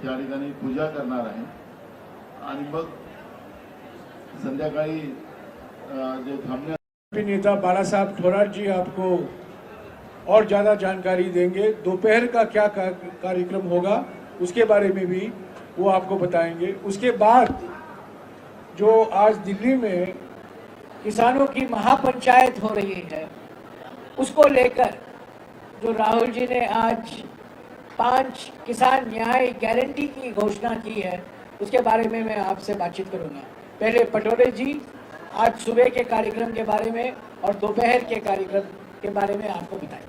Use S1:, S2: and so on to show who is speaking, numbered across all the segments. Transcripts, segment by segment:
S1: त्या ठिकाणी पूजा करणार आहे आणि मग संध्याकाळी जे थांबण्या
S2: नेता बाला साहब थोराट जी आपको और ज़्यादा जानकारी देंगे। दोपहर का क्या कार्यक्रम होगा उसके बारे में भी वो आपको बताएंगे। उसके बाद जो आज दिल्ली में
S3: किसानों की महापंचायत हो रही है उसको लेकर जो राहुल जी ने आज 5 किसान न्याय गारंटी की घोषणा की है उसके बारे में मैं आपसे बातचीत करूंगा। पहले पटोले जी आज सुबह के कार्यक्रम के बारे में और दोपहर के कार्यक्रम के बारे में आपको बताएं।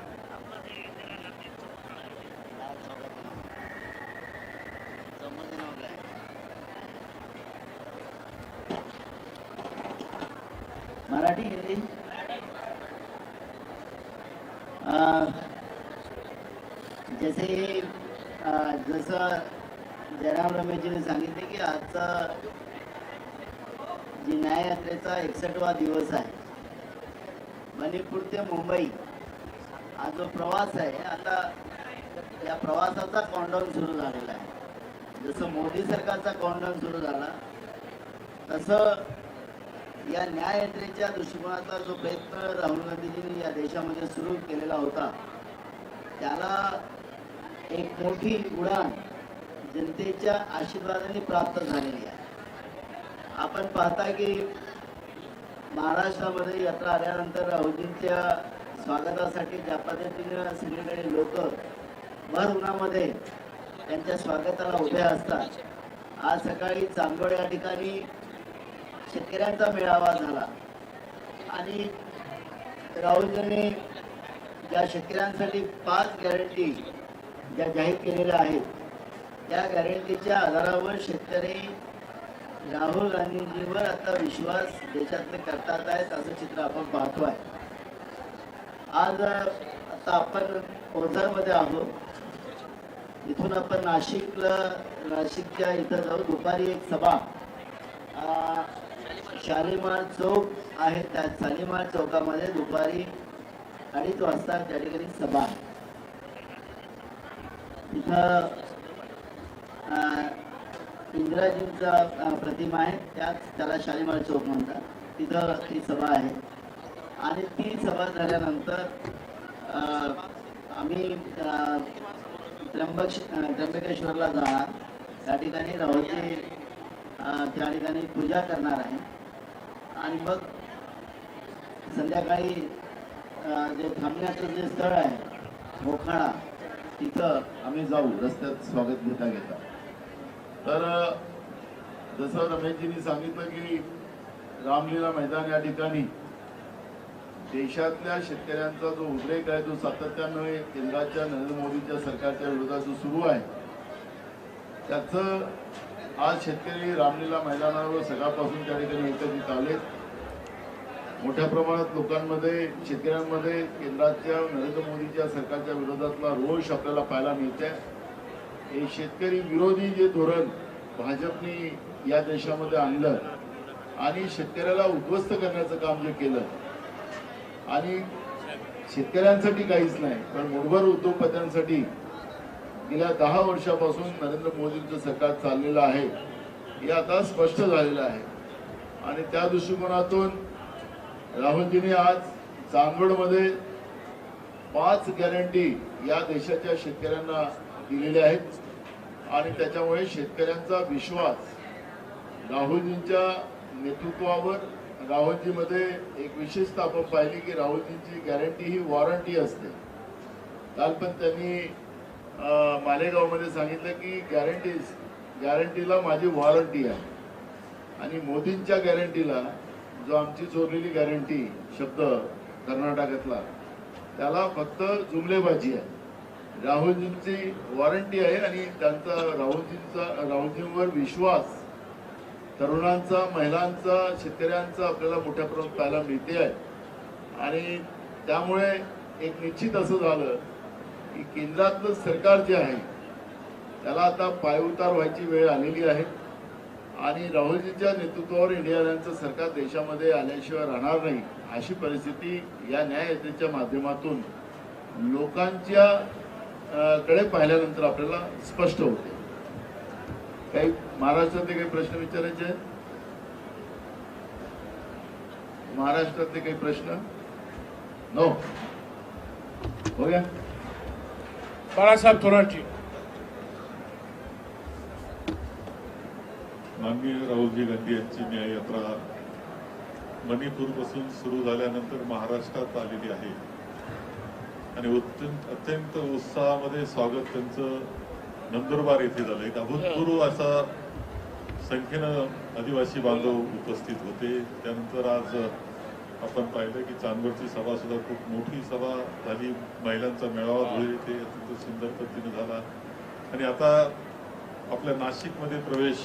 S4: मराठी हिंदी जैसे जसं जयराम रमेशजीने सांगितले की आजचा जी न्याययात्रेचा 61वा दिवस आहे। मणिपूर ते मुंबई हा जो प्रवास आहे आता या प्रवासाचा काउंटडाऊन सुरू झालेला आहे। जसं मोदी सरकारचा काउंटडाऊन सुरू झाला तसं या न्याययात्रेच्या दृष्टिकोनाचा जो प्रयत्न राहुल गांधीजींनी या देशामध्ये सुरू केलेला होता त्याला एक मोठी उडाण जनतेच्या आशीर्वादाने प्राप्त झालेली आहे। आपण पाहता की महाराष्ट्रामध्ये यात्रा आल्यानंतर राहुलजींच्या स्वागतासाठी ज्या पद्धतीने सगळीकडे लोक भर उन्हामध्ये त्यांच्या स्वागताला उभे असतात। आज सकाळी चांदवड या ठिकाणी शेतकऱ्यांचा मेळावा झाला आणि राहुलजींनी ज्या शेतकऱ्यांसाठी 5 गॅरंटी ज्या जाहीर केलेल्या आहेत त्या गॅरंटीच्या आधारावर शेतकरी राहुल गांधीजींवर आता विश्वास देशातले करतात आहेत असं चित्र आपण पाहतो आहे। आज आता आपण ओझरमध्ये आहोत। इथून आपण नाशिकच्या इथं जाऊ। दुपारी एक सभा शालिमार चौक आहे त्या शालिमार चौकामध्ये दुपारी 2:30 वाजता त्या ठिकाणी सभा आहे। तिथं इंदिराजींचा प्रतिमा आहे त्याला शालिमार चौक म्हणतात। तिथं ती सभा आहे आणि ती सभा झाल्यानंतर आम्ही त्र्यंबकेश्वरला जाणार। त्या ठिकाणी राहुलजी त्या ठिकाणी पूजा करणार आहे आणि मग संध्याकाळी जे थांबण्याचं जे स्थळ आहे मोखाडा
S1: तिथं आम्ही जाऊ रस्त्यात स्वागत घेता। तर जसं रमेशजींनी सांगितलं की रामलीला मैदान या ठिकाणी देशातल्या शेतकऱ्यांचा जो उद्रेक आहे तो सातत्याने केंद्राच्या नरेंद्र मोदींच्या सरकारच्या विरोधात जो सुरू आहे त्याचं आज शेतकरी रामलीला मैदानावर सकाळपासून त्या ठिकाणी एकत्रित आलेत। मोठ्या प्रमाणात लोकांमध्ये शेतकऱ्यांमध्ये केंद्राच्या नरेंद्र मोदींच्या सरकारच्या विरोधातला रोष आपल्याला पाहायला मिळते। हे शेतकरी विरोधी जे धोरण भाजपने या देशामध्ये आणलं आणि शेतकऱ्याला उद्ध्वस्त करण्याचं काम जे केलं आणि शेतकऱ्यांसाठी काहीच नाही पण मोठभर उद्योगपत्यांसाठी गेल्या 10 वर्षापासून नरेंद्र मोदींचं सरकार चाललेलं आहे हे आता स्पष्ट झालेलं आहे। आणि त्या दृष्टिकोनातून राहुलजींनी आज चांदवडमध्ये 5 गॅरंटी या देशाच्या शेतकऱ्यांना दिलेल्या आहेत आणि त्याच्यामुळे शेतकऱ्यांचा विश्वास राहुलजींच्या नेतृत्वावर राहुलजीमध्ये एक विशेषता आपण पाहिली की राहुलजींची गॅरंटी ही वॉरंटी असते। काल पण त्यांनी मालेगावमध्ये सांगितलं की गॅरंटीला माझी वॉरंटी आहे आणि मोदींच्या गॅरंटीला जो आमची चोरलेली गॅरंटी शब्द कर्नाटकातला त्याला फक्त जुमलेबाजी आहे। राहुलजींची वॉरंटी आहे आणि त्यांचा राहुलजींवर विश्वास तरुणांचा महिलांचा शेतकऱ्यांचा आपल्याला मोठ्या प्रमाणात पाहायला मिळते आहे। आणि त्यामुळे एक निश्चित असं झालं की केंद्रातलं सरकार जे आहे त्याला आता पायउतार व्हायची वेळ आलेली आहे आणि राहुलजींच्या नेतृत्वावर इंडिया आघाडीचं सरकार देशामध्ये आल्याशिवाय राहणार नाही अशी परिस्थिती या न्याययात्रेच्या माध्यमातून लोकांच्या कडे पाहिल्यानंतर आपल्याला स्पष्ट होते। काही महाराष्ट्रातले काही प्रश्न विचारायचे आहेत? महाराष्ट्रातले काही प्रश्न? नो हो गया.
S2: बाळासाहेब थोरातजी.
S5: माननीय राहुलजी गांधी यांची न्याय यात्रा मणिपूरपासून सुरू झाल्यानंतर महाराष्ट्रात आलेली आहे आणि अत्यंत उत्साहामध्ये स्वागत त्यांचं नंदुरबार येथे झालं. एक अभूतपूर्व असा संख्येनं आदिवासी बांधव उपस्थित होते. त्यानंतर आज आपण पाहिलं की चांदवडची सभा सुद्धा खूप मोठी सभा झाली. महिलांचा मेळावा धुळे येथे अत्यंत सुंदर पद्धतीने झाला आणि आता आपल्या नाशिकमध्ये प्रवेश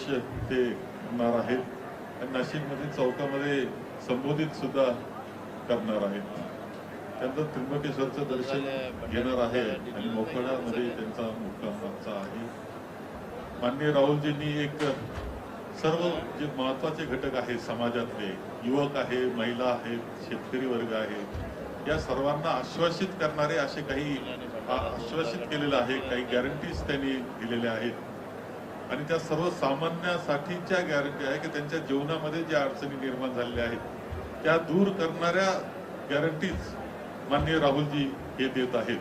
S5: ते करणार आहेत आणि नाशिकमध्ये चौकामध्ये संबोधित सुद्धा करणार आहेत. त्यानंतर त्र्यंबकेश्वरचं दर्शन घेणार आहे आणि मोखाड्यामध्ये त्यांचा मुक्काम आहे. माननीय राहुलजींनी एक सर्व जे महत्वाचे घटक आहेत समाजातले, युवक आहे, महिला आहेत, शेतकरी वर्ग आहे, या सर्वांना आश्वासित करणारे असे काही आश्वासित केलेलं आहे. काही गॅरंटीज त्यांनी दिलेल्या आहेत आणि त्या सर्वसामान्यांसाठीच्या गॅरंटी आहे की त्यांच्या जीवनामध्ये ज्या अडचणी निर्माण झालेल्या आहेत त्या दूर करणाऱ्या गॅरंटीज माननीय राहुलजी हे देत आहेत.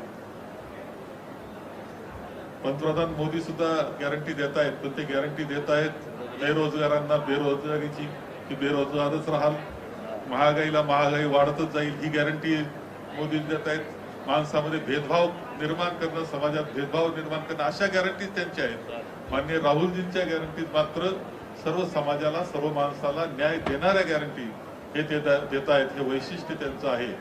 S5: पंतप्रधान मोदी सुद्धा गॅरंटी देत आहेत, पण ते गॅरंटी देत आहेत बेरोजगारांना बेरोजगारीची की बेरोजगारच राहाल, महागाईला महागाई वाढतच जाईल ही गॅरंटी मोदी देत आहेत. माणसामध्ये भेदभाव निर्माण करणं, समाजात भेदभाव निर्माण करणं, अशा गॅरंटीज त्यांच्या आहेत. माननीय राहुलजींच्या गॅरंटीज मात्र सर्व समाजाला, सर्व माणसाला न्याय देणाऱ्या गॅरंटी हे देत आहेत. हे वैशिष्ट्य त्यांचं आहे.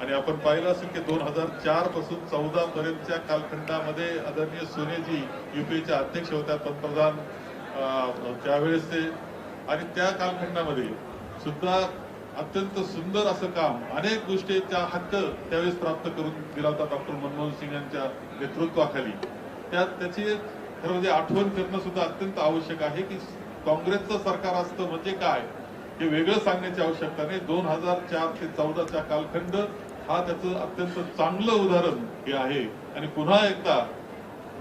S5: आणि आपण पाहिलं असेल की 2004 पासून 14 पर्यंतच्या कालखंडामध्ये आदरणीय सोनियाजी युपीच्या अध्यक्ष होत्या, पंतप्रधान त्यावेळेस ते, आणि त्या कालखंडामध्ये सुद्धा अत्यंत सुंदर असं काम, अनेक गोष्टीचा हक्क त्यावेळेस प्राप्त करून दिला होता डॉक्टर मनमोहन सिंग यांच्या नेतृत्वाखाली. त्याची खरं म्हणजे आठवण करणं सुद्धा अत्यंत आवश्यक आहे की काँग्रेसचं सरकार असतं म्हणजे काय हे वेगळं सांगण्याची आवश्यकता नाही. 2004 ते 14चा कालखंड हा त्याचं अत्यंत चांगलं उदाहरण हे आहे. आणि पुन्हा एकदा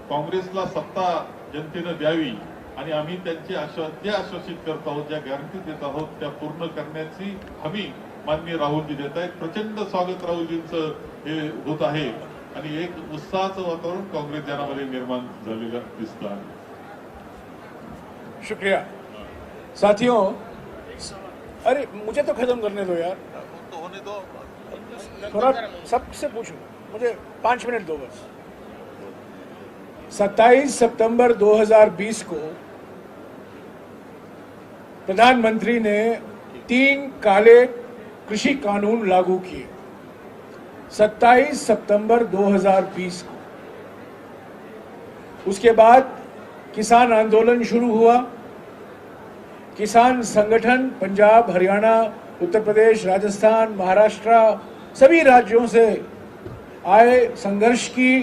S5: काँग्रेसला सत्ता जनतेनं द्यावी आणि आम्ही त्यांची जे आश्वासित करत आहोत, ज्या गॅरंटी देत आहोत त्या पूर्ण करण्याची हमी माननीय राहुलजी देत आहेत. प्रचंड स्वागत राहुलजींचं हे होत आहे आणि एक उत्साहाचं वातावरण काँग्रेस जनामध्ये निर्माण झालेलं दिसतं आहे.
S2: शुक्रिया साथियों. अरे मुझे तो खत्म करने दो यार,
S5: होने दो,
S2: थोड़ा सबसे पूछो, मुझे 5 मिनट दो बस. 27 सितंबर 2020 को प्रधानमंत्री ने 3 काले कृषि कानून लागू किए. 27 सितंबर 2020 को. उसके बाद किसान आंदोलन शुरू हुआ. किसान संगठन पंजाब, हरियाणा, उत्तर प्रदेश, राजस्थान, महाराष्ट्र सभी राज्यों से आए, संघर्ष की.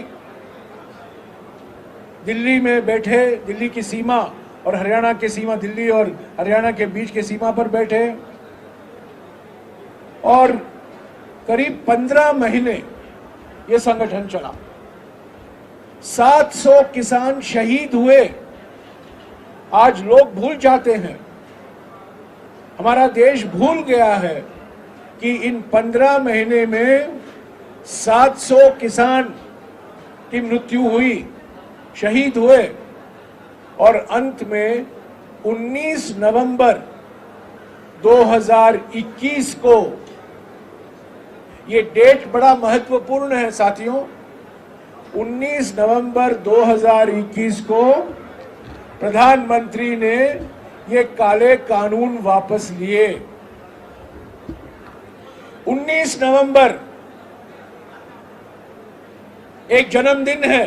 S2: दिल्ली में बैठे, दिल्ली की सीमा और हरियाणा की सीमा, दिल्ली और हरियाणा के बीच के सीमा पर बैठे और करीब 15 महीने ये संगठन चला. 700 किसान शहीद हुए. आज लोग भूल जाते हैं, हमारा देश भूल गया है कि इन 15 महीने में 700 किसान की मृत्यु हुई, शहीद हुए और अंत में 19 नवंबर 2021 को, ये डेट बड़ा महत्वपूर्ण है साथियों, 19 नवंबर 2021 को प्रधानमंत्री ने ये काले कानून वापस लिए. 19 नवंबर एक जन्मदिन है.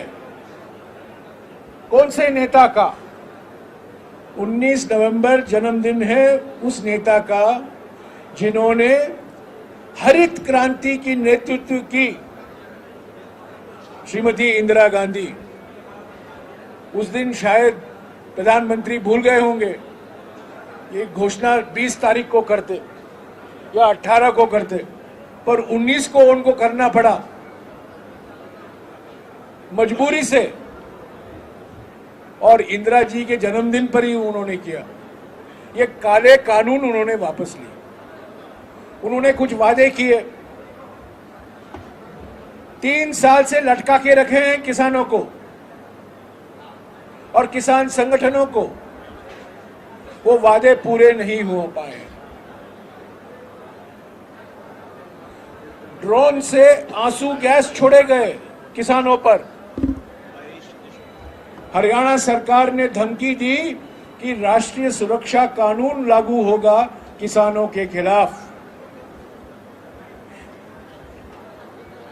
S2: कौन से नेता का? 19 नवंबर जन्मदिन है उस नेता का जिन्होंने हरित क्रांति की नेतृत्व की, श्रीमती इंदिरा गांधी. उस दिन शायद प्रधानमंत्री भूल गए होंगे. ये घोषणा 20 तारीख को करते या 18 को करते, पर 19 को उनको करना पड़ा मजबूरी से. और इंदिरा जी के जन्मदिन पर ही उन्होंने किया। ये काले कानून उन्होंने वापस लिए। उन्होंने कुछ वादे किए, 3 साल से लटका के रखे हैं किसानों को और किसान संगठनों को। वो वादे पूरे नहीं हो पाए। ड्रोन से आंसू गैस छोड़े गए किसानों पर। हरियाणा सरकार ने धमकी दी कि राष्ट्रीय सुरक्षा कानून लागू होगा किसानों के खिलाफ।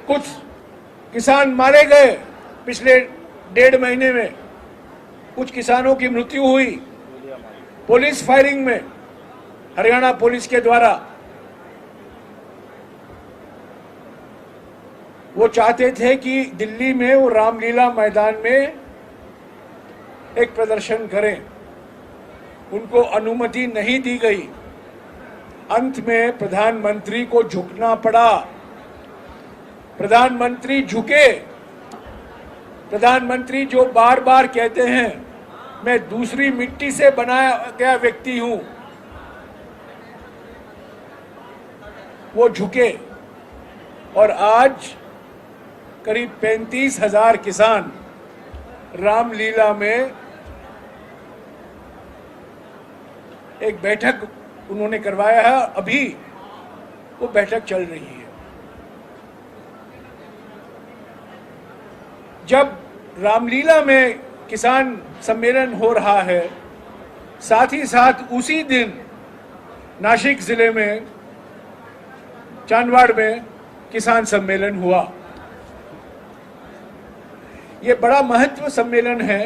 S2: कुछ किसान मारे गए पिछले 1.5 महीने में। कुछ किसानों की मृत्यु हुई पुलिस फायरिंग में, हरियाणा पुलिस के द्वारा। वो चाहते थे कि दिल्ली में वो रामलीला मैदान में एक प्रदर्शन करें, उनको अनुमति नहीं दी गई। अंत में प्रधानमंत्री को झुकना पड़ा। प्रधानमंत्री झुके। प्रधानमंत्री जो बार बार कहते हैं मैं दूसरी मिट्टी से बनाया गया व्यक्ति हूं, वो झुके। और आज करीब 35,000 किसान रामलीला में एक बैठक उन्होंने करवाया है। अभी वो बैठक चल रही है। जब रामलीला में किसान सम्मेलन हो रहा है, साथ ही साथ उसी दिन नासिक जिले में चांदवाड़ में किसान सम्मेलन हुआ। ये बड़ा महत्व सम्मेलन है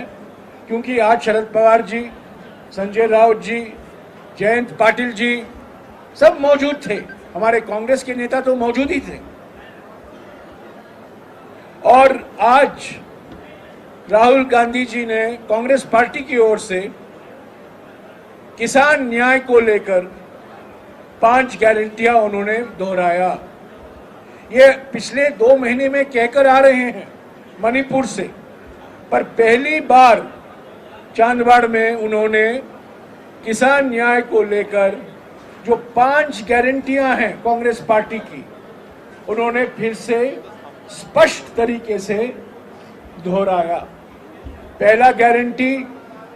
S2: क्योंकि आज शरद पवार जी, संजय राउत जी, जयंत पाटिल जी सब मौजूद थे। हमारे कांग्रेस के नेता तो मौजूद ही थे। और आज राहुल गांधी जी ने कांग्रेस पार्टी की ओर से किसान न्याय को लेकर 5 गारंटियां उन्होंने दोहराया। ये पिछले 2 महीने में कहकर आ रहे हैं मणिपुर से, पर पहली बार चांदवाड़ में उन्होंने किसान न्याय को लेकर जो 5 गारंटियां हैं कांग्रेस पार्टी की, उन्होंने फिर से स्पष्ट तरीके से दोहराया। पहला गारंटी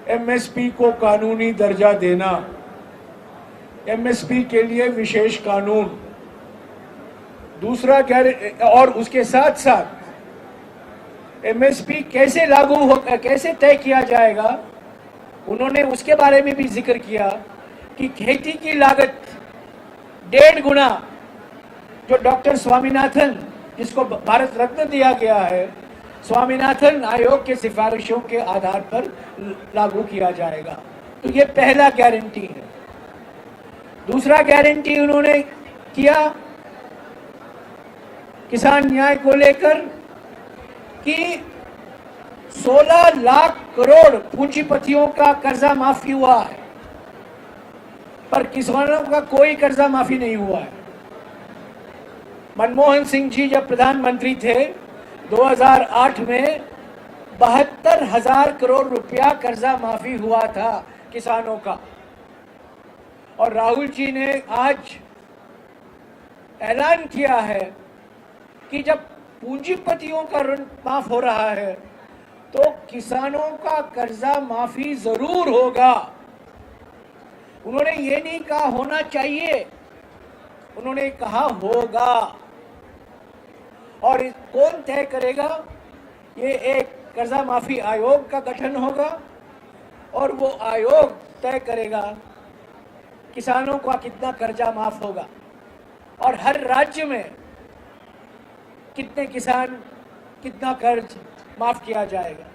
S2: एमएसपी को कानूनी दर्जा देना, एमएसपी के लिए विशेष कानून। दूसरा और उसके साथ साथ एमएसपी कैसे लागू होगा, कैसे तय किया जाएगा, उन्होंने उसके बारे में भी जिक्र किया कि खेती की लागत 1.5 गुना, जो डॉक्टर स्वामीनाथन, जिसको भारत रत्न दिया गया है, स्वामीनाथन आयोग के सिफारिशों के आधार पर लागू किया जाएगा। तो ये पहला गारंटी है। दूसरा गारंटी उन्होंने किया किसान न्याय को लेकर कि 16 लाख करोड़ पूंजीपतियों का कर्जा माफी हुआ है, पर किसानों का कोई कर्जा माफी नहीं हुआ है। मनमोहन सिंह जी जब प्रधानमंत्री थे 2008 में 72,000 करोड़ रुपया कर्जा माफी हुआ था किसानों का। और राहुल जी ने आज ऐलान किया है कि जब पूंजीपतियों का ऋण माफ हो रहा है तो किसानों का कर्जा माफी जरूर होगा। उन्होंने ये नहीं कहा होना चाहिए, उन्होंने कहा होगा। और कौन तय करेगा? ये एक कर्जा माफी आयोग का गठन होगा और वो आयोग तय करेगा किसानों का कितना कर्जा माफ होगा और हर राज्य में कितने किसान कितना कर्ज माफ किया जाएगा।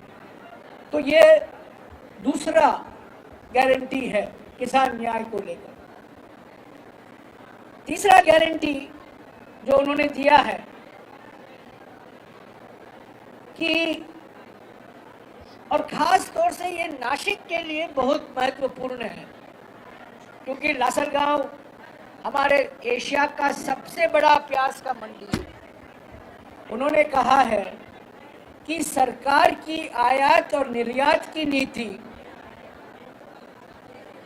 S2: तो ये दूसरा गारंटी है किसान न्याय को लेकर। तीसरा गारंटी जो उन्होंने दिया है कि, और खास तौर से ये नासिक के लिए बहुत महत्वपूर्ण है क्योंकि लासलगांव हमारे एशिया का सबसे बड़ा प्याज का मंडी है। उन्होंने कहा है
S3: कि सरकार की आयात और निर्यात की नीति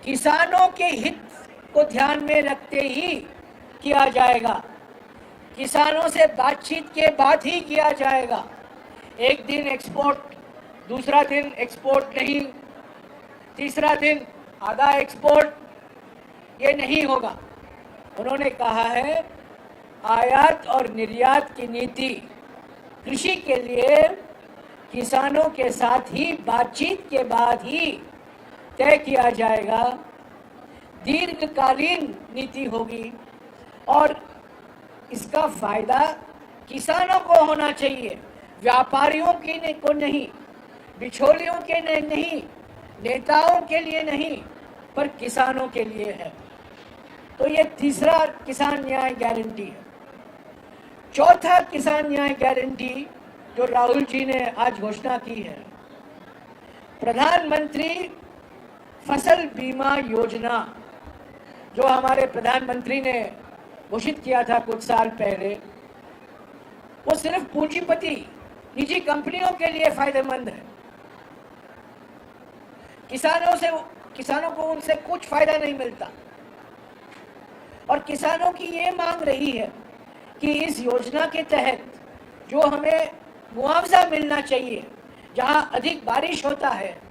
S3: किसानों के हित को ध्यान में रखते ही किया जाएगा। किसानों से बातचीत के बाद ही किया जाएगा। एक दिन एक्सपोर्ट, दूसरा दिन एक्सपोर्ट नहीं, तीसरा दिन आधा एक्सपोर्ट, ये नहीं होगा। उन्होंने कहा है आयात और निर्यात की नीति कृषि के लिए किसानों के साथ ही बातचीत के बाद ही तय किया जाएगा। दीर्घकालीन नीति होगी और इसका फायदा किसानों को होना चाहिए, व्यापारियों के को नहीं, बिचौलियों के नहीं, नेताओं के लिए नहीं, पर किसानों के लिए है। तो ये तीसरा किसान न्याय गारंटी है। चौथा किसान न्याय गारंटी जो राहुल जी ने आज घोषणा की है, प्रधानमंत्री फसल बीमा योजना, जो हमारे प्रधानमंत्री ने घोषित किया था कुछ साल पहले, वो सिर्फ पूंजीपति निजी कंपनियों के लिए फायदेमंद है। किसानों को उनसे कुछ फायदा नहीं मिलता। और किसानों की ये मांग रही है कि इस योजना के तहत जो हमें मुआवजा मिलना चाहिए, जहां अधिक बारिश होता है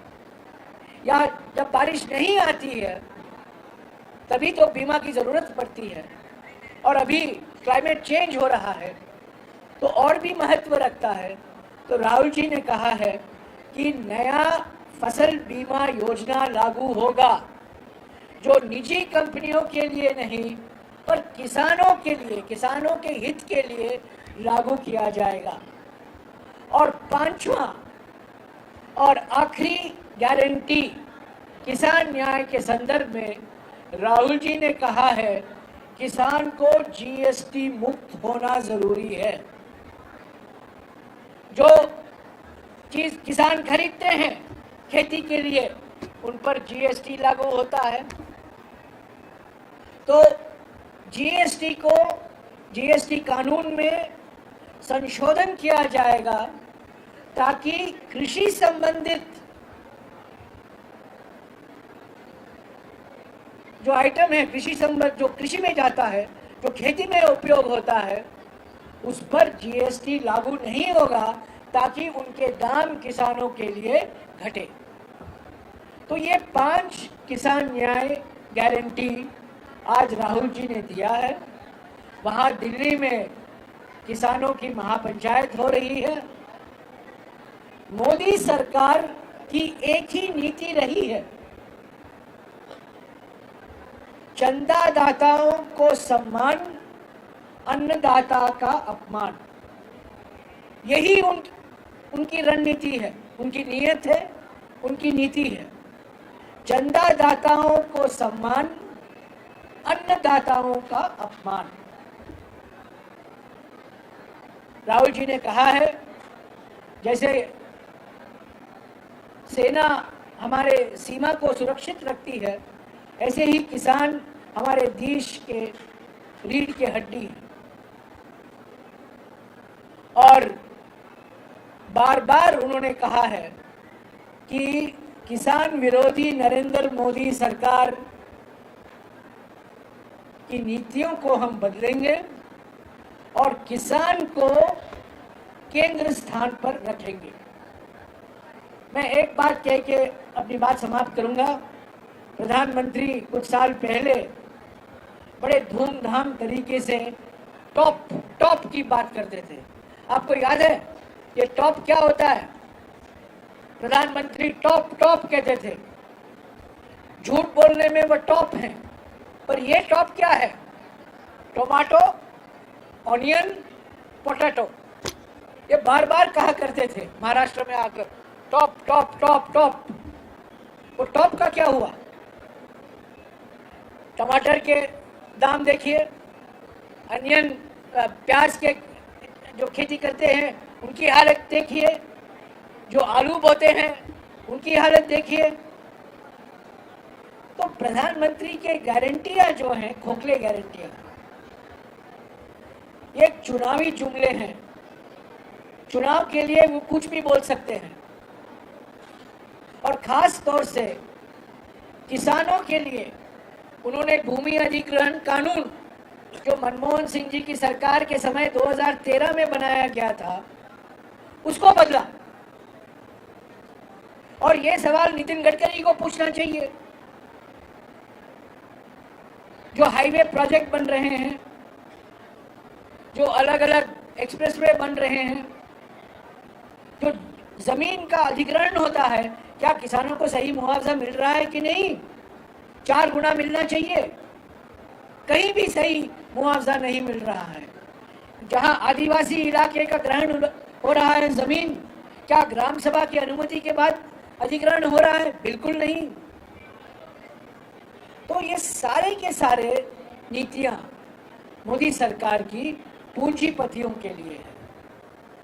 S3: या जब बारिश नहीं आती है तभी तो बीमा की जरूरत पड़ती है, और अभी क्लाइमेट चेंज हो रहा है तो और भी महत्व रखता है। तो राहुल जी ने कहा है कि नया फसल बीमा योजना लागू होगा, जो निजी कंपनियों के लिए नहीं पर किसानों के लिए, किसानों के हित के लिए लागू किया जाएगा। और पांचवा और आखिरी गारंटी किसान न्याय के संदर्भ में राहुल जी ने कहा है किसान को जीएसटी मुक्त होना जरूरी है। जो चीज किसान खरीदते हैं खेती के लिए उन पर जीएसटी लागू होता है। तो जीएसटी कानून में संशोधन किया जाएगा ताकि कृषि संबंधित जो आइटम है, जो कृषि में जाता है, जो खेती में उपयोग होता है, उस पर जीएसटी लागू नहीं होगा ताकि उनके दाम किसानों के लिए घटे। तो ये 5 किसान न्याय गारंटी आज राहुल जी ने दिया है। वहां दिल्ली में किसानों की महापंचायत हो रही है। मोदी सरकार की एक ही नीति रही है, चंदादाताओं को सम्मान, अन्नदाता का अपमान। यही उनकी रणनीति है, उनकी नीयत है, उनकी नीति है। चंदादाताओं को सम्मान, अन्नदाताओं का अपमान। राहुल जी ने कहा है जैसे सेना हमारे सीमा को सुरक्षित रखती है, ऐसे ही किसान हमारे देश के रीढ़ की हड्डी है। और बार बार उन्होंने कहा है कि किसान विरोधी नरेंद्र मोदी सरकार की नीतियों को हम बदलेंगे और किसान को केंद्र स्थान पर रखेंगे। मैं एक बात कह के अपनी बात समाप्त करूंगा। प्रधानमंत्री कुछ साल पहले बड़े धूमधाम तरीके से टॉप की बात करते थे। आपको याद है ये टॉप क्या होता है? प्रधानमंत्री टॉप कहते थे। झूठ बोलने में वो टॉप हैं, पर ये टॉप क्या है? टोमेटो, ऑनियन, पोटैटो, ये बार बार कहा करते थे महाराष्ट्र में आकर, टॉप। वो टॉप का क्या हुआ? टमाटर के दाम देखिए, अनियन, प्याज के जो खेती करते हैं उनकी हालत देखिए, जो आलू बोते हैं उनकी हालत देखिए। तो प्रधानमंत्री के गारंटियां जो हैं, खोखले गारंटियां, ये चुनावी जुमले हैं, चुनाव के लिए वो कुछ भी बोल सकते हैं, और खास तौर से किसानों के लिए उन्होंने भूमि अधिग्रहण कानून जो मनमोहन सिंह जी की सरकार के समय 2013 में बनाया गया था उसको बदला। और ये सवाल नितिन गडकरी को पूछना चाहिए। जो हाईवे प्रोजेक्ट बन रहे हैं, जो अलग अलग एक्सप्रेसवे बन रहे हैं, जो जमीन का अधिग्रहण होता है, क्या किसानों को सही मुआवजा मिल रहा है कि नहीं? 4 गुना मिलना चाहिए, कहीं भी सही मुआवजा नहीं मिल रहा है। जहां आदिवासी इलाके का ग्रहण हो रहा है जमीन, क्या ग्राम सभा की अनुमति के बाद अधिग्रहण हो रहा है? बिल्कुल नहीं। तो ये सारे के सारे नीतियां मोदी सरकार की पूंजीपतियों के लिए है,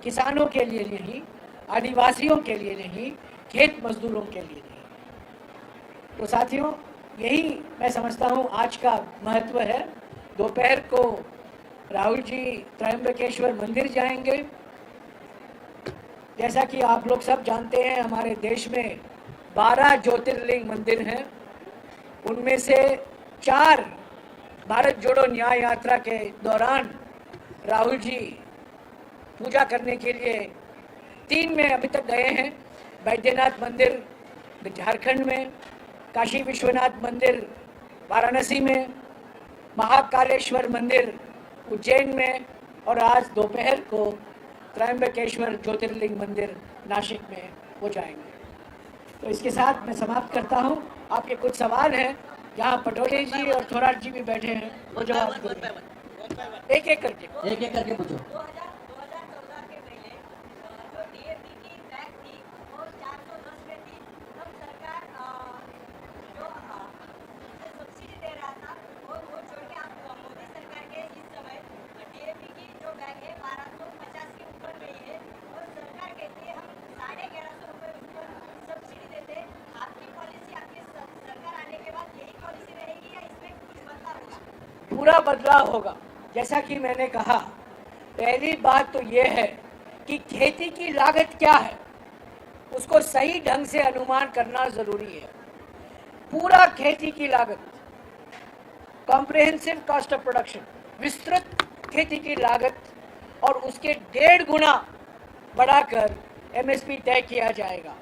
S3: किसानों के लिए नहीं, आदिवासियों के लिए नहीं, खेत मजदूरों के लिए नहीं। तो साथियों, यही मैं समझता हूँ आज का महत्व है। दोपहर को राहुल जी त्रयंबकेश्वर मंदिर जाएंगे। जैसा कि आप लोग सब जानते हैं, हमारे देश में 12 ज्योतिर्लिंग मंदिर हैं। उनमें से 4 भारत जोड़ो न्याय यात्रा के दौरान राहुल जी पूजा करने के लिए 3 में अभी तक गए हैं। बैद्यनाथ मंदिर झारखंड में, काशी विश्वनाथ मंदिर वाराणसी में, महाकालेश्वर मंदिर उज्जैन में, और आज दोपहर को त्रयंबकेश्वर ज्योतिर्लिंग मंदिर नासिक में हो जाएंगे। तो इसके साथ मैं समाप्त करता हूँ। आपके कुछ सवाल हैं, यहाँ पटोले जी और थोराट जी भी बैठे हैं, वो जवाब देंगे। एक एक करके पूछो। पूरा बदलाव होगा। जैसा कि मैंने कहा, पहली बात तो यह है कि खेती की लागत क्या है, उसको सही ढंग से अनुमान करना जरूरी है। पूरा खेती की लागत, कॉम्प्रिहेंसिव कॉस्ट ऑफ प्रोडक्शन, विस्तृत खेती की लागत, और उसके 1.5 गुना बढ़ाकर एमएसपी तय किया जाएगा,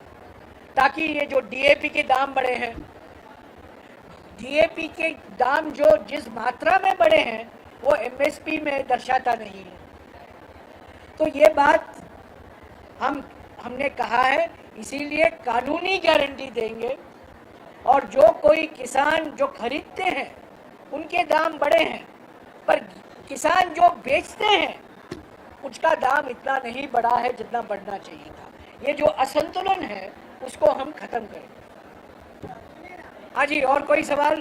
S3: ताकि ये जो डीएपी के दाम बढ़े हैं, डीएपी के दाम जो जिस मात्रा में बढ़े हैं वो एमएसपी में दर्शाता नहीं है। तो ये बात हमने कहा है, इसीलिए कानूनी गारंटी देंगे, और जो कोई किसान जो खरीदते हैं उनके दाम बढ़े हैं, पर किसान जो बेचते हैं उसका दाम इतना नहीं बढ़ा है जितना बढ़ना चाहिए था। ये जो असंतुलन है उसको हम खत्म करें। हाँ जी, और कोई सवाल?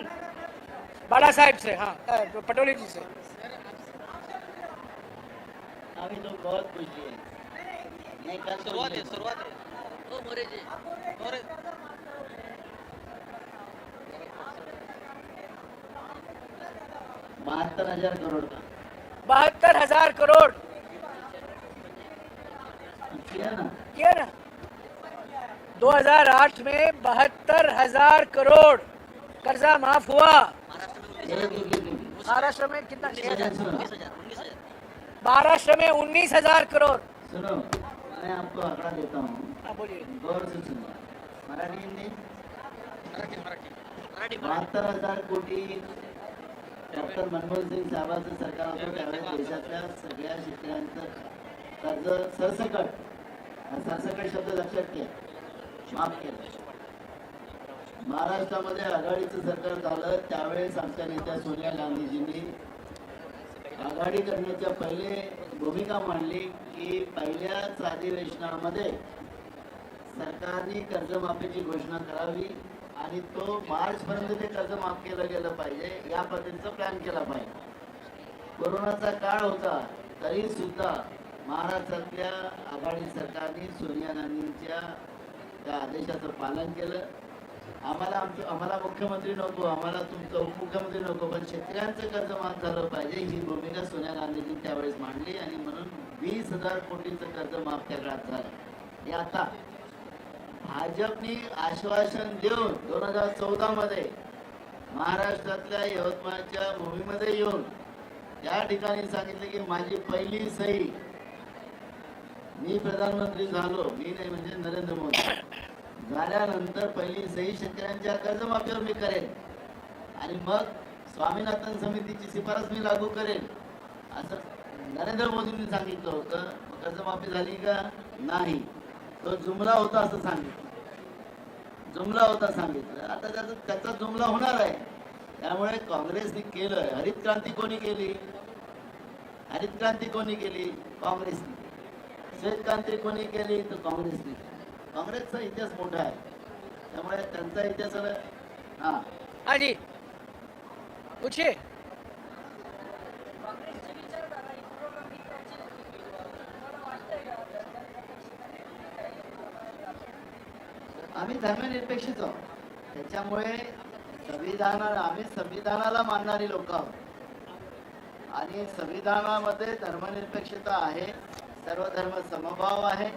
S3: बाला साहब से, हाँ पटोले जी से।
S4: अभी तो बहुत कुछ है, शुरुआत है। ओ मोरे जी, मोरे 72,000 करोड़ का
S3: 72,000 करोड़ किया ना 2008 में 72,000 करोड़ कर्जा माफ हुआ। महाराष्ट्र में कितना? 19,000। महाराष्ट्र में 19,000 करोड़।
S4: सुनो, मैं आपको आंकड़ा देता हूँ,
S3: बोलिए।
S4: गौर से सुनो। मराठी हिंदी 72,000 कोटी डॉक्टर मनमोहन सिंग साहेबांचं सरकार होतं त्यावेळेस देशातल्या सगळ्या शेतकऱ्यांचं कर्ज सरसकट शब्द लक्षात घ्या, माफ केलं। महाराष्ट्रामध्ये आघाडीचं सरकार झालं त्यावेळेस आमच्या नेत्या सोनिया गांधीजींनी आघाडी करण्याच्या पहिले भूमिका मांडली की पहिल्याच अधिवेशनामध्ये सरकारने कर्जमाफीची घोषणा करावी आणि तो मार्च पर्यंत ते कर्ज माफ केलं गेलं पाहिजे, या पद्धतीचा प्लॅन केला पाहिजे। कोरोनाचा काळ होता तरी सुद्धा महाराष्ट्रातल्या आघाडी सरकारने सोनिया गांधींच्या त्या आदेशाचं पालन केलं। आम्हाला मुख्यमंत्री नको, आम्हाला तुमचं उपमुख्यमंत्री नको, पण शेतकऱ्यांचं कर्ज माफ झालं पाहिजे ही भूमिका सोनिया गांधींनी त्यावेळेस मांडली आणि म्हणून 20,000 कोटीचं कर्ज माफ त्या काळात झालं. हे आता भाजपने आश्वासन देऊन 2014 मध्ये महाराष्ट्रातल्या यवतमाळच्या भूमीमध्ये येऊन त्या ठिकाणी सांगितलं की माझी पहिली सही, मी प्रधानमंत्री झालो, मी नाही म्हणजे नरेंद्र मोदी झाल्यानंतर पहिली सही शेतकऱ्यांच्या कर्जमाफीवर मी करेन आणि मग स्वामीनाथन समितीची शिफारस मी लागू करेन असं नरेंद्र मोदींनी सांगितलं होतं. कर्जमाफी झाली का? नाही. तो जुमला होता असं सांगितलं, जुमला होता सांगितलं. आता त्याचा जुमला होणार आहे. त्यामुळे काँग्रेसने केलं. हरित क्रांती कोणी केली? हरित क्रांती कोणी केली? काँग्रेसने. श्वेत क्रांती कोणी केली? तर काँग्रेसने. काँग्रेसचा इतिहास मोठा आहे, त्यामुळे त्यांचा इतिहास.
S3: हाँ जी पूछिए.
S4: आम्ही धर्मनिरपेक्षच आहोत, त्याच्यामुळे आम्ही संविधानाला मानणारी लोक आहोत आणि संविधानामध्ये धर्मनिरपेक्षता आहे, सर्वधर्म समभाव आहे.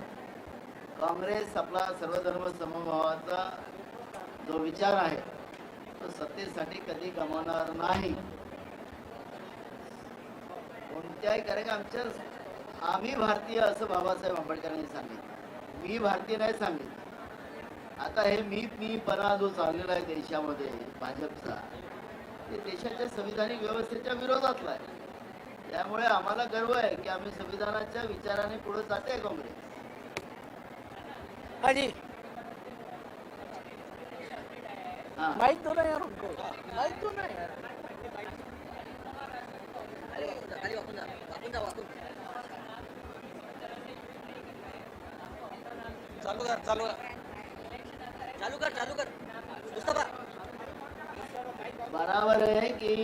S4: काँग्रेस आपला सर्वधर्म समभावाचा जो विचार आहे तो सत्तेसाठी कधी गमावणार नाही. कोणत्याही कार्यक्रम आम्ही भारतीय असं बाबासाहेब आंबेडकरांनी सांगितलं. मी भारतीय नाही सांगितलं. आता हे मीपणा जो चाललेला आहे देशामध्ये भाजपचा, ते देशाच्या संविधानिक व्यवस्थेच्या विरोधातला आहे. त्यामुळे आम्हाला गर्व आहे की आम्ही संविधानाच्या विचाराने पुढे जाते आहे काँग्रेस.
S3: हाँ जी माइक दो ना यार उनको, माइक दो ना यार. चालू कर मुस्तफा.
S4: बराबर है कि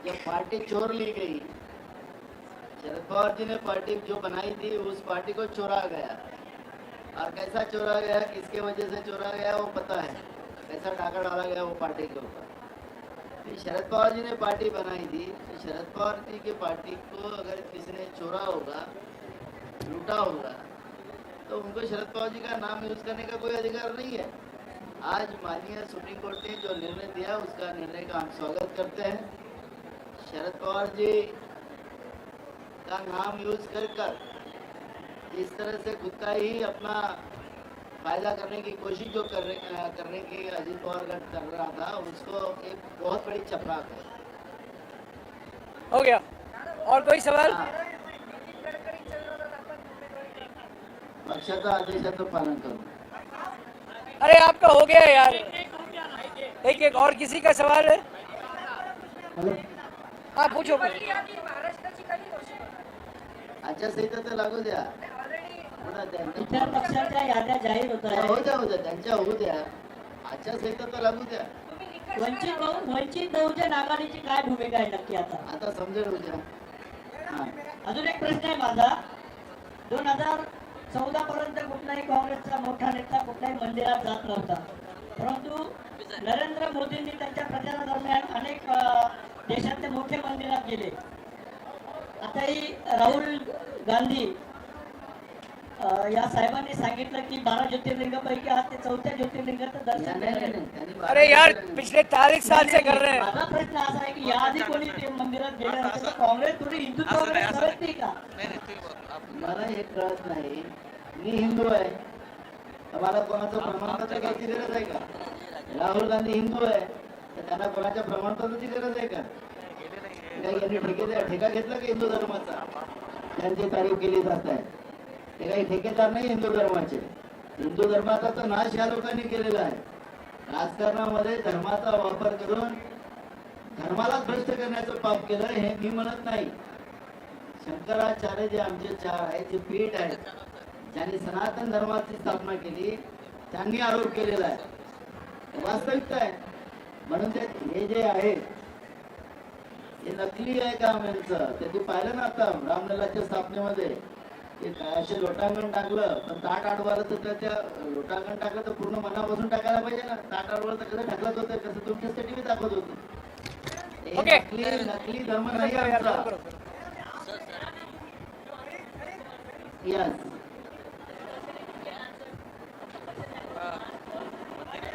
S4: जब पार्टी चोर ली गई, शरद पवार जी ने पार्टी जो बनाई थी उस पार्टी को चोरा गया. और कैसा चोरा गया, किसके वजह से चोरा गया वो पता है, कैसा डाका डाला गया वो पार्टी के ऊपर. शरद पवार जी ने पार्टी बनाई थी, तो शरद पवार जी की पार्टी को अगर किसी ने चोरा होगा, लूटा होगा, तो उनको शरद पवार जी का नाम यूज करने का कोई अधिकार नहीं है. आज माननीय सुप्रीम कोर्ट ने जो निर्णय दिया उसका निर्णय का हम स्वागत करते हैं. शरद पवार जी का नाम यूज कर इस तरह से खुद का ही अपना फायदा करने की कोशिश जो करने की अजित पवार गठ कर रहा था, उसको एक बहुत बड़ी चपराक है.
S3: हो गया. और कोई सवाल?
S4: पक्षाचा आदेशाचं पालन करू.
S3: अरे आपका हो गया यार. एक और किसी का सवाल है? हाँ पूछो.
S4: आचारसंहिता तर लागू द्या.
S6: इतर पक्षाच्या याद्या जाहीर होत आहेत.
S4: होऊ द्या त्यांच्या होऊ द्या. आचारसंहिता तर लागू द्या.
S6: वंचित बहुजन आघाडीची काय भूमिका आहे नक्की आता
S4: समजेल उद्या.
S6: अजून एक प्रश्न आहे माझा. 2014 पर्यंत कुठलाही काँग्रेसचा मोठा नेता कुठल्याही मंदिरात जात नव्हता, परंतु नरेंद्र मोदींनी त्यांच्या प्रचारादरम्यान अनेक देशातले मोठे मंदिरात गेले. आताही राहुल गांधी या साहेबांनी सांगितलं की 12 ज्योतिर्लिंगापैकी आज ते 4थ्या ज्योतिर्लिंगाचं दर्शन केलं.
S3: अरे यार पिछले 40 साल से कर रहे हैं.
S6: माझा प्रश्न असा आहे की याआधी कोणी ते मंदिरात गेले असेल तर काँग्रेस थोडी हिंदुत्वाकडे सरकते का?
S4: मला हे कळत नाही. मी हिंदू आहे, मला कोणाचं प्रमाणपत्र घ्यायची गरज आहे का? राहुल गांधी हिंदू आहे तर त्यांना कोणाच्या प्रमाणपत्राची गरज आहे का? यांनी ठेका घेतला का हिंदू धर्माचा? त्यांची तारीफ केली जात आहे. ते काही ठेकेदार नाही हिंदू धर्माचे. हिंदू धर्माचा तर नाश या लोकांनी केलेला आहे. राजकारणामध्ये धर्माचा वापर करून धर्माला भ्रष्ट करण्याचं पाप केलं हे मी म्हणत नाही. शंकराचार्य जे आमचे 4 आहेत, जे पीठ आहेत, ज्यांनी सनातन धर्माची स्थापना केली, त्यांनी आरोप केलेला आहे. वास्तविकता आहे. म्हणून हे जे आहे हे नकली आहे काम यांचं. ते पाहिलं ना आता रामलल्लाच्या स्थापनेमध्ये ते असे लोटांगण टाकलं, पण ताट आडवालं तर त्या लोटांगण टाकलं तर पूर्ण मनापासून टाकायला पाहिजे ना. ताट आडवालं तर कसं ढकलत होतं, कसं तुमच्याच टीव्ही दाखवत होतं. नकली धर्म नाही आमचा. यस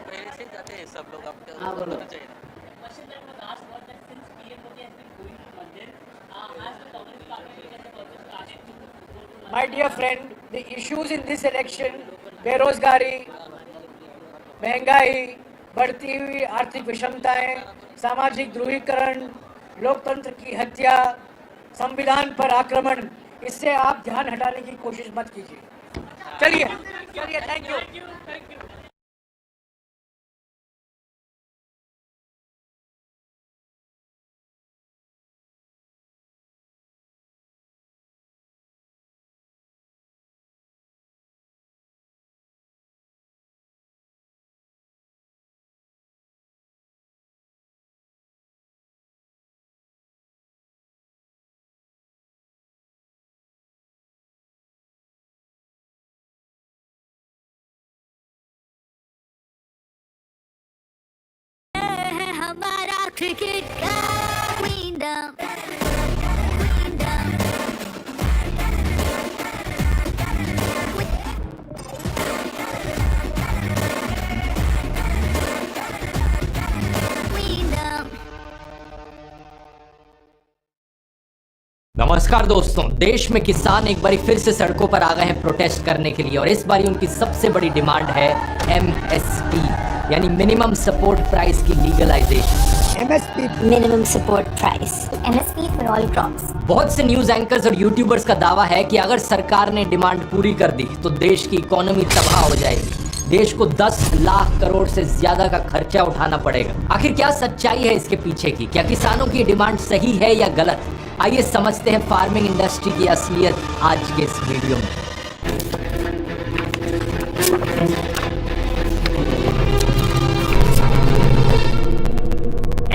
S7: पहले से जाते हैं सब लोग आपके
S4: हाँ, बोलो।
S7: चाहिए।
S3: My dear friend, the issues in this election, बेरोजगारी, महंगाई, बढ़ती हुई आर्थिक विषमताएं, सामाजिक ध्रुवीकरण, लोकतंत्र की हत्या, संविधान पर आक्रमण, इससे आप ध्यान हटाने की कोशिश मत कीजिए। चलिए, थैंक यू।
S8: हमारा क्रिकेट का किंगडम
S9: नमस्कार दोस्तों, देश में किसान एक बार फिर से सड़कों पर आ गए हैं प्रोटेस्ट करने के लिए और इस बार उनकी सबसे बड़ी डिमांड है MSP यानी मिनिमम सपोर्ट प्राइस की legalisation.
S8: MSP minimum support price MSP for all crops.
S9: बहुत से न्यूज एंकर्स और यूट्यूबर्स का दावा है कि अगर सरकार ने डिमांड पूरी कर दी तो देश की इकोनॉमी तबाह हो जाएगी, देश को 10 लाख करोड़ से ज्यादा का खर्चा उठाना पड़ेगा। आखिर क्या सच्चाई है इसके पीछे की? क्या किसानों की डिमांड सही है या गलत? आइए समझते हैं फार्मिंग इंडस्ट्री की असलियत आज के इस वीडियो में।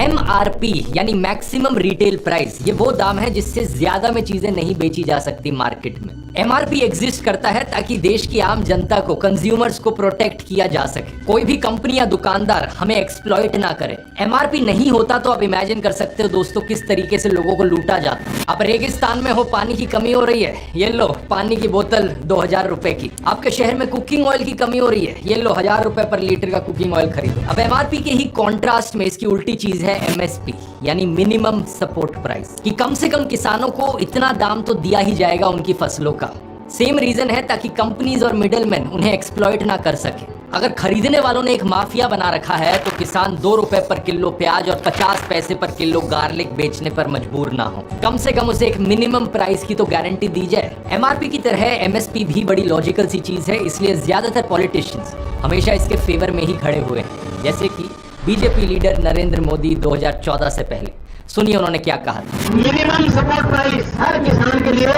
S9: MRP यानी मैक्सिमम रिटेल प्राइस, ये वो दाम है जिससे ज्यादा में चीजें नहीं बेची जा सकती मार्केट में। MRP एग्जिस्ट करता है ताकि देश की आम जनता को, कंज्यूमर्स को प्रोटेक्ट किया जा सके, कोई भी कंपनी या दुकानदार हमें एक्सप्लॉइट ना करे। MRP नहीं होता तो आप इमेजिन कर सकते हो दोस्तों किस तरीके से लोगों को लूटा जाता है। आप रेगिस्तान में हो, पानी की कमी हो रही है, ये लो पानी की बोतल 2000 रुपए की। आपके शहर में कुकिंग ऑयल की कमी हो रही है, ये लो 1000 रुपए पर लीटर का कुकिंग ऑयल खरीदो। अब MRP के ही कॉन्ट्रास्ट में इसकी उल्टी चीज है MSP यानी मिनिमम सपोर्ट प्राइस, कि कम से कम किसानों को इतना दाम तो दिया ही जाएगा उनकी फसलों का। सेम रीजन है ताकि कंपनीज और मिडलमैन उन्हें एक्सप्लॉइट ना कर सके। अगर खरीदने वालों ने एक माफिया बना रखा है तो किसान 2 रुपए पर किलो प्याज और 50 पैसे पर किलो गार्लिक बेचने पर मजबूर ना हो। कम से कम उसे एक मिनिमम प्राइस की तो गारंटी दी जाए। MRP की तरह MSP भी बड़ी लॉजिकल सी चीज है, इसलिए ज्यादातर पॉलिटिशियंस हमेशा इसके फेवर में ही खड़े हुए हैं, जैसे कि बीजेपी लीडर नरेंद्र मोदी 2014 से पहले। सुनिए उन्होंने क्या कहा था।
S10: मिनिमम सपोर्ट प्राइस हर किसान के लिए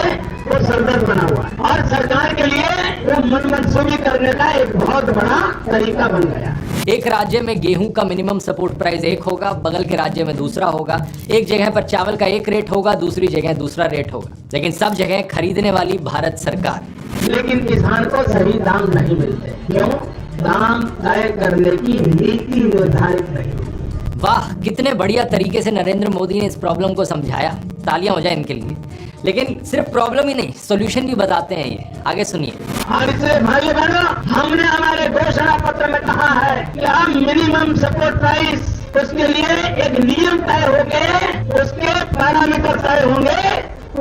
S10: वो सरदर्द बना हुआ है और सरकार के लिए वो मनमंसूबी करने का एक बहुत बड़ा तरीका बन गया।
S9: एक राज्य में गेहूं का मिनिमम सपोर्ट प्राइस एक होगा, बगल के राज्य में दूसरा होगा। एक जगह पर चावल का एक रेट होगा, दूसरी जगह दूसरा रेट होगा, लेकिन सब जगह खरीदने वाली भारत सरकार।
S10: लेकिन किसान को सही दाम नहीं मिलते। क्यों? दाम तय करने की नीति निर्धारित नहीं।
S9: वाह, कितने बढ़िया तरीके से नरेंद्र मोदी ने इस प्रॉब्लम को समझाया, तालियां हो जाए इनके लिए। लेकिन सिर्फ प्रॉब्लम ही नहीं, सॉल्यूशन भी बताते हैं ये, आगे सुनिए।
S10: और इसलिए भाई बहनों, हमने हमारे घोषणा पत्र में कहा है कि हम मिनिमम सपोर्ट प्राइस, उसके लिए एक नियम तय होंगे, उसके पैरामीटर तय होंगे,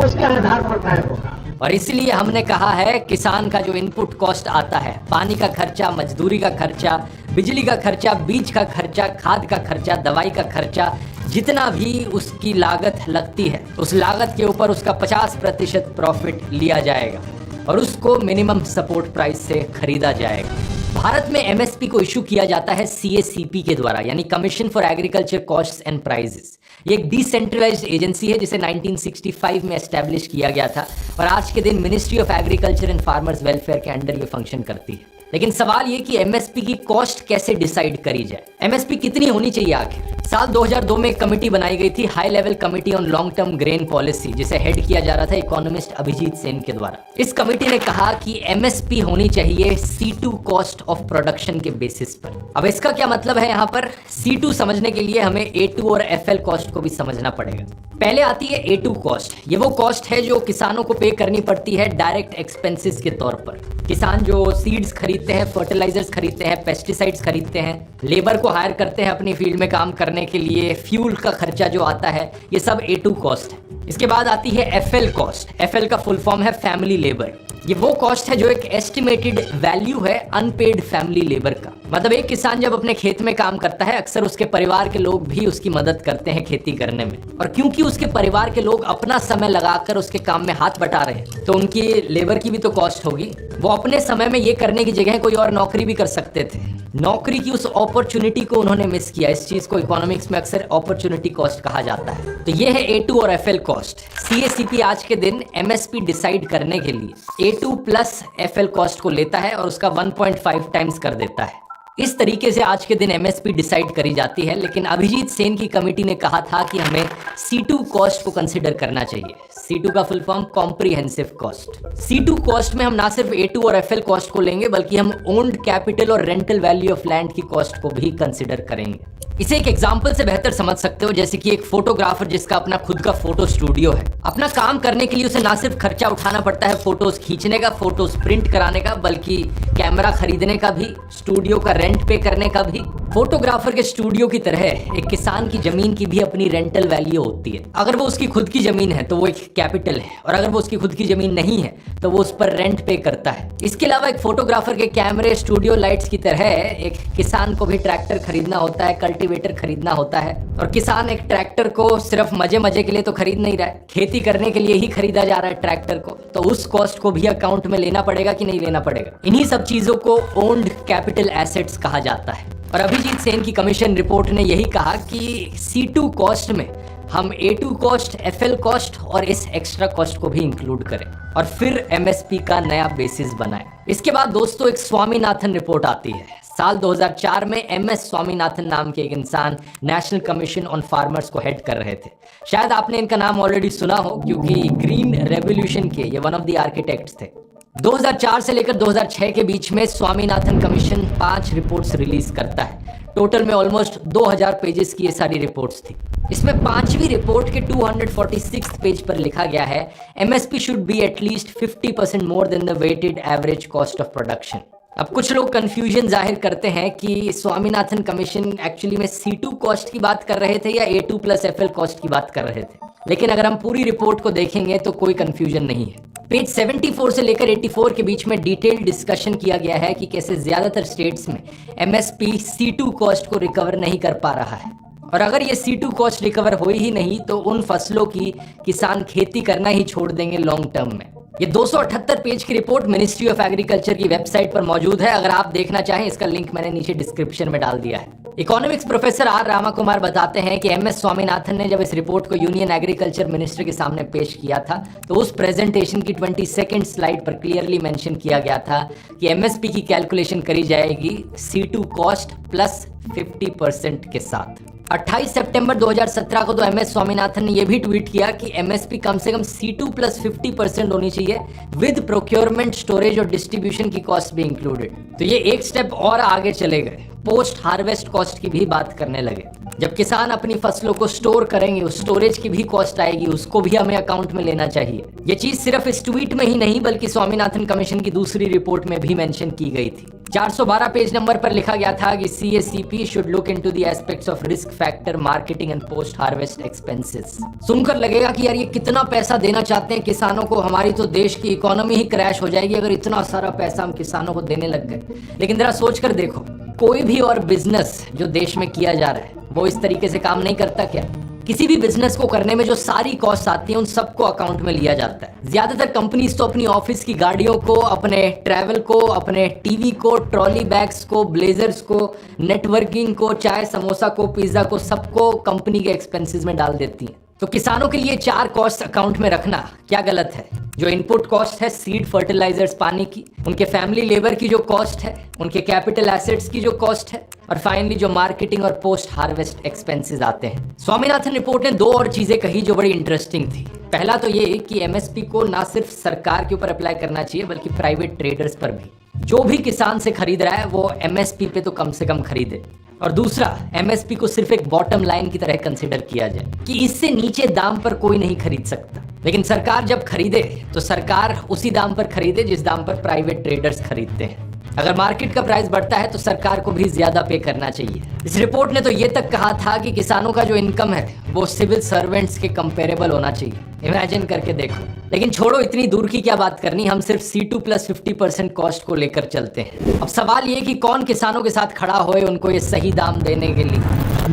S10: उसके आधार पर तय होगा।
S9: और इसलिए हमने कहा है किसान का जो इनपुट कॉस्ट आता है, पानी का खर्चा, मजदूरी का खर्चा, बिजली का खर्चा, बीज का खर्चा, खाद का खर्चा, दवाई का खर्चा, जितना भी उसकी लागत लगती है, उस लागत के ऊपर उसका 50% प्रॉफिट लिया जाएगा और उसको मिनिमम सपोर्ट प्राइस से खरीदा जाएगा। भारत में MSP को इशू किया जाता है CACP के द्वारा, यानी commission for agriculture costs and prices. ये एक डिसेंट्रलाइज्ड एजेंसी है जिसे 1965 में एस्टैब्लिश किया गया था और आज के दिन ministry of agriculture and farmers welfare के अंडर ये फंक्शन करती है। लेकिन सवाल ये कि MSP की कॉस्ट कैसे डिसाइड करी जाए, MSP कितनी होनी चाहिए आखिर? साल 2002 में एक कमेटी बनाई गई थी, high level committee on long term grain policy, जिसे हेड किया जा रहा था इकोनॉमिस्ट अभिजीत सेन के द्वारा। इस कमेटी ने कहा कि एमएसपी होनी चाहिए C2 कॉस्ट ऑफ प्रोडक्शन के बेसिस पर। अब इसका क्या मतलब है, यहाँ पर C2 समझने के लिए हमें A2 और FL कॉस्ट को भी समझना पड़ेगा। पहले आती है A2 कॉस्ट। ये वो कॉस्ट है जो किसानों को पे करनी पड़ती है डायरेक्ट एक्सपेंसेस के तौर पर। किसान जो सीड्स खरीदते हैं, फर्टिलाइजर्स खरीदते हैं, पेस्टिसाइड्स खरीदते हैं, लेबर को हायर करते हैं अपनी फील्ड में काम करने के लिए, फ्यूल का खर्चा जो आता है, ये सब A2 कॉस्ट है। इसके बाद आती है FL कॉस्ट। FL का फुल फॉर्म है फैमिली लेबर। ये वो कॉस्ट है जो एक एस्टिमेटेड वैल्यू है अनपेड फैमिली लेबर का। मतलब एक किसान जब अपने खेत में काम करता है, अक्सर उसके परिवार के लोग भी उसकी मदद करते हैं खेती करने में, और क्योंकि उसके परिवार के लोग अपना समय लगाकर उसके काम में हाथ बटा रहे हैं, तो उनकी लेबर की भी तो कॉस्ट होगी। वो अपने समय में ये करने की जगह कोई और नौकरी भी कर सकते थे। नौकरी की उस अपॉर्चुनिटी को उन्होंने मिस किया। इस चीज को इकोनॉमिक्स में अक्सर अपॉर्चुनिटी कॉस्ट कहा जाता है। तो ये है A2 और FL कॉस्ट। CACP आज के दिन MSP डिसाइड करने के लिए A2 प्लस FL कॉस्ट को लेता है और उसका 1.5 टाइम्स कर देता है। इस तरीके से आज के दिन MSP डिसाइड करी जाती है। लेकिन अभिजीत सेन की कमेटी ने कहा था कि हमें C2 कॉस्ट को कंसिडर करना चाहिए। C2 का full form comprehensive cost. C2 cost में हम ना सिर्फ A2 और FL कॉस्ट को लेंगे, बल्कि हम ओन्ड कैपिटल और रेंटल वैल्यू ऑफ लैंड की कॉस्ट को भी कंसिडर करेंगे। इसे एक एग्जाम्पल से बेहतर समझ सकते हो, जैसे कि एक फोटोग्राफर जिसका अपना खुद का फोटो स्टूडियो है। अपना काम करने के लिए उसे ना सिर्फ खर्चा उठाना पड़ता है फोटोज खींचने का, फोटोज प्रिंट कराने का, बल्कि कैमरा खरीदने का भी, स्टूडियो का रेंट पे करने का भी। फोटोग्राफर के स्टूडियो की तरह एक किसान की जमीन की भी अपनी रेंटल वैल्यू होती है। अगर वो उसकी खुद की जमीन है तो वो एक कैपिटल है, और अगर वो उसकी खुद की जमीन नहीं है तो वो उस पर रेंट पे करता है। इसके अलावा एक फोटोग्राफर के कैमरे, स्टूडियो लाइट्स की तरह एक किसान को भी ट्रैक्टर खरीदना होता है, कल्टीवेटर खरीदना होता है। और किसान एक ट्रैक्टर को सिर्फ मजे मजे के लिए तो खरीद नहीं रहा है, खेती करने के लिए ही खरीदा जा रहा है ट्रैक्टर को। तो उस कॉस्ट को भी अकाउंट में लेना पड़ेगा कि नहीं लेना पड़ेगा। इन्हीं सब चीजों को ओन्ड कैपिटल एसेट्स कहा जाता है। और अभिजीत सेन की कमीशन रिपोर्ट ने यही कहा कि C2 कॉस्ट में हम A2 कॉस्ट, FL कॉस्ट और इस एक्स्ट्रा कॉस्ट को भी इंक्लूड करें और फिर MSP का नया बेसिस बनाएं। इसके बाद दोस्तों एक स्वामीनाथन रिपोर्ट आती है। साल 2004 में MS स्वामीनाथन नाम के एक इंसान नेशनल कमीशन ऑन फार्मर्स को हेड कर रहे थे। शायद आपने इनका नाम ऑलरेडी सुना हो, क्योंकि ग्रीन रेवोल्यूशन के ये वन ऑफ द आर्किटेक्ट्स थे। 2004 से लेकर 2006 के बीच में स्वामीनाथन कमीशन 5 रिपोर्ट्स रिलीज करता है। टोटल में ऑलमोस्ट 2000 पेजेस की ये सारी रिपोर्ट्स थी। इसमें 5वीं रिपोर्ट के 246 पेज पर लिखा गया है MSP should be at least 50% more than the weighted average cost of production. अब कुछ लोग कंफ्यूजन जाहिर करते हैं कि स्वामीनाथन कमीशन एक्चुअली में C2 कॉस्ट की बात कर रहे थे या A2 प्लस FL कॉस्ट की बात कर रहे थे। लेकिन अगर हम पूरी रिपोर्ट को देखेंगे तो कोई कंफ्यूजन नहीं है। पेज 74 से लेकर 84 के बीच में डिटेल्ड डिस्कशन किया गया है कि कैसे ज्यादातर स्टेट्स में MSP C2 कॉस्ट को रिकवर नहीं कर पा रहा है, और अगर ये C2 कॉस्ट रिकवर हो ही नहीं तो उन फसलों की किसान खेती करना ही छोड़ देंगे लॉन्ग टर्म में। ये 278 पेज की रिपोर्ट मिनिस्ट्री ऑफ एग्रीकल्चर की वेबसाइट पर मौजूद है। अगर आप देखना चाहें, इसका लिंक मैंने नीचे डिस्क्रिप्शन में डाल दिया है। इकोनॉमिक्स प्रोफेसर R रामाकुमार बताते हैं कि MS स्वामीनाथन ने जब इस रिपोर्ट को यूनियन एग्रीकल्चर मिनिस्टर के सामने पेश किया था तो उस प्रेजेंटेशन की 22nd स्लाइड पर क्लियरली मेंशन किया गया था कि MSP की कैलकुलेशन करी जाएगी C2 कॉस्ट प्लस 50% के साथ। 28 सितंबर 2017 को तो MS स्वामीनाथन ने यह भी ट्वीट किया कि MSP कम से कम C2 प्लस 50% होनी चाहिए विद प्रोक्योरमेंट, स्टोरेज और डिस्ट्रीब्यूशन की कॉस्ट भी इंक्लूडेड। तो ये एक स्टेप और आगे चले गए, पोस्ट हार्वेस्ट कॉस्ट की भी बात करने लगे। जब किसान अपनी फसलों को स्टोर करेंगे, उस स्टोरेज की भी कॉस्ट आएगी, उसको भी हमें अकाउंट में लेना चाहिए। ये चीज सिर्फ इस ट्वीट में ही नहीं बल्कि स्वामीनाथन कमीशन की दूसरी रिपोर्ट में भी मेंशन की गई थी। 412 पेज नंबर पर लिखा गया था कि CACP should look into the aspects of risk factor, marketing and post harvest expenses. सुनकर लगेगा कि यार ये कितना पैसा देना चाहते हैं किसानों को, हमारी तो देश की इकोनॉमी ही क्रैश हो जाएगी अगर इतना सारा पैसा हम किसानों को देने लग गए। लेकिन जरा सोच कर देखो, कोई भी और बिजनेस जो देश में किया जा रहा है वो इस तरीके से काम नहीं करता क्या? किसी भी बिजनेस को करने में जो सारी कॉस्ट आती है उन सबको अकाउंट में लिया जाता है। ज्यादातर कंपनीज तो अपनी ऑफिस की गाड़ियों को, अपने ट्रैवल को, अपने टीवी को, ट्रॉली बैग्स को, ब्लेजर्स को, नेटवर्किंग को, चाय समोसा को, पिज्जा को, सबको कंपनी के एक्सपेंसेस में डाल देती है। तो किसानों के लिए 4 कॉस्ट अकाउंट में रखना क्या गलत है? जो इनपुट कॉस्ट है सीड फर्टिलाइजर्स पानी की, उनके फैमिली लेबर की जो कॉस्ट है, उनके कैपिटल एसेट्स की जो कॉस्ट है, और फाइनली जो मार्केटिंग और पोस्ट हार्वेस्ट एक्सपेंसेस आते हैं। स्वामीनाथन रिपोर्ट ने 2 और चीजें कही जो बड़ी इंटरेस्टिंग थी। पहला तो ये कि एमएसपी को ना सिर्फ सरकार के ऊपर अप्लाई करना चाहिए बल्कि प्राइवेट ट्रेडर्स पर भी। जो भी किसान से खरीद रहा है वो एमएसपी पे तो कम से कम खरीदे। और दूसरा, एमएसपी को सिर्फ एक बॉटम लाइन की तरह कंसिडर किया जाए कि इससे नीचे दाम पर कोई नहीं खरीद सकता, लेकिन सरकार जब खरीदे तो सरकार उसी दाम पर खरीदे जिस दाम पर प्राइवेट ट्रेडर्स खरीदते हैं। अगर मार्केट का प्राइस बढ़ता है तो सरकार को भी ज्यादा पे करना चाहिए। इस रिपोर्ट ने तो ये तक कहा था कि किसानों का जो इनकम है वो सिविल सर्वेंट्स के कंपेरेबल होना चाहिए। इमेजिन करके देखो। लेकिन छोड़ो, इतनी दूर की क्या बात करनी, हम सिर्फ C2 + 50% कॉस्ट को लेकर चलते हैं। अब सवाल ये कि कौन किसानों के साथ खड़ा होए उनको ये सही दाम देने के लिए।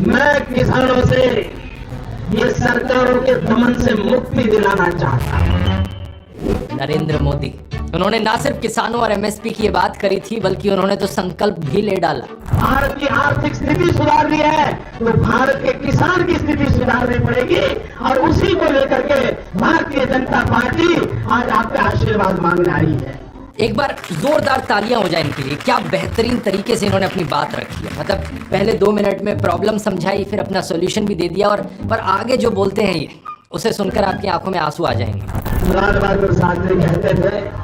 S10: मैं किसानों से ये सरकारों के दमन से मुक्ति दिलाना चाहता हूं।
S9: नरेंद्र मोदी, उन्होंने ना सिर्फ किसानों और एमएसपी की ये बात करी थी बल्कि उन्होंने तो संकल्प भी ले डाला।
S10: भारत की आर्थिक स्थिति सुधारनी है तो भारत के किसान की स्थिति सुधारनी पड़ेगी, और उसी को लेकर के भारतीय जनता पार्टी आज आपका आशीर्वाद मांगने आई है।
S9: एक बार जोरदार तालियां हो जाए इनके लिए। क्या बेहतरीन तरीके से इन्होंने अपनी बात रखी है। मतलब पहले 2 मिनट में प्रॉब्लम समझाई, फिर अपना सॉल्यूशन भी दे दिया, और पर आगे जो बोलते हैं ये उसे सुनकर आपकी आंखों में आंसू आ जाएंगे।
S10: लाल बहादुर शास्त्री कहते थे,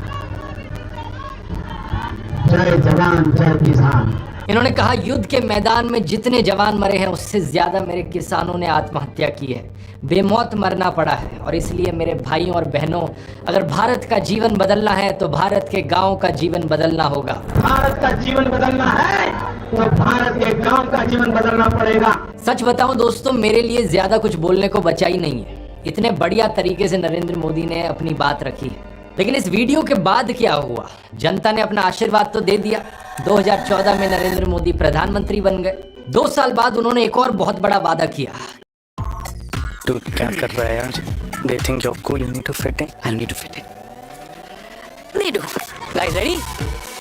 S10: जय जवान जय किसान।
S9: इन्होंने कहा, युद्ध के मैदान में जितने जवान मरे हैं उससे ज्यादा मेरे किसानों ने आत्महत्या की है, बेमौत मरना पड़ा है, और इसलिए मेरे भाइयों और बहनों, अगर भारत का जीवन बदलना है तो भारत के गांव का जीवन बदलना होगा।
S10: भारत का जीवन बदलना है तो भारत के गांव का जीवन बदलना पड़ेगा।
S9: सच बताऊं दोस्तों, मेरे लिए ज्यादा कुछ बोलने को बचा ही नहीं है। इतने बढ़िया तरीके से नरेंद्र मोदी ने अपनी बात रखी है। लेकिन इस वीडियो के बाद क्या हुआ? जनता ने अपना आशीर्वाद तो दे दिया। 2014 में नरेंद्र मोदी प्रधानमंत्री बन गए। 2 साल बाद उन्होंने एक और बहुत बड़ा वादा किया।
S11: तू क्या कर रहा है यार? They think you're cool, you need to fit in. I need to fit in.
S9: They do. Guys, ready?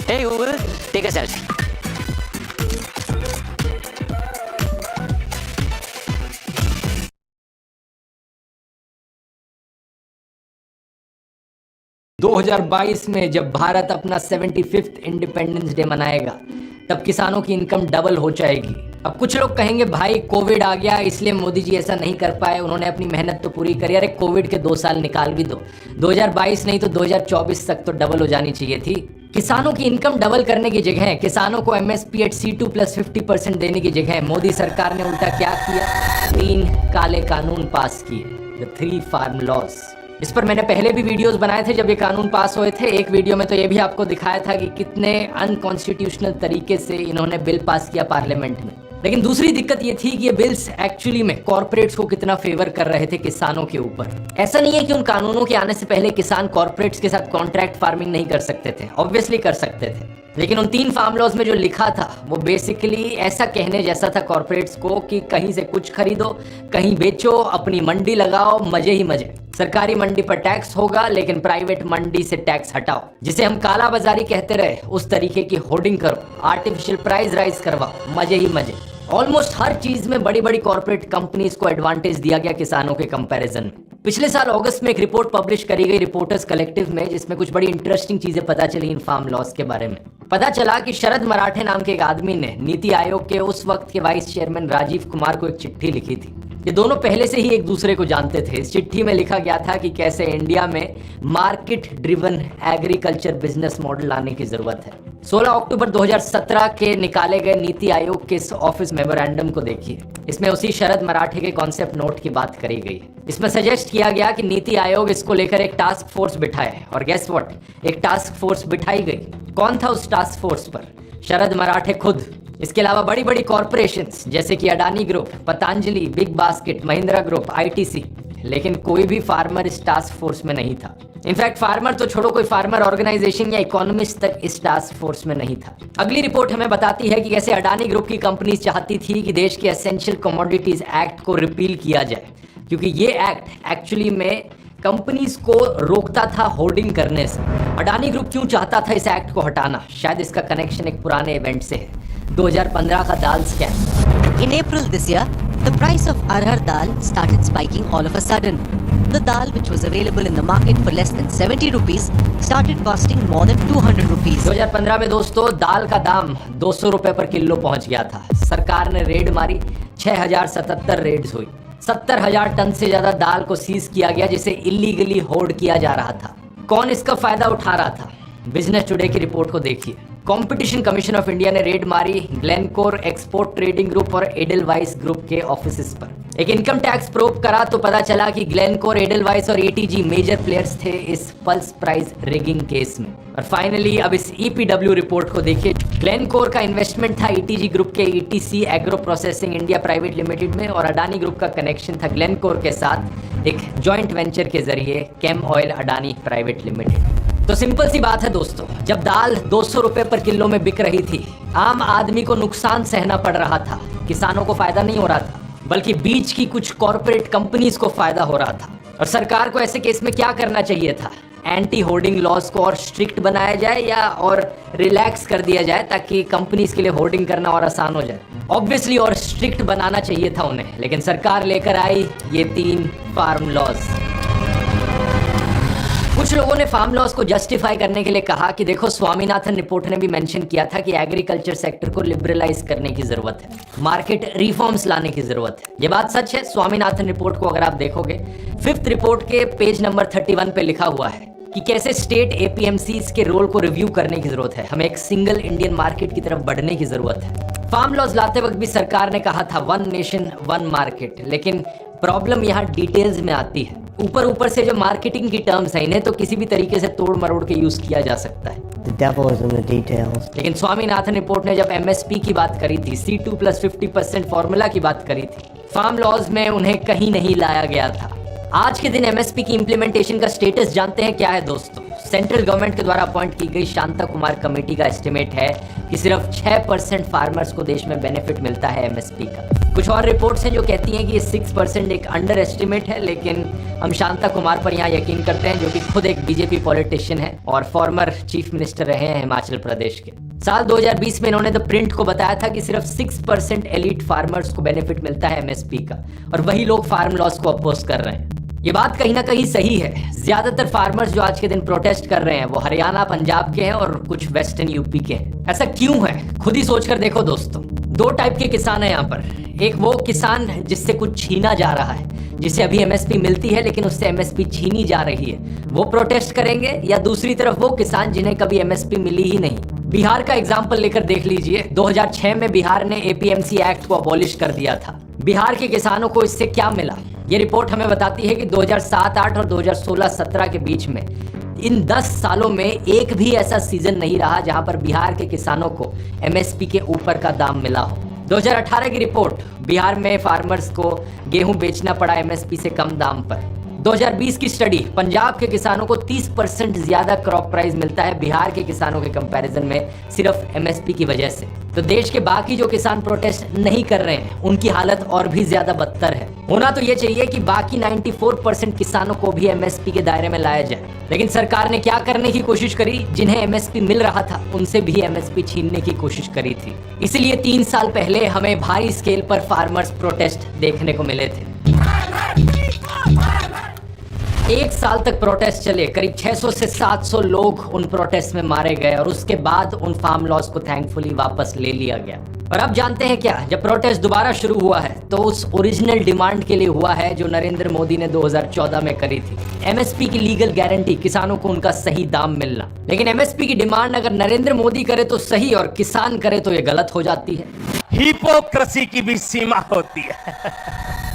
S9: Hey Google, take a selfie. – 2022 में जब भारत अपना 75th इंडिपेंडेंस डे मनाएगा तब किसानों की इनकम डबल हो जाएगी। अब कुछ लोग कहेंगे भाई कोविड आ गया इसलिए मोदी जी ऐसा नहीं कर पाए, उन्होंने अपनी मेहनत तो पूरी करी। अरे कोविड के 2 साल निकाल भी दो, 2022 नहीं तो 2024 तक तो डबल हो जानी चाहिए थी। किसानों की इनकम डबल करने की जगह, किसानों को एमएसपी एट C2 + 50% देने की जगह मोदी सरकार ने उल्टा क्या किया? 3 काले कानून पास किए, द 3 फार्म लॉज। इस पर मैंने पहले भी वीडियोस बनाए थे जब ये कानून पास हुए थे। एक वीडियो में तो ये भी आपको दिखाया था कि कितने अनकॉन्स्टिट्यूशनल तरीके से इन्होंने बिल पास किया पार्लियामेंट में। लेकिन दूसरी दिक्कत ये थी कि ये बिल्स एक्चुअली में कॉर्पोरेट्स को कितना फेवर कर रहे थे किसानों के ऊपर। ऐसा नहीं है कि उन कानूनों के आने से पहले किसान कॉर्पोरेट्स के साथ कॉन्ट्रैक्ट फार्मिंग नहीं कर सकते थे, ऑब्वियसली कर सकते थे, लेकिन उन 3 फार्म लॉज में जो लिखा था वो बेसिकली ऐसा कहने जैसा था कॉर्पोरेट्स को कि कहीं से कुछ खरीदो, कहीं बेचो, अपनी मंडी लगाओ, मजे ही मजे। सरकारी मंडी पर टैक्स होगा लेकिन प्राइवेट मंडी से टैक्स हटाओ, जिसे हम काला बाजारी कहते रहे उस तरीके की होर्डिंग करो, आर्टिफिशियल प्राइस राइज करवाओ, मजे ही मजे। ऑलमोस्ट हर चीज में बड़ी बड़ी कॉर्पोरेट कंपनीज को एडवांटेज दिया गया किसानों के कंपैरिजन में। पिछले साल अगस्त में एक रिपोर्ट पब्लिश करी गई रिपोर्टर्स कलेक्टिव में, जिसमें कुछ बड़ी इंटरेस्टिंग चीजें पता चली इन फार्म लॉस के बारे में। पता चला कि शरद मराठे नाम के एक आदमी ने नीति आयोग के उस वक्त के वाइस चेयरमैन राजीव कुमार को एक चिट्ठी लिखी थी। ये दोनों पहले से ही एक दूसरे को जानते थे। इस चिट्ठी में लिखा गया था कि कैसे इंडिया में market driven agriculture business model लाने की जरूरत है। 16 अक्टूबर 2017 के निकाले गए नीति आयोग के इस ऑफिस मेमोरेंडम को देखिए। इसमें उसी शरद मराठे के कॉन्सेप्ट नोट की बात करी गई है। इसमें सजेस्ट किया गया कि नीति आयोग इसको लेकर एक टास्क फोर्स बिठाए, और गेस व्हाट, एक टास्क फोर्स बिठाई गई। कौन था उस टास्क फोर्स पर? शरद मराठे खुद। इसके अलावा बड़ी बड़ी कॉर्पोरेशंस जैसे कि Adani group, Patanjali, big basket, Mahindra group, ITC, लेकिन कोई भी फार्मर इस टास्क फोर्स में नहीं था। इनफैक्ट फार्मर तो छोड़ो, कोई फार्मर ऑर्गेनाइजेशन या इकोनॉमिस्ट तक इस टास्क फोर्स में नहीं था। अगली रिपोर्ट हमें बताती है कि कैसे अडानी ग्रुप की कंपनीज चाहती थी कि देश के एसेंशियल कमोडिटीज एक्ट को रिपील किया जाए, क्योंकि ये एक्ट एक्चुअली में कंपनीज को रोकता था होर्डिंग करने से। अडानी ग्रुप क्यों चाहता था इस एक्ट को हटाना? शायद इसका कनेक्शन एक पुराने इवेंट से है, 2015 का दाल scam.
S12: In April this year, the price of arhar dal started spiking all of a sudden. The dal, which was available in the market for less than 70 rupees, started costing more than 200 rupees.
S9: 2015 में दोस्तों दाल का दाम 200 रुपए पर kilo पहुंच गया था। सरकार ने रेड मारी, 6077 रेड्स हुई, 70,000 टन से ज्यादा दाल को सीज किया गया, जिसे इलीगली होर्ड किया जा रहा था। कौन इसका फायदा उठा रहा था? बिजनेस टुडे की रिपोर्ट को देखिए। कंपटीशन कमीशन ऑफ इंडिया ने रेड मारी ग्लेनकोर, एक्सपोर्ट ट्रेडिंग ग्रुप और एडलवाइस ग्रुप के ऑफिसेस पर। एक इनकम टैक्स प्रोब करा तो पता चला कि ग्लेनकोर, एडलवाइस और एटीजी मेजर प्लेयर्स थे इस पल्स प्राइस रिगिंग केस में। और फाइनली अब इस ईपीडब्ल्यू रिपोर्ट को देखिए। ग्लेनकोर का इन्वेस्टमेंट था ईटीजी ग्रुप के etc agro processing India private limited में, और अडानी ग्रुप का कनेक्शन था ग्लेनकोर के साथ एक जॉइंट वेंचर के जरिए केम ऑयल अडानी प्राइवेट लिमिटेड। तो सिंपल सी बात है दोस्तों, जब दाल 200 रुपए पर किलो में बिक रही थी, आम आदमी को नुकसान सहना पड़ रहा था, किसानों को फायदा नहीं हो रहा था, बल्कि बीच की कुछ कॉर्पोरेट कंपनीज को फायदा हो रहा था। और सरकार को ऐसे केस में क्या करना चाहिए था? एंटी होर्डिंग लॉज को और स्ट्रिक्ट बनाया जाए या और रिलैक्स कर दिया जाए ताकि कंपनीज के लिए होर्डिंग करना और आसान हो जाए? ऑब्वियसली और स्ट्रिक्ट बनाना चाहिए था उन्हें, लेकिन सरकार लेकर आई ये 3 फार्म लॉज। कुछ लोगों ने फार्म लॉज को जस्टिफाई करने के लिए कहा कि देखो, स्वामीनाथन रिपोर्ट ने भी मेंशन किया था कि एग्रीकल्चर सेक्टर को लिबरलाइज करने की जरूरत है, मार्केट रिफॉर्म्स लाने की जरूरत है। ये बात सच है। स्वामीनाथन रिपोर्ट को अगर आप देखोगे, 5th रिपोर्ट के पेज नंबर 31 पे लिखा हुआ है कि कैसे स्टेट एपीएमसीज के रोल को रिव्यू करने की जरूरत है, हमें एक सिंगल इंडियन मार्केट की तरफ बढ़ने की जरूरत है। फार्म लॉज लाते वक्त भी सरकार ने कहा था 1 नेशन 1 मार्केट, लेकिन प्रॉब्लम यहाँ डिटेल्स में आती है। ऊपर से जो मार्केटिंग की टर्म्स है, इन्हें तो किसी भी तरीके से तोड़ मरोड़ के यूज किया जा सकता है।
S13: The devil is in the details.
S9: लेकिन स्वामीनाथन रिपोर्ट ने जब एमएसपी की बात करी थी, C2+50% फॉर्मूला की बात करी थी, फार्म लॉज में उन्हें कहीं नहीं लाया गया था। आज के दिन एमएसपी की इंप्लीमेंटेशन का स्टेटस जानते हैं क्या है दोस्तों? सेंट्रल गवर्नमेंट के द्वारा अपॉइंट की गई शांता कुमार कमेटी का एस्टिमेट है कि सिर्फ 6% फार्मर्स को देश में बेनिफिट मिलता है एमएसपी का। कुछ और रिपोर्ट्स हैं जो कहती हैं कि ये 6% एक अंडर एस्टिमेट है, लेकिन हम शांता कुमार पर यहाँ यकीन करते हैं, जो कि खुद एक बीजेपी पॉलिटिशियन है और फॉर्मर चीफ मिनिस्टर रहे हैं हिमाचल प्रदेश के। साल 2020 में इन्होंने द प्रिंट को बताया था कि सिर्फ 6% एलीट फार्मर्स को बेनिफिट मिलता है एमएसपी का, और वही लोग फार्म लॉस को अपोज कर रहे हैं। ये बात कहीं ना कहीं सही है। ज्यादातर फार्मर्स जो आज के दिन प्रोटेस्ट कर रहे हैं वो हरियाणा, पंजाब के हैं और कुछ वेस्टर्न यूपी के हैं। ऐसा क्यों है? खुद ही सोच कर देखो दोस्तों। 2 टाइप के किसान हैं यहाँ पर। एक वो किसान जिससे कुछ छीना जा रहा है, जिसे अभी एमएसपी मिलती है लेकिन उससे एमएसपी छीनी जा रही है, वो प्रोटेस्ट करेंगे, या दूसरी तरफ वो किसान जिन्हें कभी एमएसपी मिली ही नहीं। बिहार का एग्जाम्पल लेकर देख लीजिए। 2006 में बिहार ने एपीएमसी एक्ट को अबॉलिश कर दिया था। बिहार के किसानों को इससे क्या मिला? ये रिपोर्ट हमें बताती है कि 2007-8 और 2016-17 के बीच में इन 10 सालों में एक भी ऐसा सीजन नहीं रहा जहां पर बिहार के किसानों को एमएसपी के ऊपर का दाम मिला हो। 2018 की रिपोर्ट, बिहार में फार्मर्स को गेहूं बेचना पड़ा एमएसपी से कम दाम पर। 2020 की स्टडी, पंजाब के किसानों को 30% ज्यादा क्रॉप प्राइस मिलता है बिहार के किसानों के कंपैरिजन में, सिर्फ एमएसपी की वजह से। तो देश के बाकी जो किसान प्रोटेस्ट नहीं कर रहे हैं, उनकी हालत और भी ज्यादा बदतर है। होना तो ये चाहिए कि बाकी 94% किसानों को भी एमएसपी के दायरे में लाया जाए, लेकिन सरकार ने क्या करने की कोशिश करी? जिन्हें एमएसपी मिल रहा था उनसे भी एमएसपी छीनने की कोशिश करी थी। इसलिए 3 साल पहले हमें भारी स्केल पर फार्मर्स प्रोटेस्ट देखने को मिले थे। 1 साल तक प्रोटेस्ट चले, करीब 600 से 700 लोग उन प्रोटेस्ट में मारे गए, और उसके बाद उन फार्म लॉज को थैंकफुली वापस ले लिया गया। और अब जानते हैं क्या? जब प्रोटेस्ट दोबारा शुरू हुआ है तो उस ओरिजिनल डिमांड के लिए हुआ है जो नरेंद्र मोदी ने 2014 में करी थी, एमएसपी की लीगल गारंटी, किसानों को उनका सही दाम मिलना। लेकिन एमएसपी की डिमांड अगर नरेंद्र मोदी करे तो सही और किसान करे तो ये गलत हो जाती है।
S10: हिपोक्रेसी की भी सीमा होती है।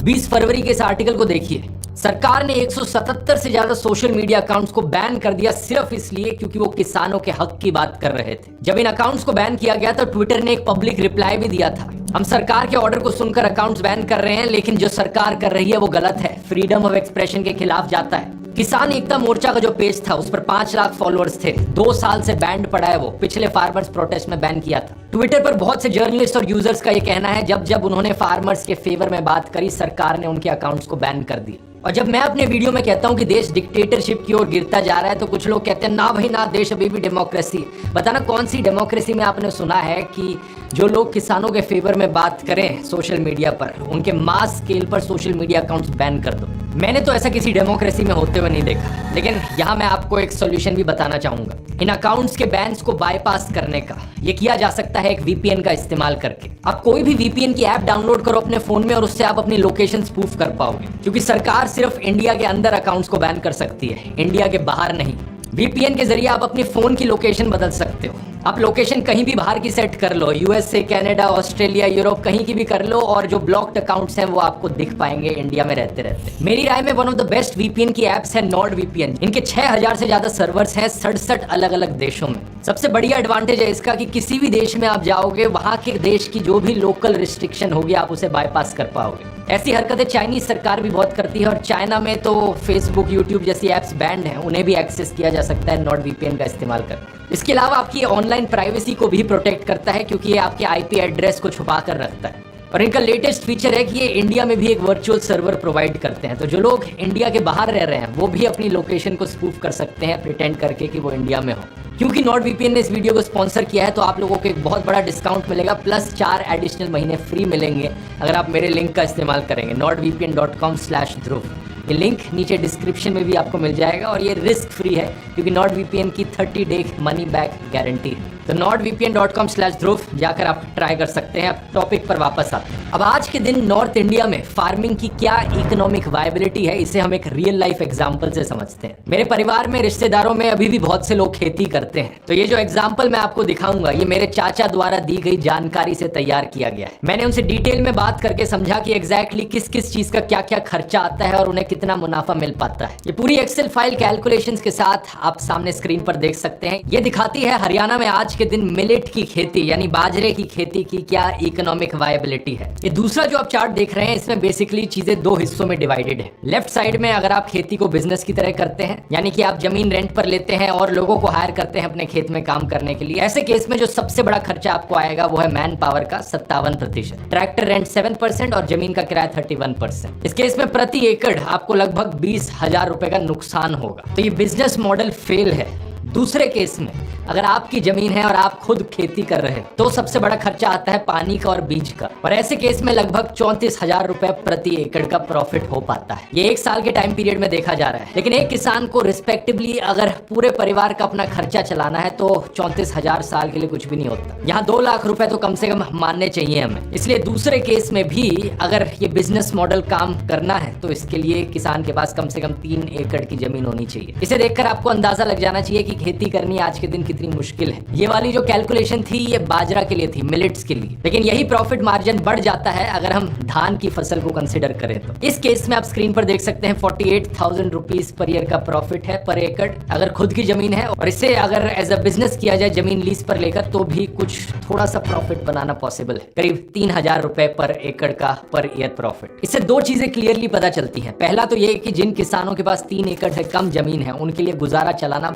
S9: 20 फरवरी के इस आर्टिकल को देखिए। सरकार ने 177 से ज्यादा सोशल मीडिया अकाउंट्स को बैन कर दिया सिर्फ इसलिए क्योंकि वो किसानों के हक की बात कर रहे थे। जब इन अकाउंट्स को बैन किया गया तो ट्विटर ने एक पब्लिक रिप्लाई भी दिया था, हम सरकार के ऑर्डर को सुनकर अकाउंट्स बैन कर रहे हैं, लेकिन जो सरकार कर रही है वो गलत है, फ्रीडम ऑफ एक्सप्रेशन के खिलाफ जाता है। किसान एकता मोर्चा का जो पेज था उस पर 5 लाख फॉलोअर्स थे, 2 साल से बैंड पड़ा है, वो पिछले फार्मर्स प्रोटेस्ट में बैन किया था। ट्विटर पर बहुत से जर्नलिस्ट और यूजर्स का ये कहना है जब जब उन्होंने फार्मर्स के फेवर में बात करी, सरकार ने उनके अकाउंट्स को बैन कर दिया। और जब मैं अपने वीडियो में कहता हूं कि देश डिक्टेटरशिप की ओर गिरता जा रहा है तो कुछ लोग कहते हैं ना भाई ना, देश अभी भी डेमोक्रेसी। बताना कौन सी डेमोक्रेसी में आपने सुना है कि जो लोग किसानों के फेवर में बात करें सोशल मीडिया पर, उनके मास स्केल पर सोशल मीडिया अकाउंट्स बैन कर दो। मैंने तो ऐसा किसी डेमोक्रेसी में होते हुए नहीं देखा, लेकिन यहाँ मैं आपको एक सॉल्यूशन भी बताना चाहूंगा। इन अकाउंट्स के बैन्स को बाईपास करने का ये किया जा सकता है एक वीपीएन का इस्तेमाल करके। आप कोई भी वीपीएन की ऐप डाउनलोड करो अपने फोन में और उससे आप अपनी लोकेशन स्पूफ कर पाओगे, क्योंकि सरकार सिर्फ इंडिया के अंदर अकाउंट्स को बैन कर सकती है, इंडिया के बाहर नहीं। वीपीएन के जरिए आप अपने फोन की लोकेशन बदल सकते हो। आप लोकेशन कहीं भी बाहर की सेट कर लो, यूएसए, कनाडा, ऑस्ट्रेलिया, यूरोप, कहीं की भी कर लो, और जो ब्लॉक्ड अकाउंट्स हैं वो आपको दिख पाएंगे इंडिया में रहते रहते। मेरी राय में one of the best VPN की एप्स है नॉर्ड वीपीएन। इनके 6000 से ज्यादा सर्वर्स हैं 67 अलग अलग देशों में। सबसे बढ़िया एडवांटेज है इसका कि किसी भी देश में आप जाओगे, वहां के देश की जो भी लोकल रिस्ट्रिक्शन होगी आप उसे बाईपास कर पाओगे। ऐसी हरकतें चाइनीज सरकार भी बहुत करती है, और चाइना में तो फेसबुक, यूट्यूब जैसी एप्स बैंड हैं, उन्हें भी एक्सेस किया जा सकता है नॉर्ड वीपीएन का इस्तेमाल कर। इसके अलावा आपकी ऑनलाइन प्राइवेसी को भी प्रोटेक्ट करता है, क्योंकि ये आपके आईपी एड्रेस को छुपा कर रखता है। और इनका लेटेस्ट फीचर है कि ये इंडिया में भी एक वर्चुअल सर्वर प्रोवाइड करते हैं, तो जो लोग इंडिया के बाहर रह रहे हैं वो भी अपनी लोकेशन को स्पूफ कर सकते हैं प्रिटेंड करके कि वो इंडिया में हो। क्योंकि नॉर्ड वीपीएन ने इस वीडियो को स्पॉन्सर किया है तो आप लोगों को एक बहुत बड़ा डिस्काउंट मिलेगा, प्लस 4 एडिशनल महीने फ्री मिलेंगे अगर आप मेरे लिंक का इस्तेमाल करेंगे, nordvpn.com/ध्रुव। ये लिंक नीचे डिस्क्रिप्शन में भी आपको मिल जाएगा, और ये रिस्क फ्री है क्योंकि नॉर्ड वीपीएन की 30 डे मनी बैक गारंटी है। तो nordvpn.com/ध्रुव जाकर आप ट्राई कर सकते हैं। अब टॉपिक पर वापस आते हैं। अब आज के दिन नॉर्थ इंडिया में फार्मिंग की क्या इकोनॉमिक वायबिलिटी है, इसे हम एक रियल लाइफ एग्जांपल से समझते हैं। मेरे परिवार में, रिश्तेदारों में अभी भी बहुत से लोग खेती करते हैं, तो ये जो एग्जाम्पल मैं आपको दिखाऊंगा ये मेरे चाचा द्वारा दी गई जानकारी से तैयार किया गया है। मैंने उनसे डिटेल में बात करके समझा कि एग्जैक्टली किस किस चीज का क्या क्या खर्चा आता है और उन्हें कितना मुनाफा मिल पाता है। ये पूरी एक्सेल फाइल कैलकुलेशंस के साथ आप सामने स्क्रीन पर देख सकते हैं। ये दिखाती है हरियाणा में आज के दिन मिलेट की खेती यानी बाजरे की खेती की क्या इकोनॉमिक वायबिलिटी है। ये दूसरा जो आप चार्ट देख रहे हैं इसमें बेसिकली चीजें 2 हिस्सों में डिवाइडेड है। लेफ्ट साइड में अगर आप खेती को बिजनेस की तरह करते हैं, यानी कि आप जमीन रेंट पर लेते हैं और लोगों को हायर करते हैं अपने खेत में काम करने के लिए, ऐसे केस में जो सबसे बड़ा खर्चा आपको आएगा वो है मैन पावर का 57%, ट्रैक्टर रेंट 7% और जमीन का किराया 31%। इस केस में प्रति एकड़ आपको लगभग 20,000 रुपए का नुकसान होगा, तो ये बिजनेस मॉडल फेल है। दूसरे केस में अगर आपकी जमीन है और आप खुद खेती कर रहे हैं तो सबसे बड़ा खर्चा आता है पानी का और बीज का, और ऐसे केस में लगभग 34,000 रुपए प्रति एकड़ का प्रॉफिट हो पाता है। ये 1 साल के टाइम पीरियड में देखा जा रहा है। लेकिन एक किसान को रिस्पेक्टिवली अगर पूरे परिवार का अपना खर्चा चलाना है तो 34,000 साल के लिए कुछ भी नहीं होता। यहाँ 2 लाख रुपए तो कम से कम मानने चाहिए हमें। इसलिए दूसरे केस में भी अगर ये बिजनेस मॉडल काम करना है तो इसके लिए किसान के पास कम से कम 3 एकड़ की जमीन होनी चाहिए। इसे देखकर आपको अंदाजा लग जाना चाहिए कि खेती करनी आज के दिन कितनी मुश्किल है। ये वाली जो कैलकुलेशन थी ये बाजरा के लिए थी, मिलेट्स के लिए, लेकिन यही प्रॉफिट मार्जिन बढ़ जाता है अगर हम धान की फसल को कंसिडर करें तो। इस केस में आप स्क्रीन पर देख सकते हैं 48,000 रुपीज पर ईयर का प्रॉफिट है पर एकड़ अगर खुद की जमीन है, और इसे अगर एज अ बिजनेस किया जाए जमीन लीज पर लेकर तो भी कुछ थोड़ा सा प्रॉफिट बनाना पॉसिबल है, करीब 3,000 रुपए पर एकड़ का पर ईयर प्रॉफिट। इससे 2 चीजें क्लियरली पता चलती हैं। पहला तो ये कि जिन किसानों के पास 3 एकड़ से कम जमीन है उनके लिए गुजारा चलाना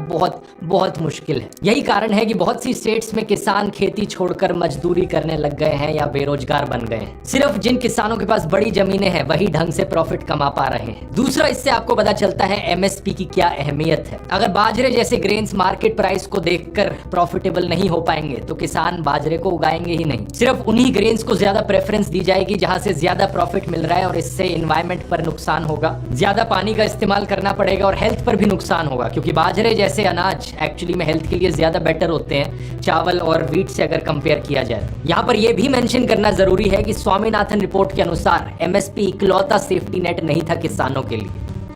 S9: बहुत मुश्किल है। यही कारण है कि बहुत सी स्टेट्स में किसान खेती छोड़कर मजदूरी करने लग गए हैं या बेरोजगार बन गए हैं। सिर्फ जिन किसानों के पास बड़ी जमीनें हैं वही ढंग से प्रॉफिट कमा पा रहे हैं। दूसरा, इससे आपको पता चलता है एमएसपी की क्या अहमियत है। अगर बाजरे जैसे ग्रेन्स मार्केट प्राइस को देखकर प्रॉफिटेबल नहीं हो पाएंगे तो किसान बाजरे को उगाएंगे ही नहीं। सिर्फ उन्हीं ग्रेन्स को ज्यादा प्रेफरेंस दी जाएगी जहां से ज्यादा प्रॉफिट मिल रहा है, और इससे एनवायरमेंट पर नुकसान होगा, ज्यादा पानी का इस्तेमाल करना पड़ेगा और हेल्थ पर भी नुकसान होगा, क्योंकि बाजरे जैसे अनाज एक्चुअली में हेल्थ के लिए ज्यादा बेटर होते हैं चावल और व्हीट से अगर कंपेयर किया जाए। यहाँ पर यह भी मेंशन करना जरूरी है कि स्वामीनाथन रिपोर्ट के अनुसार एमएसपी इकलौता सेफ्टी नेट नहीं था किसानों के लिए।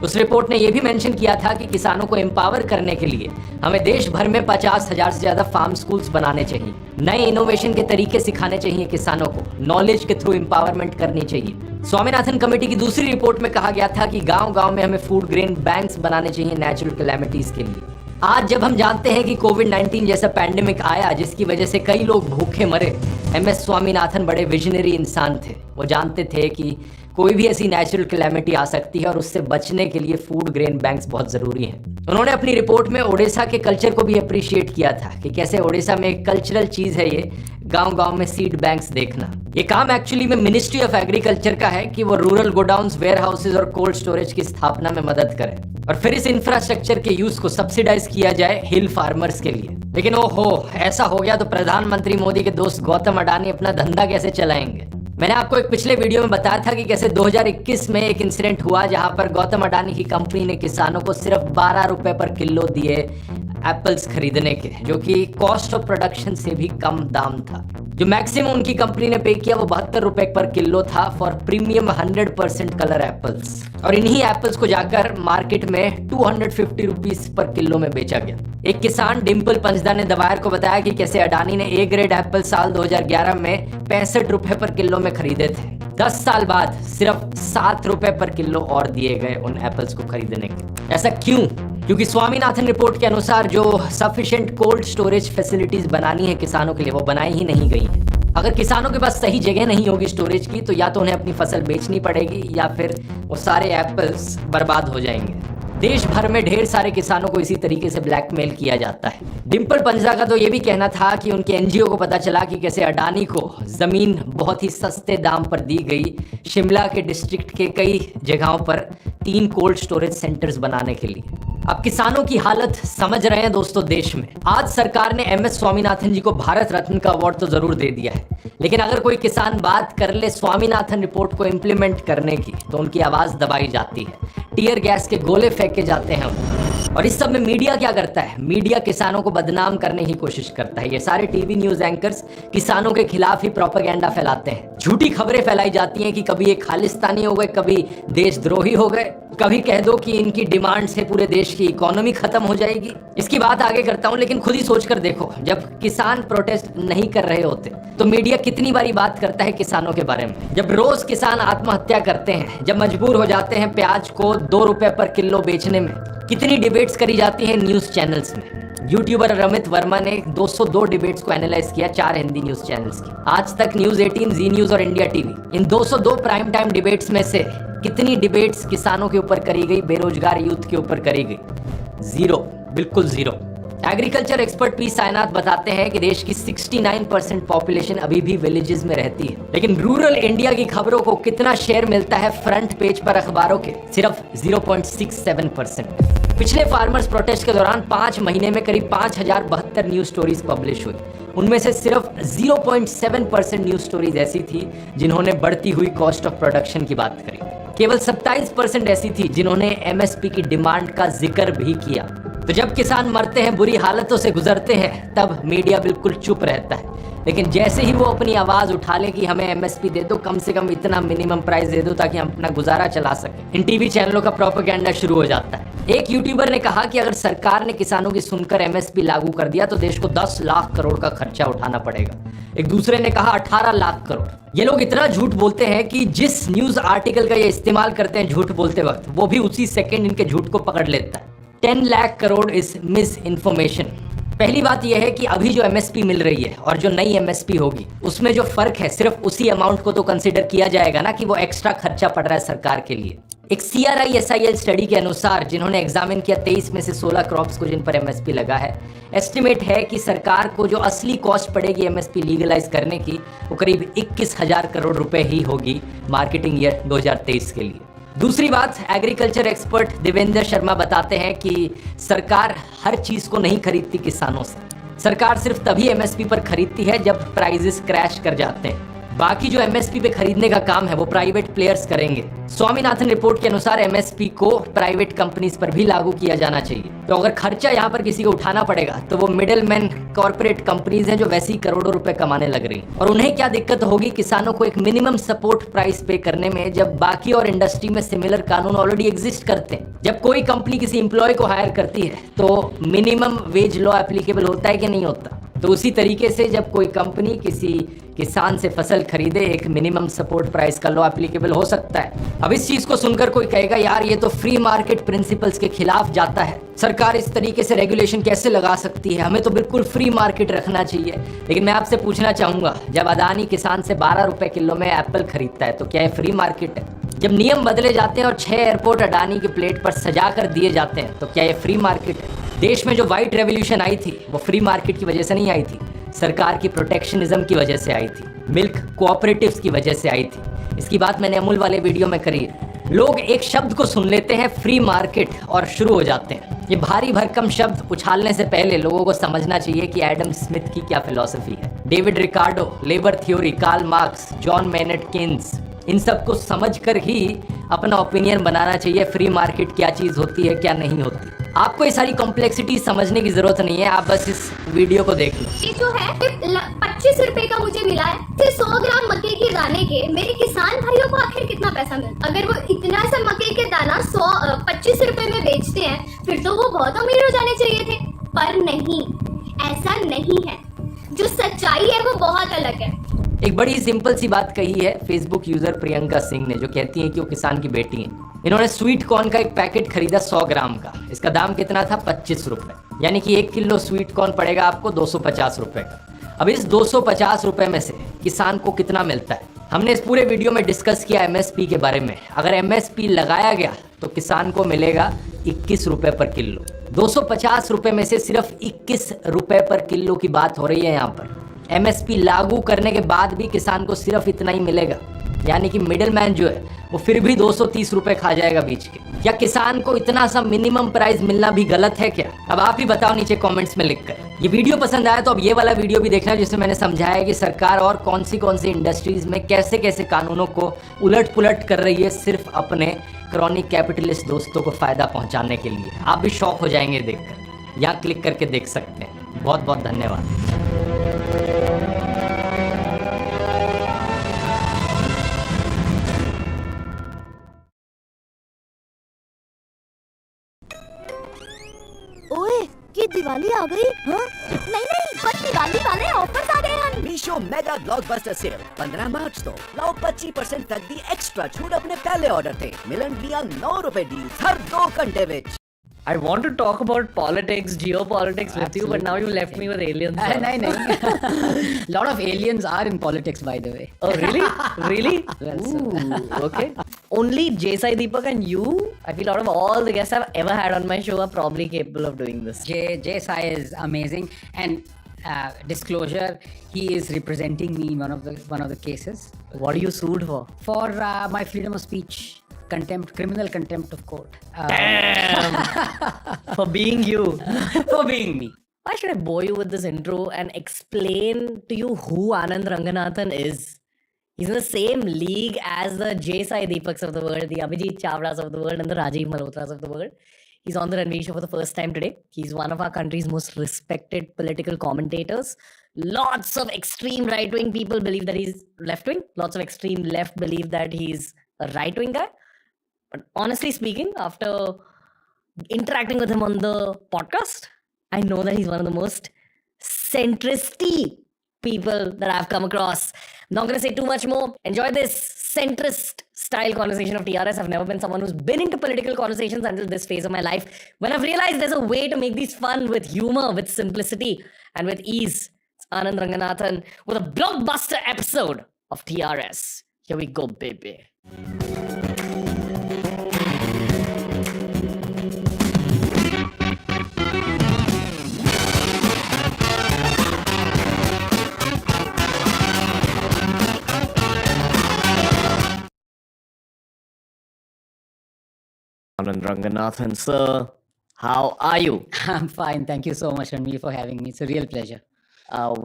S9: उस रिपोर्ट ने यह भी मेंशन किया था कि किसानों को एम्पावर करने के लिए हमें देश भर में 50,000 से ज्यादा फार्म स्कूल्स बनाने चाहिए, नए इनोवेशन के तरीके सिखाने चाहिए किसानों को, नॉलेज के थ्रू एम्पावरमेंट करनी चाहिए। स्वामीनाथन कमेटी की दूसरी रिपोर्ट में कहा गया था कि गांव-गांव में हमें फूड ग्रेन बैंक्स बनाने चाहिए नेचुरल कैलेमिटीज के लिए। आज जब हम जानते हैं कि कोविड-19 जैसा पैंडेमिक आया जिसकी वजह से कई लोग भूखे मरे, एमएस स्वामीनाथन बड़े विजनरी इंसान थे। वो जानते थे कि कोई भी ऐसी नेचुरल कैलेमिटी आ सकती है और उससे बचने के लिए फूड ग्रेन बैंक्स बहुत जरूरी हैं। उन्होंने अपनी रिपोर्ट में ओडिशा के कल्चर को भी अप्रिशिएट किया था कि कैसे ओडिशा में एक कल्चरल चीज है ये गांव-गांव में सीड बैंक्स देखना। ये काम एक्चुअली में मिनिस्ट्री ऑफ एग्रीकल्चर का है कि वो रूरल गोडाउन्स, वेयर हाउसेज और कोल्ड स्टोरेज की स्थापना में मदद करे और फिर इस इंफ्रास्ट्रक्चर के यूज को सब्सिडाइज किया जाए हिल फार्मर्स के लिए। लेकिन ओहो, ऐसा हो गया तो प्रधानमंत्री मोदी के दोस्त गौतम अडानी अपना धंधा कैसे चलाएंगे? मैंने आपको एक पिछले वीडियो में बताया था कि कैसे 2021 में एक इंसिडेंट हुआ जहां पर गौतम अडानी की कंपनी ने किसानों को सिर्फ 12 रुपए पर किलो दिए एप्पल्स खरीदने के, जो कि कॉस्ट ऑफ प्रोडक्शन से भी कम दाम था। जो मैक्सिमम उनकी कंपनी ने पे किया वो 72 रुपए पर किलो था फॉर प्रीमियम 100% कलर एप्पल्स, और इन्हीं एप्पल्स को जाकर मार्केट में 250 रुपीस पर किलो में बेचा गया। एक किसान डिम्पल पंचदा ने दवायर को बताया कि कैसे अडानी ने ए ग्रेड एप्पल साल 2011 में 65 रुपए पर किलो में खरीदे थे। 10 साल बाद सिर्फ 7 रुपए पर किलो और दिए गए उन एप्पल्स को खरीदने के। ऐसा क्यों? क्योंकि स्वामीनाथन रिपोर्ट के अनुसार जो सफिशिएंट कोल्ड स्टोरेज फैसिलिटीज बनानी है किसानों के लिए वो बनाई ही नहीं गई हैं। अगर किसानों के पास सही जगह नहीं होगी स्टोरेज की तो या तो उन्हें अपनी फसल बेचनी पड़ेगी या फिर वो सारे एप्पल्स बर्बाद हो जाएंगे। देश भर में ढेर सारे किसानों को इसी तरीके से ब्लैकमेल किया जाता है। डिम्पल पंचदा का तो ये भी कहना था कि उनके एनजीओ को पता चला कि कैसे अडानी को जमीन बहुत ही सस्ते दाम पर दी गई शिमला के डिस्ट्रिक्ट के कई जगहों पर 3 कोल्ड स्टोरेज सेंटर्स बनाने के लिए। अब किसानों की हालत समझ रहे हैं दोस्तों देश में। आज सरकार ने MS स्वामीनाथन जी को भारत रत्न का अवार्ड तो जरूर दे दिया है, लेकिन अगर कोई किसान बात कर ले स्वामीनाथन रिपोर्ट को इम्प्लीमेंट करने की तो उनकी आवाज दबाई जाती है, टीयर गैस के गोले फेंके जाते हैं। और इस सब में मीडिया क्या करता है? मीडिया किसानों को बदनाम करने की कोशिश करता है। ये सारे टीवी न्यूज एंकर्स किसानों के खिलाफ ही प्रोपेगेंडा फैलाते हैं। झूठी खबरें फैलाई जाती हैं कि कभी ये खालिस्तानी हो गए, कभी देशद्रोही हो गए, कभी कह दो कि इनकी डिमांड से पूरे देश की इकोनॉमी खत्म हो जाएगी। इसकी बात आगे करता हूं, लेकिन खुद ही सोच कर देखो, जब किसान प्रोटेस्ट नहीं कर रहे होते तो मीडिया कितनी बारी बात करता है किसानों के बारे में। जब रोज किसान आत्महत्या करते हैं, जब मजबूर हो जाते हैं प्याज को 2 रुपए पर किलो बेचने में, कितनी डिबेट्स करी जाती हैं न्यूज चैनल्स में। यूट्यूबर रमित वर्मा ने 202 डिबेट्स को एनालाइज किया 4 हिंदी न्यूज चैनल्स की। आज तक न्यूज 18, जी न्यूज और इंडिया टीवी, इन 202 प्राइम टाइम डिबेट्स में से कितनी डिबेट्स किसानों के ऊपर करी गई, बेरोजगार यूथ के ऊपर करी गई? 0, बिल्कुल 0। एग्रीकल्चर एक्सपर्ट पी सायनाथ बताते हैं कि देश की 69% पॉपुलेशन अभी भी विलेजेस में रहती है, लेकिन रूरल इंडिया की खबरों को कितना शेयर मिलता है फ्रंट पेज पर अखबारों के? सिर्फ 0.67%। पिछले फार्मर्स प्रोटेस्ट के दौरान 5 महीने में करीब 5072 न्यूज स्टोरीज पब्लिश हुई। उनमें से सिर्फ 0.7% न्यूज स्टोरीज ऐसी थी जिन्होंने बढ़ती हुई कॉस्ट ऑफ प्रोडक्शन की बात करी। केवल 27% ऐसी थी जिन्होंने MSP की डिमांड का जिक्र भी किया। तो जब किसान मरते हैं, बुरी हालतों से गुजरते हैं, तब मीडिया बिल्कुल चुप रहता है। लेकिन जैसे ही वो अपनी आवाज उठा ले कि हमें MSP दे दो, कम से कम इतना मिनिमम प्राइस दे दो ताकि हम अपना गुजारा चला सकें, इन टीवी चैनलों का प्रोपेगेंडा शुरू हो जाता है। एक यूट्यूबर ने कहा कि अगर सरकार ने किसानों की सुनकर MSP लागू कर दिया तो देश को 10 लाख करोड़ का खर्चा उठाना पड़ेगा। एक दूसरे ने कहा 18 लाख करोड़। ये लोग इतना झूठ बोलते हैं कि जिस न्यूज आर्टिकल का ये इस्तेमाल करते हैं झूठ बोलते वक्त, वो भी उसी सेकंड इनके झूठ को पकड़ लेता है। 10 lakh crore is miss information. पहली बात यह है कि अभी जो MSP मिल रही है और जो नई MSP होगी उसमें जो फर्क है, सिर्फ उसी अमाउंट को तो कंसिडर किया जाएगा ना कि वो एक्स्ट्रा खर्चा पड़ रहा है सरकार के लिए। एक CRI SIL स्टडी के अनुसार, जिन्होंने एग्जामिन किया 23 में से 16 क्रॉप्स को जिन पर MSP लगा है, एस्टिमेट है कि सरकार को जो असली कॉस्ट पड़ेगी MSP लीगलाइज करने की वो करीब 21,000 करोड़ रुपए ही होगी मार्केटिंग ईयर 2023 के लिए। दूसरी बात, एग्रीकल्चर एक्सपर्ट देवेंद्र शर्मा बताते हैं कि सरकार हर चीज को नहीं खरीदती किसानों से। सरकार सिर्फ तभी MSP पर खरीदती है जब प्राइजेस क्रैश कर जाते हैं। बाकी जो MSP पे खरीदने का काम है वो प्राइवेट प्लेयर्स करेंगे। स्वामीनाथन रिपोर्ट के अनुसार MSP को प्राइवेट कंपनीज पर भी लागू किया जाना चाहिए। तो अगर खर्चा यहाँ पर किसी को उठाना पड़ेगा तो वो मिडिलमैन कॉर्पोरेट कंपनीज हैं जो वैसे ही करोड़ों रुपए कमाने लग रही हैं। और उन्हें क्या दिक्कत होगी किसानों को एक मिनिमम सपोर्ट प्राइस पे करने में, जब बाकी और इंडस्ट्री में सिमिलर कानून ऑलरेडी एग्जिस्ट करते हैं। जब कोई कंपनी किसी एम्प्लॉय को हायर करती है तो मिनिमम वेज लॉ एप्लीकेबल होता है कि नहीं होता? तो उसी तरीके से जब कोई कंपनी किसी किसान से फसल खरीदे, एक मिनिमम सपोर्ट प्राइस का लॉ एप्लीकेबल हो सकता है। अब इस चीज को सुनकर कोई कहेगा यार ये तो फ्री मार्केट प्रिंसिपल्स के खिलाफ जाता है, सरकार इस तरीके से रेगुलेशन कैसे लगा सकती है, हमें तो बिल्कुल फ्री मार्केट रखना चाहिए। लेकिन मैं आपसे पूछना चाहूंगा, जब अदानी किसान से 12 रुपए किलो में एप्पल खरीदता है तो क्या ये फ्री मार्केट है? जब नियम बदले जाते हैं और 6 एयरपोर्ट अडानी की प्लेट पर सजा कर दिए जाते हैं तो क्या ये फ्री मार्केट है? देश में जो व्हाइट रेवोल्यूशन आई थी वो फ्री मार्केट की वजह से नहीं आई थी। सरकार की प्रोटेक्शनिज्म की वजह से आई थी, मिल्क कोऑपरेटिव्स की वजह से आई थी। इसकी बात मैंने अमूल वाले वीडियो में करी है। लोग एक शब्द को सुन लेते हैं फ्री मार्केट और शुरू हो जाते हैं। ये भारी भरकम शब्द उछालने से पहले लोगों को समझना चाहिए कि एडम स्मिथ की क्या फिलॉसफी है। David Ricardo, labour theory, Karl Marx, John Maynard Keynes, इन सब को समझकर ही अपना ओपिनियन बनाना चाहिए फ्री मार्केट क्या चीज़ होती है क्या नहीं होती। आपको ये सारी कॉम्प्लेक्सिटी समझने की जरूरत नहीं है, आप बस इस वीडियो को देख लो।
S14: ये जो है 25 रुपए का मुझे मिला है, 100 ग्राम मक्के के दाने के मेरे किसान भाइयों को आखिर कितना पैसा मिलता? अगर वो इतना सा मक्के के दाना 25 रुपए में बेचते हैं फिर तो वो बहुत अमीर हो जाने चाहिए थे, पर नहीं, ऐसा नहीं है। जो सच्चाई है वो बहुत अलग है।
S9: एक बड़ी सिंपल सी बात कही है फेसबुक यूजर प्रियंका सिंह ने, जो कहती हैं कि वो किसान की बेटी हैं। इन्होंने स्वीट कॉर्न का एक पैकेट खरीदा 100 ग्राम का। इसका दाम कितना था? 25 रुपए, यानी कि 1 किलो स्वीट कॉर्न पड़ेगा आपको 250 रुपए का। अब इस 250 रुपए में से किसान को कितना मिलता है? हमने इस पूरे वीडियो में डिस्कस किया एमएसपी के बारे में। अगर एमएसपी लगाया गया तो किसान को मिलेगा 21 रुपए पर किलो। 250 रुपए में से सिर्फ 21 रुपए पर किलो की बात हो रही है यहाँ पर। एमएसपी लागू करने के बाद भी किसान को सिर्फ इतना ही मिलेगा, यानी कि मिडिल मैन जो है वो फिर भी 230 रुपए खा जाएगा बीच के। क्या किसान को इतना सा मिनिमम प्राइस मिलना भी गलत है क्या? अब आप ही बताओ नीचे कमेंट्स में लिखकर। ये वीडियो पसंद आया तो अब ये वाला वीडियो भी देखना, जिसमें मैंने समझाया कि सरकार और कौन सी इंडस्ट्रीज में कैसे कैसे कानूनों को उलट पुलट कर रही है सिर्फ अपने क्रॉनिक कैपिटलिस्ट दोस्तों को फायदा पहुंचाने के लिए। आप भी शॉक हो जाएंगे देखकर, यहाँ क्लिक करके देख सकते हैं। बहुत बहुत धन्यवाद।
S15: ओए, ये दिवाली आ गई? हाँ? नहीं, पर दिवाली वाले ऑफर्स आ गए हैं।
S12: मीशो मेगा ब्लॉकबस्टर सेल 15 मार्च तो लाओ 25% तक दी एक्स्ट्रा छूट अपने पहले ऑर्डर थे। मिलन दिया 9 रुपए डील हर 2 घंटे विच।
S16: I want to talk about politics, geopolitics with you, but now you left me with aliens.
S17: No. Lot of aliens are in politics, by the way.
S16: Oh, really? Really?
S17: Well,
S16: ooh, okay. Only Jay Sai Deepak and you, I feel out of all the guests I've ever had on my show, are probably capable of doing this.
S17: Jay Sai is amazing, and disclosure, he is representing me in one of the cases.
S16: What are you sued for?
S17: For my freedom of speech. Criminal contempt of court.
S16: Damn! For being you.
S17: For being me.
S16: Why should I bore you with this intro and explain to you who Anand Ranganathan is? He's in the same league as the Jay Sai Deepaks of the world, the Abhijit Chavras of the world, and the Rajiv Malhotras of the world. He's on the Ranveer show for the first time today. He's one of our country's most respected political commentators. Lots of extreme right-wing people believe that he's left-wing. Lots of extreme left believe that he's a right-wing guy. But honestly speaking, after interacting with him on the podcast, I know that he's one of the most centristy people that I've come across. I'm not going to say too much more. Enjoy this centrist style conversation of TRS. I've never been someone who's been into political conversations until this phase of my life, when I've realized there's a way to make these fun with humor, with simplicity, and with ease. It's Anand Ranganathan with a blockbuster episode of TRS. Here we go, baby. Anand Ranganathan, sir, how are you?
S17: I'm fine. Thank you so much, Ranveer, for having me. It's a real pleasure.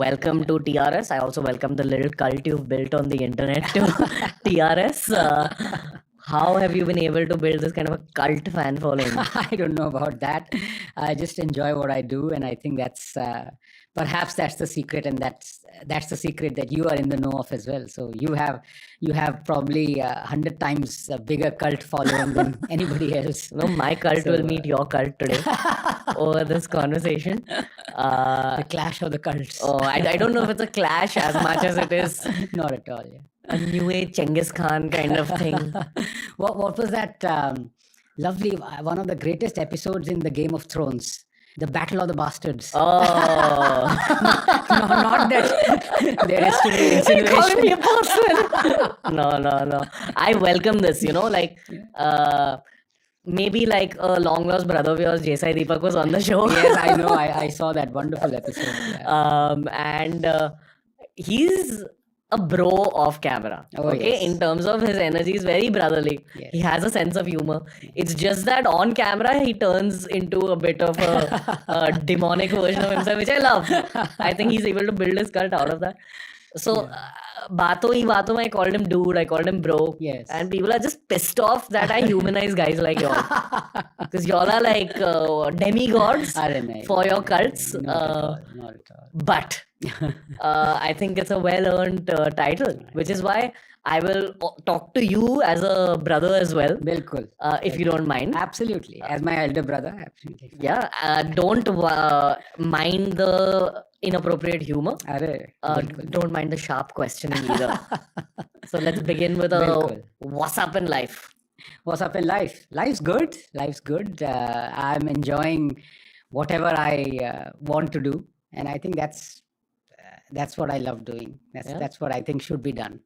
S16: Welcome to TRS. I also welcome the little cult you've built on the internet to TRS. How have you been able to build this kind of a cult fan following?
S17: I don't know about that. I just enjoy what I do, and I think that's perhaps that's the secret, and that's the secret that you are in the know of as well. So you have probably 100 times a bigger cult following than anybody else.
S16: No, my cult will meet your cult today over this conversation.
S17: The clash of the cults.
S16: Oh, I don't know if it's a clash as much as it is
S17: not at all. Yeah.
S16: A new age Genghis Khan kind of thing.
S17: What was that lovely, one of the greatest episodes in the Game of Thrones? The Battle of the Bastards.
S16: Oh.
S17: No, not that. There is to be insinuation.
S16: Calling me a person. No. I welcome this, maybe like a long lost brother of yours, J. Sai Deepak, was on the show.
S17: Yes, I know. I saw that wonderful episode. Yeah.
S16: And he's a bro off camera.
S17: Oh,
S16: Okay,
S17: yes.
S16: in terms of his energy, is very brotherly.
S17: Yes.
S16: He has a sense of humor. It's just that on camera he turns into a bit of a demonic version of himself, which I love. I think he's able to build his cult out of that. So, baaton hi baaton mein, I called him dude, I called him bro.
S17: Yes.
S16: And people are just pissed off that I humanize guys like y'all. Because y'all are like demigods for your cults.
S17: Not at all.
S16: But I think it's a well-earned title, which is why I will talk to you as a brother as well.
S17: Bilkul.
S16: If you don't mind.
S17: Absolutely. As my elder brother, absolutely.
S16: Yeah. Don't mind the inappropriate humor. Don't mind the sharp questioning either. So let's begin with what's up in life?
S17: What's up in life? Life's good. Life's good. I'm enjoying whatever I want to do, and I think that's what I love doing. That's what I think should be done.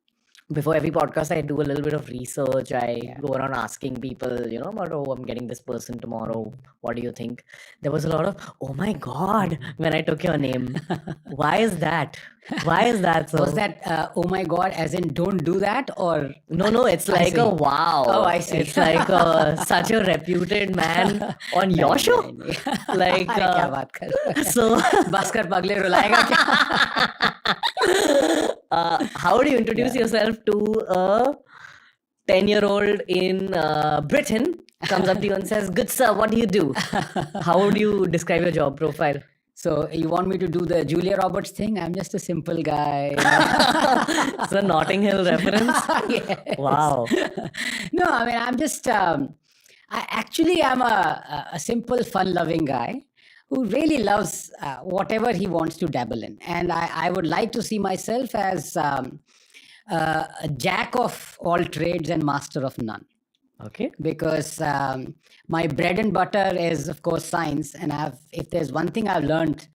S16: Before every podcast, I do a little bit of research. I go around asking people, about, I'm getting this person tomorrow. What do you think? There was a lot of, oh my God, when I took your name. Why is that? Why is that so?
S17: Was that, oh my God, as in don't do that, or?
S16: No, it's like a wow.
S17: Oh, I see.
S16: It's like such a reputed man on your show. Like,
S17: क्या बात कर रहे हो?
S16: So,
S17: Bhaskar Pagle रुलाएगा क्या?
S16: how do you introduce yourself to a 10-year-old in Britain? Comes up to you and says, "Good sir, what do you do?" How would you describe your job profile?
S17: So you want me to do the Julia Roberts thing? I'm just a simple guy.
S16: It's a Notting Hill reference.
S17: Yes.
S16: Wow.
S17: No, I mean, I'm just. I'm a simple, fun-loving guy who really loves whatever he wants to dabble in, and I would like to see myself as a jack of all trades and master of none.
S16: Okay.
S17: Because my bread and butter is, of course, science, and if there's one thing I've learned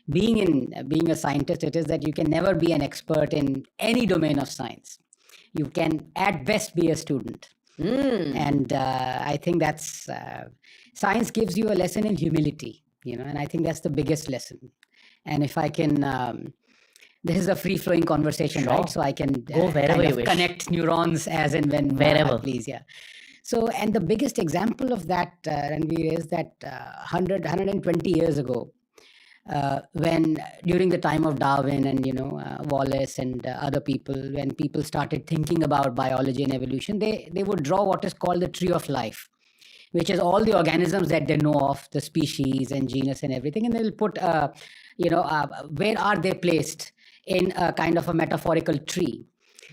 S17: being a scientist, it is that you can never be an expert in any domain of science. You can at best be a student. And I think that's science gives you a lesson in humility, and I think that's the biggest lesson. And if I can, this is a free-flowing conversation, right? So I can
S16: go wherever you wish.
S17: Connect neurons as and when
S16: wherever,
S17: please, yeah. So, and the biggest example of that, Ranveer, is that 120 years ago, when during the time of Darwin and Wallace and other people, when people started thinking about biology and evolution, they would draw what is called the tree of life, which is all the organisms that they know of, the species and genus and everything, and they'll put where are they placed in a kind of a metaphorical tree.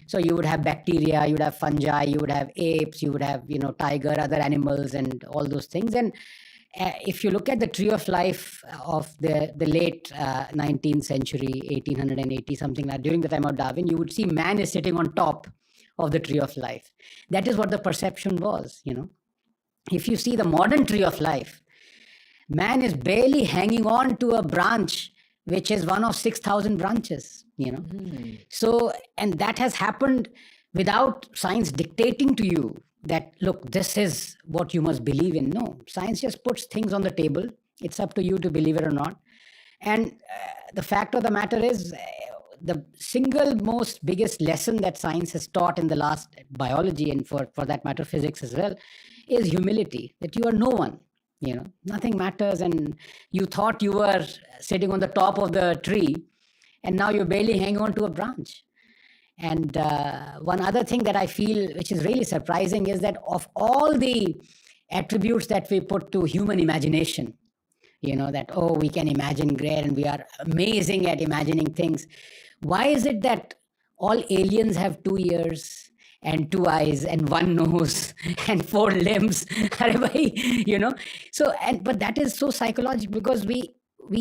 S17: So you would have bacteria, you would have fungi, you would have apes, you would have tiger, other animals, and all those things. And if you look at the tree of life of the late 19th century, 1880, something like that, during the time of Darwin, you would see man is sitting on top of the tree of life. That is what the perception was, If you see the modern tree of life, man is barely hanging on to a branch, which is one of 6,000 branches, So, and that has happened without science dictating to you that, look, this is what you must believe in. No, science just puts things on the table. It's up to you to believe it or not. And the fact of the matter is, the single most biggest lesson that science has taught in the last, biology and for that matter, physics as well, is humility, that you are no one. Nothing matters, and you thought you were sitting on the top of the tree, and now you're barely hanging on to a branch. And one other thing that I feel, which is really surprising, is that of all the attributes that we put to human imagination, that, oh, we can imagine great and we are amazing at imagining things. Why is it that all aliens have 2 ears and 2 eyes and 1 nose and 4 limbs? So, but that is so psychological, because we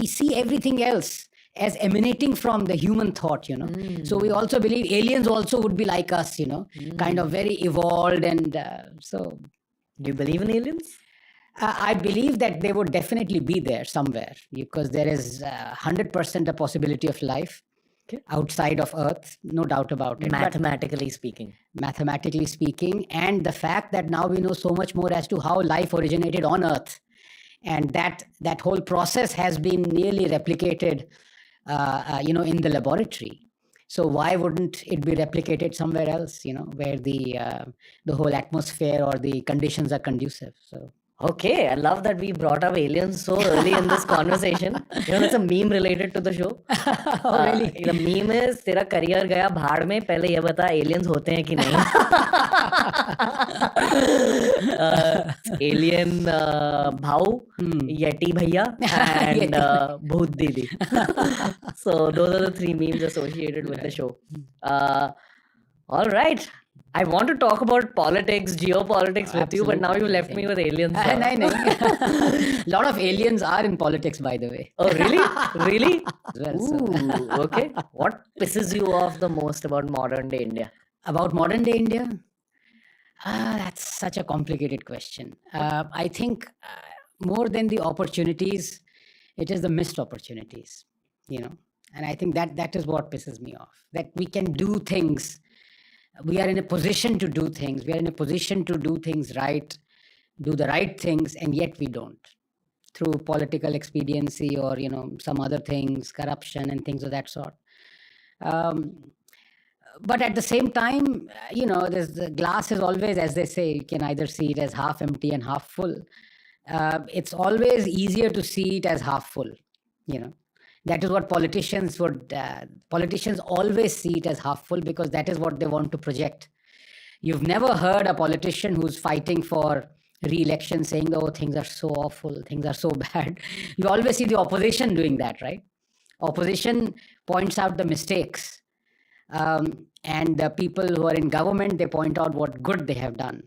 S17: see everything else as emanating from the human thought, So we also believe aliens also would be like us, kind of very evolved. And so...
S16: Do you believe in aliens?
S17: I believe that they would definitely be there somewhere, because there is 100% a possibility of life. outside of Earth, no doubt about it.
S16: Mathematically speaking.
S17: Mathematically speaking, and the fact that now we know so much more as to how life originated on Earth, and that whole process has been nearly replicated, in the laboratory. So why wouldn't it be replicated somewhere else? Where the whole atmosphere or the conditions are conducive. So.
S16: Okay, I love that we brought up aliens so early in this conversation. It's a meme related to the show.
S17: Really?
S16: The meme is तेरा career गया भाड़ में, पहले ये बता aliens होते हैं कि नहीं. Alien भाऊ, Yeti भैया, and भूत दीदी. So those are the 3 memes associated with the show. All right. I want to talk about politics, geopolitics with you, but now you left me with aliens.
S17: No. A lot of aliens are in politics, by the way.
S16: Oh, really? Really?
S17: Well, so.
S16: Okay. What pisses you off the most about modern day India?
S17: About modern day India? That's such a complicated question. I think more than the opportunities, it is the missed opportunities, And I think that is what pisses me off. That we can do things. We are in a position to do things. We are in a position to do things right, do the right things, and yet we don't. Through political expediency or, some other things, corruption and things of that sort. But at the same time, the glass is always, as they say, you can either see it as half empty and half full. It's always easier to see it as half full, That is what politicians would, politicians always see it as half full because that is what they want to project. You've never heard a politician who's fighting for re-election saying, oh, things are so awful, things are so bad. You always see the opposition doing that, right? Opposition points out the mistakes. And the people who are in government, they point out what good they have done.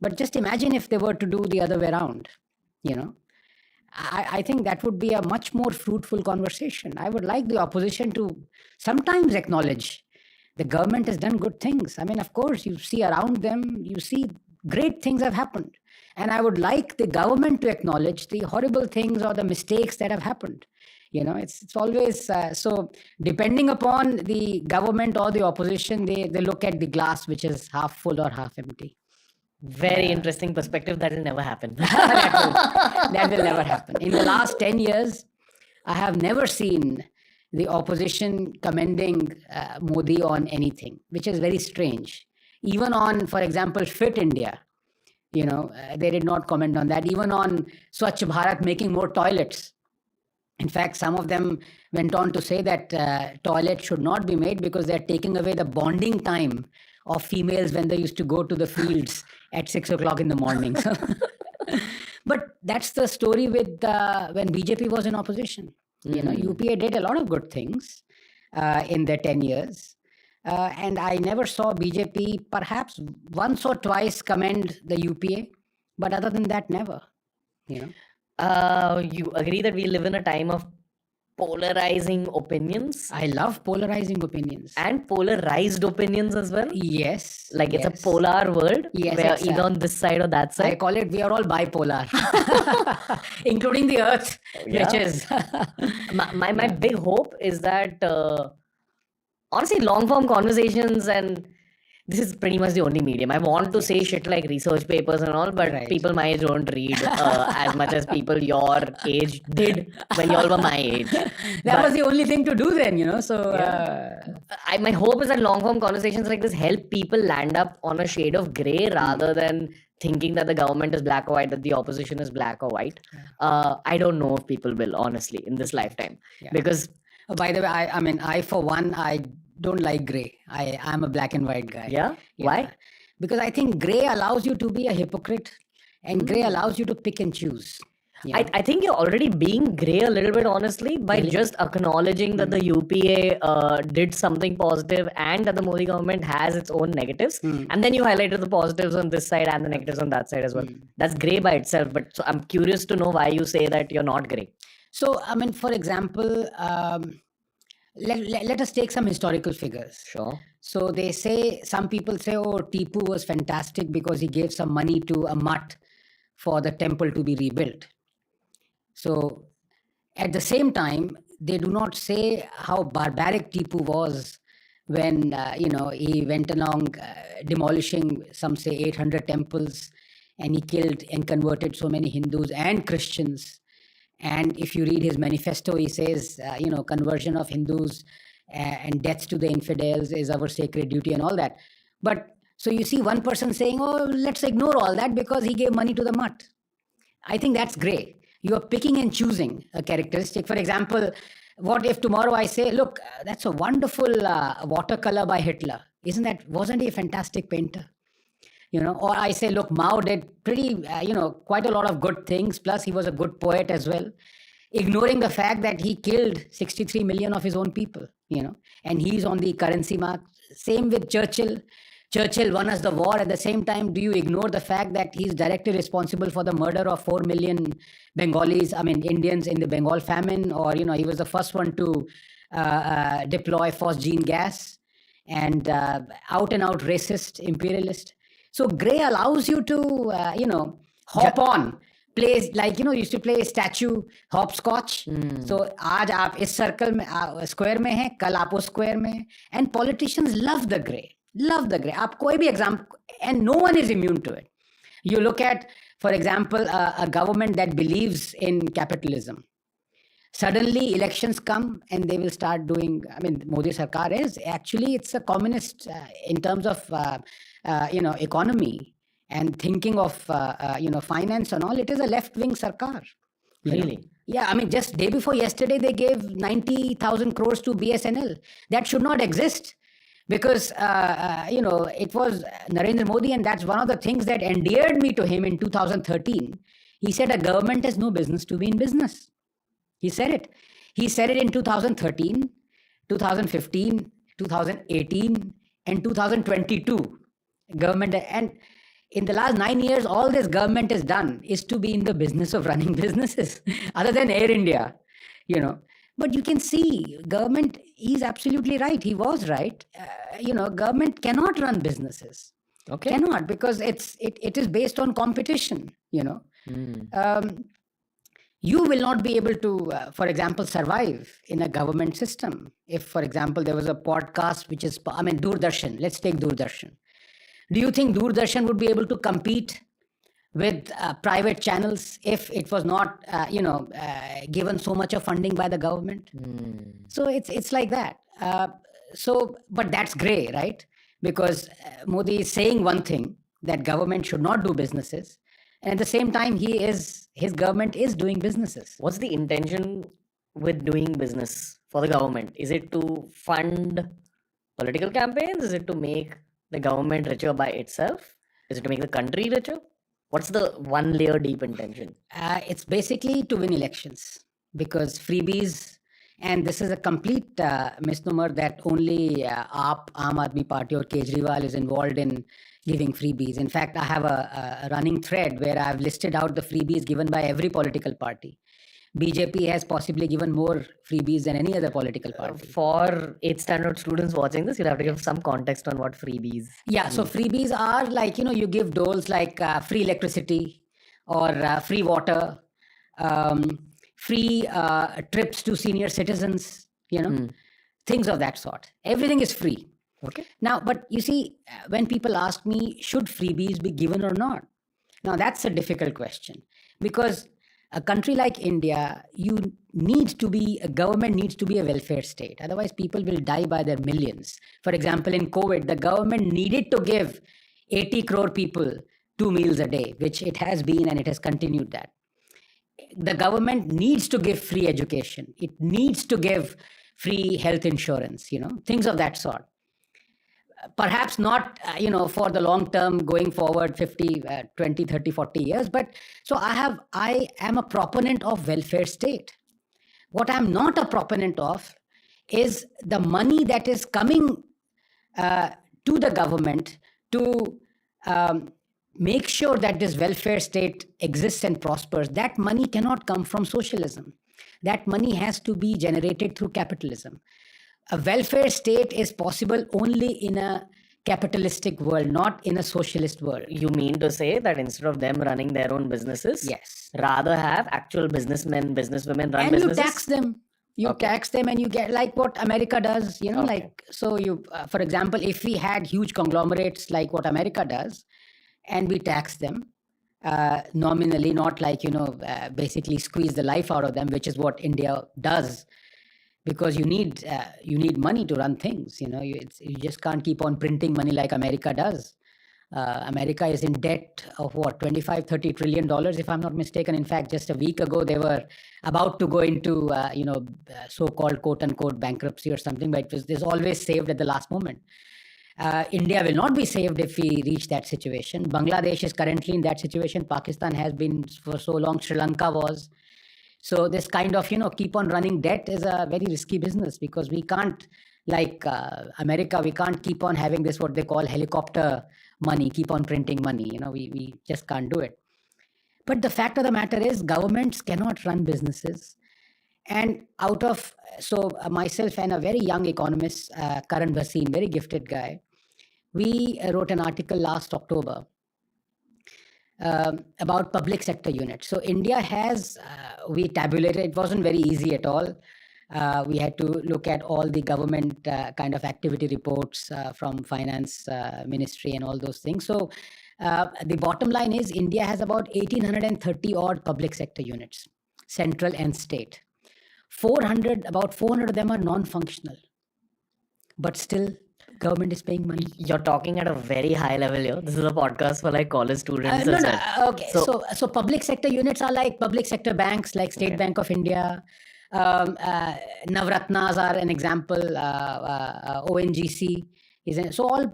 S17: But just imagine if they were to do the other way around, I think that would be a much more fruitful conversation. I would like the opposition to sometimes acknowledge the government has done good things. I mean, of course, you see around them, you see great things have happened. And I would like the government to acknowledge the horrible things or the mistakes that have happened. It's always, so depending upon the government or the opposition, they look at the glass, which is half full or half empty.
S16: Very interesting perspective. That will never happen.
S17: That will never happen. In the last 10 years, I have never seen the opposition commending Modi on anything, which is very strange. Even on, for example, Fit India, they did not comment on that. Even on Swachh Bharat, making more toilets. In fact, some of them went on to say that toilets should not be made because they're taking away the bonding time of females when they used to go to the fields at 6 o'clock in the morning. But that's the story with when BJP was in opposition. UPA did a lot of good things in their 10 years. And I never saw BJP perhaps once or twice commend the UPA. But other than that, never.
S16: You agree that we live in a time of polarizing opinions?
S17: I love polarizing opinions.
S16: And polarized opinions as well?
S17: Yes.
S16: Like it's a polar world?
S17: Yes.
S16: Where either on this side or that side?
S17: I call it, we are all bipolar. Including the earth, which is...
S16: my big hope is that, honestly, long-form conversations and... This is pretty much the only medium. I want to say shit like research papers and all, but people my age don't read as much as people your age did when you all were my age.
S17: That was the only thing to do then, so...
S16: my hope is that long-form conversations like this help people land up on a shade of grey rather than thinking that the government is black or white, that the opposition is black or white. I don't know if people will, honestly, in this lifetime. Because...
S17: By the way, I for one, I don't like grey. I'm a black and white guy.
S16: Yeah? Why?
S17: Because I think grey allows you to be a hypocrite and grey allows you to pick and choose.
S16: I think you're already being grey a little bit, honestly, by just acknowledging that the UPA did something positive and that the Modi government has its own negatives. And then you highlighted the positives on this side and the negatives on that side as well. That's grey by itself. But so I'm curious to know why you say that you're not grey.
S17: So, for example, let us take some historical figures.
S16: Sure.
S17: So some people say, oh, Tipu was fantastic because he gave some money to a mutt for the temple to be rebuilt. So at the same time, they do not say how barbaric Tipu was when he went along demolishing some say 800 temples, and he killed and converted so many Hindus and Christians. And if you read his manifesto, he says, conversion of Hindus and death to the infidels is our sacred duty and all that. But so you see one person saying, oh, let's ignore all that because he gave money to the mutt. I think that's grey. You are picking and choosing a characteristic. For example, what if tomorrow I say, look, that's a wonderful watercolor by Hitler. Wasn't he a fantastic painter? Or I say, look, Mao did pretty, quite a lot of good things. Plus, he was a good poet as well, ignoring the fact that he killed 63 million of his own people, and he's on the currency mark. Same with Churchill. Churchill won us the war. At the same time, do you ignore the fact that he's directly responsible for the murder of 4 million Indians in the Bengal famine? Or, he was the first one to deploy phosgene gas, and out and out racist, imperialist. So grey allows you to, hop on. Play like, used to play statue, hopscotch. So आज आप इस circle में square में हैं, कल आप उस square में हैं. And politicians love the grey. आप कोई भी example, and no one is immune to it. You look at, for example, a government that believes in capitalism. Suddenly elections come and they will start doing, Modi Sarkar it's a communist in terms of, economy and thinking of, finance and all. It is a left-wing Sarkar.
S16: Really?
S17: Yeah, just day before yesterday, they gave 90,000 crores to BSNL. That should not exist because, it was Narendra Modi, and that's one of the things that endeared me to him in 2013. He said a government has no business to be in business. He said it. He said it in 2013, 2015, 2018, and 2022. Government, and in the last 9 years, all this government has done is to be in the business of running businesses, other than Air India, But you can see, government, he's absolutely right. He was right. Government cannot run businesses.
S16: Okay.
S17: Cannot, because it is based on competition, You will not be able to, for example, survive in a government system. If, for example, there was a podcast which is, Doordarshan. Let's take Doordarshan. Do you think Doordarshan would be able to compete with private channels if it was not, given so much of funding by the government? So it's like that. But that's grey, right? Because Modi is saying one thing, that government should not do businesses. And at the same time, his government is doing businesses.
S16: What's the intention with doing business for the government? Is it to fund political campaigns? Is it to make the government richer by itself? Is it to make the country richer? What's the one layer deep intention?
S17: It's basically to win elections, because freebies, and this is a complete misnomer that only Aam Aadmi Party or Kejriwal is involved in giving freebies. In fact, I have a running thread where I've listed out the freebies given by every political party. BJP has possibly given more freebies than any other political party.
S16: For 8th standard students watching this, you'll have to give some context on what freebies.
S17: Yeah, so freebies are like, you give doles like free electricity or free water, free trips to senior citizens, things of that sort. Everything is free.
S16: Okay.
S17: Now, but you see, when people ask me, should freebies be given or not? Now, that's a difficult question, because a country like India, a government needs to be a welfare state. Otherwise, people will die by their millions. For example, in COVID, the government needed to give 80 crore people 2 meals a day, which it has been, and it has continued that. The government needs to give free education. It needs to give free health insurance, things of that sort. Perhaps not, for the long term going forward 50, 20, 30, 40 years. But so I am a proponent of welfare state. What I'm not a proponent of is the money that is coming to the government to make sure that this welfare state exists and prospers. That money cannot come from socialism. That money has to be generated through capitalism. A welfare state is possible only in a capitalistic world, not in a socialist world.
S16: You mean to say that instead of them running their own businesses,
S17: yes,
S16: rather have actual businessmen, businesswomen run
S17: and
S16: businesses?
S17: You tax them. You tax them and you get like what America does, you know, like, so you, for example, if we had huge conglomerates like what America does, and we tax them nominally, not like, basically squeeze the life out of them, which is what India does, because you need money to run things, you just can't keep on printing money like America does. America is in debt of what, 25-30 trillion dollars, if I'm not mistaken. In fact, just a week ago, they were about to go into, so-called quote unquote bankruptcy or something, but it was always saved at the last moment. India will not be saved if we reach that situation. Bangladesh is currently in that situation. Pakistan has been for so long. Sri Lanka was. So this kind of, keep on running debt is a very risky business, because we can't, like America, we can't keep on having this, what they call helicopter money, keep on printing money. We just can't do it. But the fact of the matter is, governments cannot run businesses. And myself and a very young economist, Karan Bhasin, very gifted guy, we wrote an article last October about public sector units. So India has, we tabulated, it wasn't very easy at all. We had to look at all the government kind of activity reports from finance ministry and all those things. So the bottom line is, India has about 1,830 odd public sector units, central and state. About 400 of them are non-functional, but still government is paying money.
S16: You're talking at a very high level here. This is a podcast for like college students.
S17: Okay. So public sector units are like public sector banks, like State Bank of India. Navratnas are an example. ONGC is so all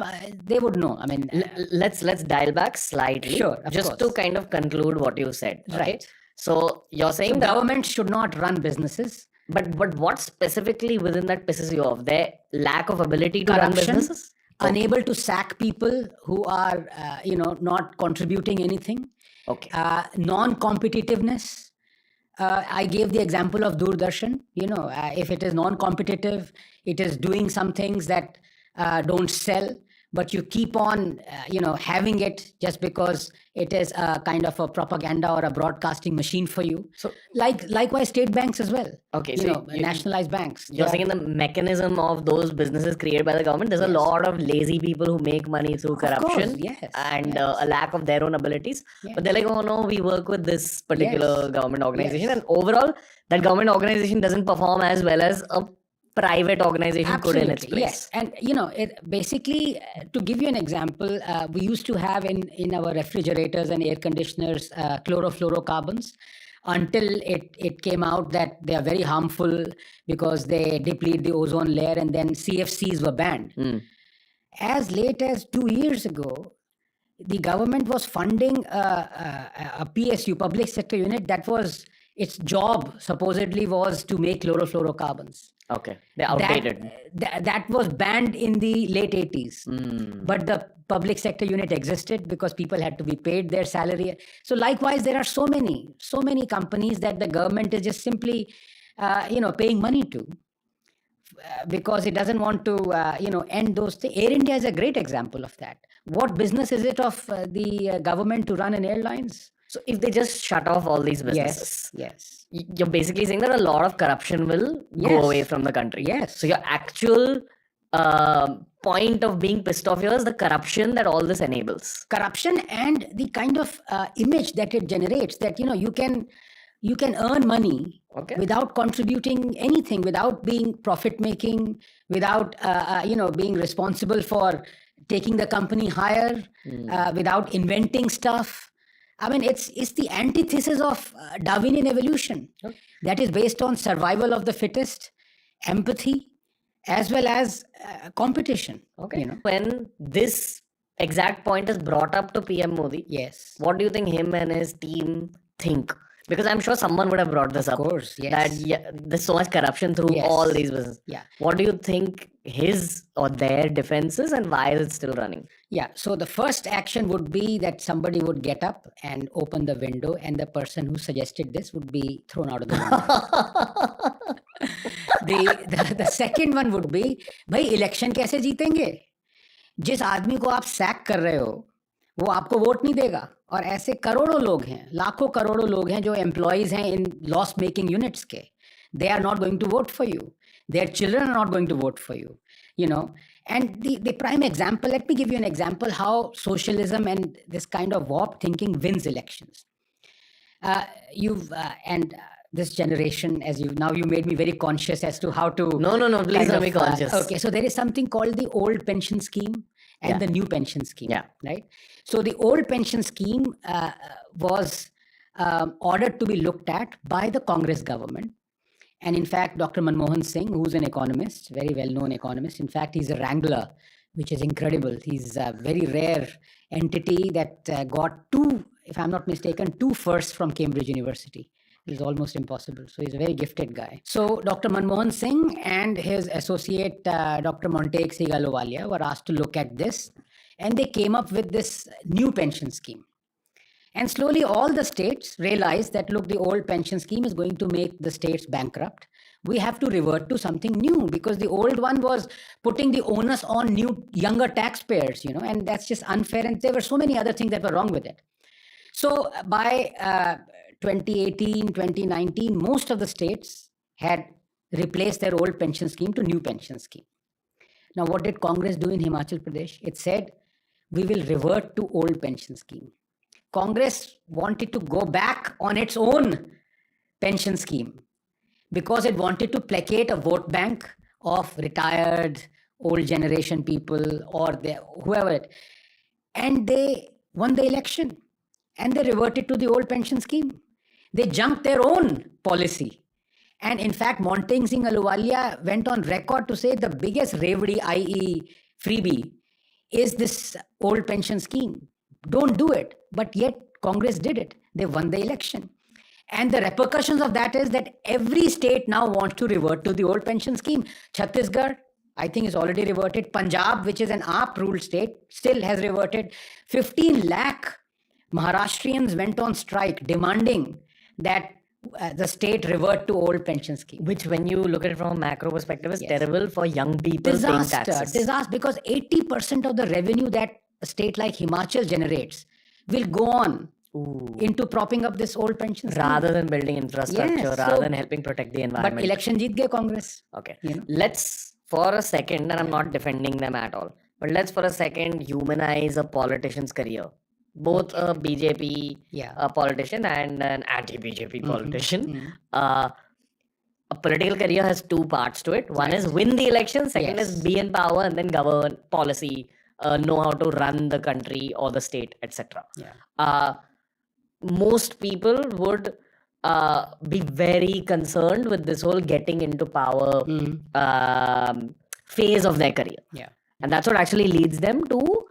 S17: they would know. I mean,
S16: let's dial back slightly.
S17: Sure,
S16: just to kind of conclude what you said. Okay?
S17: Right.
S16: So you're saying that
S17: government should not run businesses.
S16: But what specifically within that pisses you off? Their lack of ability to run businesses?
S17: Unable to sack people who are, not contributing anything.
S16: Okay.
S17: Non-competitiveness. I gave the example of Doordarshan. If it is non-competitive, it is doing some things that don't sell, but you keep on, having it just because it is a kind of a propaganda or a broadcasting machine for you.
S16: So,
S17: likewise, state banks as well.
S16: Okay,
S17: nationalized banks.
S16: You're saying the mechanism of those businesses created by the government, there's a lot of lazy people who make money through corruption, and a lack of their own abilities. But they're like, oh no, we work with this particular government organization, and overall, that government organization doesn't perform as well as a private organization could in its place.
S17: Yes, and it basically, to give you an example, we used to have in our refrigerators and air conditioners chlorofluorocarbons, until it came out that they are very harmful because they deplete the ozone layer, and then CFCs were banned. As late as 2 years ago, the government was funding a PSU, public sector unit, that was its job supposedly was to make chlorofluorocarbons.
S16: Okay, they're outdated.
S17: That was banned in the late 80s. But the public sector unit existed because people had to be paid their salary. So likewise, there are so many companies that the government is just simply, paying money to, because it doesn't want to, end those things. Air India is a great example of that. What business is it of the government to run an airlines?
S16: So if they just shut off all these businesses,
S17: yes,
S16: you're basically saying that a lot of corruption will go away from the country.
S17: Yes.
S16: So your actual point of being pissed off here is the corruption that all this enables.
S17: Corruption and the kind of image that it generates, that you can earn money without contributing anything, without being profit making, without being responsible for taking the company higher, without inventing stuff. I mean, it's the antithesis of Darwinian evolution. That is based on survival of the fittest, empathy, as well as competition.
S16: Okay. When this exact point is brought up to PM Modi,
S17: yes,
S16: what do you think him and his team think? Because I'm sure someone would have brought this up.
S17: Of course, yes.
S16: That there's so much corruption through all these businesses.
S17: Yeah.
S16: What do you think his or their defense is, and why is it still running?
S17: Yeah. So the first action would be that somebody would get up and open the window, and the person who suggested this would be thrown out of the window. The second one would be, भाई election कैसे जीतेंगे? जिस आदमी को आप sac कर रहे हो, वो आपको वोट नहीं देगा. और ऐसे करोड़ों लोग हैं, लाखों करोड़ों लोग हैं जो एम्प्लॉइज हैं इन लॉस मेकिंग यूनिट्स के. they are not going to vote for you. Their children are not going to vote for you, you know. And the prime example, let me give you an example how socialism and this kind of warped thinking wins elections. This generation, as you made me very conscious as to how to.
S16: No, please don't be conscious.
S17: Okay, so there is something called the old pension scheme and the new pension scheme.
S16: Yeah.
S17: Right. So the old pension scheme was ordered to be looked at by the Congress government. And in fact, Dr. Manmohan Singh, who's an economist, very well-known economist, in fact, he's a wrangler, which is incredible. He's a very rare entity that got two, if I'm not mistaken, 2 firsts from Cambridge University. It's almost impossible. So he's a very gifted guy. So Dr. Manmohan Singh and his associate, Dr. Montague Sehgal were asked to look at this. And they came up with this new pension scheme. And slowly all the states realized that, look, the old pension scheme is going to make the states bankrupt. We have to revert to something new, because the old one was putting the onus on younger taxpayers, you know, and that's just unfair. And there were so many other things that were wrong with it. So by 2018, 2019, most of the states had replaced their old pension scheme to new pension scheme. Now, what did Congress do in Himachal Pradesh? It said, we will revert to old pension scheme. Congress wanted to go back on its own pension scheme because it wanted to placate a vote bank of retired, old generation people or whoever. And they won the election and they reverted to the old pension scheme. They junked their own policy. And in fact, Montague Singh Ahluwalia went on record to say the biggest revdi, i.e. freebie, is this old pension scheme. Don't do it. But yet Congress did it. They won the election. And the repercussions of that is that every state now wants to revert to the old pension scheme. Chhattisgarh, I think, is already reverted. Punjab, which is an AAP-ruled state, still has reverted. 15 lakh Maharashtrians went on strike demanding that the state revert to old pension scheme.
S16: Which, when you look at it from a macro perspective, is terrible for young people paying taxes.
S17: Disaster, because 80% of the revenue that a state like Himachal generates will go on into propping up this old pension scheme.
S16: Rather than building infrastructure, rather than helping protect the environment.
S17: But election jeet gaye Congress.
S16: Okay.
S17: You know?
S16: Let's, for a second, and I'm not defending them at all, but let's for a second humanize a politician's career. Both a BJP politician and an anti-BJP politician. A political career has 2 parts to it. One is win the election. Second is be in power and then govern policy, know how to run the country or the state, etc. Most people would be very concerned with this whole getting into power phase of their career. And that's what actually leads them to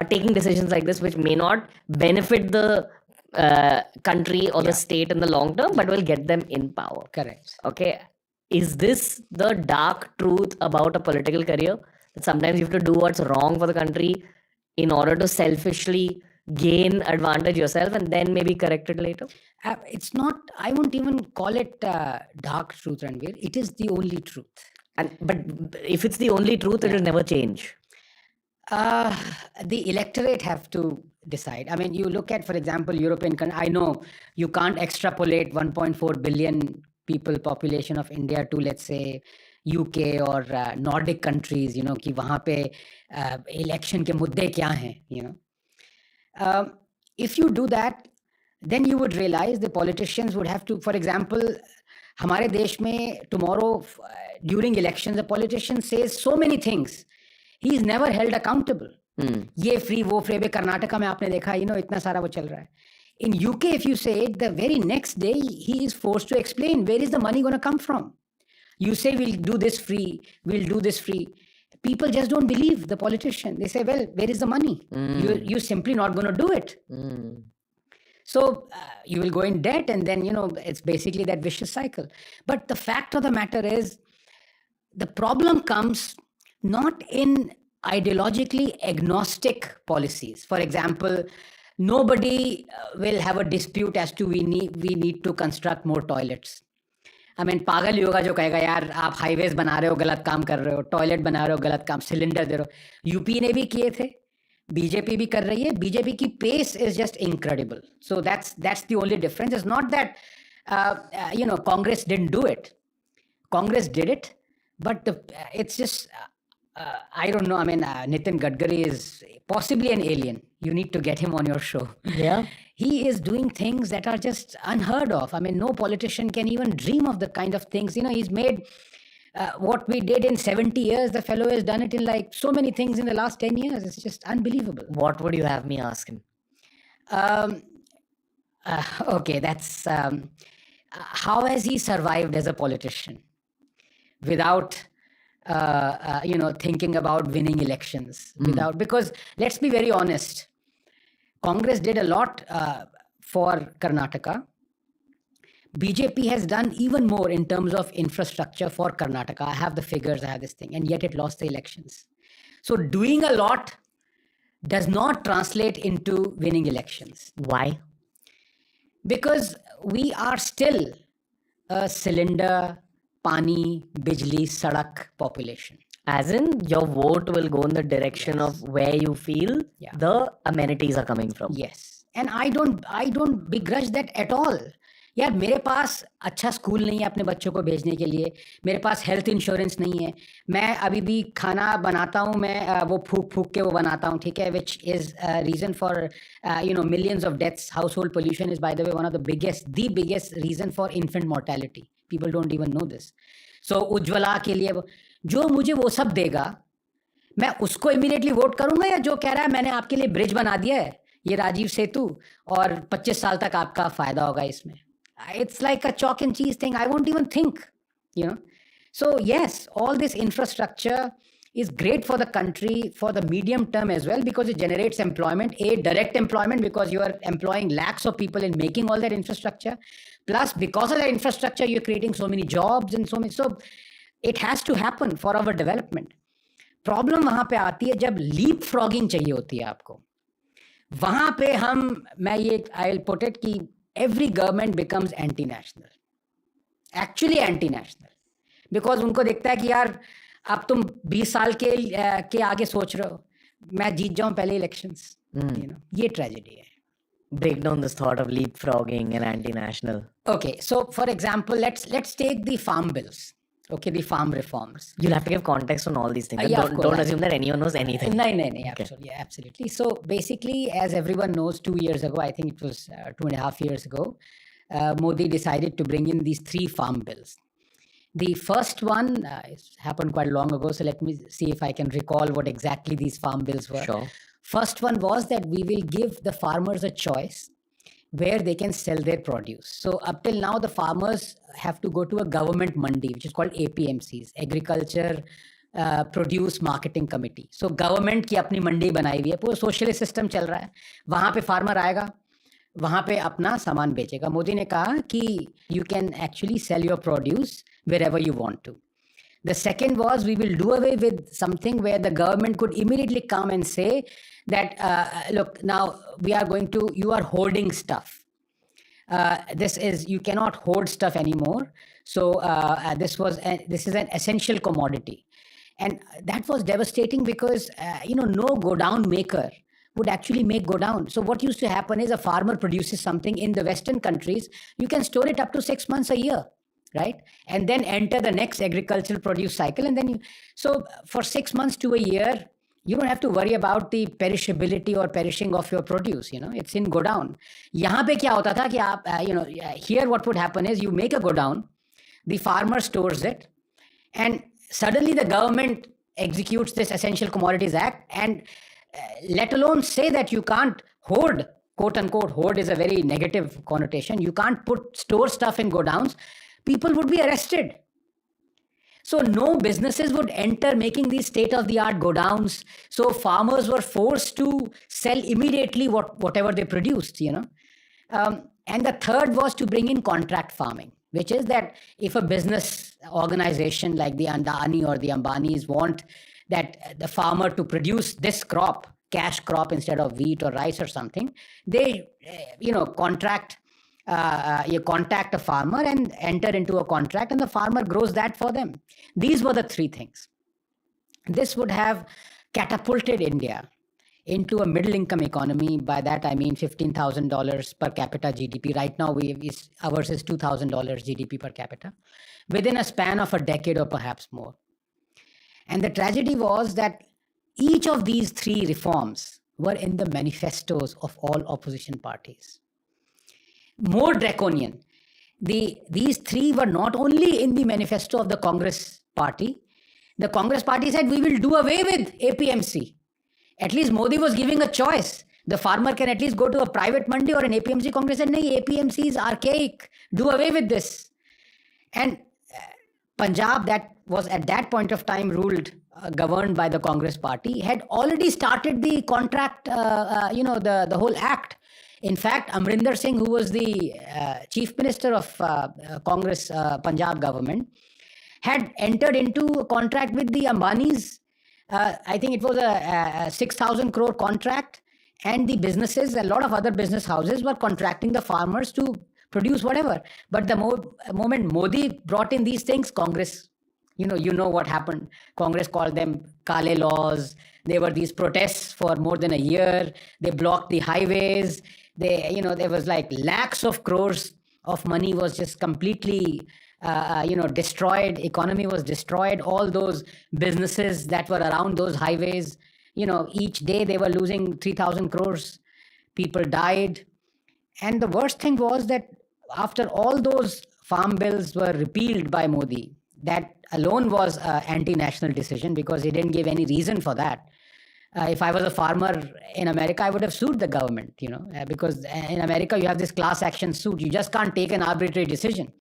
S16: taking decisions like this, which may not benefit the country or the state in the long term, but will get them in power.
S17: Correct.
S16: Okay. Is this the dark truth about a political career? That sometimes you have to do what's wrong for the country in order to selfishly gain advantage yourself and then maybe correct it later?
S17: It's not, I won't even call it dark truth, Ranveer. It is the only truth.
S16: But if it's the only truth, it will never change.
S17: The electorate have to decide. I mean, you look at, for example, European countries. I know you can't extrapolate 1.4 billion people population of India to, let's say, UK or Nordic countries, you know, कि वहाँ पे election के मुद्दे क्या हैं, you know. If you do that, then you would realize the politicians would have to, for example, हमारे देश में tomorrow during elections, the politician says so many things. He is never held accountable. ये free, वो free, Karnataka में आपने देखा, you know, इतना सारा वो चल रहा है. In UK, if you say it, the very next day, he is forced to explain where is the money going to come from. You say, we'll do this free, we'll do this free. People just don't believe the politician. They say, well, where is the money? You're simply not going to do it. So you will go in debt and then, you know, it's basically that vicious cycle. But the fact of the matter is, the problem comes not in ideologically agnostic policies. For example, nobody will have a dispute as to we need to construct more toilets. I mean, पागल ही होगा जो कहेगा यार आप highways बना रहे हो गलत काम कर रहे हो, टॉयलेट बना रहे हो गलत काम, सिलेंडर दे रहे हो. यूपी ने भी किए थे, बीजेपी भी कर रही है. बीजेपी की pace is just incredible. So that's the only difference. It's not that you know, Congress didn't do it. Congress did it, but it's just, I don't know. I mean, Nitin Gadkari is possibly an alien. You need to get him on your show.
S16: Yeah.
S17: He is doing things that are just unheard of. I mean, no politician can even dream of the kind of things. He's made what we did in 70 years. The fellow has done it in like so many things in the last 10 years. It's just unbelievable.
S16: What would you have me ask him?
S17: Okay, that's how has he survived as a politician without thinking about winning elections? Because let's be very honest, Congress did a lot for Karnataka. BJP has done even more in terms of infrastructure for Karnataka. I have the figures, I have this thing, and yet it lost the elections. So doing a lot does not translate into winning elections.
S16: Why?
S17: Because we are still a cylinder, pani, bijli, sadak population.
S16: As in, your vote will go in the direction of where you feel the amenities are coming from.
S17: Yes. And I don't begrudge that at all. यार मेरे पास अच्छा school नहीं है अपने बच्चों को भेजने के लिए, मेरे पास हेल्थ इंश्योरेंस नहीं है, मैं अभी भी खाना बनाता हूँ, मैं वो फूक के वो बनाता हूँ, ठीक है, which is reason for millions of deaths. Household pollution is, by the way, one of the biggest reason for infant mortality. People don't even know this. So Ujjwala के लिए जो मुझे वो सब देगा, मैं उसको इमीडिएटली वोट करूंगा, या जो कह रहा है मैंने आपके लिए ब्रिज बना दिया है, ये राजीव सेतु, और 25 साल तक आपका फायदा होगा इसमें. It's like a chalk and cheese thing. I won't even think, So yes, all this infrastructure is great for the country for the medium term as well, because it generates employment, direct employment, because you are employing lakhs of people in making all that infrastructure. Plus, because of that infrastructure, you're creating so many jobs and so many. So it has to happen for our development. Problem वहाँ पे आती है जब leap frogging चाहिए होती है आपको. वहाँ पे I'll put it कि every government becomes anti-national. Actually anti-national. Because उनको देखता है कि यार अब तुम 20 साल के आगे सोच रहे हो, मैं जीत जाऊं पहले elections. ये tragedy है.
S16: Break down this thought of leapfrogging and anti-national.
S17: Okay, so for example, let's take the farm bills. Okay, the farm reforms.
S16: You'll have to give context on all these things. Don't assume that anyone knows anything.
S17: No, absolutely. So basically, as everyone knows, 2 years ago, I think it was 2.5 years ago, Modi decided to bring in these 3 farm bills. The first one happened quite long ago, so let me see if I can recall what exactly these farm bills were.
S16: Sure.
S17: First one was that we will give the farmers a choice where they can sell their produce. So up till now, the farmers have to go to a government mandi, which is called APMCs, Agriculture Produce Marketing Committee. So government की अपनी मंडी बनाई हुई है, पूरा socialist system चल रहा है. वहाँ पे farmer आएगा, वहाँ पे अपना सामान बेचेगा. मोदी ने कहा कि you can actually sell your produce wherever you want to. The second was we will do away with something where the government could immediately come and say that, look, now you are hoarding stuff. You cannot hoard stuff anymore. So this is an essential commodity. And that was devastating because, no go down maker would actually make go down. So what used to happen is a farmer produces something in the Western countries, you can store it up to 6 months a year. Right? And then enter the next agricultural produce cycle. And then so for 6 months to a year, you don't have to worry about the perishability or perishing of your produce. It's in go down. यहाँ पे क्या होता था कि आप, here what would happen is you make a go down, the farmer stores it, and suddenly the government executes this Essential Commodities Act, and let alone say that you can't hoard, quote unquote, hoard is a very negative connotation. You can't store stuff in go downs. People would be arrested. So no businesses would enter making these state-of-the-art go-downs. So farmers were forced to sell immediately whatever they produced, And the third was to bring in contract farming, which is that if a business organization like the Adani or the Ambanis want that the farmer to produce this crop, cash crop instead of wheat or rice or something, they, contract. You contact a farmer and enter into a contract, and the farmer grows that for them. These were the 3 things. This would have catapulted India into a middle income economy. By that I mean $15,000 per capita GDP. Right now ours is $2,000 GDP per capita, within a span of a decade or perhaps more. And the tragedy was that each of these three reforms were in the manifestos of all opposition parties. More draconian. These three were not only in the manifesto of the Congress party. The Congress party said, we will do away with APMC. At least Modi was giving a choice. The farmer can at least go to a private mandi or an APMC. Congress said, no, APMC is archaic. Do away with this. And Punjab, that was at that point of time governed by the Congress party, had already started the contract, the whole act. In fact, Amrinder Singh, who was the chief minister of Congress Punjab government, had entered into a contract with the Ambanis. I think it was a 6,000 crore contract, and the businesses, a lot of other business houses were contracting the farmers to produce whatever. But the moment Modi brought in these things, Congress, you know what happened. Congress called them Kale laws. There were these protests for more than a year. They blocked the highways. There was like lakhs of crores of money was just completely destroyed. Economy was destroyed. All those businesses that were around those highways, each day they were losing 3,000 crores. People died. And the worst thing was that after all those farm bills were repealed by Modi, that alone was an anti-national decision, because he didn't give any reason for that. If I was a farmer in America, I would have sued the government, because in America you have this class action suit. You just can't take an arbitrary decision,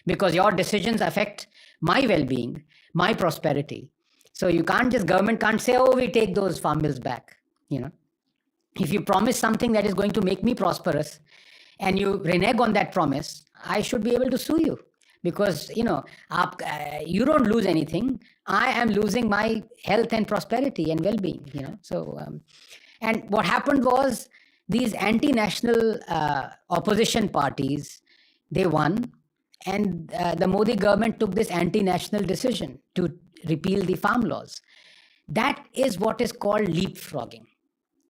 S17: because your decisions affect my well-being, my prosperity. So government can't say, oh, we take those farm bills back. If you promise something that is going to make me prosperous and you renege on that promise, I should be able to sue you, because you don't lose anything. I am losing my health and prosperity and well-being. And what happened was, these anti-national opposition parties, they won, and the Modi government took this anti-national decision to repeal the farm laws. That is what is called leapfrogging.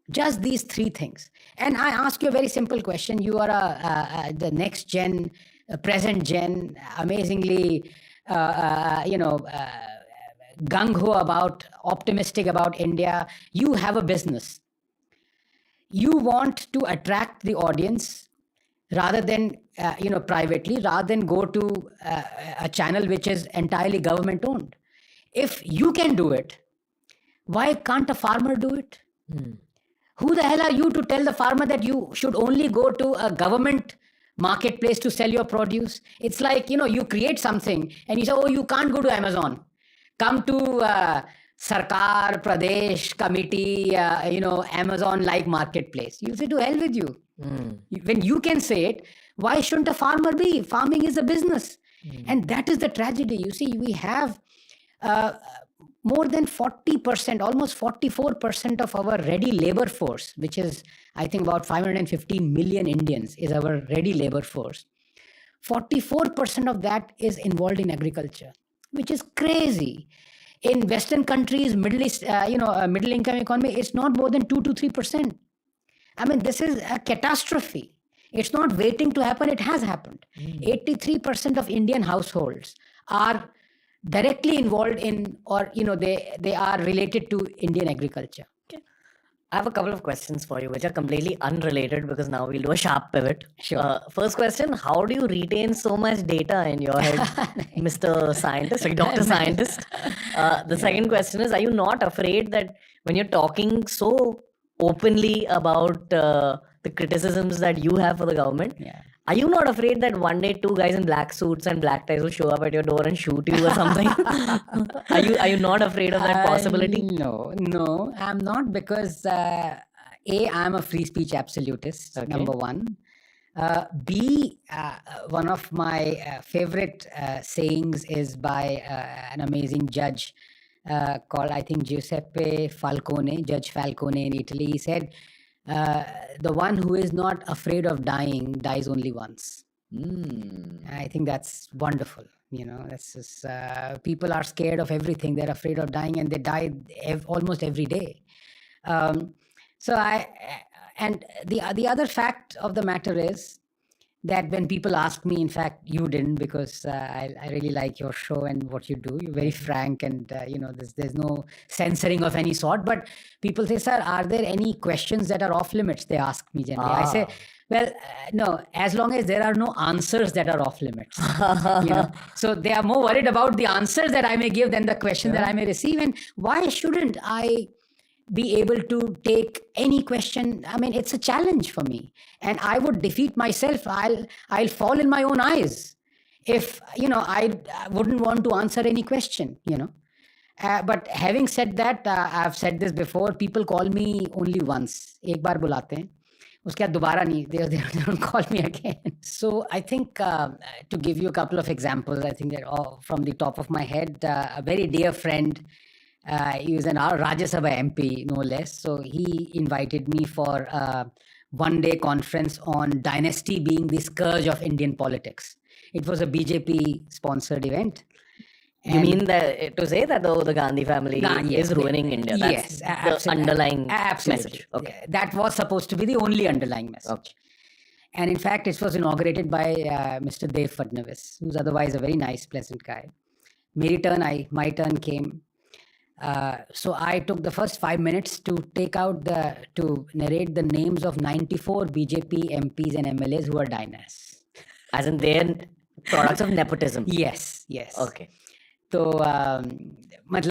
S17: Just these three things. And I ask you a very simple question. You are the next gen, present gen, amazingly, gung-ho optimistic about India. You have a business. You want to attract the audience rather than, privately, rather than go to a channel which is entirely government owned. If you can do it, why can't a farmer do it? Who the hell are you to tell the farmer that you should only go to a government marketplace to sell your produce? It's like, you create something and you say, oh, you can't go to Amazon. Come to Sarkar, Pradesh, Committee, Amazon-like marketplace. You say, to hell with you. When you can say it, why shouldn't a farmer be? Farming is a business. And that is the tragedy. You see, we have more than 40%, almost 44% of our ready labor force, which is, I think, about 515 million Indians is our ready labor force. 44% of that is involved in agriculture, which is crazy. In Western countries, middle income economy, it's not more than 2 to 3%. I mean, this is a catastrophe. It's not waiting to happen. It has happened. 83% of Indian households are directly involved in, or they are related to Indian agriculture.
S16: I have a couple of questions for you, which are completely unrelated, because now we'll do a sharp pivot.
S17: Sure.
S16: First question, how do you retain so much data in your head, Mr. Scientist, or Dr. Scientist? The second question is, are you not afraid that when you're talking so openly about the criticisms that you have for the government, are you not afraid that one day two guys in black suits and black ties will show up at your door and shoot you or something? Are you not afraid of that possibility?
S17: No, I'm not, because I'm a free speech absolutist, number one. B, one of my favorite sayings is by an amazing judge called, I think, Giuseppe Falcone, Judge Falcone in Italy. He said, the one who is not afraid of dying dies only once. I think that's wonderful. That's just, people are scared of everything. They're afraid of dying, and they die almost every day. So and the other fact of the matter is that when people ask me, in fact, you didn't, because I really like your show and what you do. You're very frank, and there's no censoring of any sort. But people say, sir, are there any questions that are off limits? They ask me generally. I say, well, no, as long as there are no answers that are off limits. So they are more worried about the answers that I may give than the question that I may receive. And why shouldn't I be able to take any question? I mean, it's a challenge for me, and I would defeat myself. I'll fall in my own eyes if I wouldn't want to answer any question. But having said that, I've said this before. People call me only once. एक बार बुलाते हैं, उसके बाद दोबारा नहीं. They don't call me again. So I think to give you a couple of examples, I think that from the top of my head, a very dear friend. He was an Rajya Sabha MP, no less. So he invited me for a one-day conference on dynasty being the scourge of Indian politics. It was a BJP-sponsored event.
S16: You mean that to say that the Gandhi family is ruining India? That's the underlying message. Okay.
S17: That was supposed to be the only underlying message. Okay. And in fact, it was inaugurated by Mr. Dev Fadnavis, who's otherwise a very nice, pleasant guy. My turn came. So I took the first 5 minutes to narrate the names of 94 BJP MPs and MLAs who are diners.
S16: As in they're products of nepotism.
S17: Yes.
S16: Okay.
S17: So, my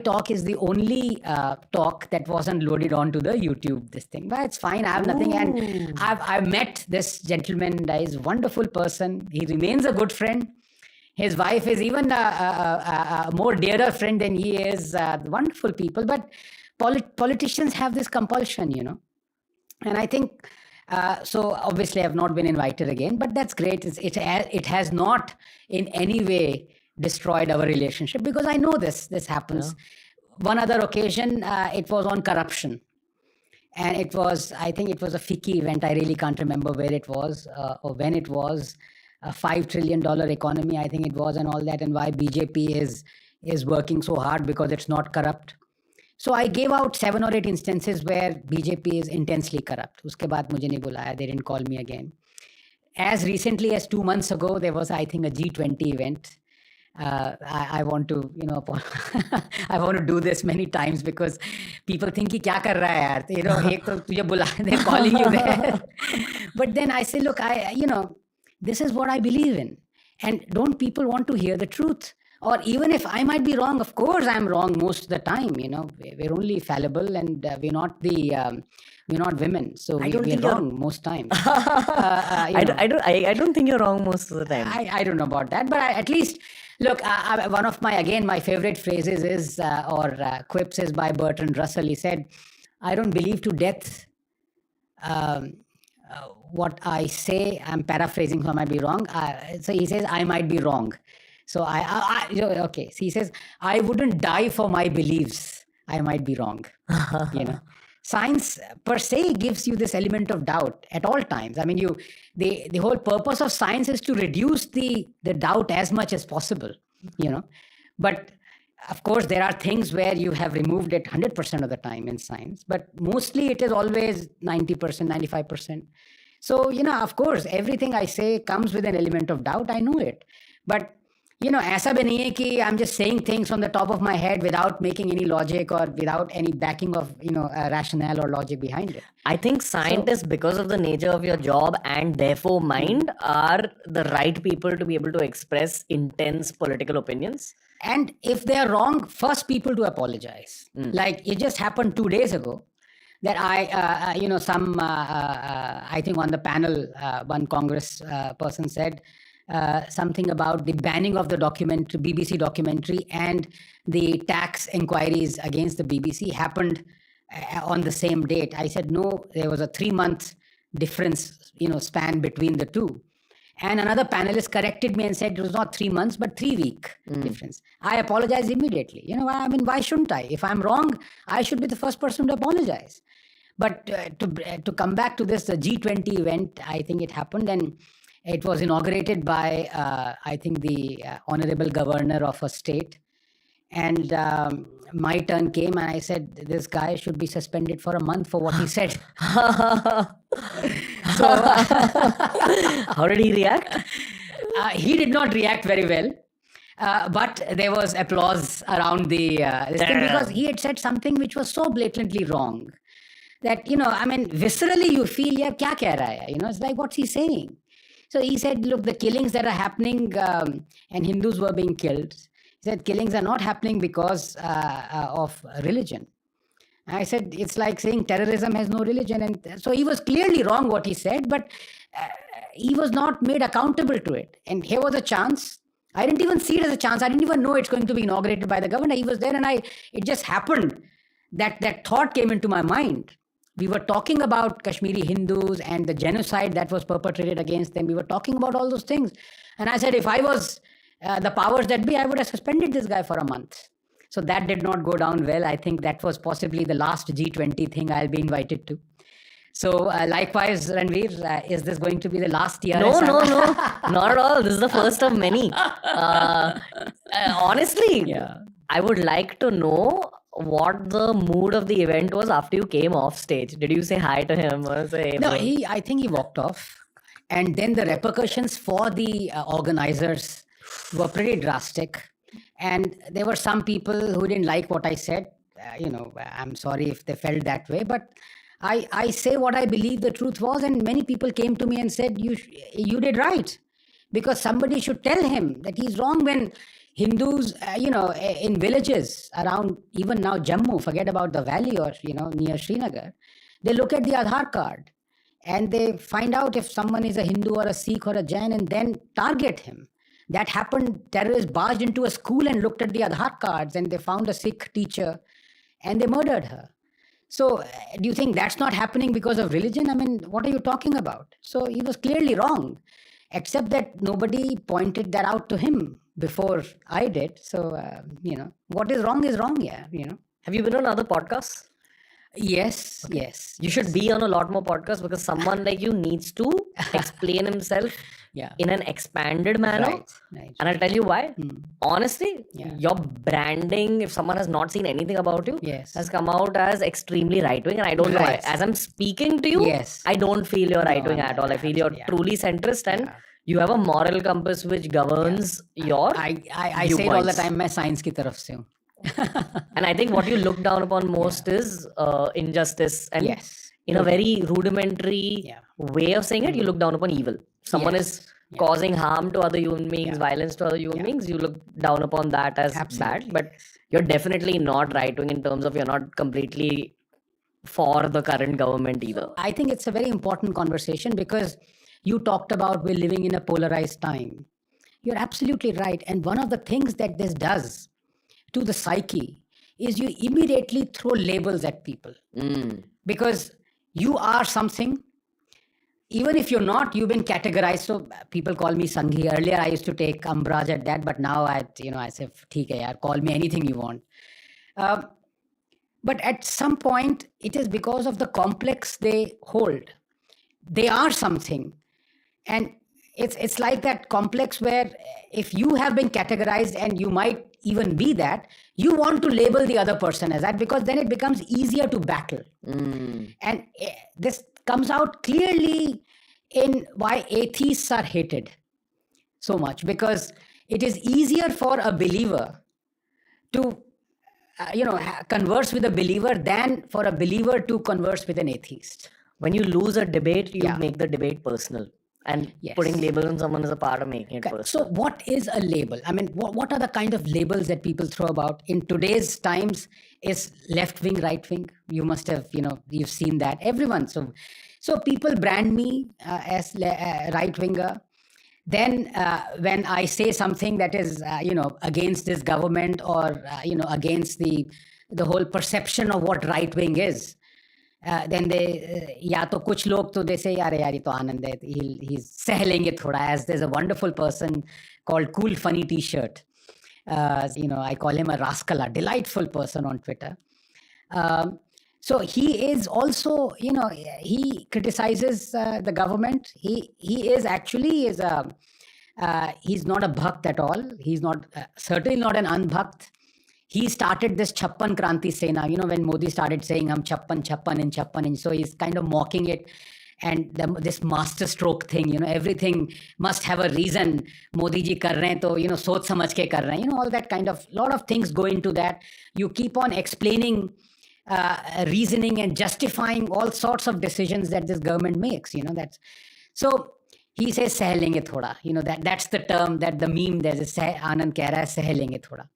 S17: talk is the only talk that wasn't loaded onto the YouTube, this thing. But it's fine. I have nothing. And I've met this gentleman. He's a wonderful person. He remains a good friend. His wife is even a more dearer friend than he is. Wonderful people. But politicians have this compulsion, And I think, so obviously I've not been invited again, but that's great. It has not in any way destroyed our relationship, because I know this happens. Yeah. One other occasion, it was on corruption. And I think it was a FICCI event. I really can't remember where it was or when it was. A $5 trillion economy, I think it was, and all that, and why BJP is working so hard because it's not corrupt. So I gave out 7 or 8 instances where BJP is intensely corrupt. Uske baad mujhe nahi bulaya. They didn't call me again. As recently as 2 months ago, there was, I think, a G20 event. I want to, I want to do this many times because people think कि क्या कर रहा है यार, एक तो तुझे बुला, they're calling you there. But then I say, look, this is what I believe in. And don't people want to hear the truth? Or even if I might be wrong, of course I'm wrong most of the time. We're only fallible, and we're not women, so we're wrong most times.
S16: I don't think you're wrong most of the time.
S17: I don't know about that, but at least look. One of my favorite phrases is quips is by Bertrand Russell. He said, "I don't believe to death what I say." I'm paraphrasing, so I might be wrong. So he says, "I might be wrong." So okay. So he says, "I wouldn't die for my beliefs. I might be wrong." Science per se gives you this element of doubt at all times. I mean, the whole purpose of science is to reduce the doubt as much as possible. But of course, there are things where you have removed it 100% of the time in science, but mostly it is always 90%, 95%. So, of course, everything I say comes with an element of doubt. I know it. But, ऐसा भी नहीं है कि I'm just saying things from the top of my head without making any logic or without any backing of, a rationale or logic behind it.
S16: I think scientists, because of the nature of your job and therefore mind, are the right people to be able to express intense political opinions.
S17: And if they are wrong, first people to apologize. Like it just happened 2 days ago that I think on the panel, one Congress person said something about the banning of the BBC documentary and the tax inquiries against the BBC happened on the same date. I said, no, there was a 3-month difference, span between the two. And another panelist corrected me and said it was not 3 months, but 3-week difference. I apologized immediately. I mean, why shouldn't I? If I'm wrong, I should be the first person to apologize. But to come back to this, the G20 event, I think it happened, and it was inaugurated by, I think, the honorable governor of a state. And
S11: my turn came and I said, this guy should be suspended for a month for what he said. So,
S16: how did he react?
S11: He did not react very well. But there was applause around the this thing because he had said something which was so blatantly wrong that, viscerally you feel, yeah, kya keh raha hai? It's like, what's he saying? So he said, look, the killings that are happening, and Hindus were being killed, he said, killings are not happening because of religion. I said, it's like saying terrorism has no religion. And so he was clearly wrong what he said, but he was not made accountable to it. And here was a chance. I didn't even see it as a chance. I didn't even know it's going to be inaugurated by the governor. He was there and it just happened that thought came into my mind. We were talking about Kashmiri Hindus and the genocide that was perpetrated against them. We were talking about all those things. And I said, if I was the powers that be, I would have suspended this guy for a month. So that did not go down well. I think that was possibly the last G20 thing I'll be invited to. So likewise, Ranveer, is this going to be the last year?
S16: No, not at all. This is the first of many. Honestly, I would like to know what the mood of the event was after you came off stage. Did you say hi to him or say?
S11: No, I think he walked off. And then the repercussions for the organizers were pretty drastic. And there were some people who didn't like what I said. I'm sorry if they felt that way, but I say what I believe the truth was, and many people came to me and said, you did right, because somebody should tell him that he's wrong. When Hindus, in villages around, even now Jammu, forget about the valley or, near Srinagar, they look at the Aadhaar card and they find out if someone is a Hindu or a Sikh or a Jain and then target him. That happened. Terrorists barged into a school and looked at the Aadhaar cards and they found a Sikh teacher and they murdered her. So do you think that's not happening because of religion? What are you talking about? So he was clearly wrong, except that nobody pointed that out to him before I did. So, what is wrong, yeah,
S16: Have you been on other podcasts?
S11: Yes,
S16: okay.
S11: Yes.
S16: You should be on a lot more podcasts because someone like you needs to explain himself in an expanded manner. Right. And I'll tell you why. Honestly, your branding, if someone has not seen anything about you, has come out as extremely right-wing. And I don't know why. As I'm speaking to you, I don't feel you're right-wing at all. I feel you're truly centrist and you have a moral compass which governs your
S11: I say it all the time, मैं science की तरफ से हूँ.
S16: And I think what you look down upon most is injustice, and in a very rudimentary way of saying it, you look down upon evil. Someone is causing harm to other human beings, violence to other human beings, you look down upon that as bad, but you're definitely not right-wing in terms of you're not completely for the current government either.
S11: I think it's a very important conversation because you talked about we're living in a polarized time. You're absolutely right. And one of the things that this does to the psyche is you immediately throw labels at people because you are something. Even if you're not, you've been categorized. So people call me Sanghi. Earlier I used to take umbrage at that, but now I say, "Theek hai yaar, call me anything you want." But at some point, it is because of the complex they hold. They are something, and it's like that complex where if you have been categorized and you might even be that, you want to label the other person as that because then it becomes easier to battle. And this comes out clearly in why atheists are hated so much, because it is easier for a believer to converse with a believer than for a believer to converse with an atheist.
S16: When you lose a debate, you make the debate personal. And putting labels on someone is a part of making it personal.
S11: So what is a label? What are the kind of labels that people throw about? In today's times, is left-wing, right-wing? You must have, you've seen that. Everyone. So people brand me as right-winger. Then when I say something that is, against this government or, against the whole perception of what right-wing is, then they या तो कुछ लोग तो they say यार ये तो आनंद है, he's सह लेंगे थोड़ा, as there's a wonderful person called Cool Funny T-shirt. I call him a rascal, a delightful person on Twitter. So he is also, he criticizes the government. He is actually he's not a bhakt at all. He's not certainly not an unbhakt.
S17: he started this Chappan Kranti Sena, when Modi started saying, hum Chappan, Chappan and Chappan. And so he's kind of mocking it. And this master stroke thing, everything must have a reason. Modi ji kar rahe hain, to, soch samajh ke kar rahe hain. All that kind of, lot of things go into that. You keep on explaining, reasoning and justifying all sorts of decisions that this government makes, that's. So he says, seh lenge thoda, that's the term, that the meme, there's a Anand keh raha hai, seh lenge thoda.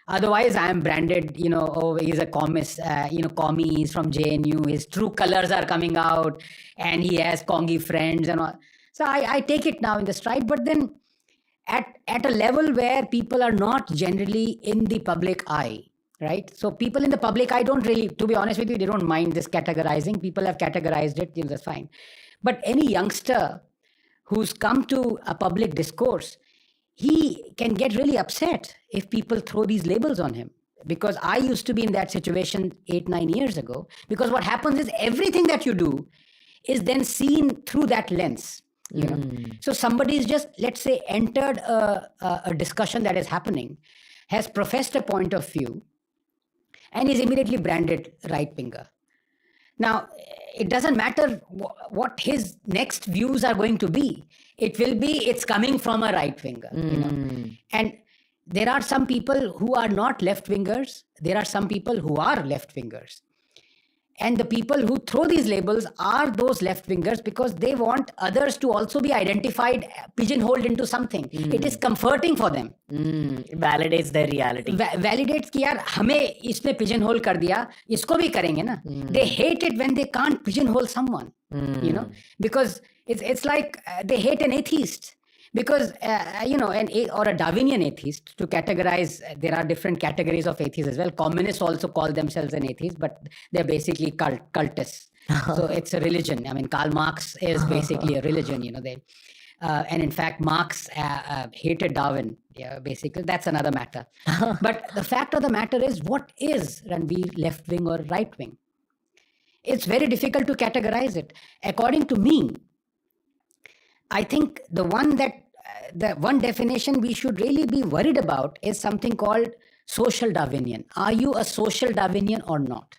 S17: Otherwise, I am branded, oh, he's a commie, he's from JNU, his true colors are coming out, and he has Congi friends and all. So I take it now in the stride, but then at a level where people are not generally in the public eye, right? So people in the public eye don't really, to be honest with you, they don't mind this categorizing. People have categorized it, that's fine. But any youngster who's come to a public discourse, he can get really upset if people throw these labels on him. Because I used to be in that situation 8-9 years ago. Because what happens is everything that you do is then seen through that lens. So somebody's just, let's say, entered a discussion that is happening, has professed a point of view, and is immediately branded right-winger. Now, it doesn't matter what his next views are going to be. It will be, it's coming from a right-winger. And there are some people who are not left-wingers. There are some people who are left-wingers. And the people who throw these labels are those left-wingers because they want others to also be identified, pigeonholed into something. It is comforting for them.
S16: Validates their reality.
S17: Validates कि यार हमें इसने pigeonhole कर दिया, इसको भी करेंगे ना. They hate it when they can't pigeonhole someone, because it's like they hate an atheist. Because, or a Darwinian atheist, to categorize, there are different categories of atheists as well. Communists also call themselves an atheist, but they're basically cultists. So it's a religion. I mean, Karl Marx is basically a religion, and in fact, Marx hated Darwin. Yeah, basically, that's another matter. But the fact of the matter is, what is Ranveer left wing or right wing? It's very difficult to categorize it. According to me, I think the one definition we should really be worried about is something called social Darwinian. Are you a social Darwinian or not?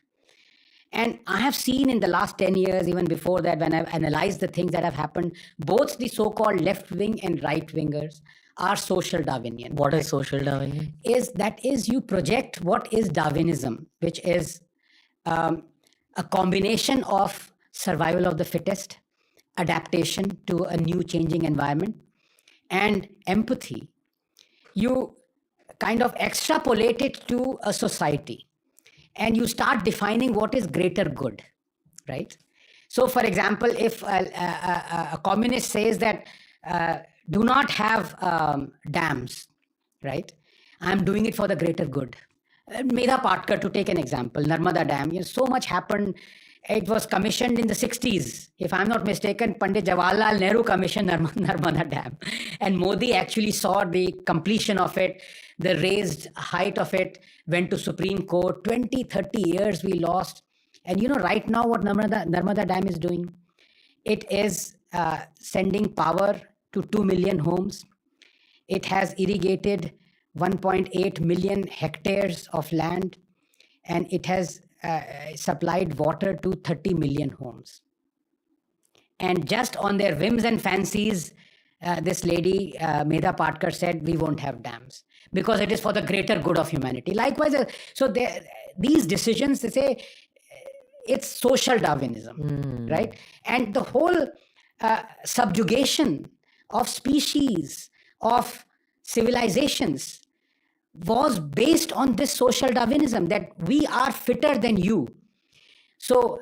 S17: And I have seen in the last 10 years, even before that, when I've analyzed the things that have happened, both the so-called left-wing and right-wingers are social Darwinian.
S16: What is social Darwinian?
S17: That is you project what is Darwinism, which is a combination of survival of the fittest, adaptation to a new changing environment, and empathy. You kind of extrapolate it to a society and you start defining what is greater good, right? So for example, if a communist says that do not have dams, right? I'm doing it for the greater good. Medha Patkar, to take an example, Narmada Dam, so much happened. It was commissioned in the 60s. If I'm not mistaken, Pandit Jawaharlal Nehru commissioned Narmada Dam. And Modi actually saw the completion of it. The raised height of it went to Supreme Court. 20, 30 years we lost. And right now what Narmada Dam is doing? It is sending power to 2 million homes. It has irrigated 1.8 million hectares of land. And it has supplied water to 30 million homes. And just on their whims and fancies, this lady, Medha Patkar, said, we won't have dams because it is for the greater good of humanity. Likewise, so these decisions, they say, it's social Darwinism, right? And the whole subjugation of species, of civilizations, was based on this social Darwinism, that we are fitter than you. So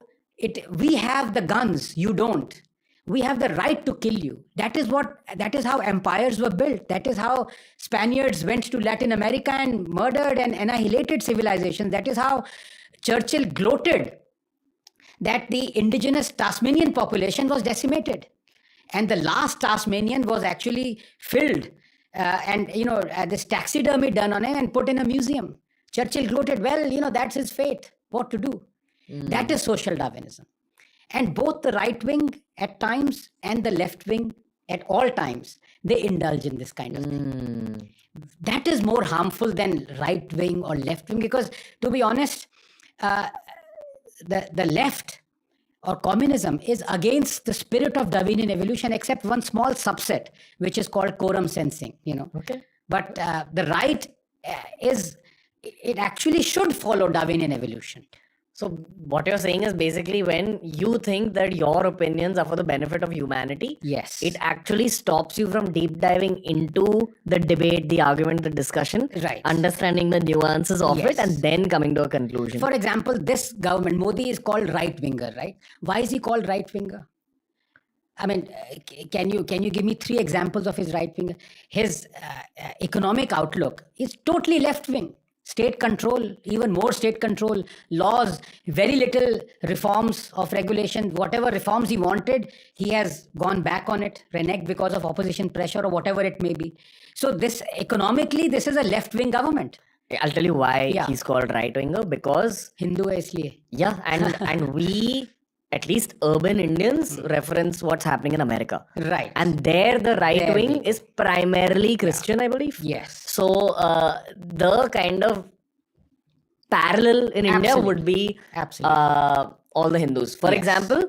S17: we have the guns, you don't. We have the right to kill you. That is how empires were built. That is how Spaniards went to Latin America and murdered and annihilated civilizations. That is how Churchill gloated that the indigenous Tasmanian population was decimated. And the last Tasmanian was actually filled and this taxidermy done on him and put in a museum. Churchill gloated, well, that's his fate, what to do. That is social Darwinism. And both the right wing at times and the left wing
S11: at all times, they indulge in this kind of thing. That is more harmful than right wing or left wing, because to be honest, the left or communism is against the spirit of Darwinian evolution, except one small subset, which is called quorum sensing,
S16: Okay.
S11: But the right it actually should follow Darwinian evolution.
S16: So what you're saying is basically when you think that your opinions are for the benefit of humanity,
S11: yes,
S16: it actually stops you from deep diving into the debate, the argument, the discussion,
S11: right,
S16: understanding the nuances of
S11: Yes.
S16: it, and then coming to a conclusion.
S11: For example, this government, Modi, is called right-winger, right? Why is he called right-winger? I mean, can you give me 3 examples of his right-winger? His economic outlook is totally left-wing. State control, even more state control, laws, very little reforms of regulation. Whatever reforms he wanted, he has gone back on it, reneged because of opposition pressure or whatever it may be. So this economically, this is a left-wing government.
S16: I'll tell you why he's called right-winger, because
S11: Hindu hai isliye.
S16: Yeah, and we, at least urban Indians, reference what's happening in America.
S11: Right.
S16: And there the right
S11: There
S16: wing is primarily Christian, I believe.
S11: Yes.
S16: So the kind of parallel in India would be all the Hindus. For
S11: Yes.
S16: example,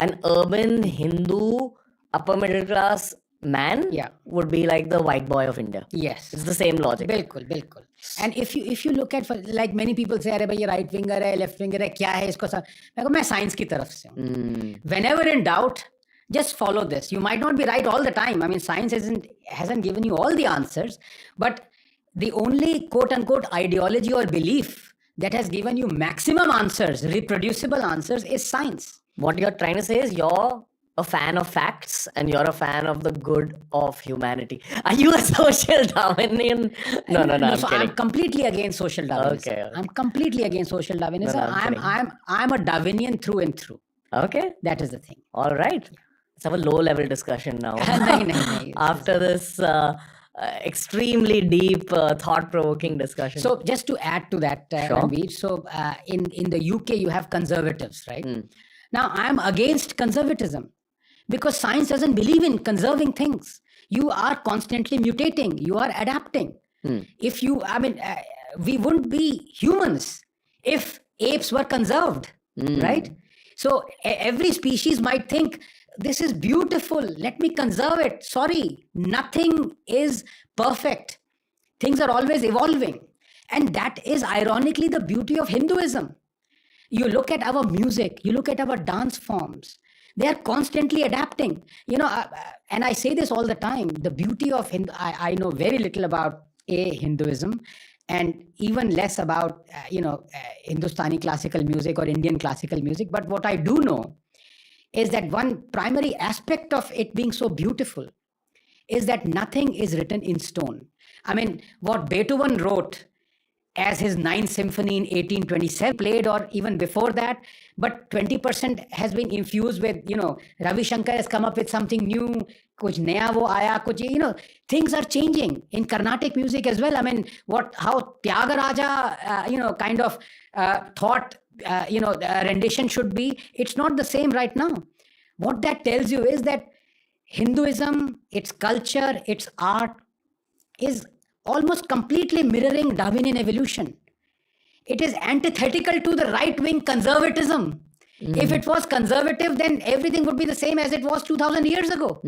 S16: an urban Hindu upper middle class man would be like the white boy of India.
S11: Yes.
S16: It's the same logic.
S11: बिल्कुल बिल्कुल. And if you look at, like many people say, अरे भाई ये right winger है, left winger है, क्या है इसको सब? मैं science की तरफ से हूँ. Whenever in doubt, just follow this. You might not be right all the time. I mean, science hasn't given you all the answers, but the only quote unquote ideology or belief that has given you maximum answers, reproducible answers, is science.
S16: What you're trying to say is you're a fan of facts and you're a fan of the good of humanity. Are you a social Darwinian? No, I'm
S11: so
S16: kidding.
S11: I'm completely against social Darwinism.
S16: Okay.
S11: I'm completely against social Darwinism.
S16: No, I'm kidding.
S11: I'm a Darwinian through and through.
S16: Okay.
S11: That is the thing.
S16: All right. Let's have a low-level discussion now.
S11: nahi.
S16: After this extremely deep, thought-provoking discussion.
S11: So just to add to that,
S16: Sure.
S11: Ranveer, so in the UK you have conservatives, right? Now I'm against conservatism because science doesn't believe in conserving things. You are constantly mutating. You are adapting. If we wouldn't be humans if apes were conserved, right? So every species might think, this is beautiful, let me conserve it. Sorry, nothing is perfect. Things are always evolving. And that is ironically the beauty of Hinduism. You look at our music, you look at our dance forms, they are constantly adapting. And I say this all the time, the beauty of I know very little about Hinduism and even less about, Hindustani classical music or Indian classical music. But what I do know is that one primary aspect of it being so beautiful is that nothing is written in stone. I mean, what Beethoven wrote as his 9th symphony in 1827 played, or even before that, but 20% has been infused with, Ravi Shankar has come up with something new, kuch naya wo aaya, kuch, things are changing in Carnatic music as well. I mean, how Tyagaraja, kind of thought, rendition should be, it's not the same right now. What that tells you is that Hinduism, its culture, its art is almost completely mirroring Darwinian evolution. It is antithetical to the right-wing conservatism. If it was conservative, then everything would be the same as it was 2000 years ago.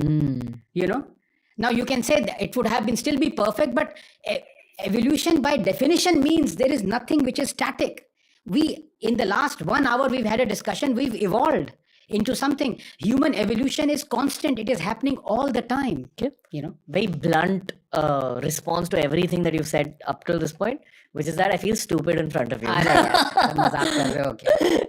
S11: Now you can say that it would have been still be perfect, but evolution by definition means there is nothing which is static. In the last 1 hour, we've had a discussion, we've evolved into something. Human evolution is constant. It is happening all the time.
S16: Very blunt response to everything that you've said up till this point, which is that I feel stupid in front of you.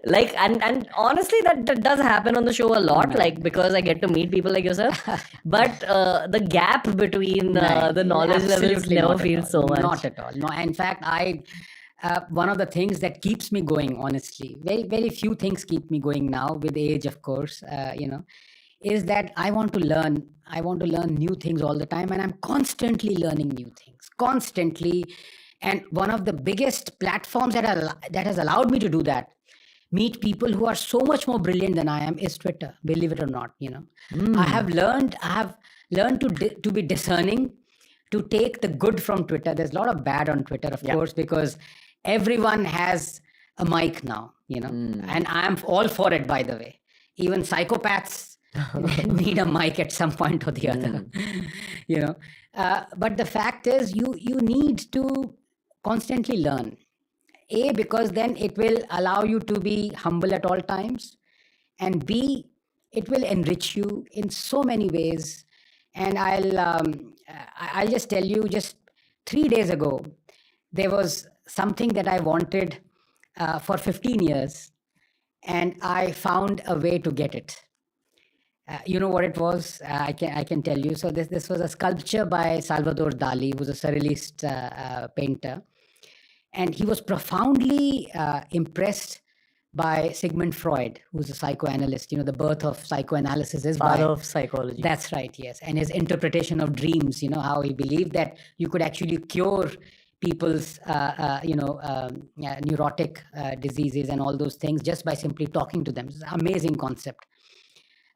S16: Like, and honestly, that does happen on the show a lot, like, because I get to meet people like yourself. But the gap between the knowledge levels never feels so much.
S11: Not at all. No, in fact, one of the things that keeps me going, honestly, very, very few things keep me going now with age, of course, is that I want to learn. I want to learn new things all the time, and I'm constantly learning new things, constantly. And one of the biggest platforms that has allowed me to do that, meet people who are so much more brilliant than I am is Twitter, believe it or not, you know. I have learned to be discerning, to take the good from Twitter. There's a lot of bad on Twitter, of course, because everyone has a mic now, you know, and I am all for it, by the way. Even psychopaths need a mic at some point or the other, you know. But the fact is, you need to constantly learn. A, because then it will allow you to be humble at all times, and B, it will enrich you in so many ways. And I'll just tell you, just 3 days ago, there was something that I wanted for 15 years, and I found a way to get it. You know what it was? I can tell you. So this was a sculpture by Salvador Dali, who was a surrealist painter, and he was profoundly impressed by Sigmund Freud, who's a psychoanalyst. You know, the birth of psychoanalysis is
S16: Father of psychology.
S11: That's right, yes. And his interpretation of dreams, you know, how he believed that you could actually cure people's, neurotic diseases and all those things just by simply talking to them. It's an amazing concept.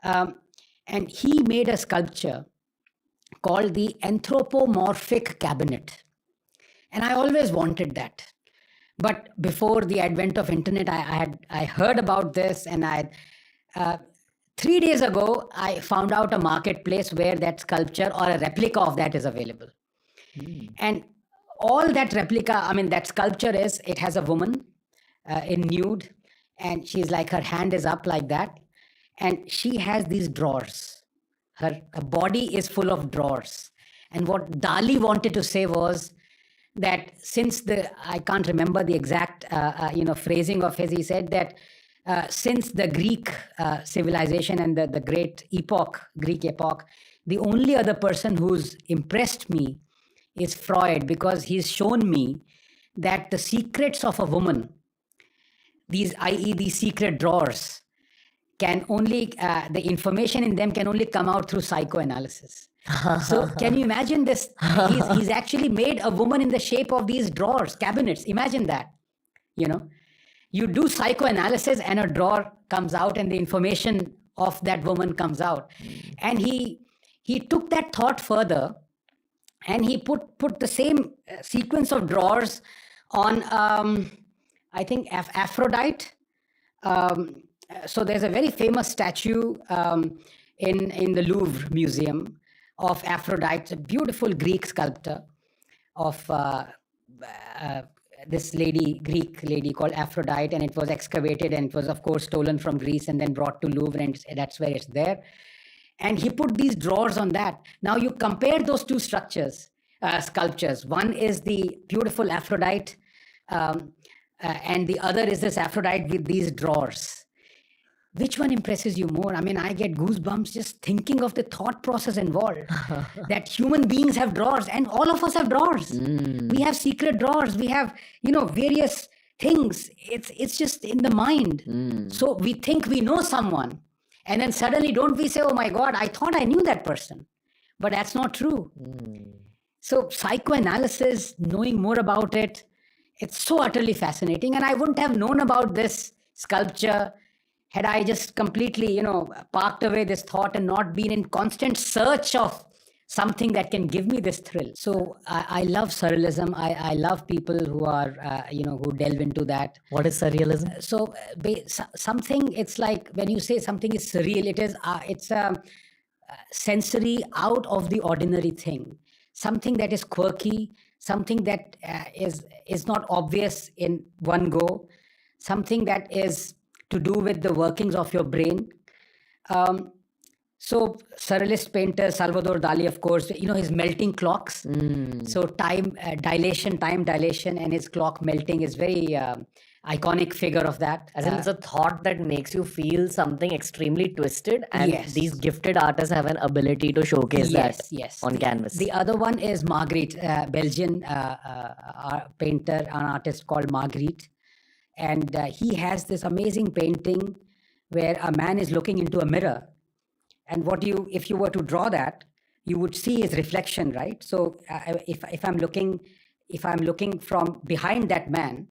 S11: And he made a sculpture called the Anthropomorphic Cabinet. And I always wanted that. But before the advent of internet, I heard about this, and 3 days ago, I found out a marketplace where that sculpture or a replica of that is available. And all that replica, that sculpture it has a woman in nude, and she's like, her hand is up like that. And she has these drawers. Her body is full of drawers. And what Dali wanted to say was that since I can't remember the exact, phrasing of his, he said that since the Greek civilization and the great Greek epoch, the only other person who's impressed me is Freud, because he's shown me that the secrets of a woman, these secret drawers, can only, the information in them can only come out through psychoanalysis. So can you imagine this? He's actually made a woman in the shape of these drawers, cabinets. Imagine that, You do psychoanalysis and a drawer comes out and the information of that woman comes out. And he took that thought further, and he put the same sequence of drawers on, I think, Aphrodite. So there's a very famous statue in the Louvre Museum of Aphrodite, a beautiful Greek sculptor of this Greek lady called Aphrodite, and it was excavated, and it was, of course, stolen from Greece and then brought to Louvre, and that's where it's there. And he put these drawers on that. Now you compare those two sculptures. One is the beautiful Aphrodite, and the other is this Aphrodite with these drawers. Which one impresses you more? I get goosebumps just thinking of the thought process involved. That human beings have drawers, and all of us have drawers. We have secret drawers. We have, various things. It's just in the mind. So we think we know someone, and then suddenly don't we say, oh my God, I thought I knew that person. But that's not true. So psychoanalysis, knowing more about it, it's so utterly fascinating. And I wouldn't have known about this sculpture had I just completely, parked away this thought and not been in constant search of something that can give me this thrill. So I love surrealism. I love people who are, who delve into that.
S16: What is surrealism?
S11: So something, it's like when you say something is surreal, it's a sensory, out of the ordinary thing. Something that is quirky, something that is not obvious in one go, something that is to do with the workings of your brain. So surrealist painter Salvador Dali, of course, his melting clocks. So time dilation, and his clock melting is very iconic figure of that.
S16: As in, it's a thought that makes you feel something extremely twisted, and these gifted artists have an ability to showcase that on canvas.
S11: The other one is Magritte, Belgian painter, an artist called Magritte. And he has this amazing painting where a man is looking into a mirror. And if you were to draw that, you would see his reflection, right? So if I'm looking from behind that man,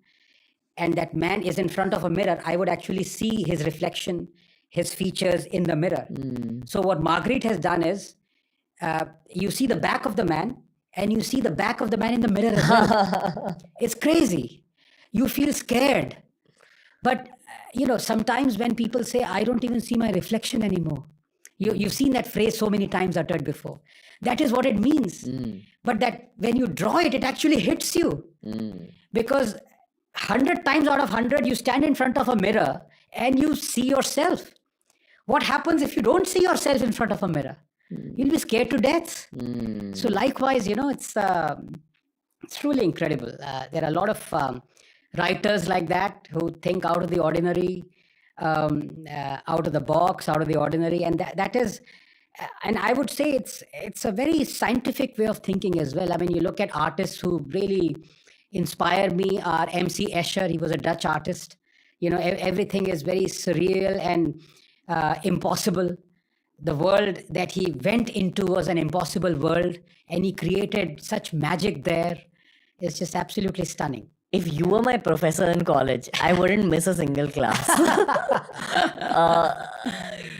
S17: and that man is in front of a mirror, I would actually see his reflection, his features in the mirror. So what Margaret has done is, you see the back of the man, and you see the back of the man in the mirror as well. It's crazy. You feel scared. But, sometimes when people say, I don't even see my reflection anymore. You've seen that phrase so many times uttered before. That is what it means. But that when you draw it, it actually hits you. Because 100 times out of 100, you stand in front of a mirror and you see yourself. What happens if you don't see yourself in front of a mirror? You'll be scared to death. So likewise, it's truly incredible. There are a lot of writers like that who think out of the ordinary, out of the box, out of the ordinary, and that is, and I would say it's a very scientific way of thinking as well. I mean, you look at artists who really inspire me are MC Escher. He was a Dutch artist. Everything is very surreal and impossible. The world that he went into was an impossible world, and he created such magic there. It's just absolutely stunning.
S16: If you were my professor in college, I wouldn't miss a single class.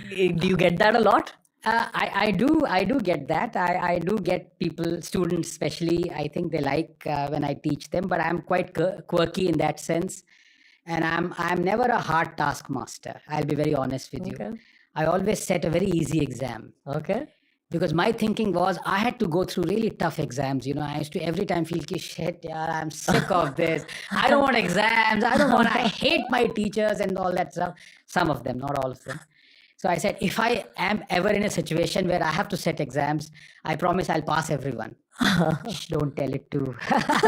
S16: Do you get that a lot?
S17: I do get that. I do get people, students especially, I think they like when I teach them, but I'm quite quirky in that sense. And I'm never a hard taskmaster. I'll be very honest with you. I always set a very easy exam.
S16: Okay.
S17: Because my thinking was I had to go through really tough exams. I used to every time feel, shit, yaar, I'm sick of this. I don't want exams. I hate my teachers and all that stuff. Some of them, not all of them. So I said, if I am ever in a situation where I have to set exams, I promise I'll pass everyone. Don't tell it to.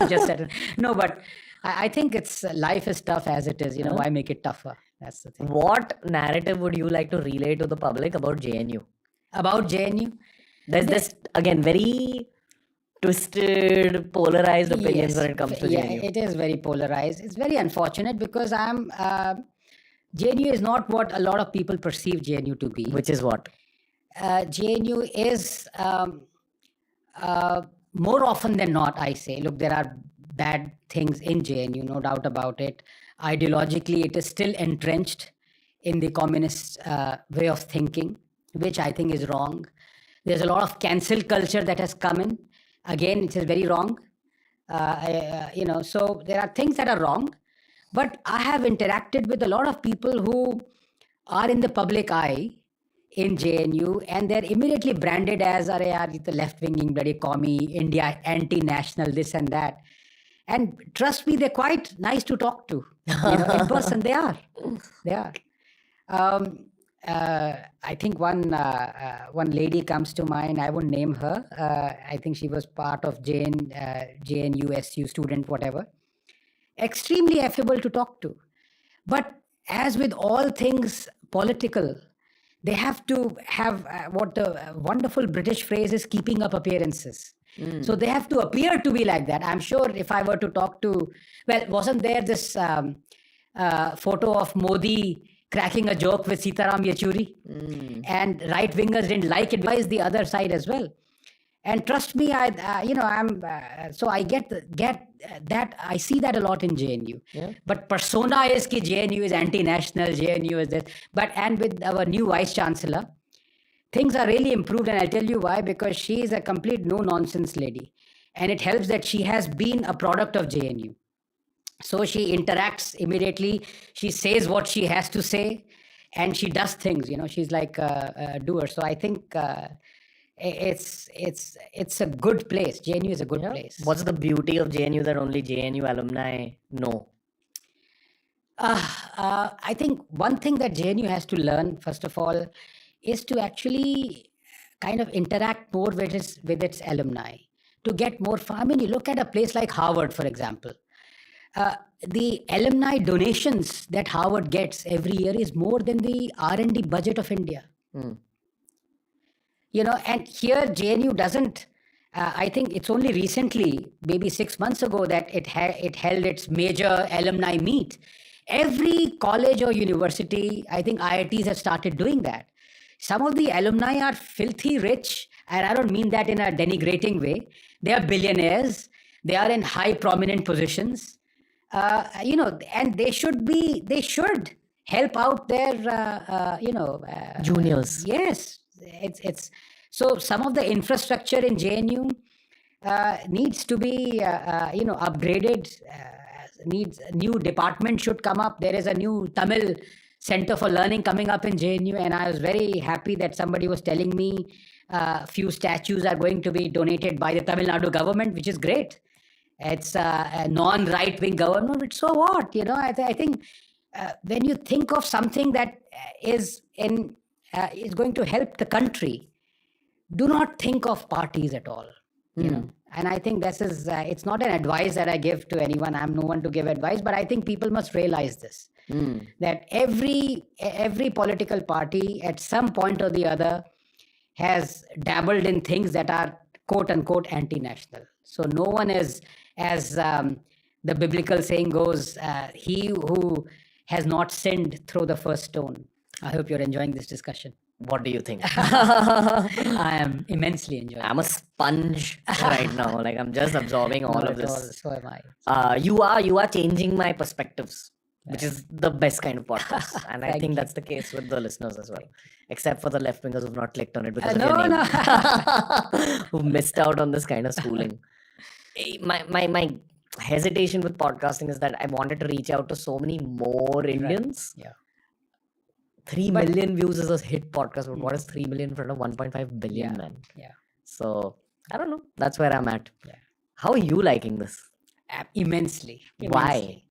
S17: Just said it. No, but I think life is tough as it is. Why make it tougher? That's the thing.
S16: What narrative would you like to relay to the public about JNU?
S17: About JNU?
S16: There's this, again, very twisted, polarized opinions when it comes to JNU.
S17: Yeah, it is very polarized. It's very unfortunate because JNU is not what a lot of people perceive JNU to be.
S16: Which is what?
S17: JNU is, more often than not, I say, look, there are bad things in JNU, no doubt about it. Ideologically, it is still entrenched in the communist way of thinking, which I think is wrong. There's a lot of cancel culture that has come in. Again, it is very wrong. So there are things that are wrong. But I have interacted with a lot of people who are in the public eye in JNU, and they're immediately branded as, the left-winging, bloody commie, India, anti-national, this and that. And trust me, they're quite nice to talk to. In person, they are. They are. I think one lady comes to mind. I won't name her. I think she was part of JNU, SU student, whatever. Extremely affable to talk to. But as with all things political, they have to have what the wonderful British phrase is, keeping up appearances. So they have to appear to be like that. I'm sure if I were to talk to, wasn't there this photo of Modi cracking a joke with Sitaram Yechuri? And right-wingers didn't like it. Why is the other side as well? And trust me, so I get that. I see that a lot in JNU.
S16: Yeah.
S17: But persona is that JNU is anti-national, JNU is this. And with our new Vice Chancellor, things are really improved, and I'll tell you why, because she is a complete no-nonsense lady. And it helps that she has been a product of JNU. So she interacts immediately, she says what she has to say, and she does things, she's like a doer. So I think it's a good place. JNU is a good place.
S16: What's the beauty of JNU that only JNU alumni know?
S17: I think one thing that JNU has to learn, first of all, is to actually kind of interact more with its alumni, to get more fun. I mean, you look at a place like Harvard, for example. The alumni donations that Harvard gets every year is more than the R&D budget of India. And here JNU doesn't, I think it's only recently, maybe 6 months ago, that it held its major alumni meet. Every college or university, I think IITs have started doing that. Some of the alumni are filthy rich, and I don't mean that in a denigrating way. They are billionaires. They are in high prominent positions.
S11: and they should help out their,
S16: Juniors.
S11: Yes, it's so some of the infrastructure in JNU needs to be, upgraded. Needs new department should come up. There is a new Tamil Center for Learning coming up in JNU, and I was very happy that somebody was telling me few statues are going to be donated by the Tamil Nadu government, which is great. It's a non-right-wing government, but so what? I think when you think of something that is going to help the country, do not think of parties at all. And I think this is it's not an advice that I give to anyone. I'm no one to give advice, but I think people must realize this, that every political party at some point or the other has dabbled in things that are quote unquote anti-national. So no one is, as the biblical saying goes, he who has not sinned throw the first stone. I hope you're enjoying this discussion.
S16: What do you think?
S11: I am immensely enjoying
S16: I'm a sponge right now. Like, I'm just absorbing all of this.
S11: So am I.
S16: You are changing my perspectives, which is the best kind of podcast. And I think that's the case with the listeners as well. Except for the left wingers who've not clicked on it because of your name. Who missed out on this kind of schooling. My hesitation with podcasting is that I wanted to reach out to so many more Indians.
S11: Yeah.
S16: 3 million views is a hit podcast, but what is 3 million in front of 1.5 billion, man?
S11: Yeah.
S16: So, I don't know. That's where I'm at.
S11: Yeah.
S16: How are you liking this?
S11: Immensely.
S16: Why?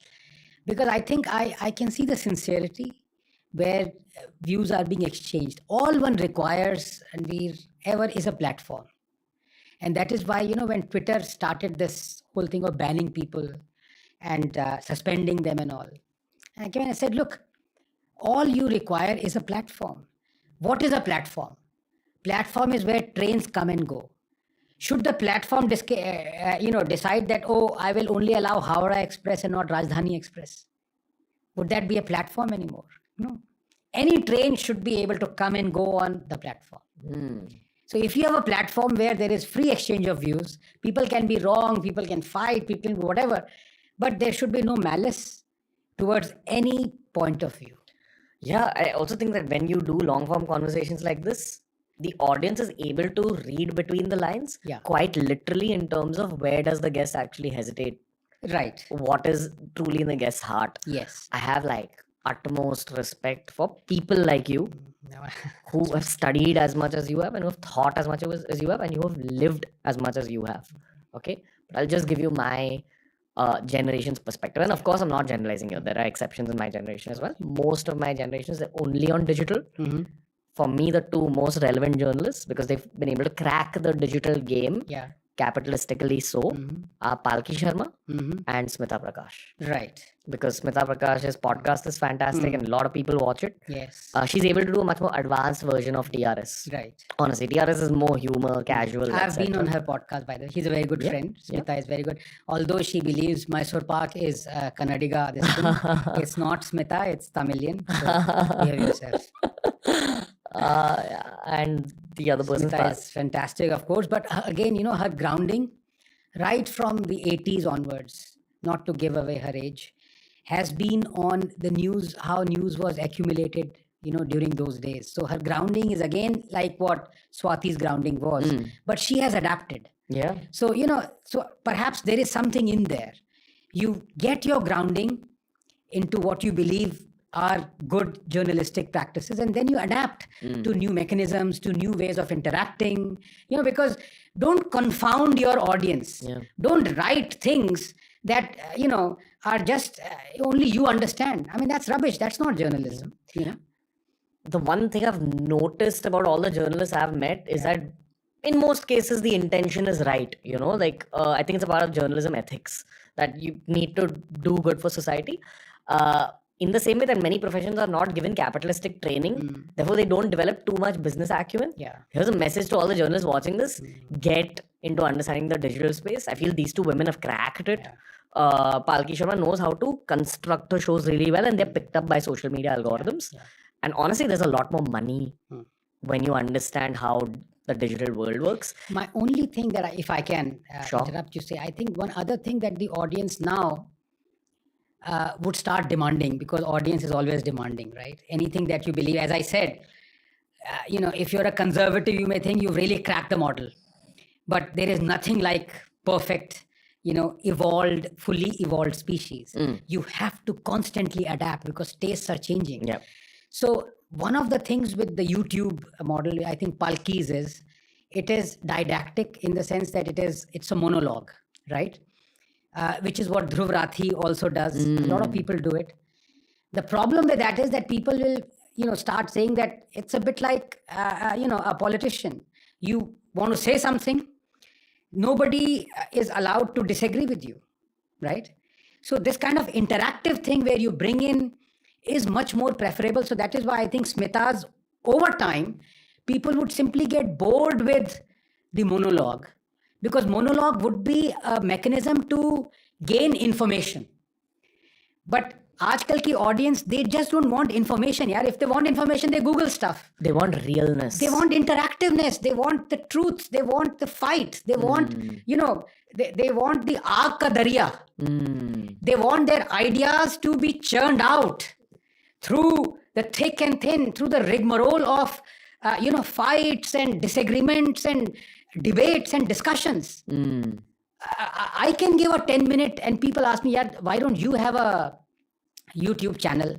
S11: Because I think I can see the sincerity where views are being exchanged. All one requires, and ever is a platform. And that is why, when Twitter started this whole thing of banning people and suspending them and all, and I came and I said, look, all you require is a platform. What is a platform? Platform is where trains come and go. Should the platform decide that, I will only allow Howrah Express and not Rajdhani Express? Would that be a platform anymore? No. Any train should be able to come and go on the platform. So if you have a platform where there is free exchange of views, people can be wrong, people can fight, people can whatever, but there should be no malice towards any point of view.
S16: Yeah, I also think that when you do long form conversations like this, the audience is able to read between the lines quite literally in terms of where does the guest actually hesitate.
S11: Right.
S16: What is truly in the guest's heart.
S11: Yes.
S16: I have utmost respect for people like you who have studied as much as you have and who have thought as much as you have and you have lived as much as you have. Okay? But I'll just give you my generation's perspective. And of course, I'm not generalizing here. There are exceptions in my generation as well. Most of my generation is only on digital. For me, the two most relevant journalists, because they've been able to crack the digital game capitalistically are Palki Sharma and Smita Prakash.
S11: Right.
S16: Because Smita Prakash's podcast is fantastic and a lot of people watch it.
S11: Yes.
S16: She's able to do a much more advanced version of TRS.
S11: Right.
S16: Honestly, TRS is more humor, casual.
S11: I've been on her podcast, by the way. She's a very good friend. Smita is very good. Although she believes Mysore Pak is Kannadiga, it's not Smita, it's Tamilian. So behave yourself.
S16: And the other person
S11: is fantastic, of course, but again, her grounding right from the 80s onwards, not to give away her age, has been on the news, how news was accumulated, during those days. So her grounding is again like what Swati's grounding was, but she has adapted.
S16: Yeah.
S11: So, so perhaps there is something in there. You get your grounding into what you believe are good journalistic practices, and then you adapt to new mechanisms, to new ways of interacting, because don't confound your audience. Don't write things that, are just only you understand. I mean, that's rubbish. That's not journalism.
S16: The one thing I've noticed about all the journalists I've met is that in most cases, the intention is right. I think it's a part of journalism ethics that you need to do good for society. In the same way that many professions are not given capitalistic training, therefore they don't develop too much business acumen. Here's a message to all the journalists watching this. Get into understanding the digital space. I feel these two women have cracked it. Palki Sharma knows how to construct the shows really well, and they're picked up by social media algorithms. And honestly, there's a lot more money when you understand how the digital world works.
S11: My only thing that if I can interrupt you, say, I think one other thing that the audience now
S17: would start demanding, because audience is always demanding, right? Anything that you believe, as I said, if you're a conservative, you may think you've really cracked the model, but there is nothing like perfect, fully evolved species. You have to constantly adapt because tastes are changing.
S16: Yep.
S17: So one of the things with the YouTube model, I think Palki's is, it is didactic in the sense that it's a monologue, right? Which is what Dhruv Rathi also does. A lot of people do it. The problem with that is that people will, start saying that it's a bit like, a politician. You want to say something, nobody is allowed to disagree with you, right? So this kind of interactive thing where you bring in is much more preferable. So that is why I think Smita's, over time, people would simply get bored with the monologue, because monologue would be a mechanism to gain information. But आजकल की audience, they just don't want information. यार, if they want information, they Google stuff.
S16: They want realness.
S17: They want interactiveness. They want the truth. They want the fight. They want, they want the aag ka darya. They want their ideas to be churned out through the thick and thin, through the rigmarole of, fights and disagreements and debates and discussions. I can give a 10-minute, and people ask me, yeah, why don't you have a YouTube channel?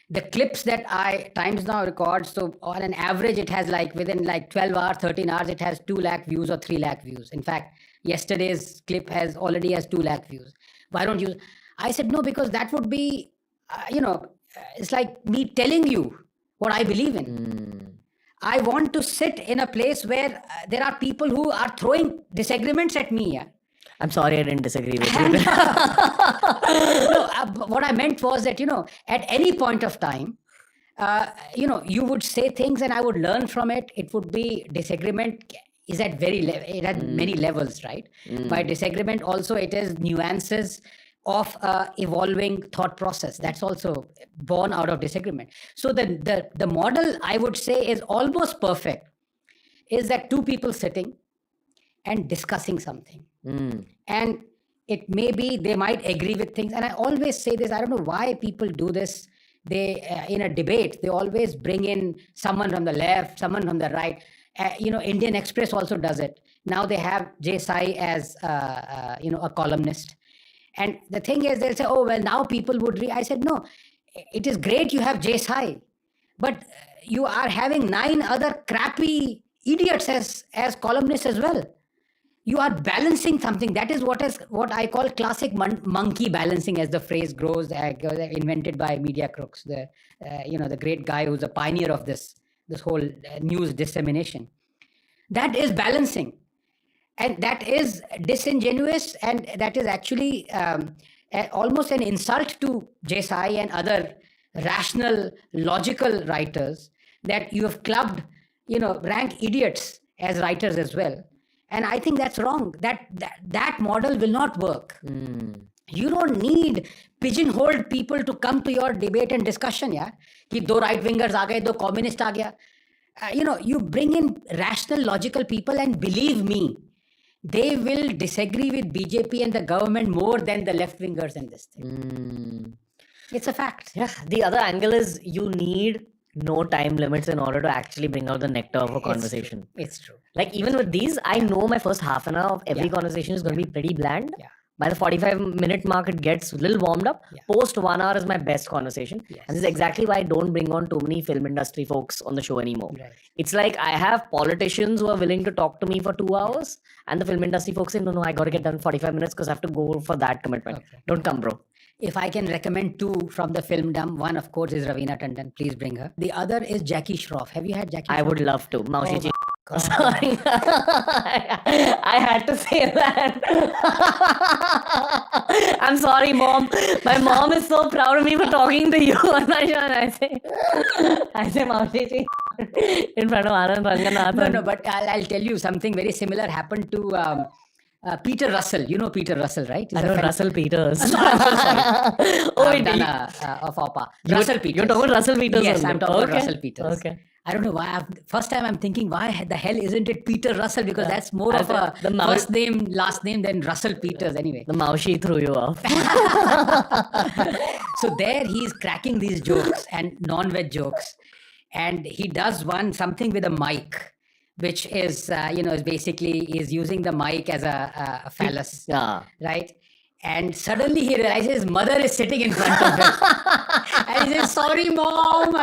S17: The clips that I Times Now records, so on an average, it has within 12 hours, 13 hours, it has 2 lakh views or 3 lakh views. In fact, yesterday's clip already has 2 lakh views. Why don't you? I said, no, because that would be, it's like me telling you what I believe in. I want to sit in a place where there are people who are throwing disagreements at me. Yeah?
S16: I'm sorry I didn't disagree with you.
S17: No, what I meant was that, at any point of time, you would say things and I would learn from it. It would be disagreement is at it has many levels, right? By disagreement also, it is nuances of evolving thought process. That's also born out of disagreement. So the model, I would say, is almost perfect, is that 2 people sitting and discussing something. And it may be they might agree with things. And I always say this, I don't know why people do this. They, in a debate, they always bring in someone from the left, someone from the right. Indian Express also does it. Now they have Jay Sai as, a columnist. And the thing is, they'll say, oh, well, now people would read. I said, no, it is great you have Jay Sai, but you are having 9 other crappy idiots as columnists as well. You are balancing something. That is what I call classic monkey balancing, as the phrase grows, invented by media crooks. The great guy who's a pioneer of this whole news dissemination. That is balancing. And that is disingenuous, and that is actually almost an insult to Jay Sai and other rational, logical writers, that you have clubbed, rank idiots as writers as well. And I think that's wrong. That model will not work. You don't need pigeonholed people to come to your debate and discussion. Yeah, कि 2 right-wingers आ गए, 2 communists आ गया. You bring in rational, logical people, and believe me, they will disagree with BJP and the government more than the left-wingers in this thing. It's a fact.
S16: Yeah. The other angle is you need no time limits in order to actually bring out the nectar of a conversation.
S17: It's true.
S16: Like even with these, I know my first half an hour of every conversation is going to be pretty bland.
S17: Yeah.
S16: By the 45-minute mark, it gets a little warmed up. Yeah. Post 1 hour is my best conversation. Yes. And this is exactly why I don't bring on too many film industry folks on the show anymore. Right. It's like I have politicians who are willing to talk to me for 2 hours, and the film industry folks say, no, I got to get done in 45 minutes because I have to go for that commitment. Okay. Don't come, bro.
S17: If I can recommend 2 from the filmdom, one, of course, is Raveena Tandon. Please bring her. The other is Jackie Shroff. Have you had Jackie Shroff?
S16: I would love to. Maushi sorry. I had to say that. I'm sorry, Mom. My mom is so proud of me for talking to you. And I say, Maushi in front of Anand Ranganathan.
S17: No, but I'll tell you something very similar happened to Peter Russell. You know Peter Russell, right?
S16: I know Russell Peters.
S17: Sorry. Oh, of OPA. Russell Peters.
S16: You're talking about Russell Peters?
S17: Yes, I'm talking about Russell Peters.
S16: Okay.
S17: I don't know why. First time I'm thinking, why the hell isn't it Peter Russell? Because that's more of a first name, last name than Russell Peters anyway.
S16: The Maushi threw you off.
S17: So there he's cracking these jokes and non-veg jokes. And he does something with a mic, which is, is basically is using the mic as a phallus.
S16: Yeah.
S17: Right? And suddenly he realizes his mother is sitting in front of him. And he says, sorry, mom.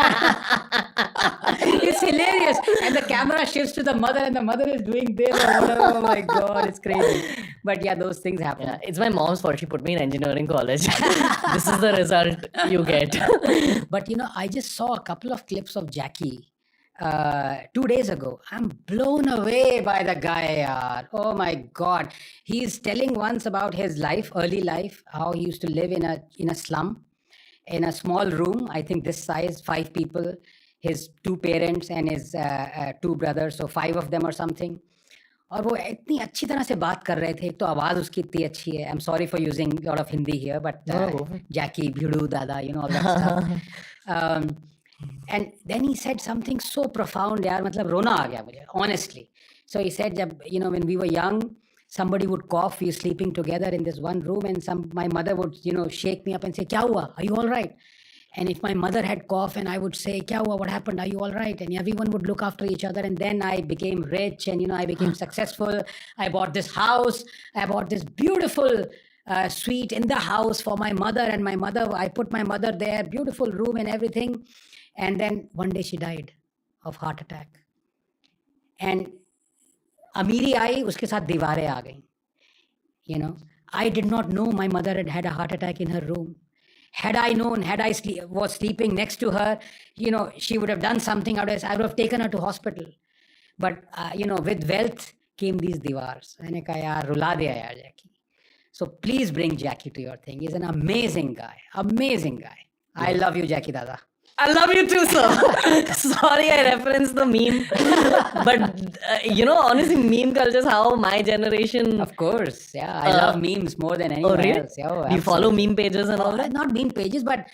S17: It's hilarious. And the camera shifts to the mother and the mother is doing this. Oh my God, it's crazy. But yeah, those things happen.
S16: Yeah, it's my mom's fault. She put me in engineering college. This is the result you get.
S17: But I just saw a couple of clips of Jackie 2 days ago. I'm blown away by the guy. Oh my God. He's telling once about his early life, how he used to live in a slum, in a small room, I think this size, 5 people, his 2 parents and his 2 brothers, so 5 of them or something. और वो इतनी अच्छी तरह से बात कर रहे थे. एक तो आवाज़ उसकी इतनी अच्छी है. I'm sorry for using a lot of Hindi here, but Jackie, Bhidu, Dada, all that stuff. And then he said something so profound, yaar, matlab rona aa gaya mujhe, honestly. So he said, when we were young, somebody would cough, we were sleeping together in this one room, and my mother would, shake me up and say, kya hua? Are you all right? And if my mother had cough and I would say, kya hua? What happened? Are you all right? And everyone would look after each other. And then I became rich and, I became successful. I bought this house. I bought this beautiful suite in the house for my mother. And I put my mother there, beautiful room and everything. And then one day she died of heart attack. And Amiri आई, उसके साथ दीवारें आ गई. I did not know my mother had a heart attack in her room. Had I known, had I was sleeping next to her, she would have done something. I would have taken her to hospital. But, with wealth came these diwars. मैंने कहा यार रुला दिया यार Jackie. So please bring Jackie to your thing. He's an amazing guy. Amazing guy. I love you, Jackie Dada.
S16: I love you too, sir. Sorry I referenced the meme. But, honestly, meme culture is how my generation...
S17: Of course, yeah. I love memes more than anyone else. Yeah,
S16: do you follow meme pages and all that?
S17: Not meme pages, but,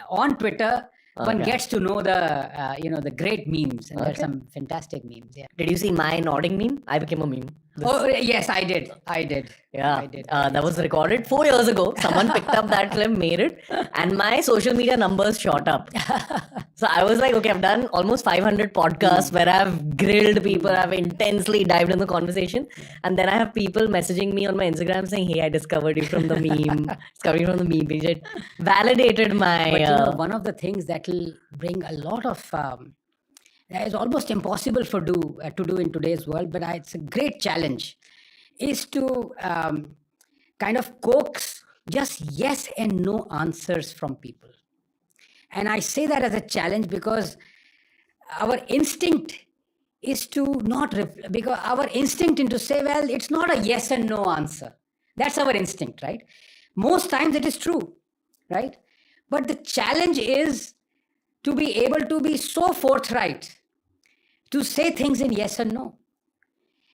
S17: on Twitter, one gets to know the great memes. And there's some fantastic memes, yeah.
S16: Did you see my nodding meme? I became a meme.
S17: Oh, yes, I did.
S16: Yeah,
S17: I did.
S16: That was recorded 4 years ago. Someone picked up that clip, made it, and my social media numbers shot up. So I was like, okay, I've done almost 500 podcasts where I've grilled people, I've intensely dived in the conversation, and then I have people messaging me on my Instagram saying, hey, I discovered you from the meme. Discovered you from the meme page. It validated my...
S17: But one of the things that will bring a lot of... that is almost impossible to do in today's world, but it's a great challenge, is to kind of coax just yes and no answers from people. And I say that as a challenge because our instinct is to not, because our instinct is to say, well, it's not a yes and no answer. That's our instinct, right? Most times it is true, right? But the challenge is to be able to be so forthright, to say things in yes and no.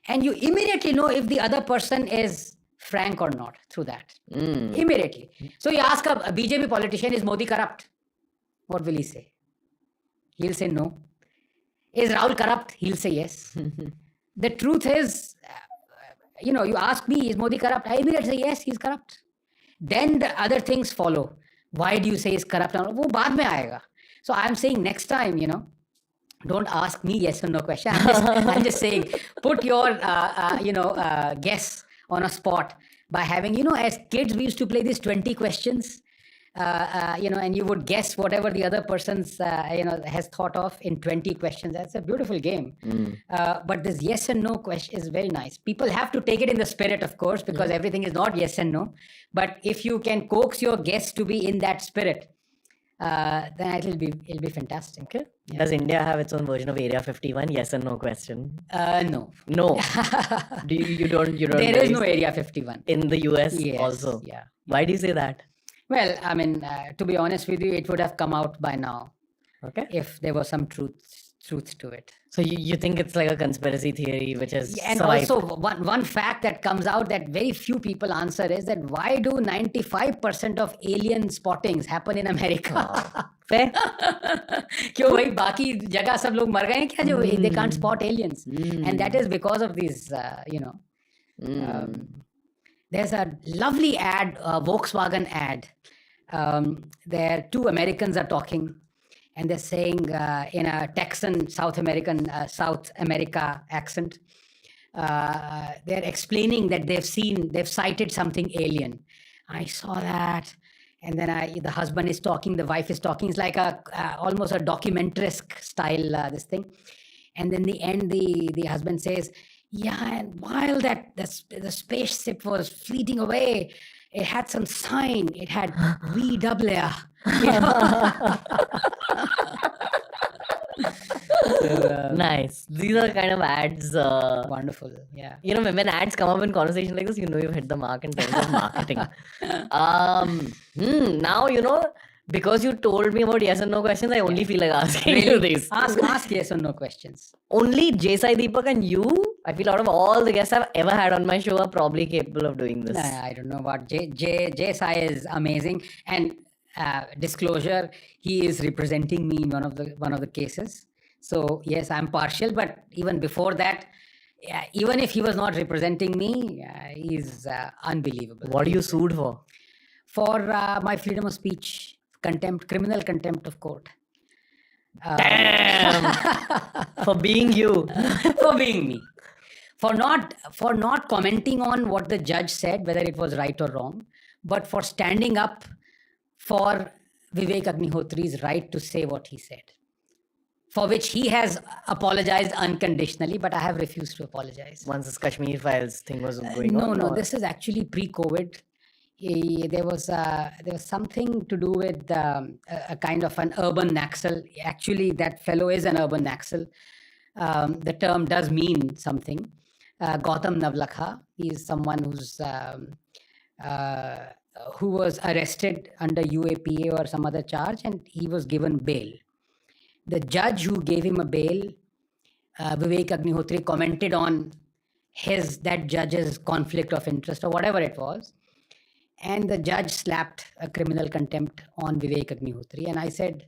S17: And you immediately know if the other person is frank or not through that. Immediately. So you ask a BJP politician, is Modi corrupt? What will he say? He'll say no. Is Rahul corrupt? He'll say yes. The truth is, you ask me, is Modi corrupt? I immediately say yes, he's corrupt. Then the other things follow. Why do you say he's corrupt? वो बाद में आएगा. So I'm saying next time, don't ask me yes or no question. I'm just saying, put your, guess on a spot by having, as kids, we used to play these 20 questions, and you would guess whatever the other person's, has thought of in 20 questions. That's a beautiful game. But this yes and no question is very nice. People have to take it in the spirit, of course, because everything is not yes and no. But if you can coax your guests to be in that spirit, then it'll be fantastic.
S16: Okay. Yeah. Does India have its own version of Area 51? Yes and no question.
S17: No.
S16: No. You don't.
S17: There is no Area 51
S16: in the US.
S17: Yes,
S16: also.
S17: Yeah.
S16: Why do you say that?
S17: Well, to be honest with you, it would have come out by now.
S16: Okay.
S17: If there was some truth
S11: truth to it.
S16: So you think it's like a conspiracy theory which is
S11: And also one fact that comes out that very few people answer is that why do 95% of alien spottings happen in America?
S16: Fair.
S11: क्यों भाई बाकी जगह सब लोग मर गए हैं क्या जो they can't spot aliens? And that is because of these, there's a lovely ad, Volkswagen ad. There two Americans are talking. And they're saying in a Texan South America accent, they're explaining that they've sighted something alien. I saw that. And then the husband is talking, the wife is talking. It's like almost a documentarisk style, this thing. And then the end, the husband says, yeah, and while the spaceship was fleeting away, it had some sign. It had VW.
S16: Nice. These are kind of ads.
S11: Wonderful. Yeah.
S16: When ads come up in conversation like this, you've hit the mark in terms of marketing. Now, because you told me about yes and no questions, I only feel like asking you these.
S11: Ask yes or no questions.
S16: Only Jay Sai Deepak and you, I feel out of all the guests I've ever had on my show, are probably capable of doing this.
S11: I don't know about Jay Sai is amazing. And disclosure, he is representing me in one of the cases. So yes, I'm partial, but even before that, even if he was not representing me, he's unbelievable.
S16: What are you sued for?
S11: For my freedom of speech, criminal contempt of court.
S16: Damn! For being you.
S11: For being me. For not commenting on what the judge said, whether it was right or wrong, but for standing up for Vivek Agnihotri's right to say what he said, for which he has apologized unconditionally, but I have refused to apologize.
S16: Once this Kashmir Files thing was going on?
S11: No, this is actually pre-COVID. There was something to do with a kind of an urban Naxal. Actually, that fellow is an urban Naxal. The term does mean something. Gautam Navlakha is someone who was arrested under UAPA or some other charge, and he was given bail. The judge who gave him a bail, Vivek Agnihotri, commented on that judge's conflict of interest or whatever it was. And the judge slapped a criminal contempt on Vivek Agnihotri. And I said,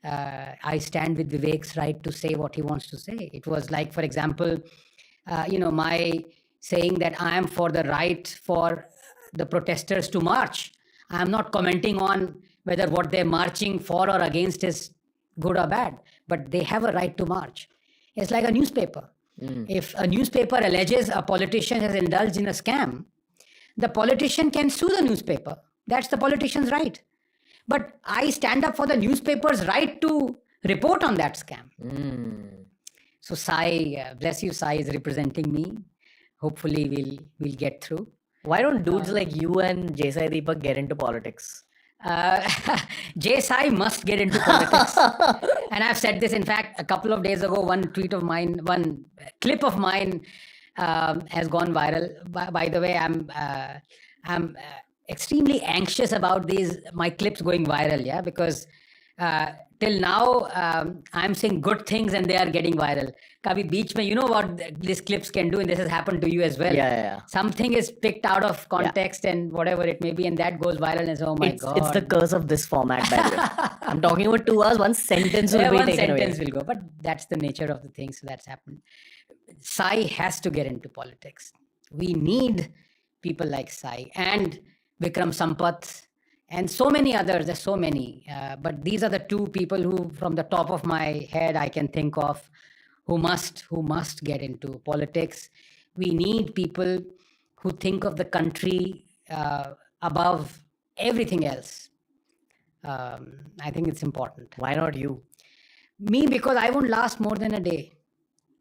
S11: I stand with Vivek's right to say what he wants to say. It was like, for example, my saying that I am for the right for the protesters to march. I am not commenting on whether what they're marching for or against is good or bad, but they have a right to march. It's like a newspaper. If a newspaper alleges a politician has indulged in a scam, the politician can sue the newspaper. That's the politician's right. But I stand up for the newspaper's right to report on that scam. So Sai, bless you, Sai is representing me. Hopefully we'll get through.
S16: Why don't dudes like you and Jay Sai Deepak get into politics?
S11: Jay Sai must get into politics. And I've said this, in fact, a couple of days ago, one clip of mine has gone viral. By the way, I'm extremely anxious about my clips going viral, because till now I'm saying good things and they are getting viral. Kabhi beech mein, you know what these clips can do, and this has happened to you as well.
S16: Yeah.
S11: Something is picked out of context and whatever it may be, and that goes viral and oh my God.
S16: It's the curse of this format, by the way. I'm talking about 2 hours, one sentence will be taken away.
S11: One sentence will go, but that's the nature of the thing, so that's happened. Sai has to get into politics. We need people like Sai and Vikram Sampath and so many others. There's so many, but these are the 2 people who, from the top of my head, I can think of who must get into politics. We need people who think of the country above everything else. I think it's important.
S16: Why not you?
S11: Me, because I won't last more than a day.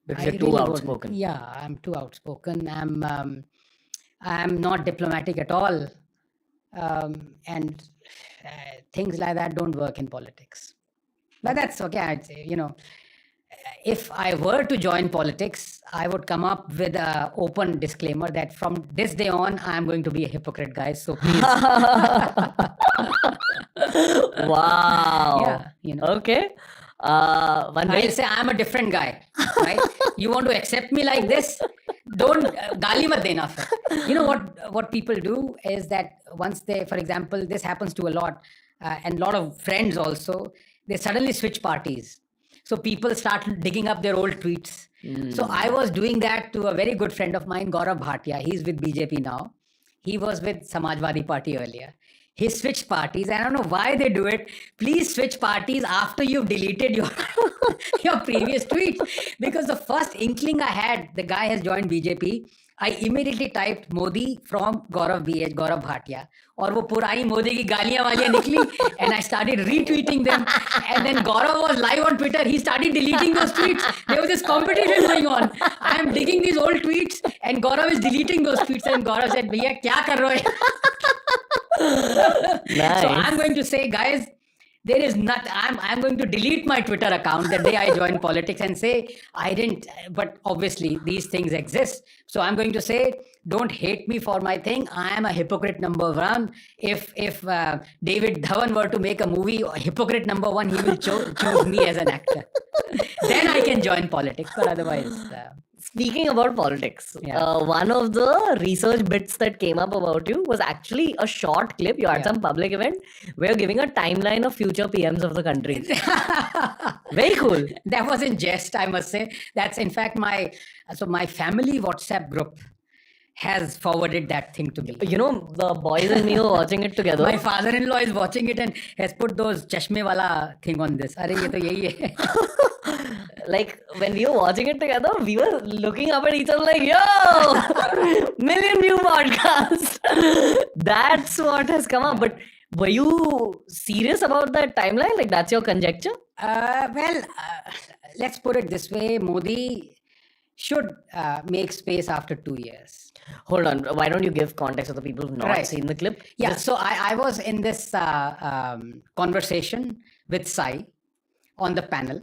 S16: Because you're too outspoken.
S11: Yeah, I'm too outspoken. I'm not diplomatic at all. And things like that don't work in politics. But that's okay. I'd say, if I were to join politics, I would come up with an open disclaimer that from this day on, I'm going to be a hypocrite, guys. So please.
S16: Wow.
S11: Yeah.
S16: Okay. I'll say I'm a different guy, right? You want to accept me like this? Don't gali mat dena. You know what people do is that once they, for example, this happens to a lot, and a lot of friends also, they suddenly switch parties. So people start digging up their old tweets. So I was doing that to a very good friend of mine, Gaurav Bhatia. He's with BJP now. He was with Samajwadi Party earlier. He switched parties. I don't know why they do it. Please switch parties after you've deleted your your previous tweets. Because the first inkling I had, the guy has joined BJP, I immediately typed Modi from Gaurav Bhatia. और वो पुरानी मोदी की गालियां वालियां निकली, and I started retweeting them. And then Gaurav was live on Twitter. He started deleting those tweets. There was this competition going on. I am digging these old tweets, and Gaurav is deleting those tweets. And Gaurav said, "भैया क्या कर रहे हो?"
S17: Nice.
S16: So I'm going to say, guys, there is not. I'm going to delete my Twitter account the day I joined politics and say I didn't. But obviously these things exist. So I'm going to say, don't hate me for my thing. I am a hypocrite number one. If David Dhawan were to make a movie, hypocrite number one, he will choose me as an actor. Then I can join politics. But otherwise.
S17: Speaking about politics, one of the research bits that came up about you was actually a short clip. You had some public event where you're giving a timeline of future PMs of the country. Very cool.
S16: That was in jest, I must say. That's in fact my family WhatsApp group has forwarded that thing to me.
S17: You know, the boys and me were watching it together.
S16: My father-in-law is watching it and has put those chashme wala thing on this. Arey, ye to yahi hai.
S17: Like, when we were watching it together, we were looking up at each other like, yo, million view podcast. That's what has come up. But were you serious about that timeline? Like, that's your conjecture?
S16: Let's put it this way. Modi should make space after 2 years.
S17: Hold on. Why don't you give context to the people who've not seen the clip?
S16: Yeah, so I was in this conversation with Sai on the panel.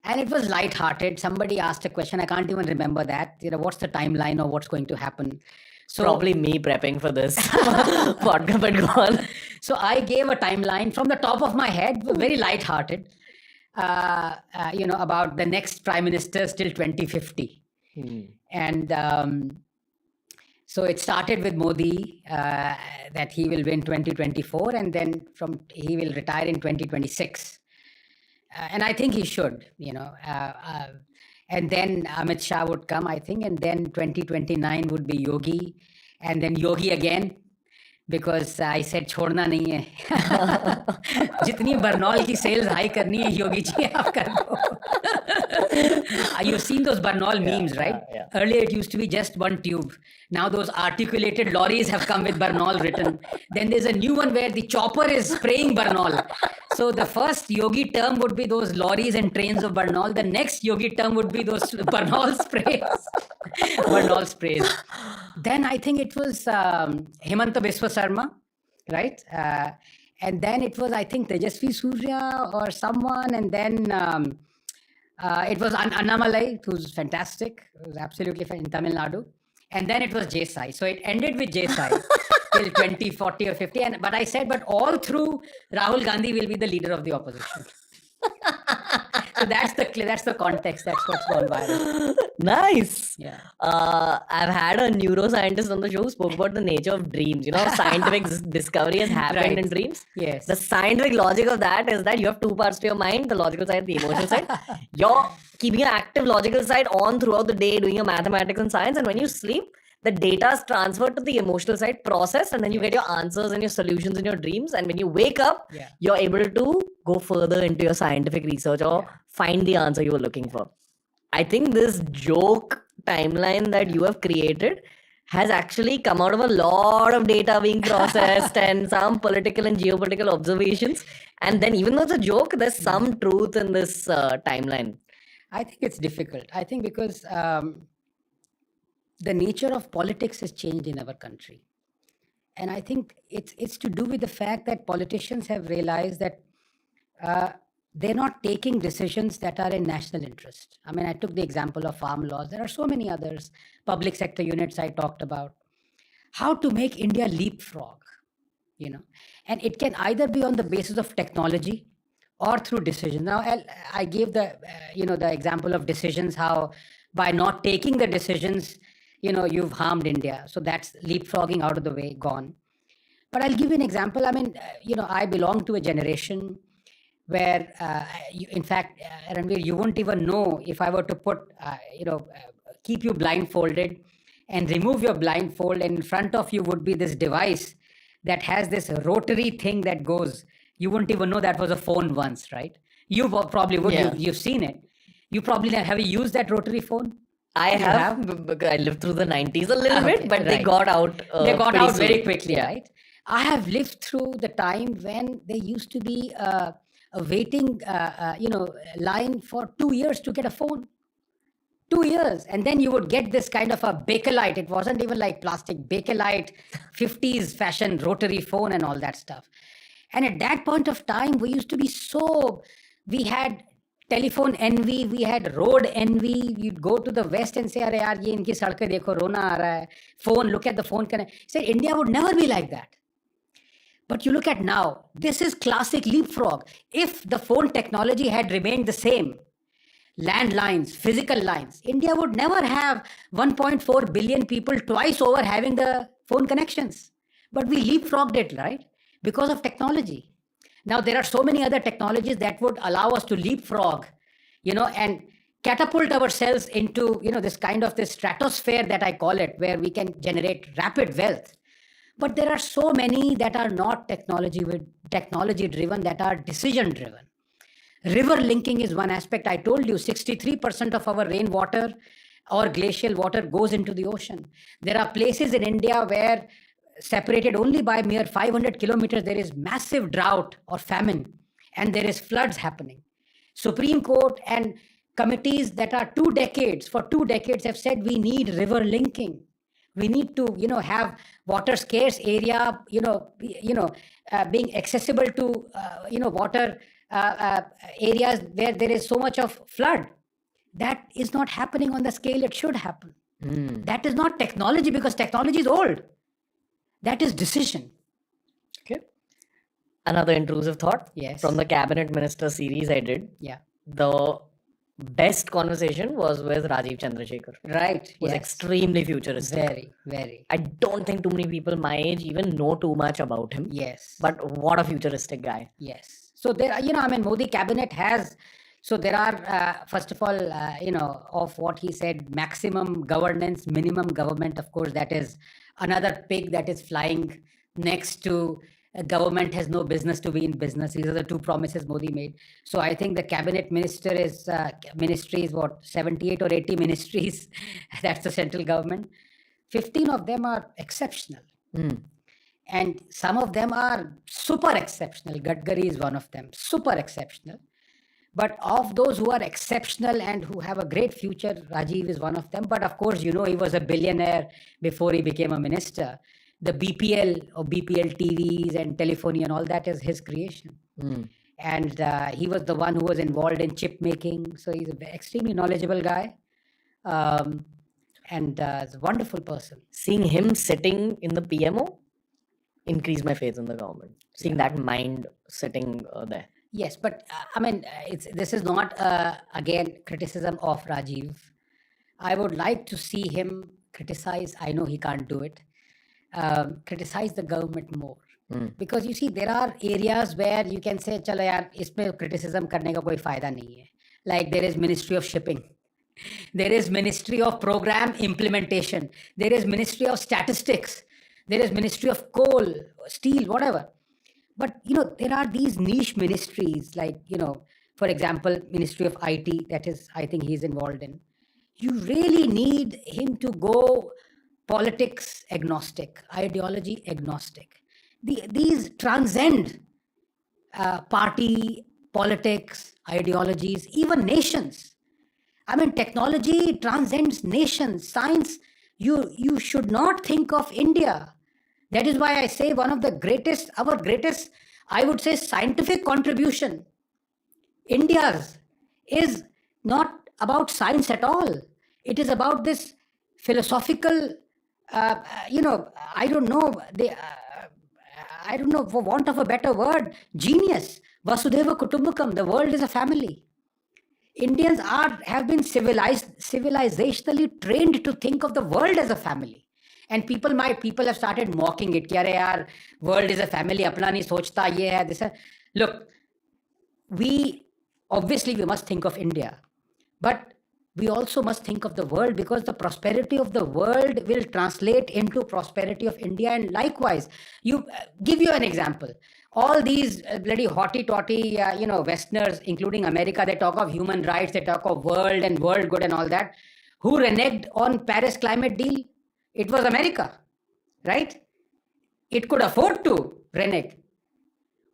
S16: And it was light-hearted. Somebody asked a question. I can't even remember that. You know, what's the timeline or what's going to happen?
S17: So probably me prepping for this podcast, but go on.
S16: So I gave a timeline from the top of my head, very light-hearted, about the next prime minister till 2050. And so it started with Modi, that he will win 2024, and then he will retire in 2026. And I think he should, and then Amit Shah would come, I think, and then 2029 would be Yogi, and then Yogi again, because I said छोड़ना नहीं है. जितनी बर्नॉल की sales high करनी है योगी जी आप कर दो. You've seen those Bernal memes, right?
S17: Yeah.
S16: Earlier it used to be just one tube. Now those articulated lorries have come with Bernal written. Then there's a new one where the chopper is spraying Bernal. So the first Yogi term would be those lorries and trains of Bernal. The next Yogi term would be those Bernal sprays. Bernal sprays. Then I think it was Himanta Biswa Sarma, right? And then it was, I think, Tejasvi Surya or someone. And then it was Annamalai, who's fantastic. It was absolutely in Tamil Nadu. And then it was J-Sai. So it ended with J-Sai till 2040 or 50. But I said, but all through, Rahul Gandhi will be the leader of the opposition. So that's the context. That's what's gone viral.
S17: Nice.
S16: Yeah.
S17: I've had a neuroscientist on the show who spoke about the nature of dreams. You know, scientific discovery has happened in dreams.
S16: Yes.
S17: The scientific logic of that is that you have two parts to your mind, the logical side, the emotional side. You're keeping an active logical side on throughout the day, doing your mathematics and science. And when you sleep, the data is transferred to the emotional side, processed, and then you get your answers and your solutions in your dreams. And when you wake up, you're able to go further into your scientific research or find the answer you were looking for. I think this joke timeline that you have created has actually come out of a lot of data being processed and some political and geopolitical observations. And then even though it's a joke, there's some truth in this timeline.
S16: I think it's difficult. I think because the nature of politics has changed in our country. And I think it's to do with the fact that politicians have realized that they're not taking decisions that are in national interest. I mean, I took the example of farm laws. There are so many others. Public sector units I talked about. How to make India leapfrog, And it can either be on the basis of technology
S17: or through decisions. Now, I gave the the example of decisions, how by not taking the decisions, you've harmed India. So that's leapfrogging out of the way, gone. But I'll give you an example. I mean, I belong to a generation where, in fact, Ranveer, you won't even know if I were to put, keep you blindfolded and remove your blindfold, and in front of you would be this device that has this rotary thing that goes. You wouldn't even know that was a phone once, right? You probably would.
S16: Yeah.
S17: You've seen it. You probably have you used that rotary phone?
S16: I have. Because I lived through the 90s a little bit, but they
S17: right.
S16: got out.
S17: They got
S16: pretty
S17: out very
S16: soon.
S17: quickly, right? I have lived through the time when there used to be a waiting, line for 2 years to get a phone. 2 years, and then you would get this kind of a Bakelite. It wasn't even like plastic, Bakelite, 50s fashion rotary phone and all that stuff. And at that point of time, we used to be we had telephone envy, we had road envy. You'd go to the West and say, "Arey yaar, ye inki sadke dekho, rona aa raha hai." Phone, look at the phone. Say, India would never be like that. But you look at now, this is classic leapfrog. If the phone technology had remained the same, landlines, physical lines, India would never have 1.4 billion people twice over having the phone connections. But we leapfrogged it, right? Because of technology. Now, there are so many other technologies that would allow us to leapfrog, and catapult ourselves into, this kind of this stratosphere that I call it, where we can generate rapid wealth. But there are so many that are not technology driven, that are decision driven. River linking is one aspect. I told you 63% of our rainwater or glacial water goes into the ocean. There are places in India where, separated only by mere 500 kilometers, there is massive drought or famine, and there is floods happening. Supreme Court and committees that are for 2 decades have said we need river linking. We need to, have water scarce area, being accessible to, water areas where there is so much of flood. That is not happening on the scale it should happen. That is not technology, because technology is old. That is decision.
S16: Okay. Another intrusive thought.
S17: Yes.
S16: From the cabinet minister series I did.
S17: Yeah.
S16: The best conversation was with Rajiv Chandrasekhar.
S17: Right.
S16: It was extremely futuristic.
S17: Very, very.
S16: I don't think too many people my age even know too much about him.
S17: Yes.
S16: But what a futuristic guy.
S17: Yes. So there, Modi cabinet has. So there are, first of all, of what he said, maximum governance, minimum government. Of course, that is another pig that is flying next to government has no business to be in business. These are the 2 promises Modi made. So I think the cabinet ministry is 78 or 80 ministries. That's the central government. 15 of them are exceptional. And some of them are super exceptional. Gadkari is one of them, super exceptional. But of those who are exceptional and who have a great future, Rajiv is one of them. But of course, he was a billionaire before he became a minister. The BPL or BPL TVs and telephony and all that is his creation. And he was the one who was involved in chip making. So he's an extremely knowledgeable guy. And is a wonderful person.
S16: Seeing him sitting in the PMO increased my faith in the government. Seeing that mind sitting there.
S17: Yes, but this is not, again, criticism of Rajiv. I would like to see him criticize. I know he can't do it. Criticize the government more. Because you see, there are areas where you can say, chalo yaar, isme criticism karne ka koi fayda nahi hai. Like there is Ministry of Shipping. There is Ministry of Program Implementation. There is Ministry of Statistics. There is Ministry of Coal, Steel, whatever. But, there are these niche ministries like, for example, Ministry of IT, that is, I think he's involved in. You really need him to go politics agnostic, ideology agnostic. These transcend party, politics, ideologies, even nations. Technology transcends nations. Science, you should not think of India. That is why I say our greatest, I would say, scientific contribution, India's, is not about science at all. It is about this philosophical, I don't know, for want of a better word, genius.
S11: Vasudhaiva Kutumbakam, the world is a family. Indians have been civilizationally trained to think of the world as a family. And people have started mocking it. Kya re yaar, world is a family, apna nahi sochta, ye hai, this hai. Look, we must think of India, but we also must think of the world, because the prosperity of the world will translate into prosperity of India. And likewise, give you an example. All these bloody hotty-totty, Westerners, including America, they talk of human rights, they talk of world and world good and all that. Who reneged on Paris climate deal? It was America, right? It could afford to renege.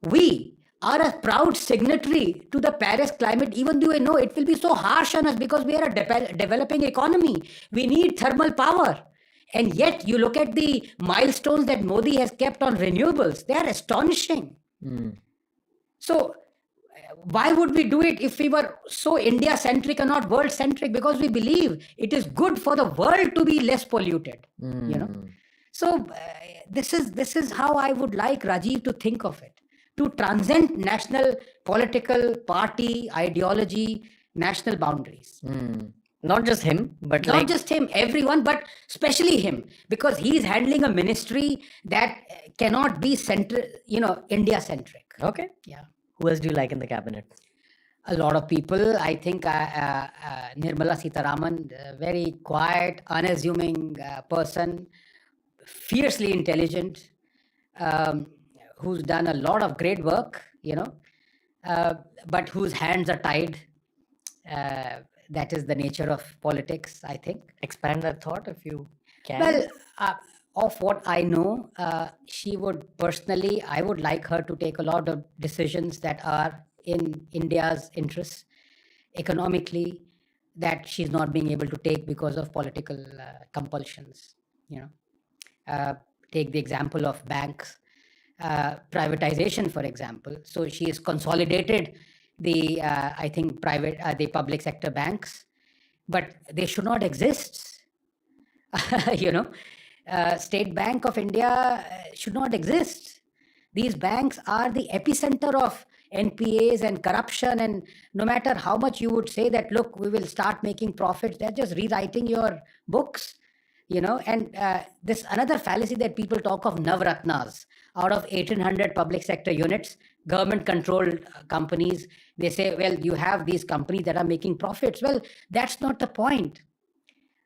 S11: We are a proud signatory to the Paris climate, even though I know it will be so harsh on us because we are a developing economy. We need thermal power. And yet, you look at the milestones that Modi has kept on renewables, they are astonishing. So, why would we do it if we were so India-centric and not world-centric? Because we believe it is good for the world to be less polluted, So, this is how I would like Rajiv to think of it. To transcend national political party ideology, national boundaries.
S16: Not just him, but
S11: not just him, everyone, but especially him, because he's handling a ministry that cannot be India centric.
S16: Okay.
S11: Yeah.
S16: Who else do you like in the cabinet?
S11: A lot of people. I think Nirmala Sitharaman, very quiet, unassuming person, fiercely intelligent, who's done a lot of great work, but whose hands are tied. That is the nature of politics, I think.
S16: Expand that thought if you can.
S11: Well, of what I know, she would personally, I would like her to take a lot of decisions that are in India's interests economically, that she's not being able to take because of political compulsions. Take the example of banks. Privatization, for example. So she has consolidated the the public sector banks, but they should not exist. State Bank of India should not exist. These banks are the epicenter of NPAs and corruption, and no matter how much you would say that, look, we will start making profits, they're just rewriting your books. And this another fallacy that people talk of Navratnas. Out of 1,800 public sector units, government-controlled companies, they say, well, you have these companies that are making profits. Well, that's not the point.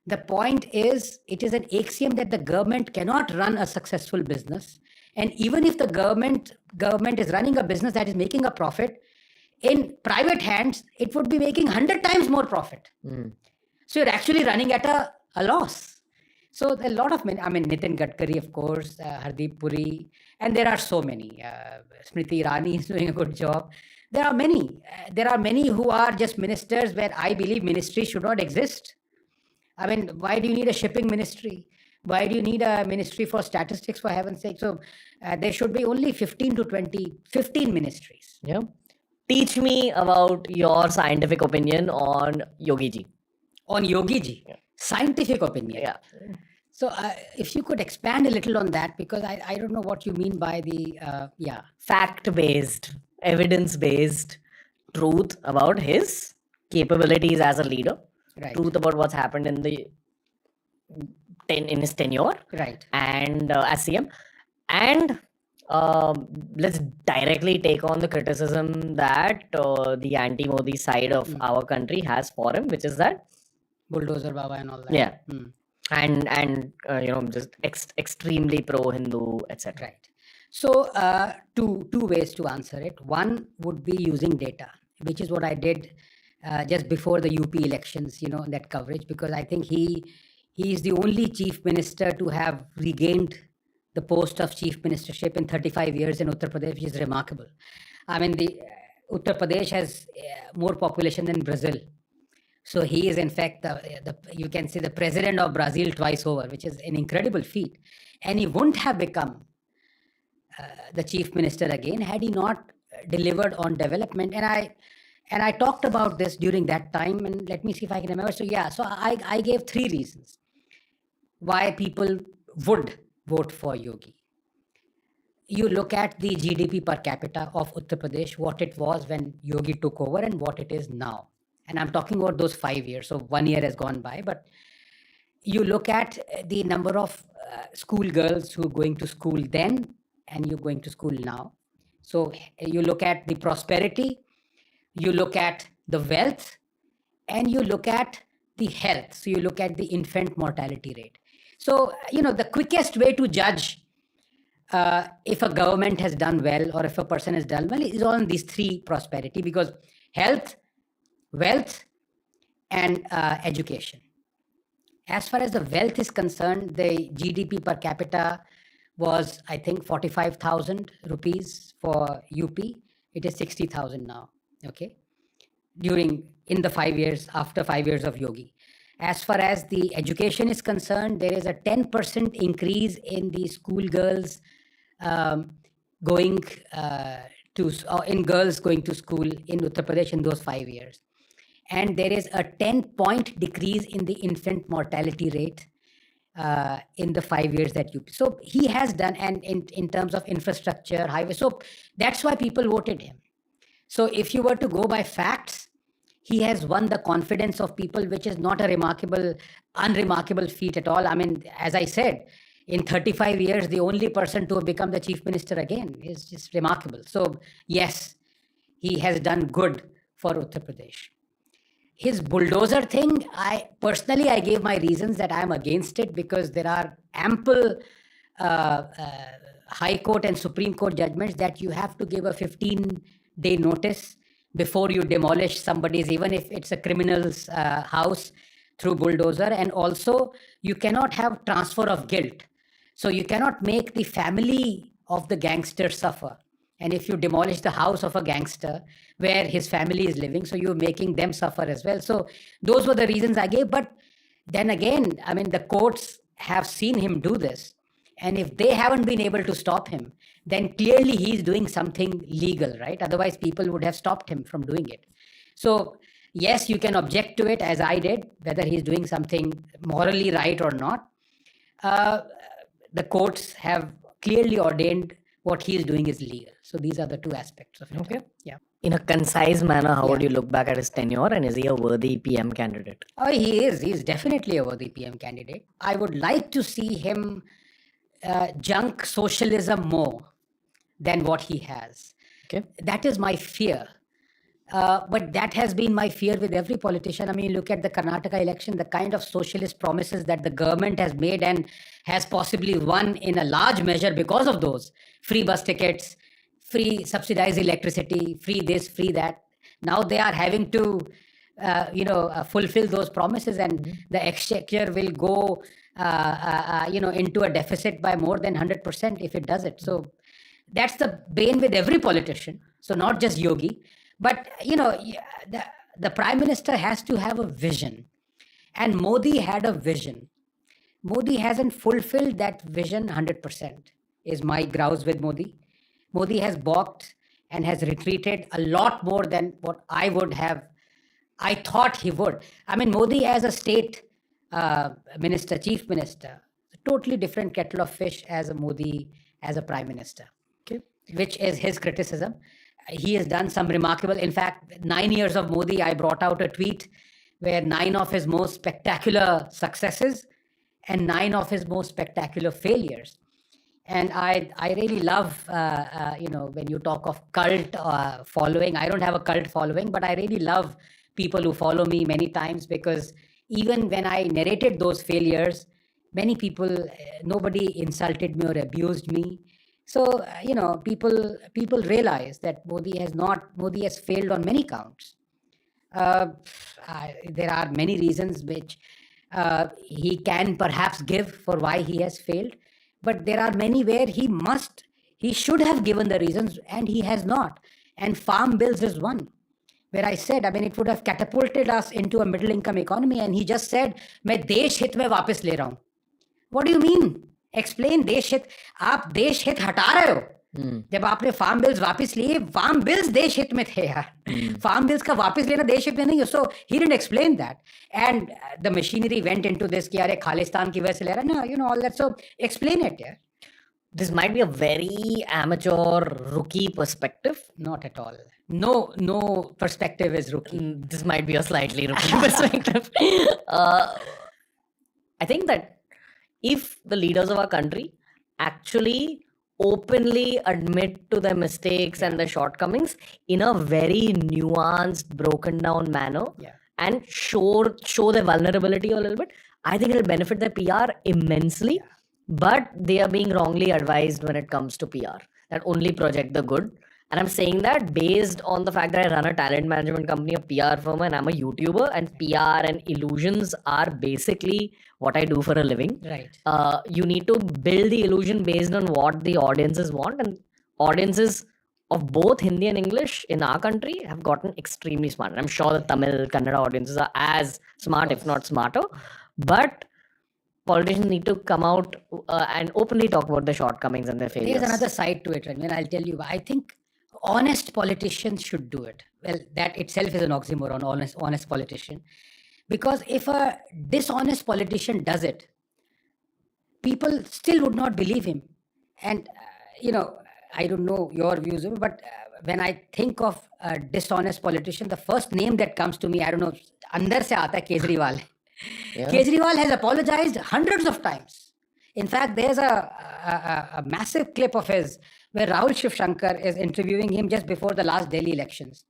S11: The point is, it is an axiom that the government cannot run a successful business. And even if the government is running a business that is making a profit, in private hands, it would be making 100 times more profit. So you're actually running at a loss. So a lot of men, Nitin Gadkari, of course, Hardeep Puri, and there are so many. Smriti Irani is doing a good job. There are many who are just ministers where I believe ministry should not exist. Why do you need a shipping ministry? Why do you need a ministry for statistics, for heaven's sake? So there should be only 15 ministries.
S16: Yeah. Teach me about your scientific opinion on Yogi Ji.
S11: On Yogi Ji?
S16: Yeah.
S11: Scientific opinion.
S16: Yeah.
S11: So if you could expand a little on that, because I don't know what you mean by the,
S16: fact-based, evidence-based truth about his capabilities as a leader.
S11: Right.
S16: Truth about what's happened in his tenure.
S11: Right.
S16: And as CM. And let's directly take on the criticism that the anti-Modi side of our country has for him, which is that
S11: Bulldozer Baba and all that.
S16: Yeah. And just extremely pro-Hindu, etc.
S11: Right. So two ways to answer it. One would be using data, which is what I did just before the UP elections, that coverage, because I think he is the only chief minister to have regained the post of chief ministership in 35 years in Uttar Pradesh, which is remarkable. The Uttar Pradesh has more population than Brazil. So he is in fact you can say the president of Brazil twice over, which is an incredible feat. And he wouldn't have become the chief minister again had he not delivered on development. And I talked about this during that time, and let me see if I can remember. So I gave 3 reasons why people would vote for Yogi. you look at the GDP per capita of Uttar Pradesh, what it was when Yogi took over and what it is now. And I'm talking about those 5 years. So 1 year has gone by, but you look at the number of school girls who are going to school then and you're going to school now. So you look at the prosperity, you look at the wealth, and you look at the health. So you look at the infant mortality rate. So, the quickest way to judge if a government has done well or if a person has done well is on these three prosperity, because health, wealth, and education. As far as the wealth is concerned, the GDP per capita was, I think, 45,000 rupees for UP. It is 60,000 now, okay? In the 5 years, after 5 years of Yogi. As far as the education is concerned, there is a 10% increase in the school girls girls going to school in Uttar Pradesh in those 5 years. And there is a 10-point decrease in the infant mortality rate in the 5 years that you. So he has done, and in terms of infrastructure, highways. So that's why people voted him. So if you were to go by facts, he has won the confidence of people, which is not a unremarkable feat at all. I mean, as I said, in 35 years, the only person to have become the chief minister again is just remarkable. So yes, he has done good for Uttar Pradesh. His bulldozer thing, I gave my reasons that I'm against it, because there are ample High Court and Supreme Court judgments that you have to give a 15-day notice before you demolish somebody's, even if it's a criminal's house, through bulldozer. And also, you cannot have transfer of guilt. So you cannot make the family of the gangster suffer. And if you demolish the house of a gangster where his family is living, so you're making them suffer as well. So those were the reasons I gave. But then again, I mean, the courts have seen him do this. And if they haven't been able to stop him, then clearly he's doing something legal, right? Otherwise, people would have stopped him from doing it. So yes, you can object to it, as I did, whether he's doing something morally right or not. The courts have clearly ordained what he is doing is legal. So these are the two aspects of it.
S16: Okay.
S11: Yeah.
S16: In a concise manner, how would you look back at his tenure, and is he a worthy PM candidate?
S11: Oh, he is. He is definitely a worthy PM candidate. I would like to see him junk socialism more than what he has.
S16: Okay.
S11: That is my fear. But that has been my fear with every politician. I mean, look at the Karnataka election, the kind of socialist promises that the government has made and has possibly won in a large measure because of those. Free bus tickets, free subsidized electricity, free this, free that. Now they are having to, fulfill those promises, and the exchequer will go, into a deficit by more than 100% if it does it. So that's the bane with every politician. So not just Yogi. But, the Prime Minister has to have a vision. And Modi had a vision. Modi hasn't fulfilled that vision 100%, is my grouse with Modi. Modi has balked and has retreated a lot more than what I thought he would. I mean, Modi as a state minister, chief minister, a totally different kettle of fish as a Modi as a Prime Minister, okay, which is his criticism. He has done some remarkable, in fact, 9 years of Modi, I brought out a tweet where 9 of his most spectacular successes and 9 of his most spectacular failures. And I really love, when you talk of cult following, I don't have a cult following, but I really love people who follow me many times, because even when I narrated those failures, many people, nobody insulted me or abused me. So, people realize that Modi has failed on many counts. There are many reasons which he can perhaps give for why he has failed, but there are many where he should have given the reasons and he has not. And farm bills is one, where I said, it would have catapulted us into a middle income economy, and he just said, "मैं देश हित में वापस ले रहा हूं." What do you mean? Explain देश हित. आप देश हित हटा रहे हो. जब आपने फार्म बिल्स वापस लिए, फार्म बिल्स देश हित में थे यार. फार्म बिल्स का वापस लेना देश हित में नहीं है. So he didn't explain that, and the machinery went into this कि यार खालिस्तान की वजह से ले रहा है ना, all that. So explain it, यार.
S16: this might be a very amateur rookie perspective.
S11: Not at all. No perspective is rookie.
S16: This might be a slightly rookie perspective. I think that if the leaders of our country actually openly admit to their mistakes and their shortcomings in a very nuanced, broken down manner, and show their vulnerability a little bit, I think it'll benefit their PR immensely. But they are being wrongly advised when it comes to PR, that only project the good. And I'm saying that based on the fact that I run a talent management company, a PR firm, and I'm a YouTuber, and PR and illusions are basically what I do for a living.
S11: Right.
S16: You need to build the illusion based on what the audiences want, and audiences of both Hindi and English in our country have gotten extremely smart. And I'm sure the Tamil, Kannada audiences are as smart, if not smarter. But politicians need to come out and openly talk about their shortcomings and their failures.
S11: There's another side to it, Ranjan. I'll tell you. I think honest politicians should do it. Well, that itself is an oxymoron, honest politician. Because if a dishonest politician does it, people still would not believe him. And, I don't know your views, but when I think of a dishonest politician, the first name that comes to me, I don't know, andar se aata hai Kejriwal. Yeah. Kejriwal has apologized hundreds of times. In fact, there's a massive clip of his where Rahul Shiv Shankar is interviewing him just before the last Delhi elections.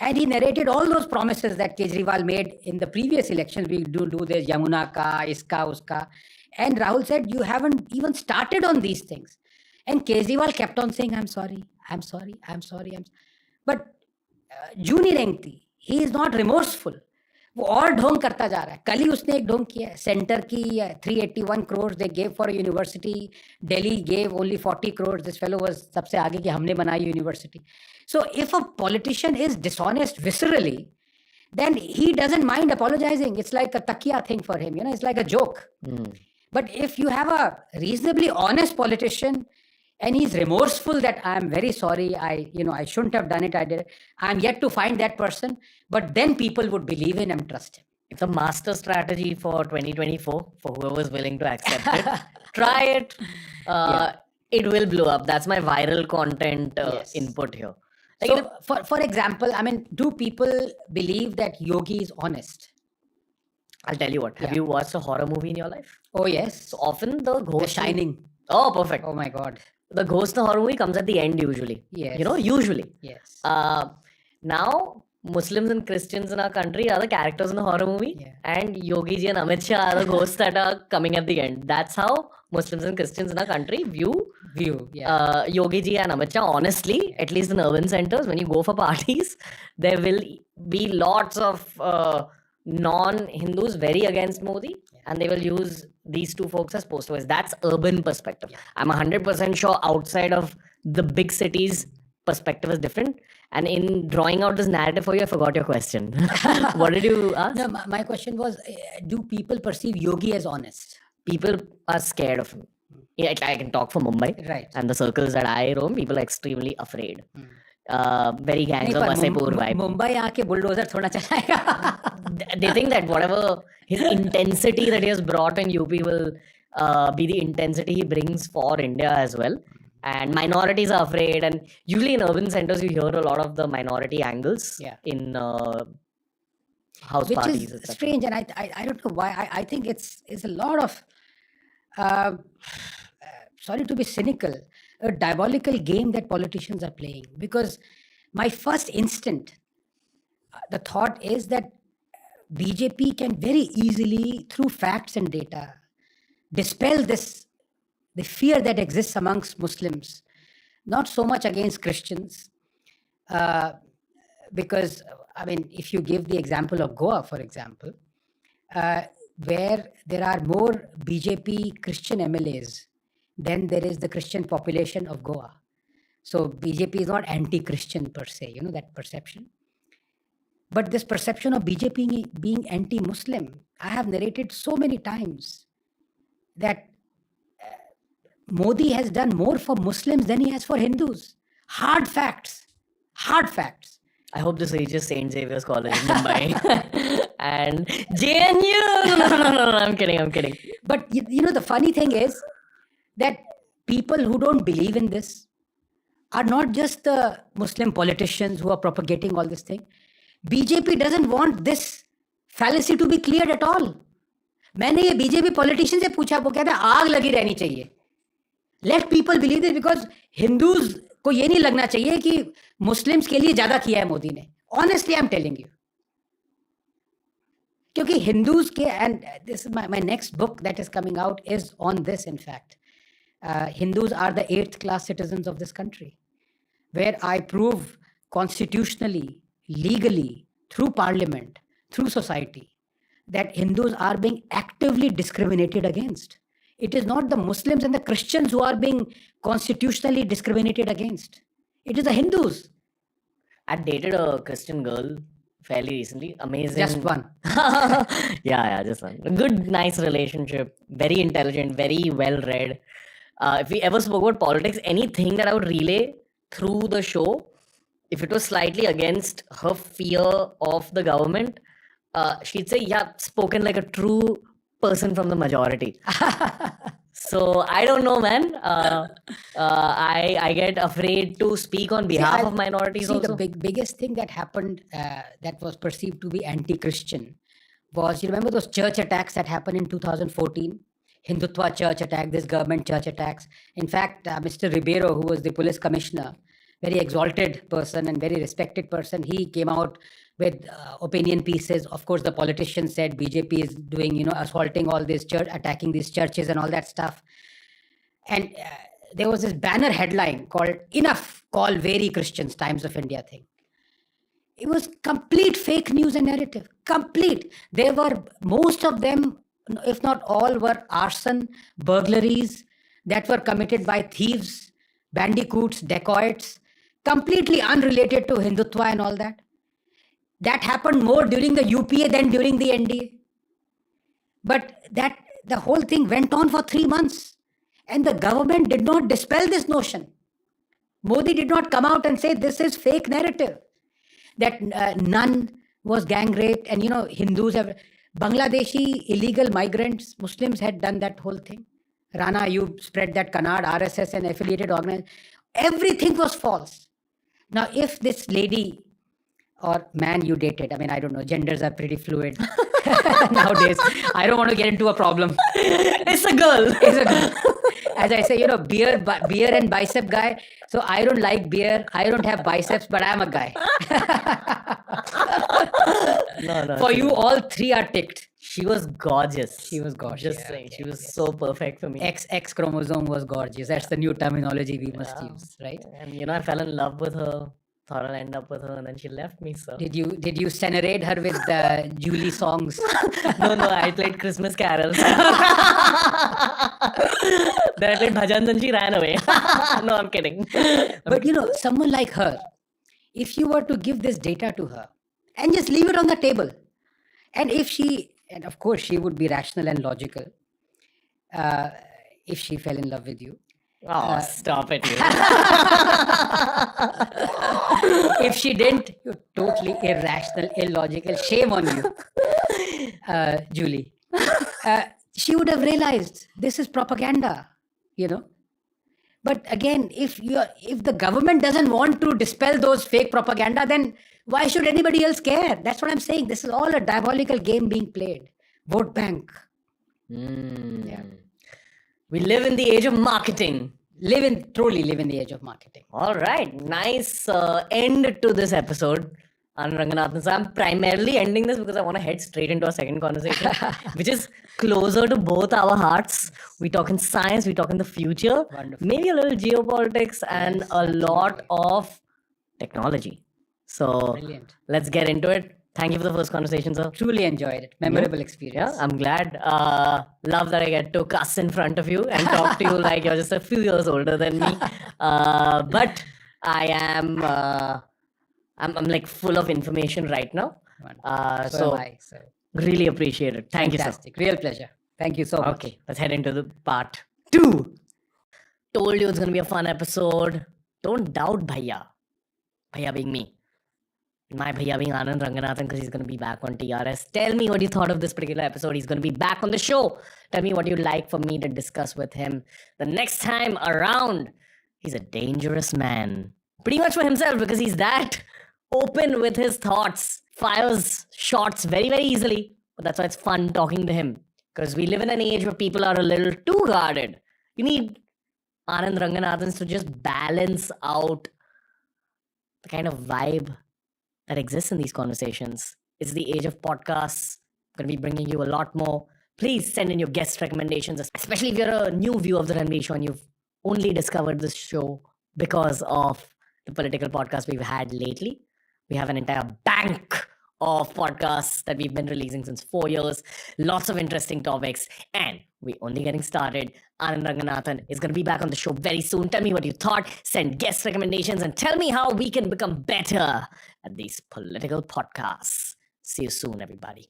S11: And he narrated all those promises that Kejriwal made in the previous elections. We do this, Yamuna ka, iska, uska. And Rahul said, you haven't even started on these things. And Kejriwal kept on saying, I'm sorry. But Juni Rengti, he is not remorseful. वो और ढोंग करता जा रहा है. कल ही उसने एक ढोंग किया है. सेंटर की 381 crores they gave for a university. Delhi gave only 40 crores. This fellow was सबसे आगे कि हमने बनाई university. So if a politician is dishonest viscerally, then he doesn't mind apologizing. It's like a takiya thing for him. It's like a joke. But if you have a reasonably honest politician and he's remorseful that I'm very sorry, I shouldn't have done it, I did it. I'm yet to find that person, but then people would believe in him and trust him.
S16: It's a master strategy for 2024 for whoever's willing to accept it. Try it. It will blow up. That's my viral content input here.
S11: So, for example, do people believe that Yogi is honest?
S16: I'll tell you what. Have you watched a horror movie in your life?
S11: Oh, yes.
S16: So often the ghost...
S11: The Shining.
S16: Oh, perfect.
S11: Oh, my God.
S16: The ghost in the horror movie comes at the end usually.
S11: Yes.
S16: Usually.
S11: Yes.
S16: Now, Muslims and Christians in our country are the characters in the horror movie. And Yogi ji and Amit Shah are the ghosts that are coming at the end. That's how Muslims and Christians in our country view Yogi ji and Amit Shah. Honestly, at least in urban centers, when you go for parties, there will be lots of non-Hindus very against Modi, and they will use these two folks as poster boys. That's urban perspective. I'm 100% sure outside of the big cities, perspective is different. And in drawing out this narrative for you, I forgot your question. What did you ask?
S11: No, my question was, do people perceive Yogi as honest?
S16: People are scared of him. I can talk for Mumbai.
S11: Right.
S16: And the circles that I roam, people are extremely afraid. Very gangs of Wasseypur vibe.
S11: Mumbai आके bulldozer थोड़ा चलाएगा.
S16: They think that whatever his intensity that he has brought in UP will be the intensity he brings for India as well. And minorities are afraid. And usually in urban centers, you hear a lot of the minority angles in house parties.
S11: Which is strange. And I don't know why. I think it's a lot of, sorry to be cynical, a diabolical game that politicians are playing. Because my first instant, the thought is that BJP can very easily, through facts and data, dispel the fear that exists amongst Muslims, not so much against Christians. Because, if you give the example of Goa, for example, where there are more BJP Christian MLAs than there is the Christian population of Goa. So BJP is not anti-Christian per se, that perception. But this perception of BJP being anti-Muslim, I have narrated so many times that Modi has done more for Muslims than he has for Hindus. Hard facts.
S16: I hope this reaches St. Xavier's College in Mumbai. And JNU! No, I'm kidding.
S11: But the funny thing is that people who don't believe in this are not just the Muslim politicians who are propagating all this thing. BJP doesn't want this fallacy to be cleared at all. मैंने ये BJP politician से पूछा, वो कहता है आग लगी रहनी चाहिए. Let people believe this because Hindus को ये नहीं लगना चाहिए कि मुस्लिम्स के लिए ज्यादा किया है मोदी ने. Honestly, I'm telling you. क्योंकि Hindus के, and this is my next book that is coming out is on this, in fact. Hindus are the 8th class citizens of this country, where I prove constitutionally, legally, through parliament, through society, that Hindus are being actively discriminated against. It is not the Muslims and the Christians who are being constitutionally discriminated against. It is the Hindus.
S16: I dated a Christian girl fairly recently. Amazing.
S11: Just one.
S16: Yeah, just one. A good, nice relationship. Very intelligent, very well read. If we ever spoke about politics, anything that I would relay through the show, if it was slightly against her fear of the government, she'd say, yeah, spoken like a true person from the majority. So I don't know, man. I get afraid to speak on behalf of minorities also.
S11: The biggest thing that happened that was perceived to be anti-Christian was, you remember those church attacks that happened in 2014? Hindutva church attack, this government church attacks. In fact, Mr. Ribeiro, who was the police commissioner, very exalted person and very respected person, he came out with opinion pieces. Of course, the politicians said BJP is doing, assaulting all these church, attacking these churches and all that stuff. And there was this banner headline called "Enough, Call Very Christians, Times of India" thing. It was complete fake news and narrative. Complete. They were, most of them, if not all, were arson, burglaries that were committed by thieves, bandicoots, dacoits, completely unrelated to Hindutva and all that. That happened more during the UPA than during the NDA. But the whole thing went on for 3 months. And the government did not dispel this notion. Modi did not come out and say this is fake narrative. That none was gang raped, and Hindus have, Bangladeshi illegal migrants, Muslims had done that whole thing. Rana, you spread that canard, RSS and affiliated organizations. Everything was false. Now, if this lady or man you dated, I don't know, genders are pretty fluid nowadays. I don't want to get into a problem.
S16: It's a girl.
S11: As I say, beer and bicep guy. So I don't like beer. I don't have biceps, but I'm a guy.
S16: No,
S11: for you, all three are ticked.
S16: She was gorgeous.
S11: She was gorgeous.
S16: Just saying, she was so perfect for me.
S11: X chromosome was gorgeous. That's the new terminology we must use, right?
S16: And I fell in love with her. Thought I'll end up with her, and then she left me. So
S11: did you serenade her with Julie songs?
S16: No, I played Christmas carols. Then I played bhajans and she ran away. No, I'm kidding.
S11: But someone like her, if you were to give this data to her and just leave it on the table, and and of course she would be rational and logical, if she fell in love with you.
S16: Oh, stop it.
S11: If she didn't, you're totally irrational, illogical. Shame on you, Julie. She would have realized this is propaganda, But again, if the government doesn't want to dispel those fake propaganda, then why should anybody else care? That's what I'm saying. This is all a diabolical game being played. Vote bank.
S16: Yeah. We live in the age of marketing.
S11: Truly live in the age of marketing.
S16: All right. Nice end to this episode. Anand Ranganathan. So I'm primarily ending this because I want to head straight into our second conversation, which is closer to both our hearts. We talk in science, we talk in the future, maybe a little geopolitics and a lot of technology. So
S11: Brilliant.
S16: Let's get into it. Thank you for the first conversation, sir.
S11: Truly enjoyed it. Memorable experience.
S16: Yeah, I'm glad. Love that I get to cuss in front of you and talk to you like you're just a few years older than me. But I am, I'm like full of information right now.
S11: So am I. So
S16: really appreciate it. Thank you, sir.
S11: Fantastic. Real pleasure. Thank you so much.
S16: Okay, let's head into the part 2. Told you it's going to be a fun episode. Don't doubt Bhaiya. Bhaiya being me. My bhaiya being Anand Ranganathan because he's going to be back on TRS. Tell me what you thought of this particular episode. He's going to be back on the show. Tell me what you'd like for me to discuss with him the next time around. He's a dangerous man. Pretty much for himself because he's that open with his thoughts. Fires shots very, very easily. But that's why it's fun talking to him. Because we live in an age where people are a little too guarded. You need Anand Ranganathans to just balance out the kind of vibe that exists in these conversations. It's the age of podcasts. I'm going to be bringing you a lot more. Please send in your guest recommendations, especially if you're a new viewer of the Ranveer Show and you've only discovered this show because of the political podcast we've had lately. We have an entire bank of podcasts that we've been releasing since 4 years. Lots of interesting topics. And we're only getting started. Anand Ranganathan is going to be back on the show very soon. Tell me what you thought. Send guest recommendations and tell me how we can become better at these political podcasts. See you soon, everybody.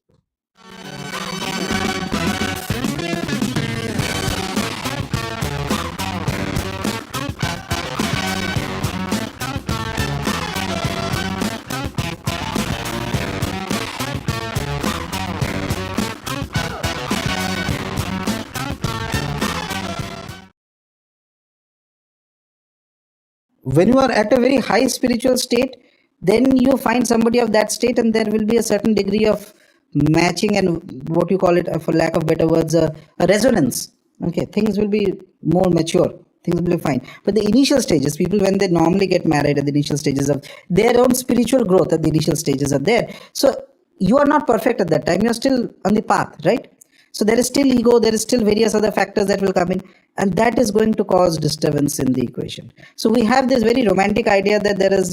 S18: When you are at a very high spiritual state, then you find somebody of that state and there will be a certain degree of matching and what you call it, for lack of better words, a resonance. Okay, things will be more mature, things will be fine. But the initial stages, people when they normally get married at the initial stages of their own spiritual growth, at the initial stages are there. So you are not perfect at that time, you're still on the path, right? So there is still ego, there is still various other factors that will come in, and that is going to cause disturbance in the equation. So we have this very romantic idea that there is,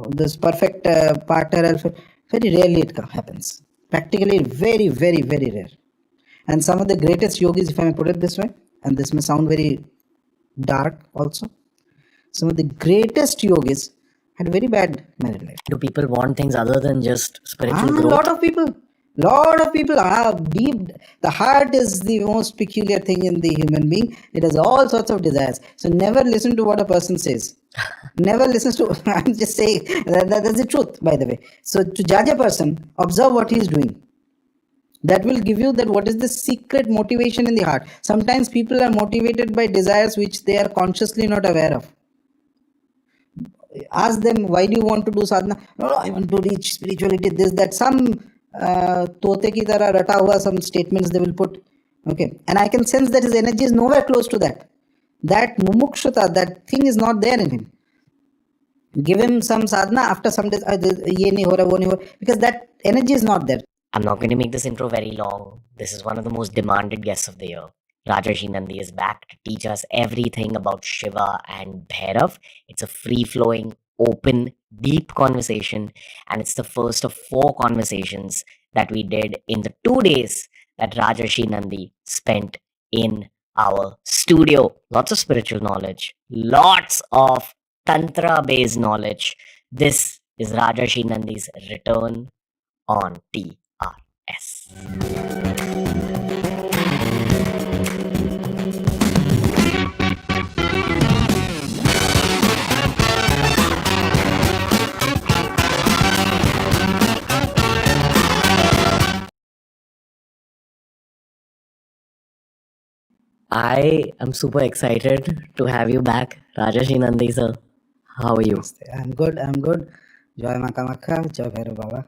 S18: this perfect partner. Very rarely it happens. Practically very, very, very rare. And some of the greatest yogis, if I may put it this way, and this may sound very dark also, some of the greatest yogis had very bad married life.
S16: Do people want things other than just spiritual growth?
S18: A lot of people are deep. The heart is the most peculiar thing in the human being. It has all sorts of desires. So never listen to what a person says. Never listen to, I'm just saying, that's the truth, by the way. So to judge a person, observe what he is doing. That will give you that what is the secret motivation in the heart. Sometimes people are motivated by desires which they are consciously not aware of. Ask them, why do you want to do sadhana? No, I want to reach spirituality, this, that. Some tote ki tarah rata hua, some statements they will put. Okay. And I can sense that his energy is nowhere close to that. That mumukshata, that thing is not there in him. Give him some sadhana, after some days, ye nahi ho raha, wo nahi ho raha, because that energy is not there.
S16: I'm not going to make this intro very long. This is one of the most demanded guests of the year. Rajarshi Nandi is back to teach us everything about Shiva and Bhairav. It's a free-flowing, open, deep conversation, and it's the first of 4 conversations that we did in the 2 days that Rajarshi Nandi spent in our studio. Lots of spiritual knowledge, lots of Tantra-based knowledge. This is Rajarshi Nandi's return on TRS. I am super excited to have you back, Rajarshi Nandi sir. How are you?
S18: I'm good. Joy Maka Maka, Joy Bhairav Baba.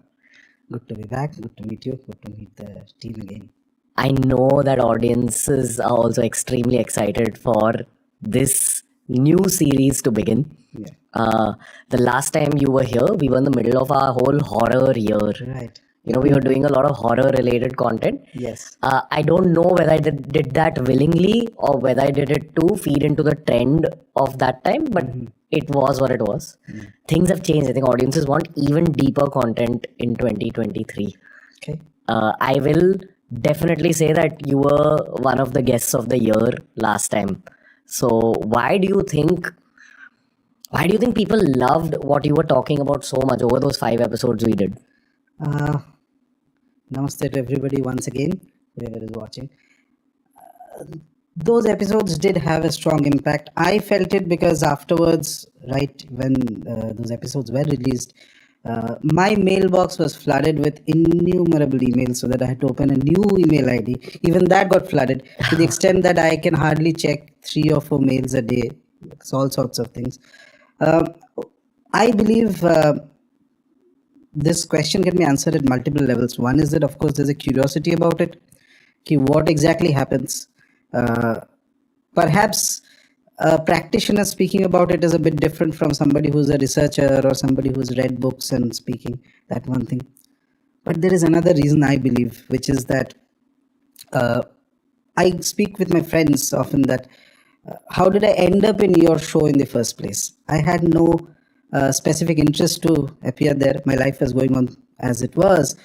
S18: Good to be back. Good to meet you. Good to meet the team again.
S16: I know that audiences are also extremely excited for this new series to begin.
S18: Yeah.
S16: The last time you were here, we were in the middle of our whole horror year.
S18: Right.
S16: We were doing a lot of horror related content.
S18: Yes.
S16: I don't know whether I did that willingly or whether I did it to feed into the trend of that time, but it was what it was. Things have changed. I think audiences want even deeper content in 2023.
S18: Okay.
S16: I will definitely say that you were one of the guests of the year last time. So why do you think people loved what you were talking about so much over those 5 episodes we did?
S18: Namaste to everybody once again, whoever is watching. Those episodes did have a strong impact. I felt it because afterwards, right when those episodes were released, my mailbox was flooded with innumerable emails, so that I had to open a new email ID. Even that got flooded to the extent that I can hardly check 3 or 4 mails a day. It's all sorts of things. I believe this question can be answered at multiple levels. One is that, of course, there's a curiosity about it. What exactly happens? Perhaps a practitioner speaking about it is a bit different from somebody who's a researcher or somebody who's read books and speaking. That one thing. But there is another reason, I believe, which is that I speak with my friends often that how did I end up in your show in the first place? I had no specific interest to appear there. My life was going on as it was.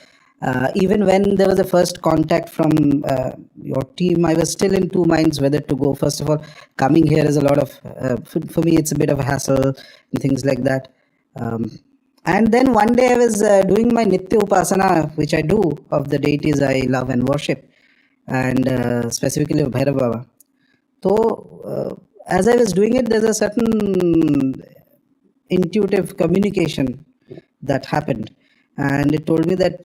S18: Even when there was a first contact from your team, I was still in two minds whether to go. First of all, coming here is a lot of, for me, it's a bit of a hassle and things like that. And then one day I was doing my Nitya Upasana, which I do, of the deities I love and worship, and specifically of Bhairav Baba. So, as I was doing it, there's a certain intuitive communication that happened. And it told me that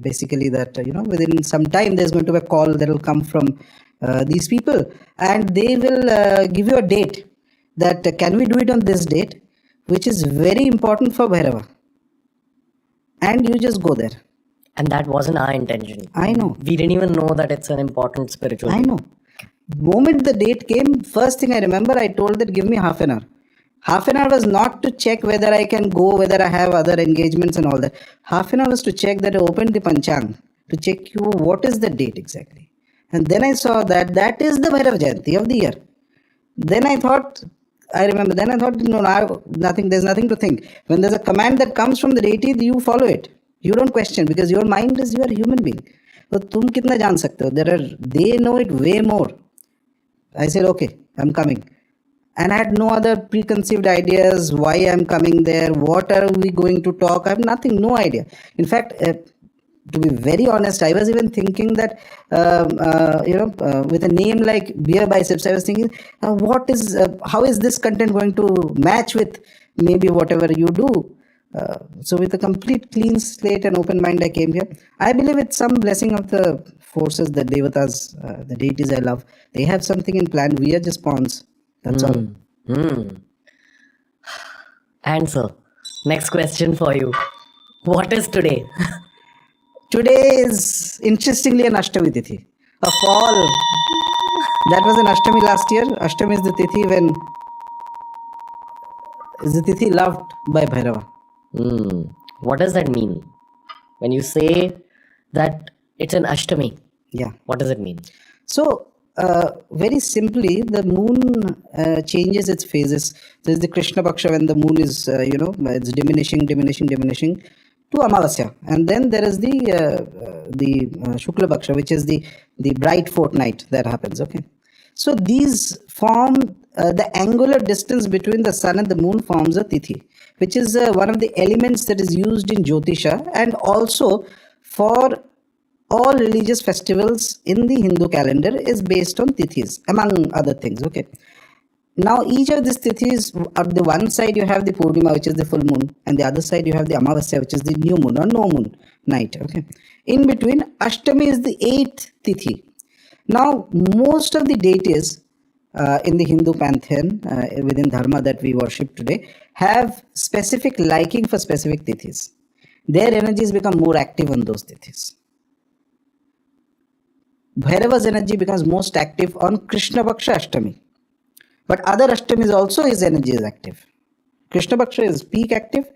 S18: basically that, within some time there's going to be a call that will come from these people. And they will give you a date that can we do it on this date, which is very important for Bhairava. And you just go there.
S16: And that wasn't our intention.
S18: I know.
S16: We didn't even know that it's an important spiritual
S18: I know. The moment the date came, first thing I remember, I told that give me half an hour. Half an hour was not to check whether I can go, whether I have other engagements and all that. Half an hour was to check that I opened the Panchang, to check what is the date exactly. And then I saw that that is the Bhairav Jayanti of the year. Then I thought, no, nothing, there's nothing to think. When there's a command that comes from the deity, you follow it. You don't question, because your mind is, you are a human being. So, tum kitna jaan sakte ho? They know it way more. I said, okay, I'm coming. And I had no other preconceived ideas why I'm coming there, what are we going to talk. I have nothing, no idea. In fact, to be very honest, I was even thinking that, with a name like Beer Biceps, I was thinking, how is this content going to match with maybe whatever you do? So with a complete clean slate and open mind, I came here. I believe it's some blessing of the forces, the devatas, the deities I love. They have something in plan. We are just pawns. That's all.
S16: And so, next question for you. What is today?
S18: Today is, interestingly, an Ashtami Tithi. Of all, that was an Ashtami last year. Ashtami is the Tithi loved by Bhairava.
S16: What does that mean? When you say that it's an Ashtami,
S18: yeah,
S16: what does it mean?
S18: So, very simply, the moon changes its phases. There's the Krishna Paksha when the moon is, it's diminishing to Amavasya. And then there is the Shukla Paksha, which is the bright fortnight that happens. Okay. So these form the angular distance between the sun and the moon forms a Tithi, which is one of the elements that is used in Jyotisha and also for all religious festivals in the Hindu calendar is based on Tithis, among other things. Okay. Now, each of these Tithis, on the one side you have the Purnima, which is the full moon, and the other side you have the Amavasya, which is the new moon or no moon night. Okay. In between, Ashtami is the 8th Tithi. Now, most of the deities in the Hindu pantheon, within Dharma that we worship today, have specific liking for specific Tithis. Their energies become more active on those Tithis. Bhairava's energy becomes most active on Krishna Paksha Ashtami. But other Ashtamis also his energy is active. Krishna Paksha is peak active.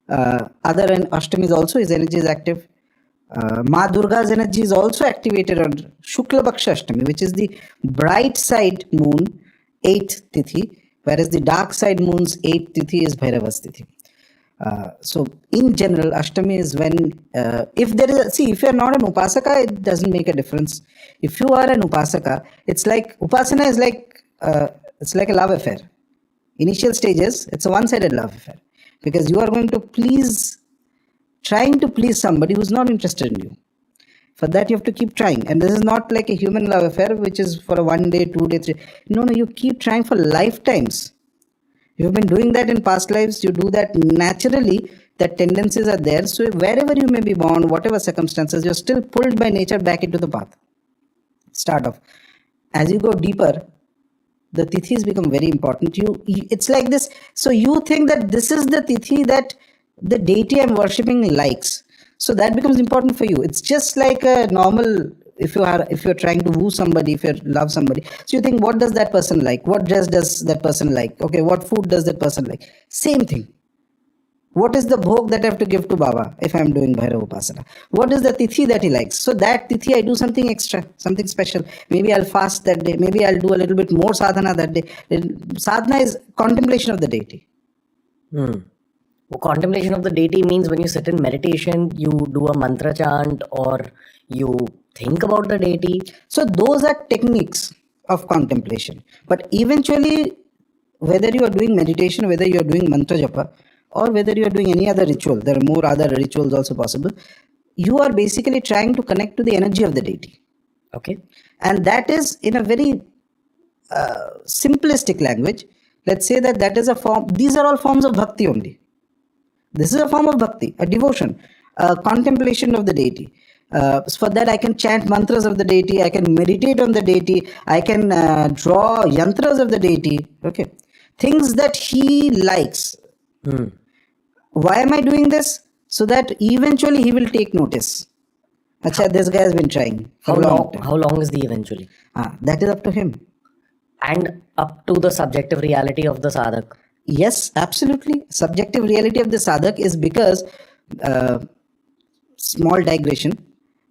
S18: Other Ashtamis also his energy is active. Ma Durga's energy is also activated on Shukla Paksha Ashtami, which is the bright side moon 8th Tithi, whereas the dark side moon's 8th Tithi is Bhairava's Tithi. So in general, Ashtami is when, if you're not an Upasaka, it doesn't make a difference. If you are an Upasaka, it's like, Upasana is like, it's like a love affair. Initial stages, it's a one-sided love affair. Because you are going to trying to please somebody who's not interested in you. For that, you have to keep trying. And this is not like a human love affair, which is for a 1 day, 2 day, 3. No, you keep trying for lifetimes. You've been doing that in past lives. You do that naturally. That tendencies are there. So wherever you may be born, whatever circumstances, you're still pulled by nature back into the path. Start off. As you go deeper, the tithis become very important. It's like this. So you think that this is the tithi that the deity I'm worshipping likes. So that becomes important for you. It's just like a normal. If you're trying to woo somebody, if you love somebody, so you think, what does that person like? What dress does that person like? Okay, what food does that person like? Same thing. What is the bhog that I have to give to Baba if I'm doing Bhairav Upasana? What is the tithi that he likes? So that tithi I do something extra, something special. Maybe I'll fast that day. Maybe I'll do a little bit more sadhana that day. Sadhana is contemplation of the deity.
S16: Well, contemplation of the deity means when you sit in meditation, you do a mantra chant or you think about the deity.
S18: So those are techniques of contemplation. But eventually, whether you are doing meditation, whether you are doing mantra japa, or whether you are doing any other ritual, there are more other rituals also possible, you are basically trying to connect to the energy of the deity.
S16: Okay.
S18: And that is in a very simplistic language. Let's say that is a form. These are all forms of bhakti only. This is a form of bhakti, a devotion, a contemplation of the deity. For that I can chant mantras of the deity, I can meditate on the deity, I can draw yantras of the deity. Okay. Things that he likes. Why am I doing this? So that eventually he will take notice. Acha, this guy has been trying.
S16: How long is the eventually?
S18: That is up to him.
S16: And up to the subjective reality of the sadhak.
S18: Yes, absolutely. Subjective reality of the sadhak is because, small digression,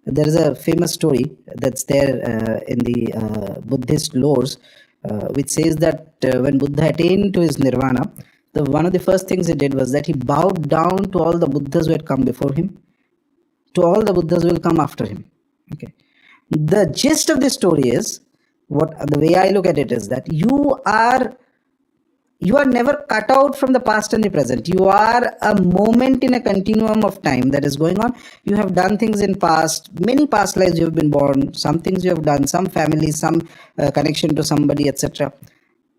S18: there is a famous story that's there in the Buddhist lores, which says that when Buddha attained to his nirvana, one of the first things he did was that he bowed down to all the Buddhas who had come before him, to all the Buddhas who will come after him. Okay. The gist of the story is, the way I look at it is that you are never cut out from the past and the present. You are a moment in a continuum of time that is going on. You have done things in past, many past lives you have been born, some things you have done, some family, some connection to somebody, etc.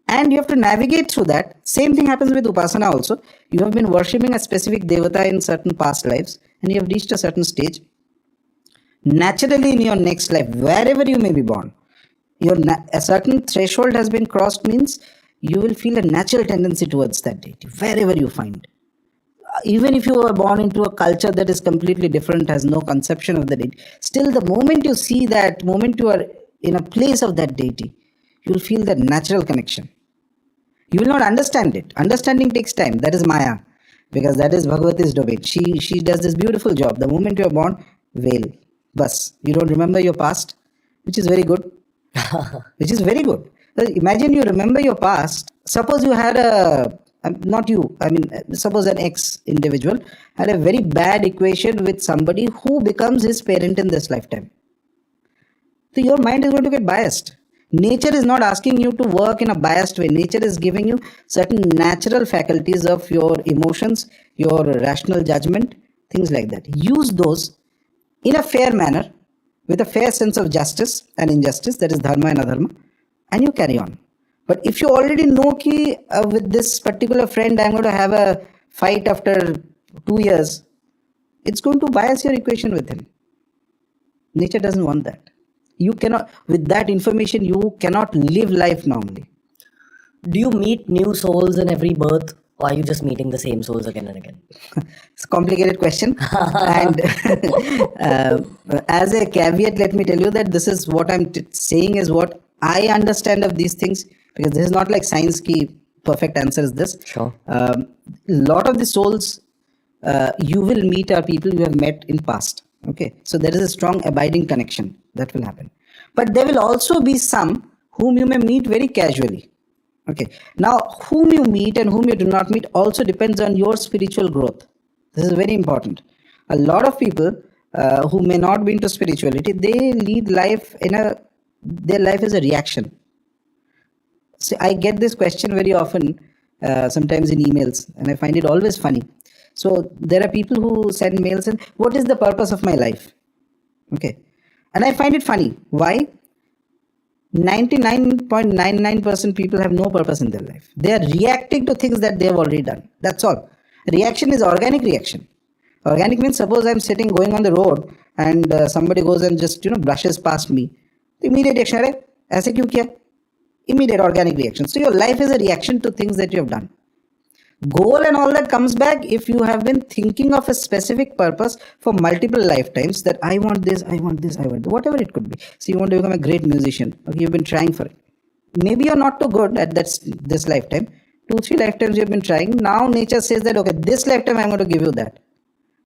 S18: And you have to navigate through that. Same thing happens with Upasana also. You have been worshipping a specific devata in certain past lives and you have reached a certain stage. Naturally in your next life, wherever you may be born, a certain threshold has been crossed means you will feel a natural tendency towards that deity, wherever you find. Even if you are born into a culture that is completely different, has no conception of the deity, still the moment you see that, moment you are in a place of that deity, you will feel that natural connection. You will not understand it. Understanding takes time. That is Maya, because that is Bhagavati's domain. She does this beautiful job. The moment you are born, veil. Bas. You don't remember your past, which is very good. Which is very good. Imagine you remember your past. Suppose you had suppose an ex-individual had a very bad equation with somebody who becomes his parent in this lifetime. So your mind is going to get biased. Nature is not asking you to work in a biased way. Nature is giving you certain natural faculties of your emotions, your rational judgment, things like that. Use those in a fair manner, with a fair sense of justice and injustice, that is dharma and adharma, and you carry on. But if you already know ki with this particular friend I'm going to have a fight after 2 years, it's going to bias your equation with him. Nature doesn't want that. You cannot, with that information, you cannot live life normally.
S16: Do you meet new souls in every birth, or are you just meeting the same souls again and again?
S18: It's a complicated question. And as a caveat, let me tell you that this is what I'm saying is what I understand of these things, because this is not like science ki perfect answer is this.
S16: Sure.
S18: Lot of the souls you will meet are people you have met in past. Okay, so there is a strong abiding connection that will happen. But there will also be some whom you may meet very casually. Okay, now whom you meet and whom you do not meet also depends on your spiritual growth. This is very important. A lot of people who may not be into spirituality, they lead life their life is a reaction. See, I get this question very often, sometimes in emails, and I find it always funny. So there are people who send mails and what is the purpose of my life? Okay. And I find it funny. Why? 99.99% people have no purpose in their life. They are reacting to things that they have already done. That's all. Reaction is organic reaction. Organic means suppose I'm sitting going on the road and somebody goes and just brushes past me. The immediate reaction, "Arey, aise kyun kiya?" Immediate organic reaction. So your life is a reaction to things that you have done. Goal and all that comes back if you have been thinking of a specific purpose for multiple lifetimes, that I want this, I want this, I want this, whatever it could be. So you want to become a great musician. Okay, you've been trying for it. Maybe you're not too good at this lifetime. 2-3 lifetimes you've been trying. Now nature says that, okay, this lifetime I'm going to give you that.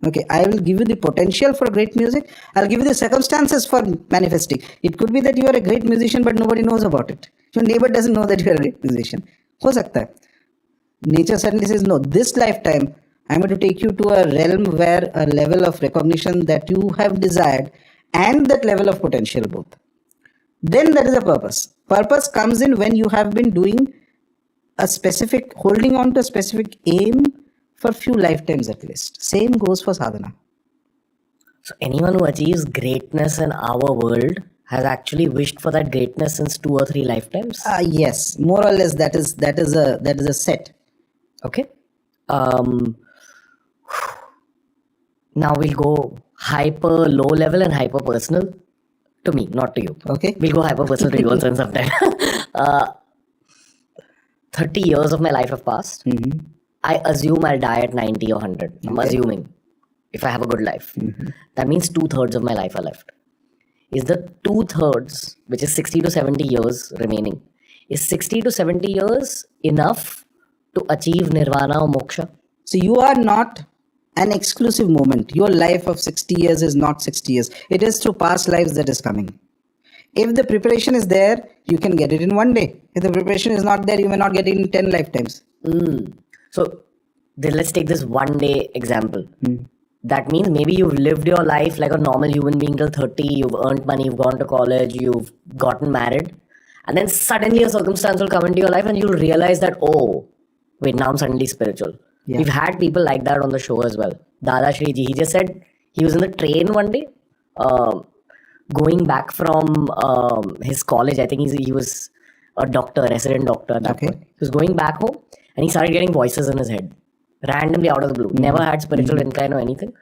S18: Okay, I will give you the potential for great music. I'll give you the circumstances for manifesting. It could be that you are a great musician but nobody knows about it. Your neighbor doesn't know that you are a great musician. हो सकता है. Nature suddenly says, no, this lifetime I'm going to take you to a realm where a level of recognition that you have desired and that level of potential both. Then that is a purpose. Purpose comes in when you have been doing a specific, holding on to a specific aim for few lifetimes at least. Same goes for sadhana.
S16: So anyone who achieves greatness in our world has actually wished for that greatness since 2 or 3 lifetimes?
S18: Yes, more or less that is a set.
S16: Okay. Now we'll go hyper low level and hyper personal to me, not to you.
S18: Okay.
S16: We'll go hyper personal to you also in some time. 30 years of my life have passed.
S18: Mm-hmm.
S16: I assume I'll die at 90 or 100. I'm assuming if I have a good life.
S18: Mm-hmm.
S16: That means 2/3 of my life are left. Is the 2/3, which is 60 to 70 years remaining, is 60 to 70 years enough to achieve nirvana or moksha?
S18: So you are not an exclusive moment. Your life of 60 years is not 60 years. It is through past lives that is coming. If the preparation is there, you can get it in one day. If the preparation is not there, you may not get it in 10 lifetimes.
S16: So then let's take this one day example. That means maybe you've lived your life like a normal human being till 30, you've earned money, you've gone to college, you've gotten married, and then suddenly a circumstance will come into your life and you'll realize that, oh, wait, now I'm suddenly spiritual.
S18: Yeah.
S16: We've had people like that on the show as well. Dada Shri Ji, he just said he was in the train one day, going back from his college. I think he was a doctor, resident doctor at that point. He was going back home and he started getting voices in his head, randomly out of the blue. Never had spiritual incline or anything.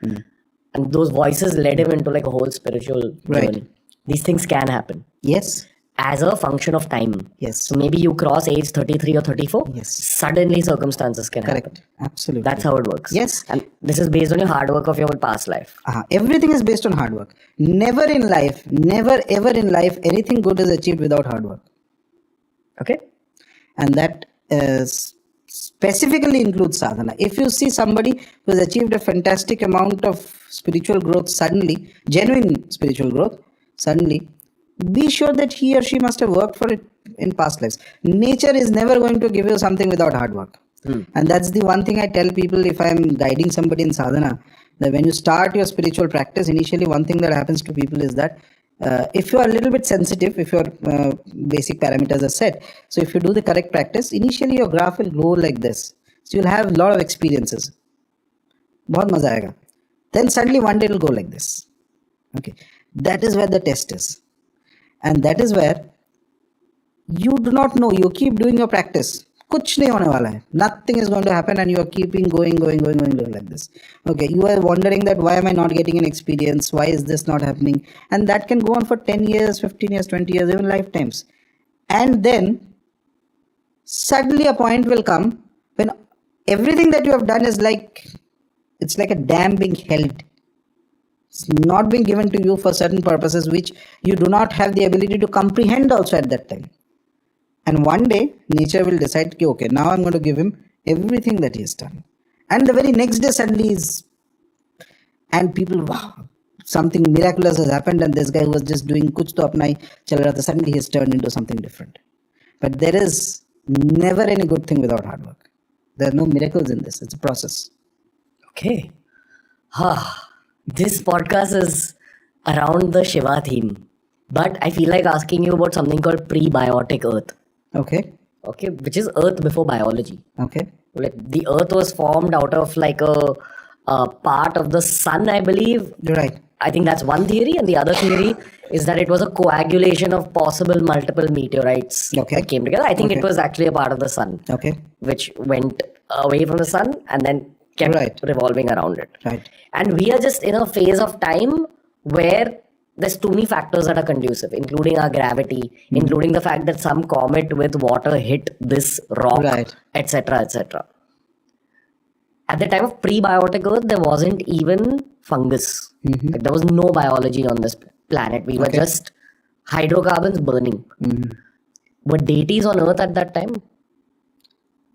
S16: And those voices led him into like a whole spiritual journey. These things can happen.
S18: Yes.
S16: As a function of time.
S18: Yes.
S16: So maybe you cross age 33 or 34.
S18: Yes.
S16: Suddenly circumstances can happen.
S18: Absolutely.
S16: That's how it works.
S18: Yes.
S16: And this is based on your hard work of your past life.
S18: Everything is based on hard work. Never in life, never ever in life, anything good is achieved without hard work.
S16: Okay.
S18: And that specifically includes sadhana. If you see somebody who has achieved a fantastic amount of spiritual growth suddenly, genuine spiritual growth suddenly, be sure that he or she must have worked for it in past lives. Nature is never going to give you something without hard work. And that's the one thing I tell people if I'm guiding somebody in sadhana, that when you start your spiritual practice, initially one thing that happens to people is that if you are a little bit sensitive, if your basic parameters are set, so if you do the correct practice, initially your graph will go like this. So you'll have a lot of experiences. बहुत मजा आएगा. Then suddenly one day it will go like this. Okay, that is where the test is. And that is where you do not know. You keep doing your practice. कुछ नहीं होने वाला है. Nothing is going to happen and you are keeping going like this. Okay, you are wondering that why am I not getting an experience? Why is this not happening? And that can go on for 10 years, 15 years, 20 years, even lifetimes. And then suddenly a point will come when everything that you have done is like, it's like a dam being held. It's not being given to you for certain purposes which you do not have the ability to comprehend also at that time. And one day, nature will decide, okay, now I'm going to give him everything that he has done. And the very next day suddenly is, and people, wow, something miraculous has happened and this guy who was just doing kuch to apna hi chal raha tha, suddenly he has turned into something different. But there is never any good thing without hard work. There are no miracles in this. It's a process.
S16: Okay. This podcast is around the Shiva theme, but I feel like asking you about something called prebiotic Earth.
S18: Okay.
S16: Okay, which is Earth before biology.
S18: Okay.
S16: Like the Earth was formed out of like a part of the sun, I believe.
S18: You're right.
S16: I think that's one theory, and the other theory is that it was a coagulation of possible multiple meteorites that came together. I think it was actually a part of the sun, which went away from the sun and then kept revolving around it. And we are just in a phase of time where there's too many factors that are conducive, including our gravity, including the fact that some comet with water hit this rock, etc., etc. At the time of prebiotic Earth, there wasn't even fungus. Like, there was no biology on this planet. We were just hydrocarbons burning. Were deities on Earth at that time?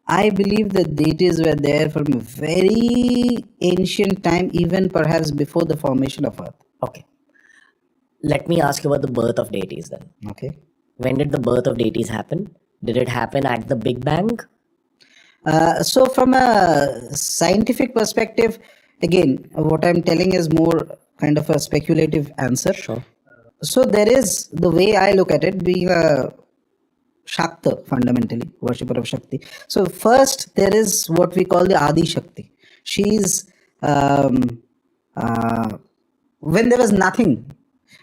S18: I believe that deities were there from a very ancient time, even perhaps before the formation of Earth.
S16: Okay. Let me ask you about the birth of deities then.
S18: Okay.
S16: When did the birth of deities happen? Did it happen at the Big Bang?
S18: So from a scientific perspective, again, what I'm telling is more kind of a speculative answer.
S16: Sure.
S18: So there is, the way I look at it, being a Shakta, fundamentally, worshipper of Shakti. So first, there is what we call the Adi Shakti. She's, when there was nothing,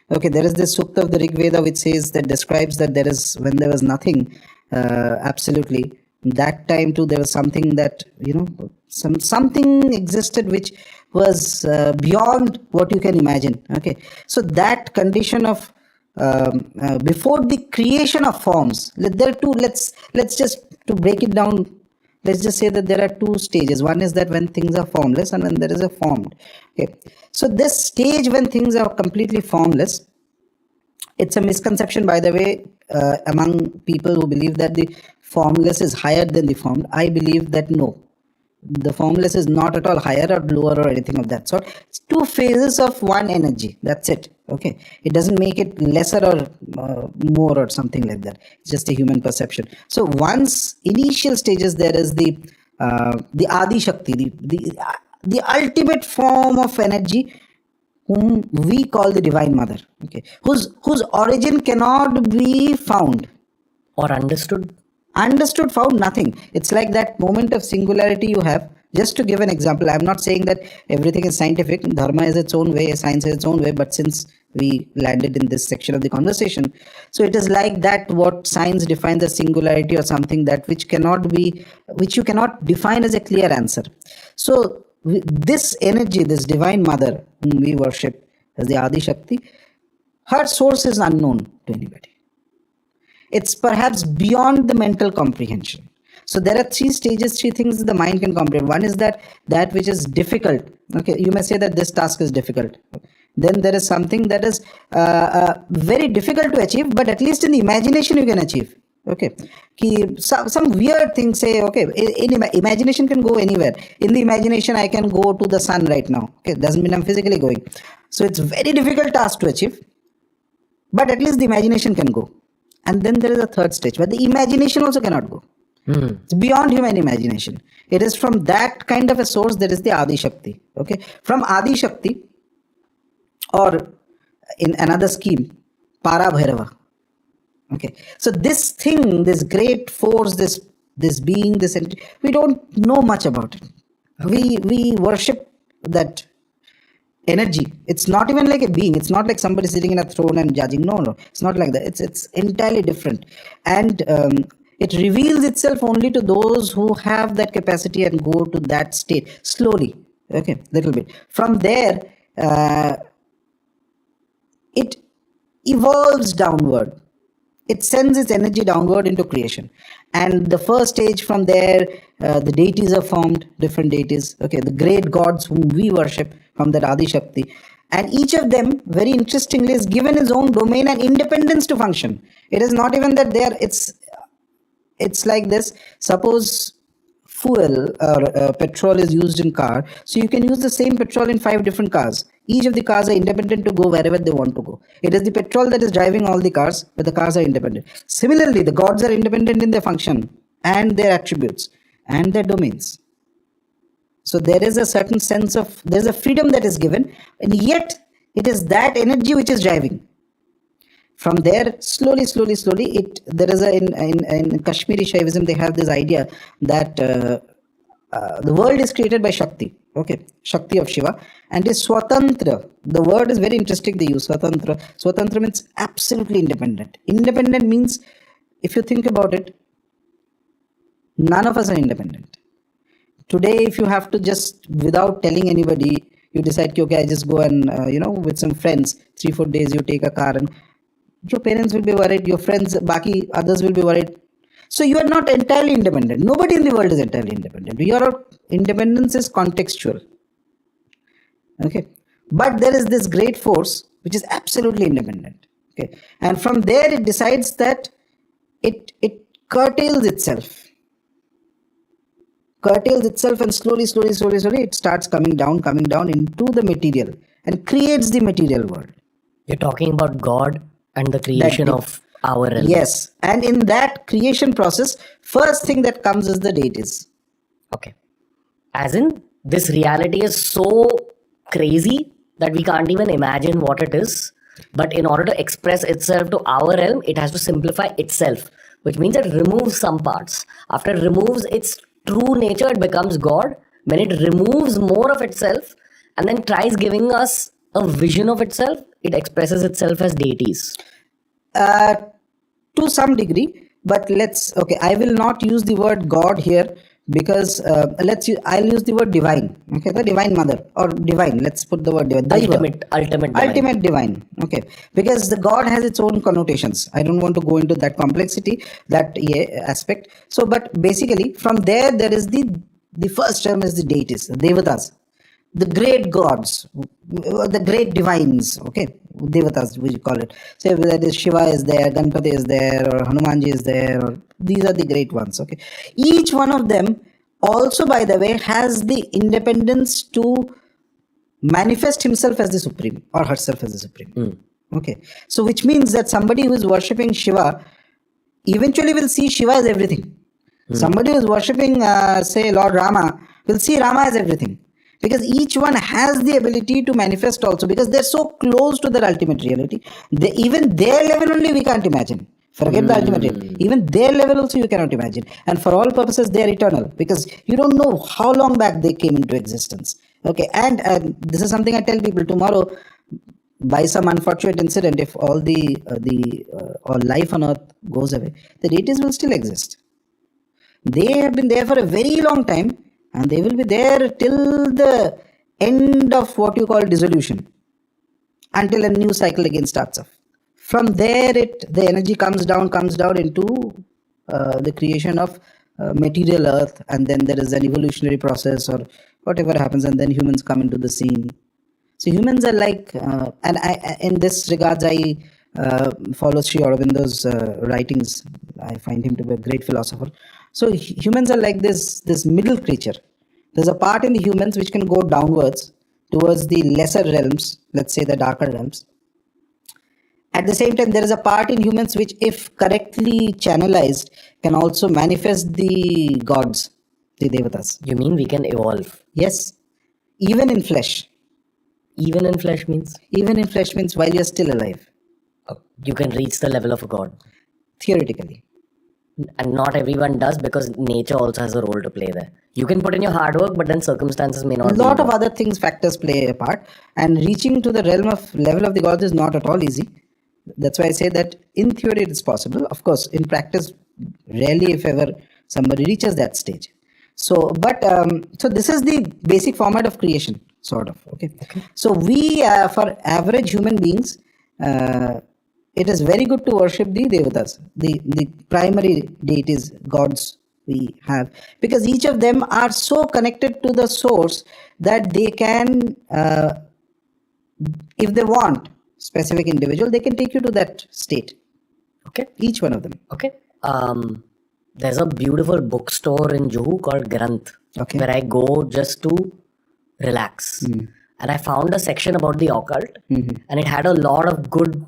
S18: there is this Sukta of the Rig Veda which says, that describes that there is, when there was nothing, absolutely, that time too there was something that, something existed which was beyond what you can imagine. So that condition of before the creation of forms, there are two, let's just, to break it down, let's just say that there are two stages. One is that when things are formless, and when there is a formed. So this stage when things are completely formless, it's a misconception, by the way, among people who believe that the formless is higher than the formed. I believe that no, the formless is not at all higher or lower or anything of that sort. It's two phases of one energy. That's it. It doesn't make it lesser or more or something like that. It's just a human perception. So once initial stages, there is the Adi Shakti, the ultimate form of energy, whom we call the Divine Mother, whose origin cannot be found
S16: or understood.
S18: Found, nothing. It's like that moment of singularity you have. Just to give an example, I'm not saying that everything is scientific. Dharma is its own way, science is its own way. But since we landed in this section of the conversation, so it is like that. What science defines as singularity or something that which you cannot define as a clear answer. So this energy, this Divine Mother, whom we worship as the Adi Shakti, her source is unknown to anybody. It's perhaps beyond the mental comprehension. So there are three stages, three things that the mind can comprehend. One is that which is difficult. You may say that this task is difficult. Then there is something that is very difficult to achieve, but at least in the imagination you can achieve. Some weird things say, in imagination can go anywhere. In the imagination, I can go to the sun right now. Doesn't mean I'm physically going. So it's very difficult task to achieve, but at least the imagination can go. And then there is a third stage where the imagination also cannot go. It's beyond human imagination. It is from that kind of a source that is the Adi Shakti. From Adi Shakti, or in another scheme, Para Bhairava. So this thing, this great force, this being, this entity, we don't know much about it. We worship that energy. It's not even like a being. It's not like somebody sitting in a throne and judging. No, it's not like that. It's entirely different, and it reveals itself only to those who have that capacity and go to that state slowly. Little bit. From there, it evolves downward. It sends its energy downward into creation. And the first stage, from there, the deities are formed, different deities. The great gods whom we worship from that Adi Shakti. And each of them, very interestingly, is given his own domain and independence to function. It is not even that it's like this. Suppose fuel or petrol is used in car. So you can use the same petrol in 5 different cars. Each of the cars are independent to go wherever they want to go. It is the petrol that is driving all the cars, but the cars are independent. Similarly, the gods are independent in their function and their attributes and their domains. So there is a certain sense of, there's a freedom that is given, and yet it is that energy which is driving. From there, slowly, there is in Kashmiri Shaivism, they have this idea that the world is created by Shakti. Okay, Shakti of Shiva, and is Swatantra. The word is very interesting. They use Swatantra. Swatantra means absolutely independent. Independent means, if you think about it, none of us are independent. Today, if you have to just, without telling anybody, you decide, okay, I just go and, with some friends, 3-4 days, you take a car, and your parents will be worried, your friends, baki, others will be worried. So you are not entirely independent. Nobody in the world is entirely independent. Your independence is contextual. Okay. But there is this great force which is absolutely independent. Okay. And from there it decides that it curtails itself. And slowly it starts coming down into the material and creates the material world.
S16: You're talking about God and the creation of our realm.
S18: Yes. And in that creation process, first thing that comes is the deities.
S16: Okay. As in, this reality is so crazy that we can't even imagine what it is. But in order to express itself to our realm, it has to simplify itself, which means it removes some parts. After it removes its true nature, it becomes God. When it removes more of itself and then tries giving us a vision of itself, it expresses itself as deities.
S18: To some degree, but I will not use the word God here because I'll use the word divine. Okay, the divine mother or divine. Let's put the word divine. Ultimate divine. Okay, because the God has its own connotations. I don't want to go into that complexity, that aspect. So, but basically, from there is the first term is the deities, the devatas, the great gods, the great divines. Okay, devatas we call it. Say whether Shiva is there, Ganpati is there, or Hanumanji is there, or these are the great ones. Okay, each one of them also, by the way, has the independence to manifest himself as the supreme or herself as the supreme. Okay, so which means that somebody who is worshipping Shiva eventually will see Shiva as everything. Somebody who is worshipping, say, Lord Rama will see Rama as everything. Because each one has the ability to manifest also, because they're so close to their ultimate reality. Even their level only we can't imagine. Forget the ultimate reality. Even their level also you cannot imagine. And for all purposes, they are eternal, because you don't know how long back they came into existence. Okay, and this is something I tell people tomorrow. By some unfortunate incident, if all all life on earth goes away, the deities will still exist. They have been there for a very long time, and they will be there till the end of what you call dissolution, until a new cycle again starts off. From there, the energy comes down into the creation of material earth, and then there is an evolutionary process or whatever happens, and then humans come into the scene. So humans are like, and in this regards, I follow Sri Aurobindo's writings. I find him to be a great philosopher. So humans are like this middle creature. There's a part in the humans which can go downwards towards the lesser realms, let's say the darker realms. At the same time, there is a part in humans which, if correctly channelized, can also manifest the gods, the devatas.
S16: You mean we can evolve?
S18: Yes, even in flesh.
S16: Even in flesh means?
S18: Even in flesh means while you're still alive.
S16: You can reach the level of a god?
S18: Theoretically.
S16: And not everyone does, because nature also has a role to play there. You can put in your hard work, but then circumstances may not.
S18: A lot of other factors play a part, and reaching to the level of the gods is not at all easy. That's why I say that in theory it is possible. Of course, in practice, rarely if ever somebody reaches that stage. So, so this is the basic format of creation, sort of. Okay. So we, for average human beings, it is very good to worship the devatas, the primary deities, gods we have, because each of them are so connected to the source that they can, if they want specific individual, they can take you to that state.
S16: Okay.
S18: Each one of them.
S16: Okay. There's a beautiful bookstore in Juhu called Granth, where I go just to relax. And I found a section about the occult, and it had a lot of good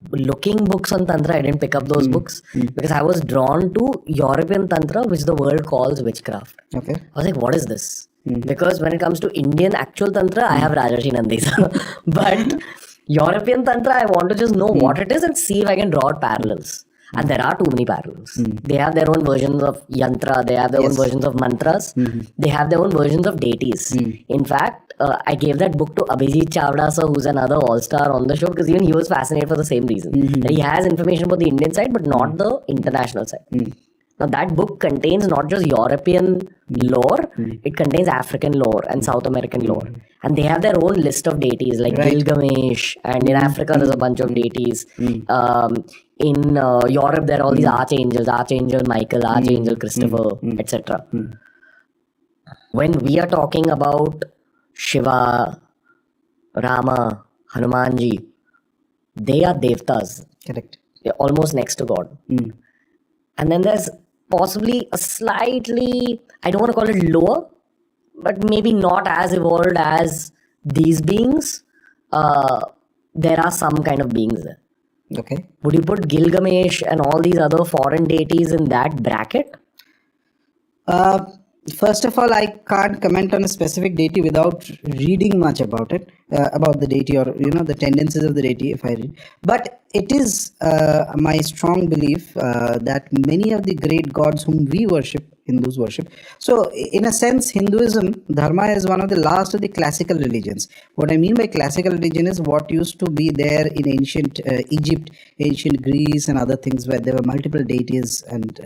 S16: looking books on Tantra. I didn't pick up those books because I was drawn to European Tantra, which the world calls witchcraft.
S18: Okay.
S16: I was like, what is this? Because when it comes to Indian actual Tantra, I have Rajarshi Nandesa. But European Tantra, I want to just know what it is and see if I can draw out parallels. And there are too many parallels. They have their own versions of yantra, they have their own versions of mantras, they have their own versions of deities. In fact, I gave that book to Abhijit Chavda sir, who's another all-star on the show, because even he was fascinated for the same reason. That he has information about the Indian side, but not the international side. Now that book contains not just European lore, it contains African lore and South American lore. And they have their own list of deities like Gilgamesh, and in Africa there's a bunch of deities. In Europe there are all these archangels, Archangel Michael, Archangel Christopher, etc. When we are talking about Shiva, Rama, Hanumanji, they are devtas.
S18: Correct.
S16: They're almost next to God. And then there's possibly a slightly, I don't want to call it lower, but maybe not as evolved as these beings. There are some kind of beings there.
S18: Okay.
S16: Would you put Gilgamesh and all these other foreign deities in that bracket?
S18: First of all, I can't comment on a specific deity without reading much about it, about the deity, or the tendencies of the deity if I read. But it is my strong belief that many of the great gods whom we worship, Hindus worship. So in a sense, Hinduism, Dharma, is one of the last of the classical religions. What I mean by classical religion is what used to be there in ancient Egypt, ancient Greece and other things, where there were multiple deities, and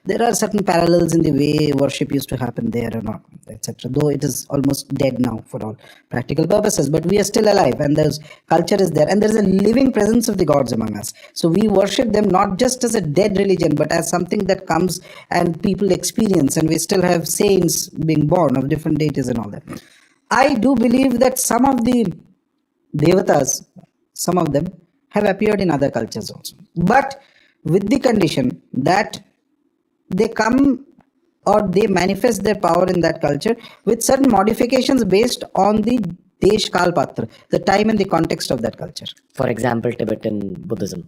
S18: there are certain parallels in the way worship used to happen there or not, etc. Though it is almost dead now for all practical purposes, but we are still alive, and there's culture is there, and there's a living presence of the gods among us. So we worship them not just as a dead religion, but as something that comes and people experience, and we still have saints being born of different deities and all that. I do believe that some of the devatas, some of them have appeared in other cultures also, but with the condition that they come or they manifest their power in that culture with certain modifications based on the Desh Kal Patra, the time and the context of that culture.
S16: For example, Tibetan Buddhism,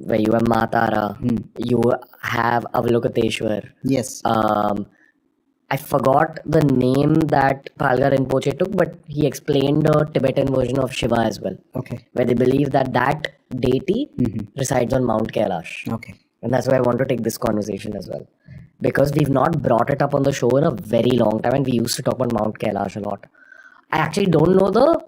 S16: where you have Matara, you have Avalokiteshwar.
S18: Yes.
S16: I forgot the name that Palgar Rinpoche took, but he explained a Tibetan version of Shiva as well.
S18: Okay.
S16: Where they believe that deity resides on Mount Kailash.
S18: Okay.
S16: And that's why I want to take this conversation as well. Because we've not brought it up on the show in a very long time, and we used to talk about Mount Kailash a lot. I actually don't know the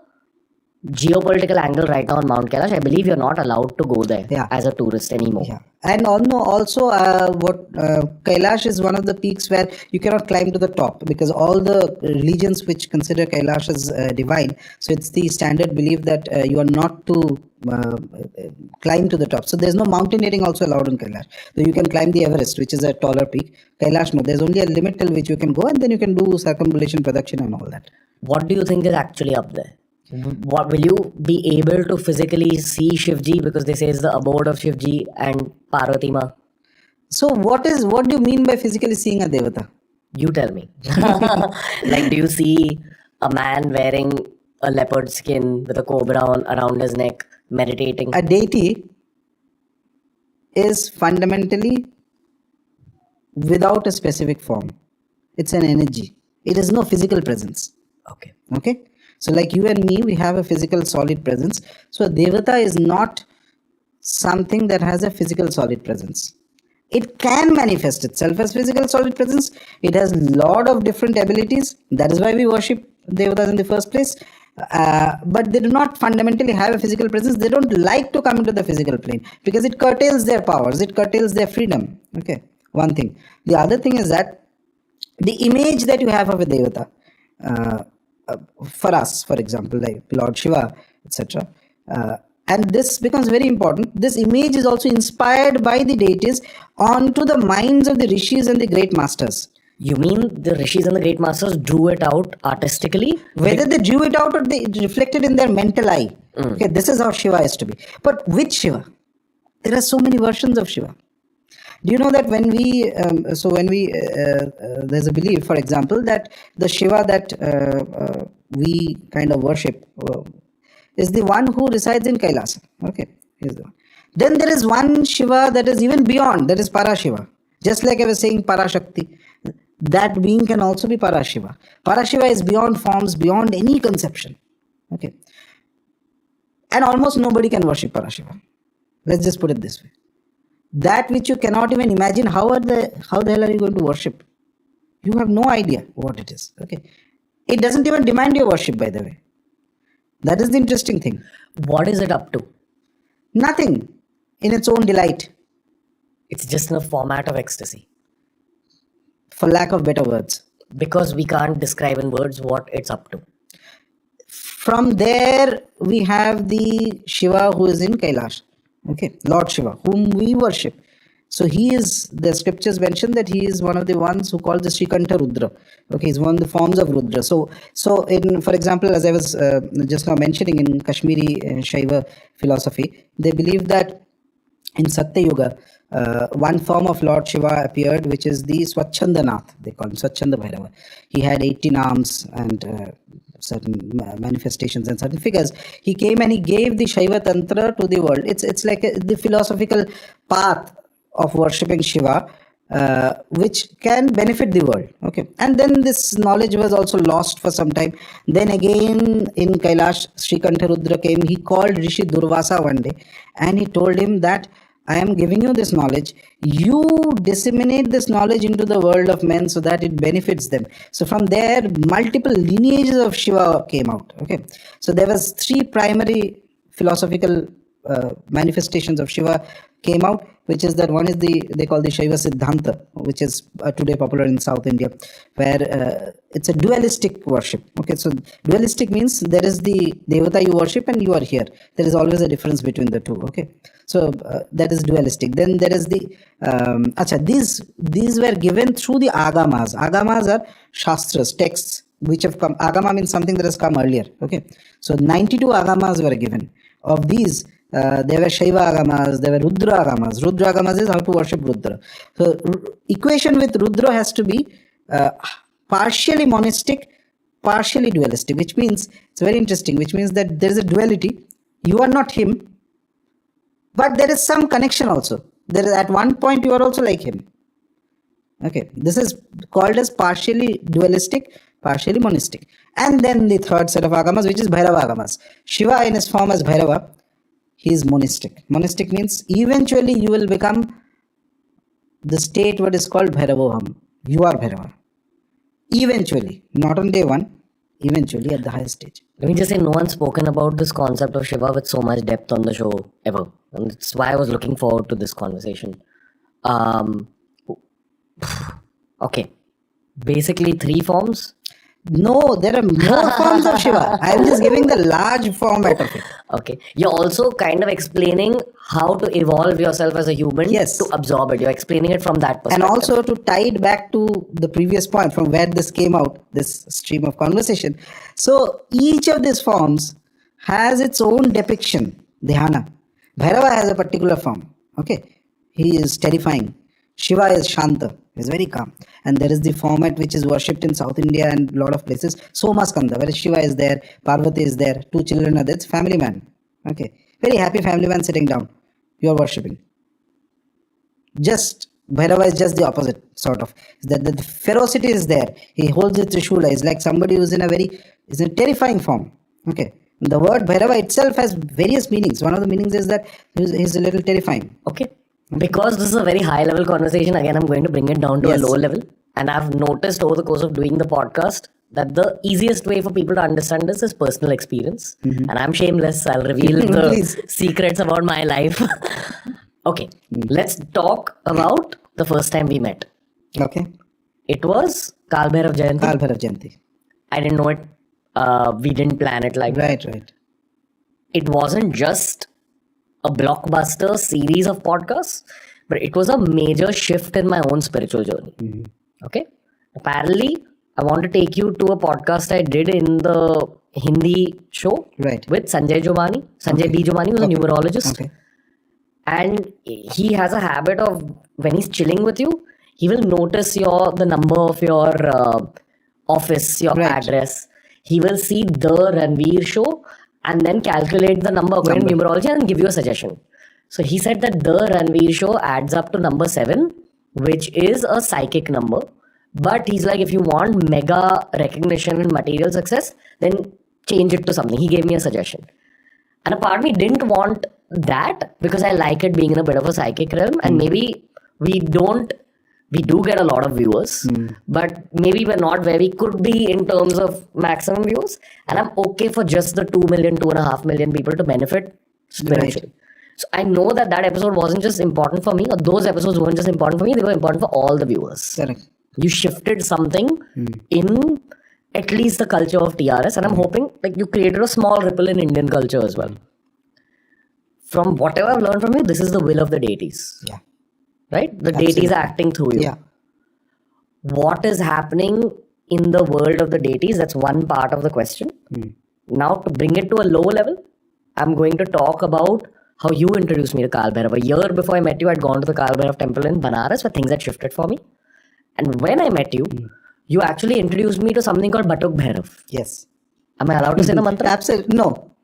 S16: geopolitical angle right now on Mount Kailash. I believe you're not allowed to go there as a tourist anymore.
S18: Yeah. And also Kailash is one of the peaks where you cannot climb to the top, because all the religions which consider Kailash as divine, so it's the standard belief that you are not to climb to the top. So there's no mountaineering also allowed in Kailash. So you can climb the Everest, which is a taller peak. Kailash, no, there's only a limit till which you can go, and then you can do circumambulation, production and all that.
S16: What do you think is actually up there? What will you be able to physically see Shivji, because they say it's the abode of Shivji and Parvati Ma?
S18: So what do you mean by physically seeing a devata?
S16: You tell me. Like, do you see a man wearing a leopard skin with a cobra around his neck, meditating?
S18: A deity is fundamentally without a specific form. It's an energy. It has no physical presence. Okay. So like you and me, we have a physical solid presence. So a devata is not something that has a physical solid presence. It can manifest itself as physical solid presence. It has a lot of different abilities. That is why we worship devatas in the first place. But they do not fundamentally have a physical presence. They don't like to come into the physical plane because it curtails their powers. It curtails their freedom. Okay, one thing. The other thing is that the image that you have of a devata, for us, for example, like Lord Shiva, etc. And this becomes very important. This image is also inspired by the deities onto the minds of the rishis and the great masters.
S16: You mean the rishis and the great masters drew it out artistically?
S18: Whether they drew it out or they reflected in their mental eye. Okay, this is how Shiva is to be. But which Shiva? There are so many versions of Shiva. Do you know that when we there's a belief, for example, that the Shiva that we kind of worship is the one who resides in Kailasa. Okay, here's the one. Then there is one Shiva that is even beyond, that is Parashiva. Just like I was saying Parashakti, that being can also be Parashiva. Parashiva is beyond forms, beyond any conception. Okay, and almost nobody can worship Parashiva. Let's just put it this way. that which you cannot even imagine, how the hell are you going to worship? You have no idea what it is. Okay, it doesn't even demand your worship, by the way. That is the interesting thing.
S16: What is it up to?
S18: Nothing, in its own delight.
S16: It's just in a format of ecstasy.
S18: For lack of better words.
S16: Because we can't describe in words what it's up to.
S18: From there, we have the Shiva who is in Kailash. Okay, Lord Shiva, whom we worship. So he is, the scriptures mention that he is one of the ones who called the Shrikanta Rudra. Okay, he's one of the forms of Rudra. So in, for example, as I was just now mentioning, in Kashmiri Shaiva philosophy, they believe that in Satya Yuga, one form of Lord Shiva appeared, which is the Swachandanath. They call him Swachanda Bhairava. He had 18 arms and certain manifestations and certain figures. He came and he gave the Shaiva Tantra to the world. It's like the philosophical path of worshipping Shiva, which can benefit the world. Okay, and then this knowledge was also lost for some time. Then again in Kailash, Shrikanta Rudra came. He called Rishi Durvasa one day and he told him that I am giving you this knowledge. You disseminate this knowledge into the world of men so that it benefits them. So from there, multiple lineages of Shiva came out. Okay, so there was 3 primary philosophical manifestations of Shiva came out, which is that one is they call the Shaiva Siddhanta, which is today popular in South India, where it's a dualistic worship. Okay, so dualistic means there is the Devata you worship and you are here. There is always a difference between the two. Okay, so that is dualistic. Then there is the these were given through the agamas. Agamas are shastras, texts which have come. Agama means something that has come earlier. Okay, so 92 agamas were given. Of these, there were Shaiva agamas, there were Rudra agamas. Rudra agamas is how to worship Rudra. So equation with Rudra has to be partially monistic, partially dualistic, which means, it's very interesting, which means that there is a duality. You are not him, but there is some connection also. There is, at one point you are also like him. Okay, this is called as partially dualistic, partially monistic. And then the third set of agamas, which is Bhairava agamas. Shiva in his form as Bhairava, he is monistic. Monistic means eventually you will become the state what is called Bhairavoham. You are Bhairava. Eventually, not on day one, eventually at the highest stage.
S16: Let me just say, no one's spoken about this concept of Shiva with so much depth on the show ever. And that's why I was looking forward to this conversation. Okay. Basically 3 forms.
S18: No, there are more forms of Shiva. I am just giving the large format of it.
S16: Okay. You're also kind of explaining how to evolve yourself as a human to absorb it. You're explaining it from that perspective.
S18: And also to tie it back to the previous point from where this came out, this stream of conversation. So each of these forms has its own depiction. Dhyana. Bhairava has a particular form. Okay. He is terrifying. Shiva is Shanta. He is very calm. And there is the format which is worshipped in South India and a lot of places. Soma Skanda, where Shiva is there, Parvati is there, 2 children are there. It's family man. Okay. Very happy family man sitting down. You are worshipping. Just, Bhairava is just the opposite, sort of. That the ferocity is there. He holds the Trishula. He's like somebody who's in a terrifying form. Okay. The word Bhairava itself has various meanings. One of the meanings is that he's a little terrifying.
S16: Okay. Because this is a very high level conversation, again, I'm going to bring it down to a low level. And I've noticed over the course of doing the podcast that the easiest way for people to understand this is personal experience. And I'm shameless. I'll reveal the secrets about my life. Okay. Let's talk about the first time we met.
S18: Okay.
S16: It was Kal Bhairav Jayanti.
S18: Kal Bhairav Jayanti.
S16: I didn't know it. We didn't plan it like that.
S18: Right.
S16: It wasn't just a blockbuster series of podcasts, but it was a major shift in my own spiritual journey. Okay. Apparently, I want to take you to a podcast I did in the Hindi show with Sanjay Jovani. Sanjay B. Jovani was a numerologist.
S18: Okay.
S16: And he has a habit of, when he's chilling with you, he will notice the number of your office, your address. He will see the Ranveer show and then calculate the number according to numerology and give you a suggestion. So he said that the Ranveer show adds up to number 7, which is a psychic number. But he's like, if you want mega recognition and material success, then change it to something. He gave me a suggestion. And a part of me didn't want that, because I like it being in a bit of a psychic realm, and maybe we do get a lot of viewers, but maybe we're not where we could be in terms of maximum views, and I'm okay for just the 2 million, 2.5 million people to benefit spiritually. So I know that episode wasn't just important for me, or those episodes weren't just important for me, they were important for all the viewers.
S18: Correct.
S16: You shifted something in at least the culture of TRS, and I'm hoping like you created a small ripple in Indian culture as well. From whatever I've learned from you, this is the will of the deities.
S18: Yeah.
S16: Right? The deities are acting through you.
S18: Yeah.
S16: What is happening in the world of the deities? That's one part of the question. Now, to bring it to a lower level, I'm going to talk about how you introduced me to Kal Bhairav. A year before I met you, I'd gone to the Kal Bhairav temple in Banaras where things had shifted for me. And when I met you, you actually introduced me to something called Batuk Bhairav.
S18: Yes.
S16: Am I allowed to say the mantra?
S18: Absolutely. No.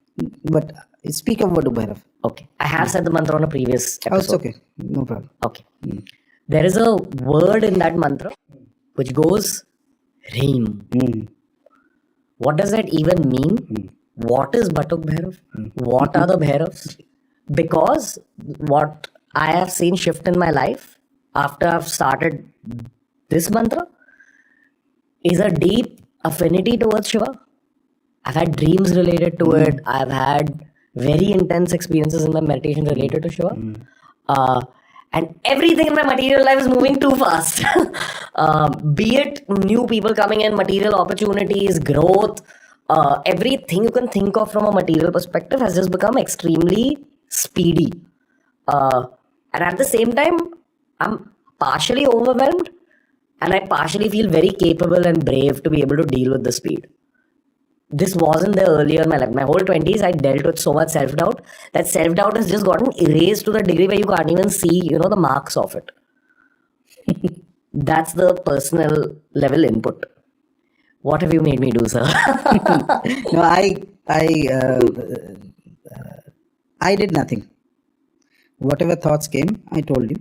S18: But speak of Batuk Bhairav.
S16: Okay. I have said the mantra on a previous episode.
S18: Oh, it's okay. No problem.
S16: Okay. There is a word in that mantra which goes Reem. What does that even mean? What is Batuk Bhairav? What are the Bhairavs? Because what I have seen shift in my life after I've started this mantra is a deep affinity towards Shiva. I've had dreams related to it. I've had very intense experiences in my meditation related to Shiva. And everything in my material life is moving too fast. Be it new people coming in, material opportunities, growth, everything you can think of from a material perspective has just become extremely speedy. And at the same time, I'm partially overwhelmed and I partially feel very capable and brave to be able to deal with the speed. This wasn't there earlier in my life. My whole 20s, I dealt with so much self-doubt. That self-doubt has just gotten erased to the degree where you can't even see, the marks of it. That's the personal level input. What have you made me do, sir?
S18: No, I did nothing. Whatever thoughts came, I told you.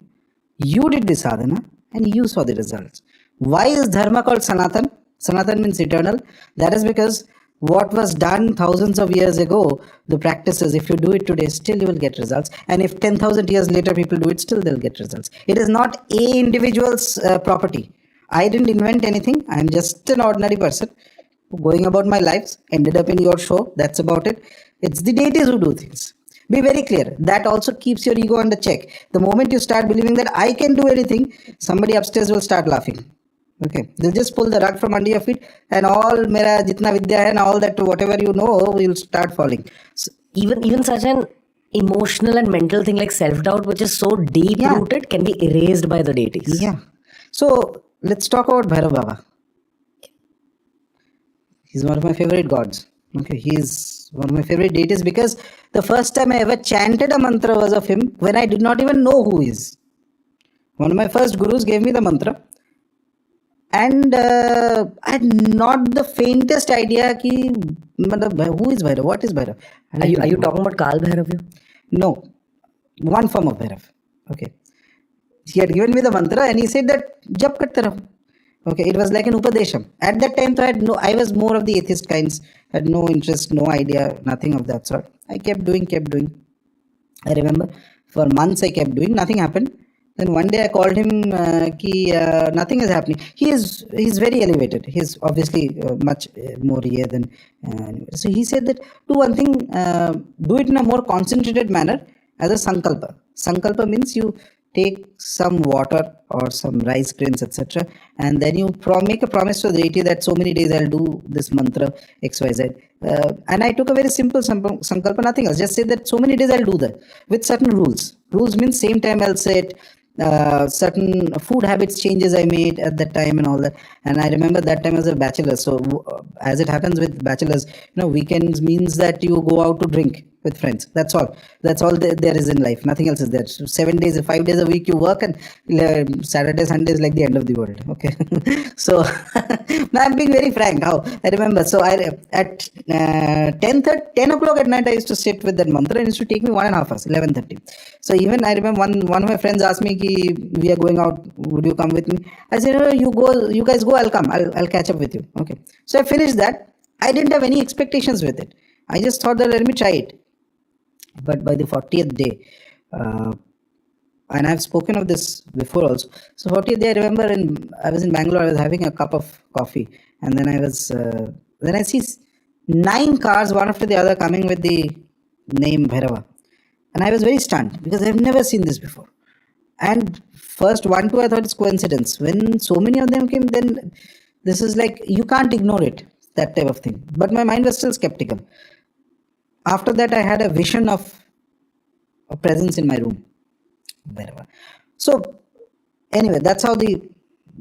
S18: You did the sadhana and you saw the results. Why is dharma called Sanatan? Sanatan means eternal. That is because what was done thousands of years ago, the practices, if you do it today, still you will get results. And if 10,000 years later people do it, still they'll get results. It is not a individual's property. I didn't invent anything. I'm just an ordinary person going about my lives, ended up in your show. That's about it. It's the deities who do things. Be very clear. That also keeps your ego under check. The moment you start believing that I can do anything, somebody upstairs will start laughing. Okay, they'll just pull the rug from under your feet and all mera jitna vidya hai and all that whatever you know will start falling.
S16: So even such an emotional and mental thing like self-doubt, which is so deep rooted, can be erased by the deities.
S18: Yeah. So let's talk about Bhairav Baba. He's one of my favorite gods. Okay, he's one of my favorite deities because the first time I ever chanted a mantra was of him when I did not even know who he is. One of my first gurus gave me the mantra. And I had not the faintest idea ki, who is Bhairav, what is Bhairav.
S16: Are you talking about Kal Bhairav?
S18: No, one form of Bhairav. Okay, he had given me the mantra and he said that jap karte raho. Okay, it was like an upadesham. At that time, I was more of the atheist kinds, had no interest, no idea, nothing of that sort. I kept doing. I remember for months I kept doing, nothing happened. Then one day I called him, nothing is happening. He's very elevated. He's obviously much more here than. So he said that do one thing, do it in a more concentrated manner as a sankalpa. Sankalpa means you take some water or some rice grains, etc. And then you make a promise to the deity that so many days I'll do this mantra XYZ. And I took a very simple sankalpa, nothing else. Just say that so many days I'll do that with certain rules. Rules means same time I'll say it. Certain food habits changes I made at that time and all that. And I remember that time as a bachelor. So as it happens with bachelors, weekends means that you go out to drink with friends. That's all there is in life. Nothing else is there. So 7 days, 5 days a week you work, and Saturday, Sunday is like the end of the world. Okay. So now I'm being very frank. How I remember. So at 10 o'clock at night I used to sit with that mantra, and it used to take me 1.5 hours, 11:30. So even I remember one of my friends asked me, we are going out, would you come with me? I said, no, you guys go, I'll come. I'll catch up with you. Okay. So I finished that. I didn't have any expectations with it. I just thought that let me try it. But by the 40th day, and I've spoken of this before also. So 40th day, I remember I was in Bangalore, I was having a cup of coffee, and then then I see 9 cars, one after the other, coming with the name Bhairava. And I was very stunned because I've never seen this before. And first 1, 2, I thought it's coincidence. When so many of them came, then this is like, you can't ignore it, that type of thing. But my mind was still skeptical. After that, I had a vision of a presence in my room. Bhairava. So anyway, that's how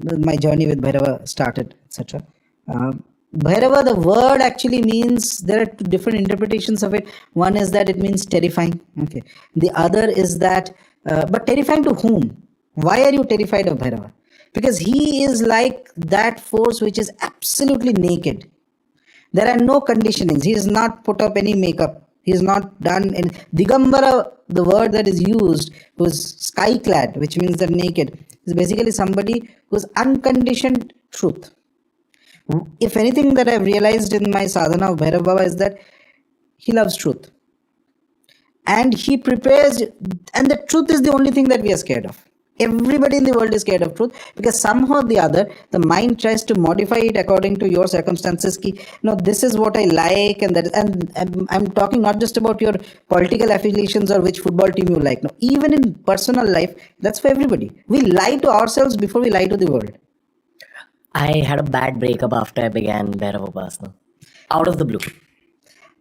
S18: my journey with Bhairava started, etc. Bhairava, the word actually means, there are 2 different interpretations of it. One is that it means terrifying. Okay. The other is that, but terrifying to whom? Why are you terrified of Bhairava? Because he is like that force which is absolutely naked. There are no conditionings. He has not put up any makeup. He has not done any. Digambara, the word that is used, was sky clad, which means that naked, is basically somebody who's unconditioned truth. If anything that I've realized in my sadhana of Bhairav Baba is that he loves truth. And he prepares, and the truth is the only thing that we are scared of. Everybody in the world is scared of truth, because somehow or the other the mind tries to modify it according to your circumstances. No, this is what I like, and that, and I'm talking not just about your political affiliations or which football team you like. No, even in personal life, that's for everybody. We lie to ourselves before we lie to the world.
S16: I had a bad breakup after I began Bhairav Upasana. Out of the blue.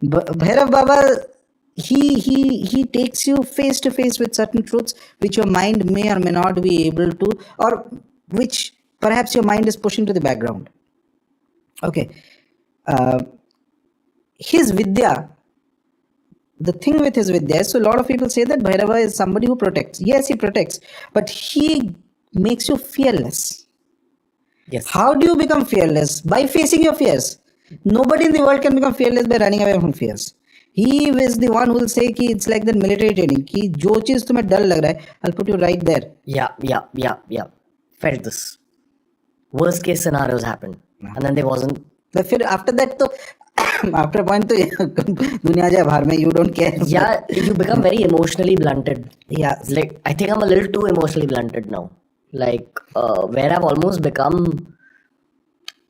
S18: Bhairav Baba, he takes you face to face with certain truths which your mind may or may not be able to, or which perhaps your mind is pushing to the background. Okay. His Vidya, the thing with his Vidya, so a lot of people say that Bhairava is somebody who protects. Yes, he protects, but he makes you fearless.
S16: Yes.
S18: How do you become fearless? By facing your fears. Nobody in the world can become fearless by running away from fears. He is the one who will say कि it's like the military training कि जो चीज तुम्हें डर लग रहा है, I'll put you right there.
S16: Yeah. Felt this. Worst case scenarios happened, and then there wasn't.
S18: But फिर after that तो after a point तो दुनिया जाए बाहर में, you don't care.
S16: Yeah, you become very emotionally blunted.
S18: Yeah.
S16: Like, I think I'm a little too emotionally blunted now. Like, where I've almost become,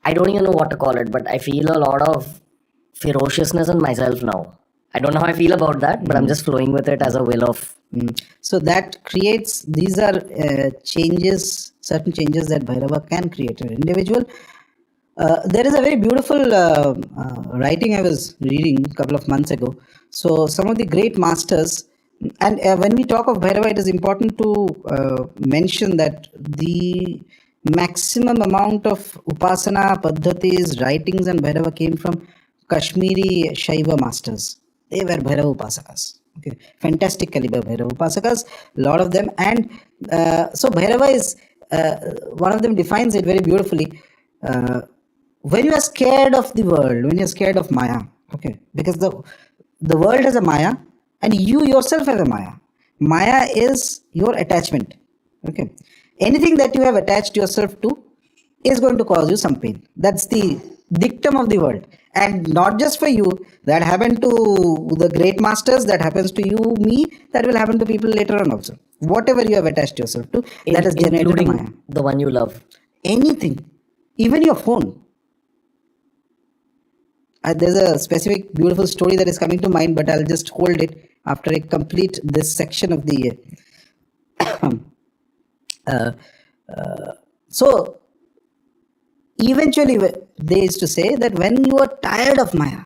S16: I don't even know what to call it, but I feel a lot of ferociousness in myself now. I don't know how I feel about that, but I'm just flowing with it as a will of.
S18: So that creates, these are certain changes that Bhairava can create in an individual. There is a very beautiful writing I was reading a couple of months ago. So some of the great masters, and when we talk of Bhairava, it is important to mention that the maximum amount of Upasana, Paddhatis, writings and Bhairava came from Kashmiri Shaiva masters. They were Bhairava Upasakas. Okay. Fantastic caliber Bhairava Upasakas, a lot of them. And so Bhairava is, one of them defines it very beautifully. When you are scared of the world, when you are scared of Maya, okay, because the world has a Maya and you yourself have a Maya. Maya is your attachment. Okay. Anything that you have attached yourself to is going to cause you some pain. That's the dictum of the world. And not just for you, that happened to the great masters, that happens to you, me, that will happen to people later on also. Whatever you have attached yourself to, that is generated a Maya.
S16: The one you love.
S18: Anything. Even your phone. There's a specific beautiful story that is coming to mind, but I'll just hold it after I complete this section of the so eventually they used to say that when you are tired of Maya,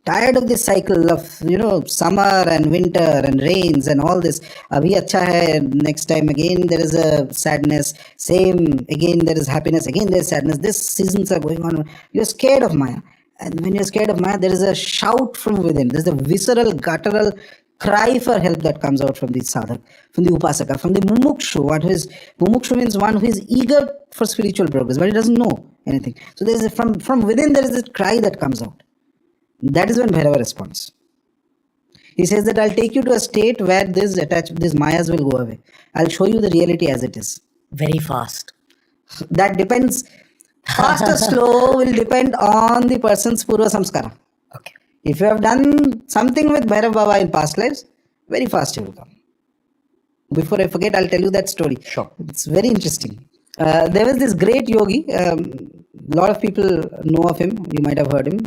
S18: tired of this cycle of summer and winter and rains and all this, abhi acha hai, next time again there is a sadness, same again there is happiness, again there is sadness, these seasons are going on, you're scared of Maya. And when you're scared of Maya, there is a shout from within. There's a visceral, guttural cry for help that comes out from the sadhak, from the upasaka, from the mumukshu. Mumukshu means one who is eager for spiritual progress, but he doesn't know anything. So there's from within there is a cry that comes out. That is when Bhairava responds. He says that I'll take you to a state where these mayas will go away. I'll show you the reality as it is.
S16: Very fast.
S18: That depends. Fast or slow will depend on the person's purva samskara.
S16: Okay.
S18: If you have done something with Bhairav Baba in past lives, very fast you will come. Before I forget, I'll tell you that story.
S19: Sure.
S18: It's very interesting. There was this great yogi. A lot of people know of him. You might have heard him.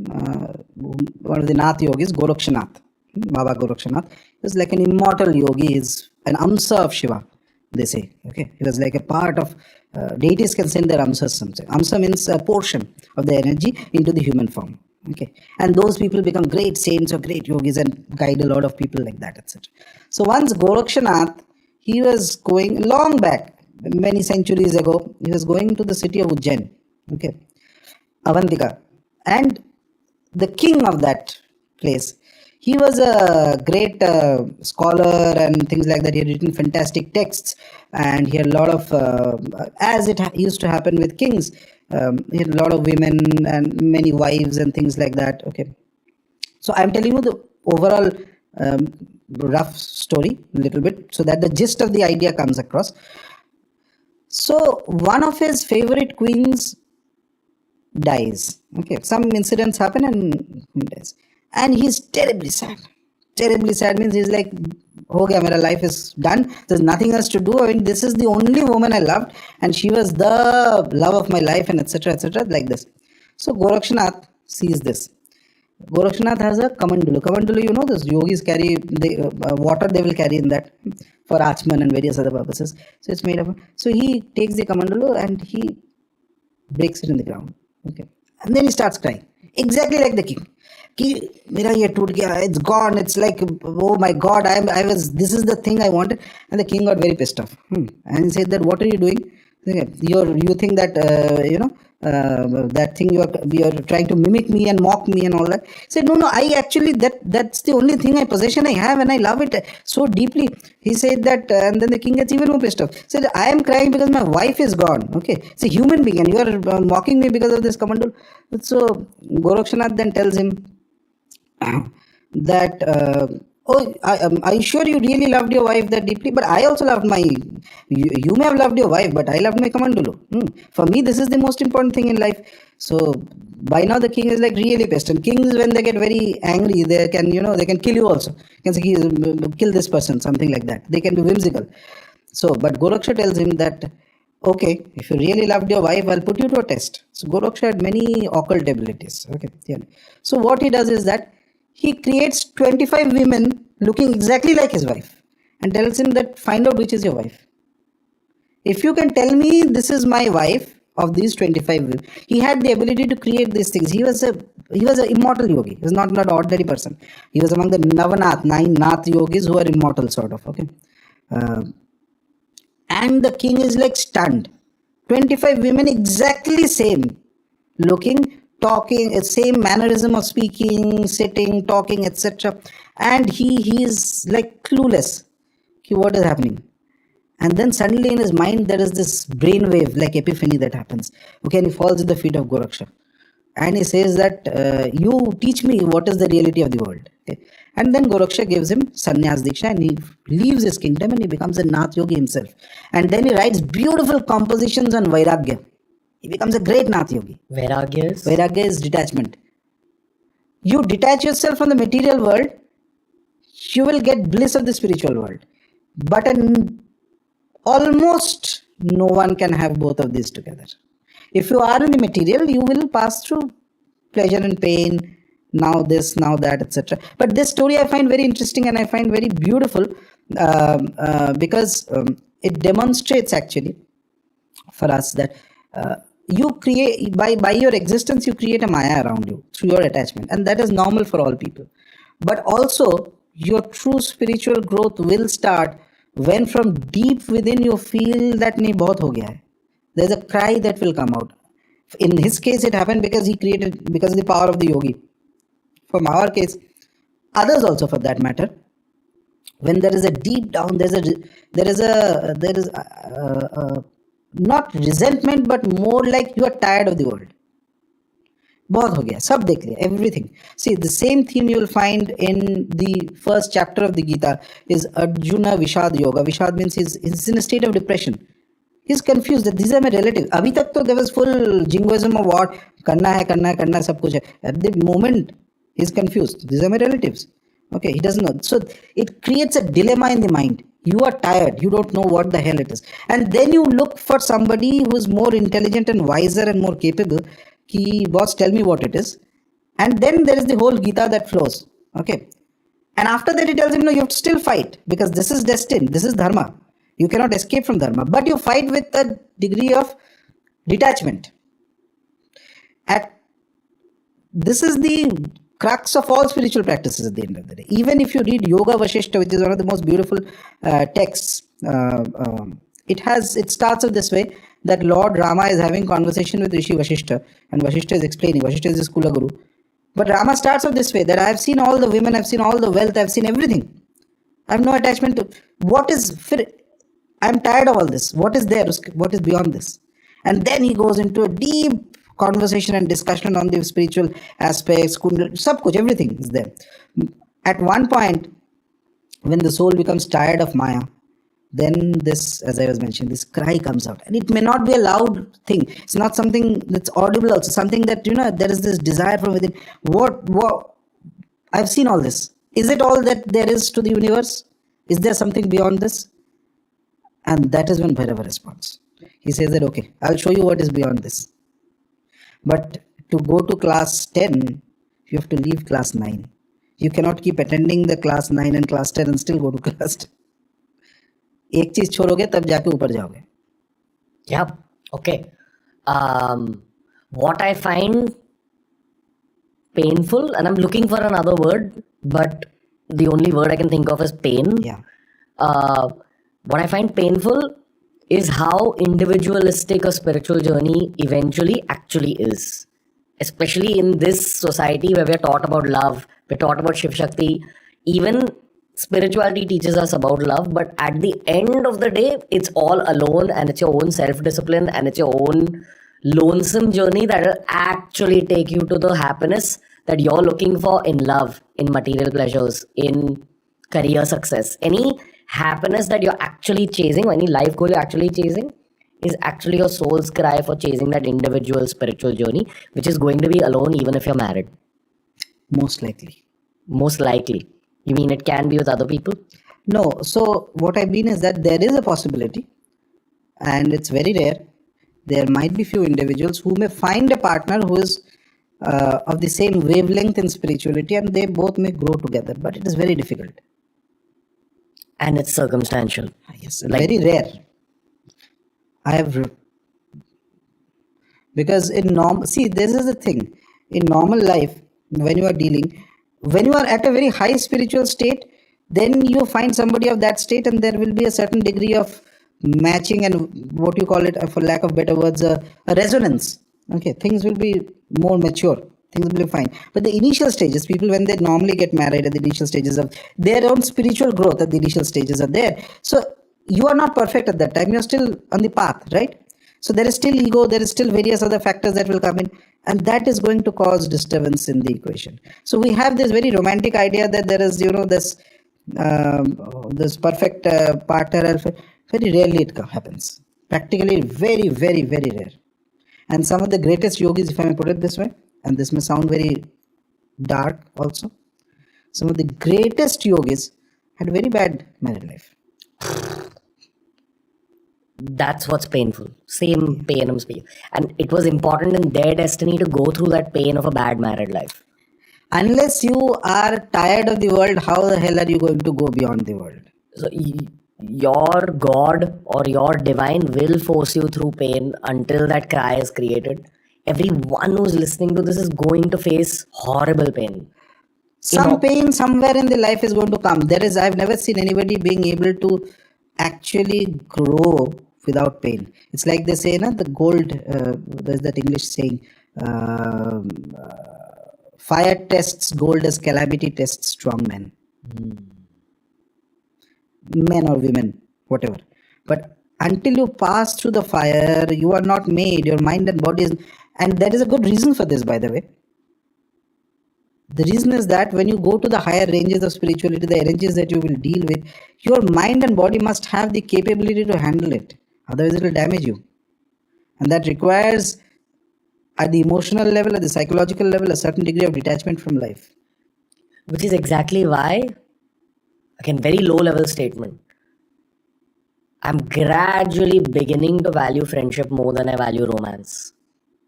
S18: One of the Nath yogis, Gorakshanath. Baba Gorakshanath. He was like an immortal yogi. He's an amsa of Shiva, they say. Okay, he was like a part of deities can send their amsas. Amsa means a portion of the energy into the human form. Okay, and those people become great saints or great yogis and guide a lot of people like that, etc. So once Gorakshanath, he was going long back, many centuries ago. He was going to the city of Ujjain. Okay, Avantika, and the king of that place, he was a great scholar and things like that. He had written fantastic texts, and he had a lot of, as it used to happen with kings, he had a lot of women and many wives and things like that. Okay, so I'm telling you the overall rough story a little bit so that the gist of the idea comes across. So one of his favorite queens dies. Okay, some incidents happen and he dies, and he's terribly sad. Terribly sad means he's like, "Ho gaya, mera life is done. There's nothing else to do. I mean, this is the only woman I loved, and she was the love of my life," and etc. etc. like this. So Gorakshanath sees this. Gorakshanath has a kamandulu. Kamandulu, you know, those yogis carry water. They will carry in that for achman and various other purposes. So it's made of. So he takes the kamandulu and he breaks it in the ground. Okay, and then he starts crying, exactly like the king. Mera ye toot gaya, it's gone. It's like, oh my God, I was. This is the thing I wanted, and the king got very pissed off. And he said that, what are you doing? You think that that thing you are trying to mimic me and mock me and all that. He said, no, I actually that's the only thing possession I have, and I love it so deeply. He said that, and then the king gets even more pissed off. He said, I am crying because my wife is gone. Okay, it's a human being, and you are mocking me because of this commandal. So Gorakshanath then tells him that, are you sure you really loved your wife that deeply? But I also loved you may have loved your wife, but I loved my Kamandulu. For me, this is the most important thing in life. So by now the king is like really pissed. And kings, when they get very angry, they can kill you also. They can say, kill this person, something like that. They can be whimsical. So, but Goraksha tells him that, okay, if you really loved your wife, I'll put you to a test. So Goraksha had many occult abilities. Okay. Yeah. So what he does is that he creates 25 women looking exactly like his wife and tells him that, find out which is your wife. If you can tell me this is my wife of these 25 women, he had the ability to create these things. He was an immortal yogi. He was not an ordinary person. He was among the Navanath, 9 Nath yogis who are immortal sort of. Okay. And the king is like stunned. 25 women exactly same looking, talking, same mannerism of speaking, sitting, talking, etc. And he is like clueless. What is happening? And then suddenly in his mind there is this brainwave, like epiphany that happens. Okay, and he falls at the feet of Goraksha. And he says that, you teach me what is the reality of the world. Okay. And then Goraksha gives him sannyas diksha, and he leaves his kingdom and he becomes a Nath yogi himself. And then he writes beautiful compositions on Vairagya. He becomes a great Nath yogi. Vairagya is detachment. You detach yourself from the material world, you will get bliss of the spiritual world. But almost no one can have both of these together. If you are in the material, you will pass through pleasure and pain, now this, now that, etc. But this story I find very interesting and I find very beautiful because it demonstrates actually for us that you create, by your existence, you create a maya around you through your attachment, and that is normal for all people. But also, your true spiritual growth will start when from deep within you feel that nahi bahut ho gaya hai. There's a cry that will come out. In his case, it happened because of the power of the yogi. From our case, others also for that matter, when there is a deep down, there is not resentment, but more like you are tired of the world. बहुत हो गया, सब देख लिया, everything. See, the same theme you will find in the first chapter of the Gita is Arjuna Vishad Yoga. Vishad means he's in a state of depression. He's confused that these are my relatives. अभी तक तो there was full jingoism of what करना है सब कुछ है. At the moment He's confused. These are my relatives. Okay, he doesn't know. So it creates a dilemma in the mind. You are tired. You don't know what the hell it is. And then you look for somebody who's more intelligent and wiser and more capable. Ki, boss, tell me what it is. And then there is the whole Gita that flows. Okay. And after that, he tells him, no, you have to still fight because this is destined. This is dharma. You cannot escape from dharma. But you fight with a degree of detachment. This is the crux of all spiritual practices at the end of the day. Even if you read Yoga Vashishta, which is one of the most beautiful texts, it starts off this way, that Lord Rama is having conversation with Rishi Vashishta, and Vashishta is explaining. Vashishta is his Kula Guru. But Rama starts off this way, that I have seen all the women, I've seen all the wealth, I've seen everything. I have no attachment to what is. I'm tired of all this. What is there? What is beyond this? And then he goes into a deep conversation and discussion on the spiritual aspects, sab kuch, everything is there. At one point, when the soul becomes tired of Maya, then this, as I was mentioning, this cry comes out. And it may not be a loud thing. It's not something that's audible also. Something that, there is this desire from within. What? I've seen all this. Is it all that there is to the universe? Is there something beyond this? And that is when Bhairava responds. He says that, okay, I'll show you what is beyond this. But to go to class 10, you have to leave class 9. You cannot keep attending the class 9 and class 10 and still go to class 10. एक चीज छोड़ोगे तब जाके ऊपर जाओगे.
S16: Yeah, okay. What I find painful, and I'm looking for another word, but the only word I can think of is pain.
S18: Yeah.
S16: What I find painful is how individualistic a spiritual journey eventually actually is. Especially in this society where we're taught about love, we're taught about Shiv Shakti, even spirituality teaches us about love, but at the end of the day, it's all alone and it's your own self-discipline and it's your own lonesome journey that will actually take you to the happiness that you're looking for in love, in material pleasures, in career success. Any happiness that you're actually chasing, or any life goal you're actually chasing, is actually your soul's cry for chasing that individual spiritual journey, which is going to be alone even if you're married.
S18: Most likely.
S16: Most likely. You mean it can be with other people?
S18: No. So what I mean is that there is a possibility, and it's very rare. There might be few individuals who may find a partner who is of the same wavelength in spirituality, and they both may grow together, but it is very difficult.
S16: And it's circumstantial.
S18: Yes, very rare. Because in this is the thing. In normal life, when you are at a very high spiritual state, then you find somebody of that state, and there will be a certain degree of matching and what you call it, for lack of better words, a resonance. Okay, things will be more mature. Things will be fine. But the initial stages, people when they normally get married at the initial stages of their own spiritual growth, at the initial stages are there. So you are not perfect at that time. You're still on the path, right? So there is still ego. There is still various other factors that will come in, and that is going to cause disturbance in the equation. So we have this very romantic idea that there is, this perfect partner. Very rarely it happens. Practically very, very, very rare. And some of the greatest yogis, if I may put it this way, and this may sound very dark also, some of the greatest yogis had very bad married life.
S16: That's what's painful. Same pain I'm speaking. And it was important in their destiny to go through that pain of a bad married life.
S18: Unless you are tired of the world, how the hell are you going to go beyond the world?
S16: So your God or your divine will force you through pain until that cry is created. Everyone who's listening to this is going to face horrible pain.
S18: Some pain somewhere in the life is going to come. I've never seen anybody being able to actually grow without pain. It's like they say, the gold, there's that English saying, fire tests gold as calamity tests strong men. Men or women, whatever. But until you pass through the fire, you are not made. Your mind and body is... And there is a good reason for this, by the way. The reason is that when you go to the higher ranges of spirituality, the energies that you will deal with, your mind and body must have the capability to handle it. Otherwise, it will damage you. And that requires, at the emotional level, at the psychological level, a certain degree of detachment from life.
S16: which is exactly why, again, very low level statement, I'm gradually beginning to value friendship more than I value romance.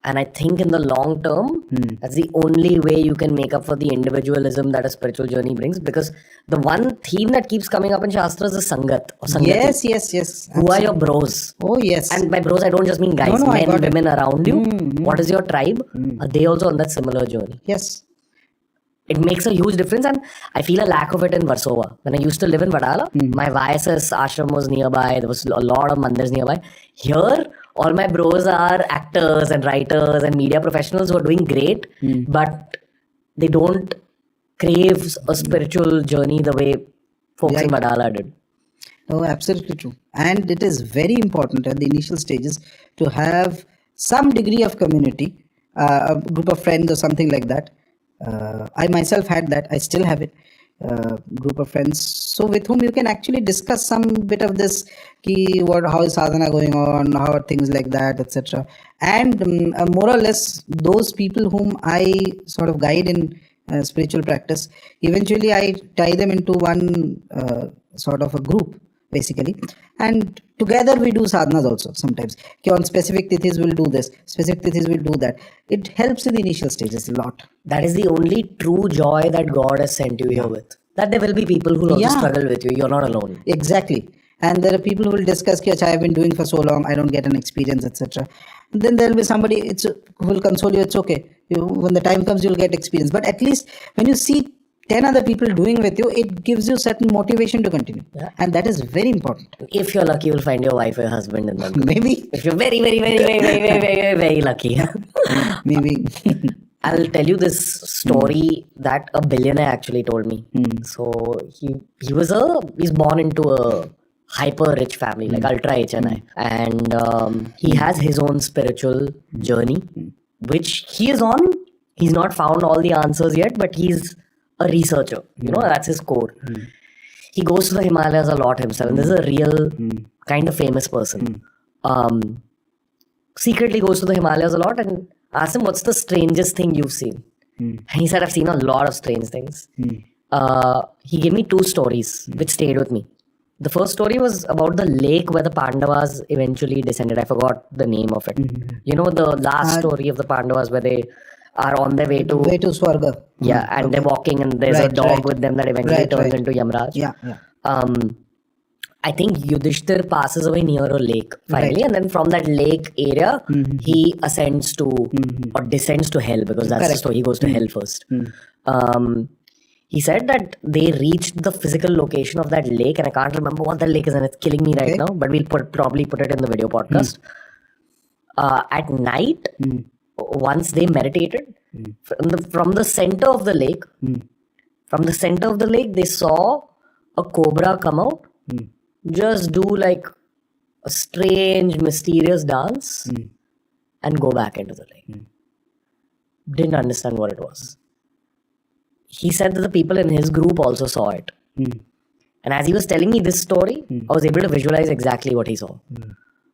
S16: And I think in the long term, that's the only way you can make up for the individualism that a spiritual journey brings. Because the one theme that keeps coming up in Shastras is Sangat or Sangati.
S18: Yes.
S16: Who are your bros?
S18: Oh, yes.
S16: And by bros, I don't just mean guys,
S18: No, I
S16: men,
S18: got it.
S16: women around you. What is your tribe? Are they also on that similar journey?
S18: Yes.
S16: It makes a huge difference, and I feel a lack of it in Warsaw. When I used to live in Vadala, my YSS ashram was nearby. There was a lot of mandirs nearby. Here, all my bros are actors and writers and media professionals who are doing great, but they don't crave a spiritual journey the way folks in Vadala did.
S18: Oh, absolutely true. And it is very important at the initial stages to have some degree of community, a group of friends or something like that. I myself had that. I still have it. Group of friends, so with whom you can actually discuss some bit of this, how is sadhana going on, how are things like that, etc. And more or less, those people whom I sort of guide in spiritual practice, eventually I tie them into one sort of a group, basically, and together we do sadhanas also sometimes. On specific tithis we'll do this, specific tithis we'll do that. It helps in the initial stages a lot.
S16: That is the only true joy that God has sent you here with. That there will be people who will also struggle with you. You're not alone.
S18: Exactly. And there are people who will discuss, I've been doing for so long, I don't get an experience, etc. Then there will be somebody who will console you, it's okay. When the time comes, you'll get experience. But at least when you see 10 other people doing with you, it gives you certain motivation to continue. And that is very important.
S16: If you're lucky, you'll find your wife or your husband in them.
S18: Maybe.
S16: If you're very, very, very, very, very, very, very, very lucky.
S18: Maybe.
S16: I'll tell you this story that a billionaire actually told me. So he's born into a hyper rich family, like ultra HNI. And he has his own spiritual journey, which he is on. He's not found all the answers yet, but he's a researcher. That's his core. He goes to the Himalayas a lot himself. And this is a real kind of famous person. Secretly goes to the Himalayas a lot and asked him, what's the strangest thing you've seen? And he said, I've seen a lot of strange things. He gave me 2 stories which stayed with me. The first story was about the lake where the Pandavas eventually descended. I forgot the name of it. The last story of the Pandavas where they are on their way to
S18: Swarga.
S16: Yeah, and they're walking and there's a dog with them that eventually turns into Yamraj.
S18: Yeah.
S16: I think Yudhishthir passes away near a lake finally, and then from that lake area, he ascends to or descends to hell, because that's the story. He goes to hell first. He said that they reached the physical location of that lake, and I can't remember what that lake is, and it's killing me right now, but we'll probably put it in the video podcast. At night, once they meditated, from the center of the lake, they saw a cobra come out, just do like a strange, mysterious dance and go back into the lake. Didn't understand what it was. He said that the people in his group also saw it. And as he was telling me this story, I was able to visualize exactly what he saw.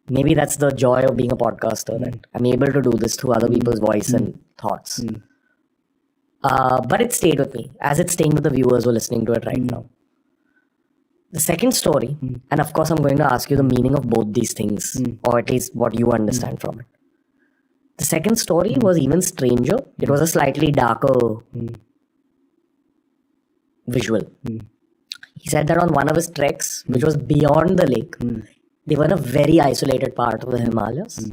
S16: Maybe that's the joy of being a podcaster, that I'm able to do this through other people's voice and thoughts. But it stayed with me, as it's staying with the viewers who are listening to it right now. The second story, and of course I'm going to ask you the meaning of both these things, or at least what you understand from it. The second story was even stranger. It was a slightly darker visual. He said that on one of his treks, which was beyond the lake, they were in a very isolated part of the Himalayas.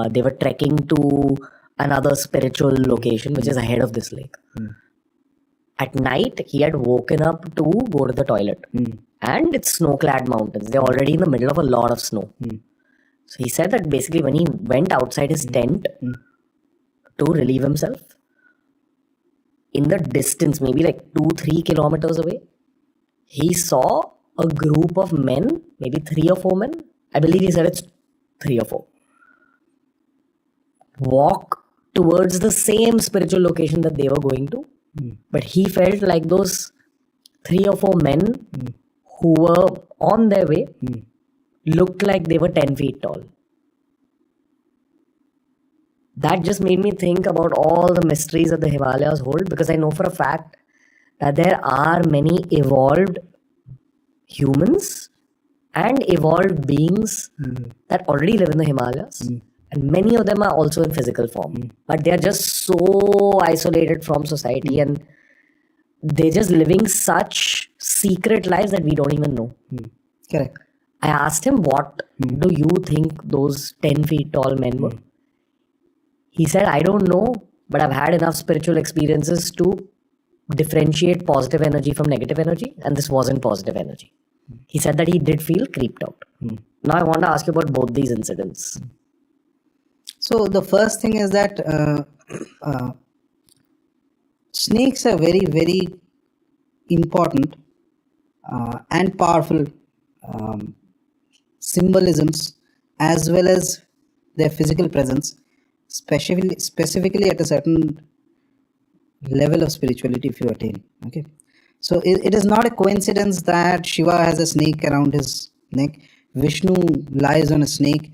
S16: They were trekking to another spiritual location, which is ahead of this lake. At night, he had woken up to go to the toilet. And it's snow-clad mountains. They're already in the middle of a lot of snow. So he said that basically when he went outside his tent to relieve himself, in the distance, maybe like 2-3 kilometers away, he saw a group of men, maybe 3 or 4 men. I believe he said it's 3 or 4. Walk towards the same spiritual location that they were going to. But he felt like those 3 or 4 men who were on their way looked like they were 10 feet tall. That just made me think about all the mysteries that the Himalayas hold, because I know for a fact that there are many evolved humans and evolved beings that already live in the Himalayas, and many of them are also in physical form, but they are just so isolated from society, and they're just living such secret lives that we don't even know.
S18: Correct.
S16: I asked him, what do you think those 10 feet tall men were? He said, I don't know, but I've had enough spiritual experiences to differentiate positive energy from negative energy, and this wasn't positive energy. He said that he did feel creeped out. Now I want to ask you about both these incidents.
S18: So the first thing is that snakes are very, very important and powerful symbolisms, as well as their physical presence, specifically at a certain level of spirituality if you attain. Okay, so it is not a coincidence that Shiva has a snake around his neck, Vishnu lies on a snake.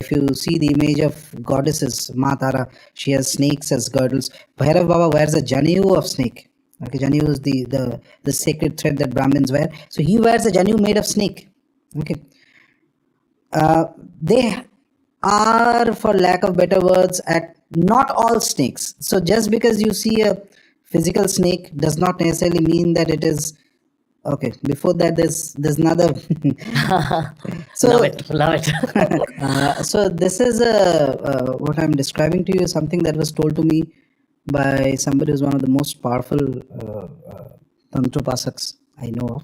S18: If you see the image of goddesses, Ma Tara, she has snakes as girdles. Bhairav Baba wears a janayu of snake. Okay, janayu is the sacred thread that Brahmins wear. So he wears a janayu made of snake. Okay, they are, for lack of better words, at not all snakes. So just because you see a physical snake does not necessarily mean that it is okay. Before that, there's another. So
S16: love it.
S18: So this is what I'm describing to you is something that was told to me by somebody who's one of the most powerful tantropasaks I know of,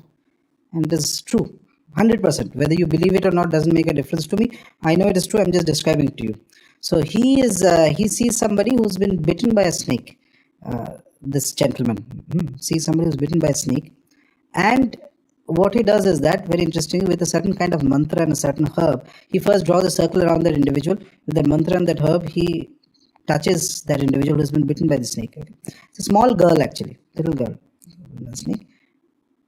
S18: and it is true. 100%. Whether you believe it or not doesn't make a difference to me. I know it is true. I'm just describing it to you. So he sees somebody who's been bitten by a snake. This gentleman sees somebody who's bitten by a snake, and what he does is that, very interesting, with a certain kind of mantra and a certain herb, he first draws a circle around that individual. With that mantra and that herb, he touches that individual who's been bitten by the snake. Okay? It's a small girl, actually, little girl, a snake,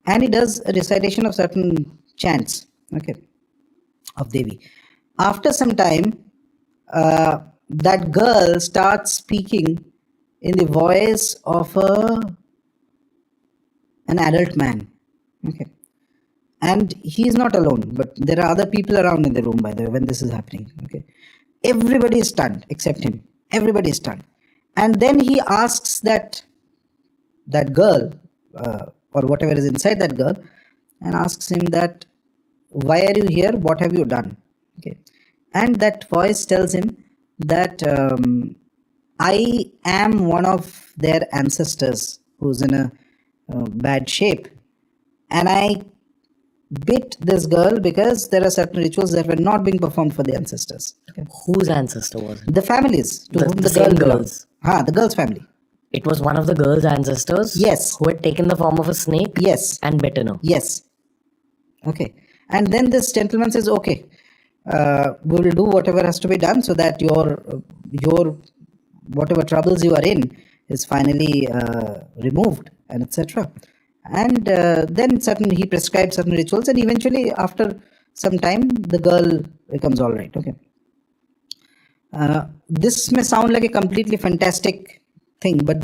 S18: and he does a recitation of certain chants, okay, of Devi. After some time, that girl starts speaking in the voice of an adult man. Okay, and he is not alone, but there are other people around in the room, by the way, when this is happening. Okay, everybody is stunned except him. Everybody is stunned, and then he asks that girl or whatever is inside that girl, and asks him that, why are you here? What have you done? Okay, and that voice tells him that I am one of their ancestors who's in a bad shape, and I bit this girl because there are certain rituals that were not being performed for the ancestors. Okay.
S16: Whose ancestor was it?
S18: The families to whom the
S16: same
S18: girl
S16: girls.
S18: The girl's family.
S16: It was one of the girl's ancestors.
S18: Yes.
S16: Who had taken the form of a snake.
S18: Yes.
S16: And bitten her.
S18: Yes. Okay. And then this gentleman says, okay, we will do whatever has to be done so that your whatever troubles you are in is finally removed, and etc. And then he prescribed certain rituals, and eventually after some time the girl becomes all right. Okay. This may sound like a completely fantastic thing, but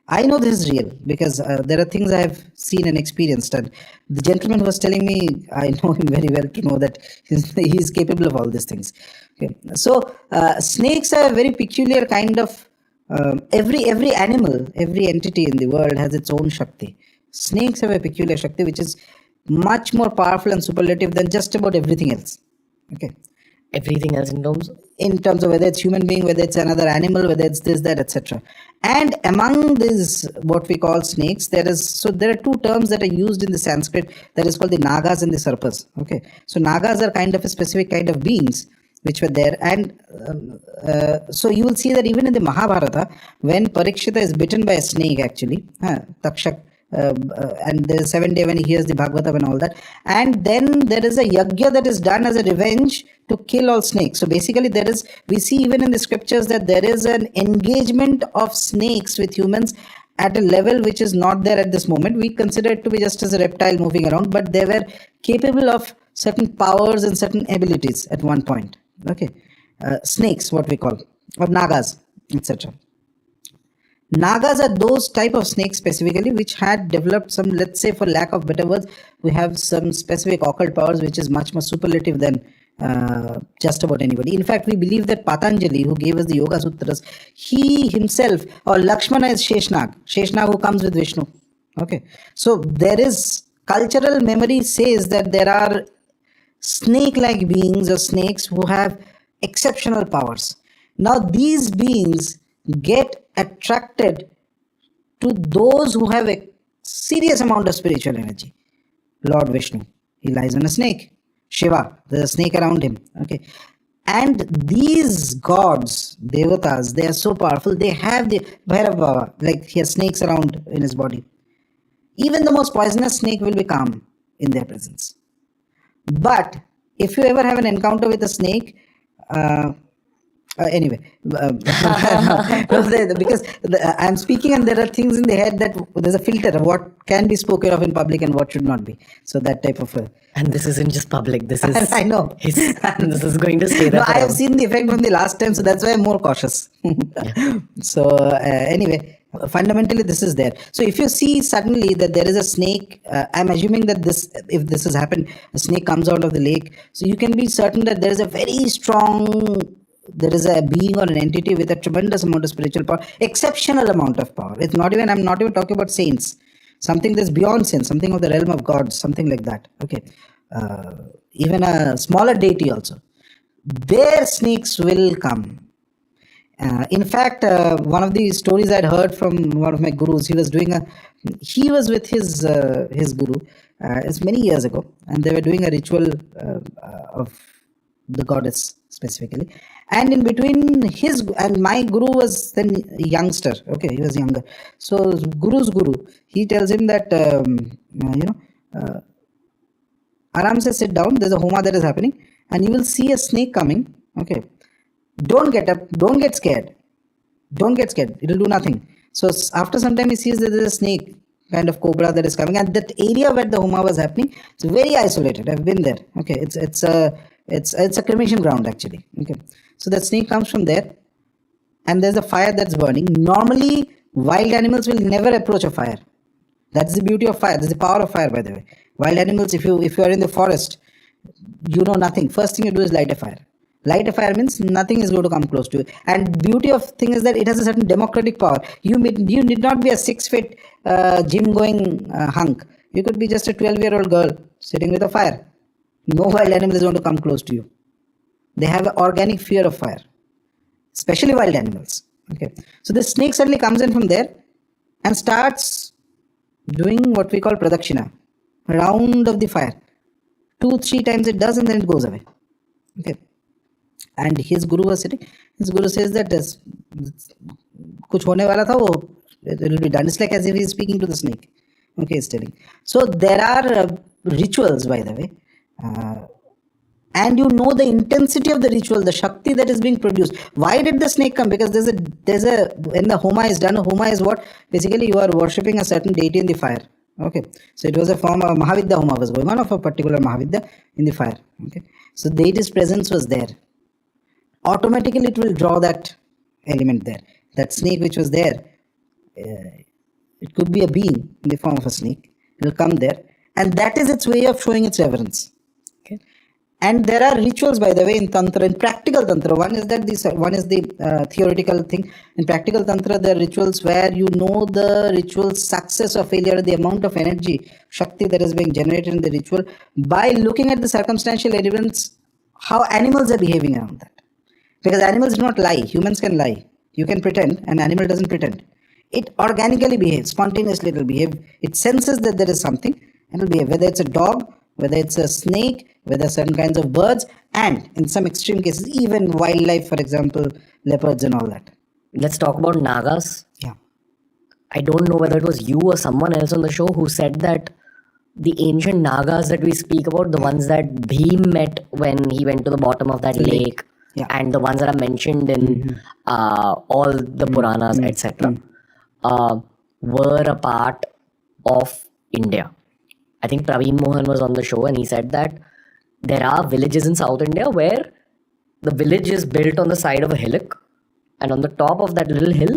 S18: I know this is real because there are things I have seen and experienced, and the gentleman was telling me, I know him very well to know that he's capable of all these things. Okay. So snakes are a very peculiar kind of every animal, every entity in the world has its own Shakti. Snakes have a peculiar Shakti which is much more powerful and superlative than just about everything else. Okay.
S16: Everything else
S18: in terms of whether it's human being, whether it's another animal, whether it's this, that, etc. And among these, what we call snakes, there are two terms that are used in the Sanskrit that is called the Nagas and the Sarpas. Okay, so Nagas are kind of a specific kind of beings which were there, and so you will see that even in the Mahabharata, when Parikshita is bitten by a snake, actually, Takshak. And the 7th day when he hears the Bhagavatam and all that, and then there is a yajna that is done as a revenge to kill all snakes. So basically we see even in the scriptures that there is an engagement of snakes with humans at a level which is not there at this moment. We consider it to be just as a reptile moving around, but they were capable of certain powers and certain abilities at one point. Okay, snakes, what we call, or Nagas, etc. Nagas are those type of snakes specifically which had developed some, let's say for lack of better words, we have some specific occult powers which is much more superlative than just about anybody. In fact, we believe that Patanjali, who gave us the Yoga Sutras, he himself, or Lakshmana is Sheshnag who comes with Vishnu. Okay, so there is cultural memory says that there are snake-like beings or snakes who have exceptional powers. Now these beings get attracted to those who have a serious amount of spiritual energy. Lord Vishnu, he lies on a snake. Shiva, there's a snake around him. Okay, and these gods, devatas, they are so powerful. They have the Bhairav Baba, like he has snakes around in his body. Even the most poisonous snake will be calm in their presence. But if you ever have an encounter with a snake, anyway, because I'm speaking and there are things in the head that there's a filter of what can be spoken of in public and what should not be. So that type of
S16: and this isn't just public. This is
S18: I know.
S16: This is going to stay there.
S18: No, I have seen the effect from the last time, so that's why I'm more cautious. Yeah. So anyway, fundamentally this is there. So if you see suddenly that there is a snake, I'm assuming that if this has happened, a snake comes out of the lake, so you can be certain that there is a very strong, there is a being or an entity with a tremendous amount of spiritual power, exceptional amount of power. It's not even, I'm not even talking about saints, something that's beyond saints, something of the realm of gods, something like that. Okay, even a smaller deity also, their snakes will come. In fact, one of the stories I'd heard from one of my gurus, he was with his guru, it's many years ago, and they were doing a ritual of the goddess specifically. And in between his and my guru was then a youngster. Okay, he was younger. So guru's guru, he tells him that Aram se sit down. There's a homa that is happening, and you will see a snake coming. Okay, don't get up. Don't get scared. Don't get scared. It will do nothing. So after some time, he sees that there's a snake, kind of cobra that is coming, and that area where the homa was happening, it's very isolated. I've been there. Okay, it's a cremation ground actually. Okay, so that snake comes from there, and there's a fire that's burning. Normally, wild animals will never approach a fire. That's the beauty of fire. That's the power of fire, by the way. Wild animals, if you are in the forest, you know nothing. First thing you do is light a fire. Light a fire means nothing is going to come close to you. And beauty of thing is that it has a certain democratic power. You need not be a 6-foot gym going hunk. You could be just a 12-year-old girl sitting with a fire. No wild animal is going to come close to you. They have an organic fear of fire, especially wild animals. Okay, so the snake suddenly comes in from there and starts doing what we call pradakshina, round of the fire. 2-3 times it does, and then it goes away. Okay, and his guru was sitting. His guru says that kuch hone wala tha, it will be done. It's like as if he's speaking to the snake. Okay, he's telling. So there are rituals, by the way. And you know the intensity of the ritual, the Shakti that is being produced. Why did the snake come? Because there's a when the Homa is done, a Homa is what? Basically you are worshipping a certain deity in the fire. Okay, so it was a form of Mahavidya Homa was going on of a particular Mahavidya in the fire. Okay, so deity's presence was there. Automatically it will draw that element there. That snake which was there, it could be a being in the form of a snake. It will come there, and that is its way of showing its reverence. Okay. And there are rituals, by the way, in Tantra, in practical Tantra. One is the theoretical thing. In practical Tantra, there are rituals where you know the ritual success or failure, the amount of energy, Shakti that is being generated in the ritual by looking at the circumstantial evidence, how animals are behaving around that. Because animals do not lie, humans can lie. You can pretend, an animal doesn't pretend. It organically behaves, spontaneously it will behave. It senses that there is something and it will behave. Whether it's a dog, whether it's a snake, whether certain kinds of birds, and in some extreme cases, even wildlife, for example, leopards and all that.
S16: Let's talk about Nagas.
S18: Yeah.
S16: I don't know whether it was you or someone else on the show who said that the ancient Nagas that we speak about, the ones that Bhim met when he went to the bottom of that lake,
S18: yeah,
S16: and the ones that are mentioned in all the Puranas, etc., were a part of India. I think Praveen Mohan was on the show and he said that there are villages in South India where the village is built on the side of a hillock, and on the top of that little hill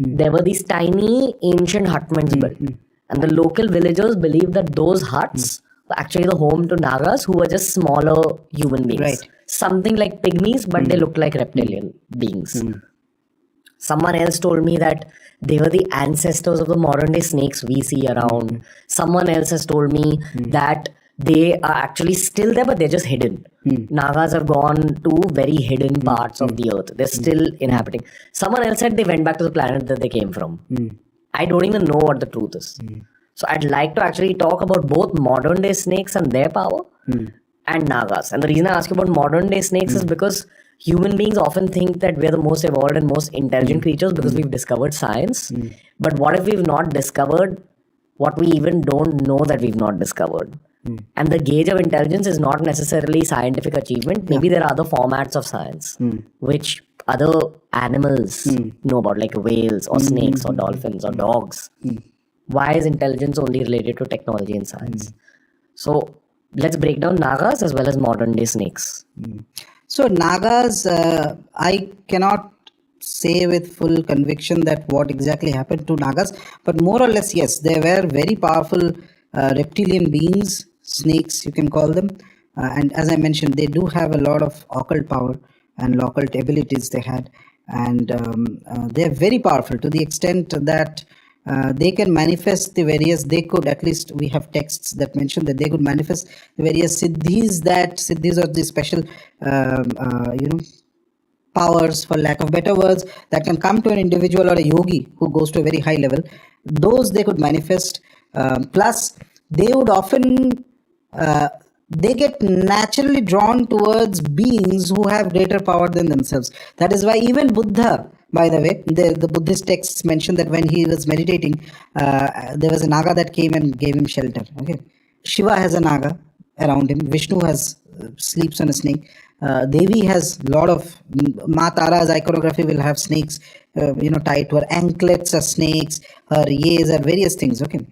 S16: there were these tiny ancient hutments built. And the local villagers believed that those huts were actually the home to Nagas, who were just smaller human beings.
S18: Right.
S16: Something like pygmies, but they looked like reptilian beings. Someone else told me that they were the ancestors of the modern day snakes we see around. Someone else has told me that they are actually still there, but they're just hidden. Nagas have gone to very hidden parts of the earth. They're still inhabiting. Someone else said they went back to the planet that they came from. I don't even know what the truth is. So I'd like to actually talk about both modern day snakes and their power and Nagas. And the reason I ask you about modern day snakes is because human beings often think that we're the most evolved and most intelligent creatures because we've discovered science. But what if we've not discovered what we even don't know that we've not discovered? And the gauge of intelligence is not necessarily scientific achievement. Maybe there are other formats of science which other animals know about, like whales or snakes or dolphins or dogs. Why is intelligence only related to technology and science? So let's break down Nagas as well as modern day snakes.
S18: So Nagas, I cannot say with full conviction that what exactly happened to Nagas, but more or less, yes, they were very powerful reptilian beings, snakes you can call them. And as I mentioned, they do have a lot of occult power and occult abilities they had. And they're very powerful to the extent that they can manifest the various, they could, at least we have texts that mention that they could manifest the various siddhis are the special, powers, for lack of better words, that can come to an individual or a yogi who goes to a very high level. Those they could manifest. Plus, they would often, they get naturally drawn towards beings who have greater power than themselves. That is why even Buddha, by the way, the Buddhist texts mention that when he was meditating, there was a Naga that came and gave him shelter. Okay, Shiva has a Naga around him. Vishnu sleeps on a snake. Devi has a lot of, Ma Tara's iconography will have snakes, tied to her anklets are snakes, her yeas are various things. Okay.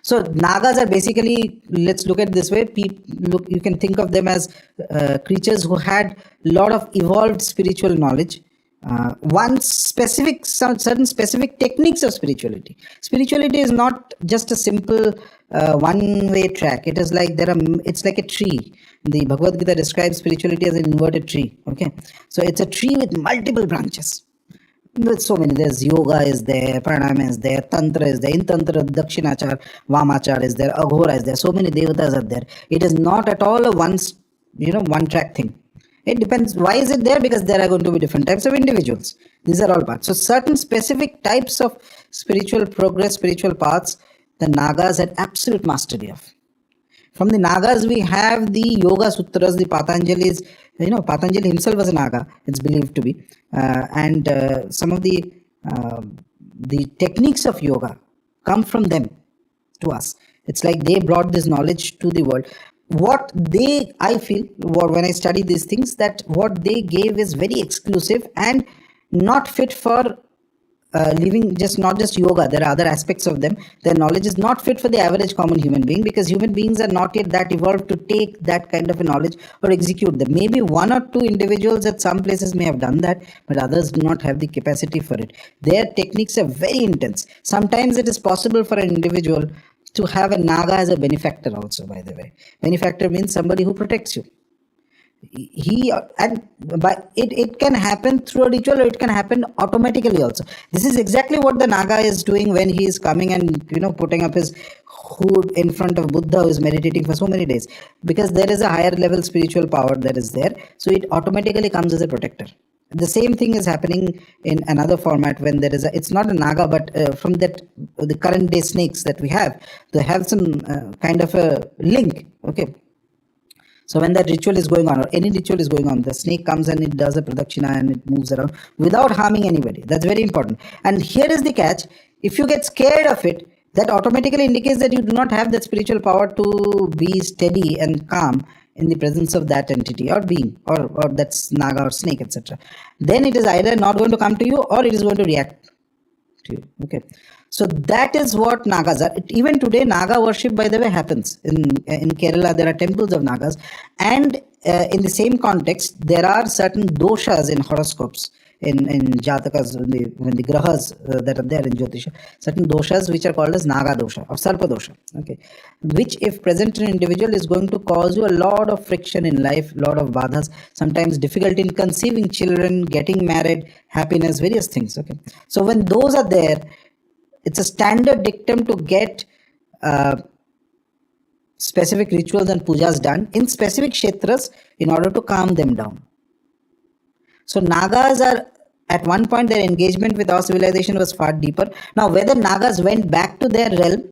S18: So Nagas are basically, let's look at it this way, you can think of them as creatures who had a lot of evolved spiritual knowledge. Certain specific techniques of spirituality. Spirituality is not just a simple one-way track. It is like it's like a tree. The Bhagavad Gita describes spirituality as an inverted tree. Okay, so it's a tree with multiple branches. With so many, there's yoga is there, pranayama is there, tantra is there. In tantra, dakshinachar, vamachar is there, aghora is there. So many devatas are there. It is not at all a one track thing. It depends. Why is it there? Because there are going to be different types of individuals. These are all parts. So certain specific types of spiritual progress, spiritual paths, the Nagas had absolute mastery of. From the Nagas, we have the Yoga Sutras, the Patanjali's. Patanjali himself was a Naga, it's believed to be. And some of the techniques of yoga come from them to us. It's like they brought this knowledge to the world. I feel, when I study these things, that what they gave is very exclusive and not fit for living, not just yoga. There are other aspects of them. Their knowledge is not fit for the average common human being, because human beings are not yet that evolved to take that kind of a knowledge or execute them. Maybe one or two individuals at some places may have done that, but others do not have the capacity for it. Their techniques are very intense. Sometimes it is possible for an individual to have a Naga as a benefactor also, by the way. Benefactor means somebody who protects you. It can happen through a ritual, or it can happen automatically also. This is exactly what the Naga is doing when he is coming and putting up his hood in front of Buddha, who is meditating for so many days, because there is a higher level spiritual power that is there, so it automatically comes as a protector. The same thing is happening in another format when there is it's not a Naga, but from the current day snakes that we have, they have some kind of a link. Okay. So when that ritual is going on, or any ritual is going on, the snake comes and it does a pradakshina and it moves around without harming anybody. That's very important. And here is the catch. If you get scared of it, that automatically indicates that you do not have that spiritual power to be steady and calm in the presence of that entity or being, or that's Naga or snake, etc. Then it is either not going to come to you, or it is going to react to you. Okay. So that is what Nagas are. Even today, Naga worship, by the way, happens. In Kerala, there are temples of Nagas. And in the same context, there are certain doshas in horoscopes. in Jatakas, when the grahas that are there in Jyotisha, certain doshas which are called as Naga dosha or Sarpa dosha, okay, which if present in an individual is going to cause you a lot of friction in life, lot of badhas, sometimes difficulty in conceiving children, getting married, happiness, various things, okay. So when those are there, it's a standard dictum to get specific rituals and pujas done in specific kshetras in order to calm them down. So Nagas are, at one point their engagement with our civilization was far deeper. Now whether Nagas went back to their realm,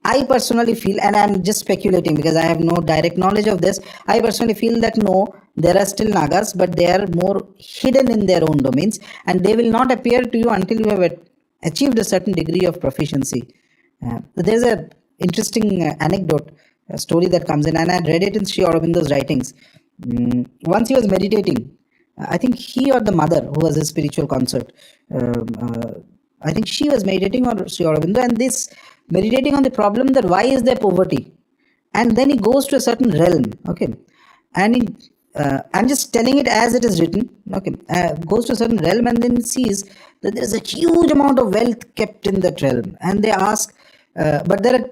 S18: I personally feel, and I'm just speculating because I have no direct knowledge of this, I personally feel that no, there are still Nagas, but they are more hidden in their own domains and they will not appear to you until you have achieved a certain degree of proficiency. There's a interesting anecdote, a story that comes in, and I read it in Sri Aurobindo's writings. Once he was meditating, I think he or the mother, who was his spiritual consort, I think she was meditating on Sri Aurobindo, and this meditating on the problem that why is there poverty, and then he goes to a certain realm, okay, and he, I'm just telling it as it is written, okay, goes to a certain realm and then sees that there is a huge amount of wealth kept in that realm, and they ask, but there are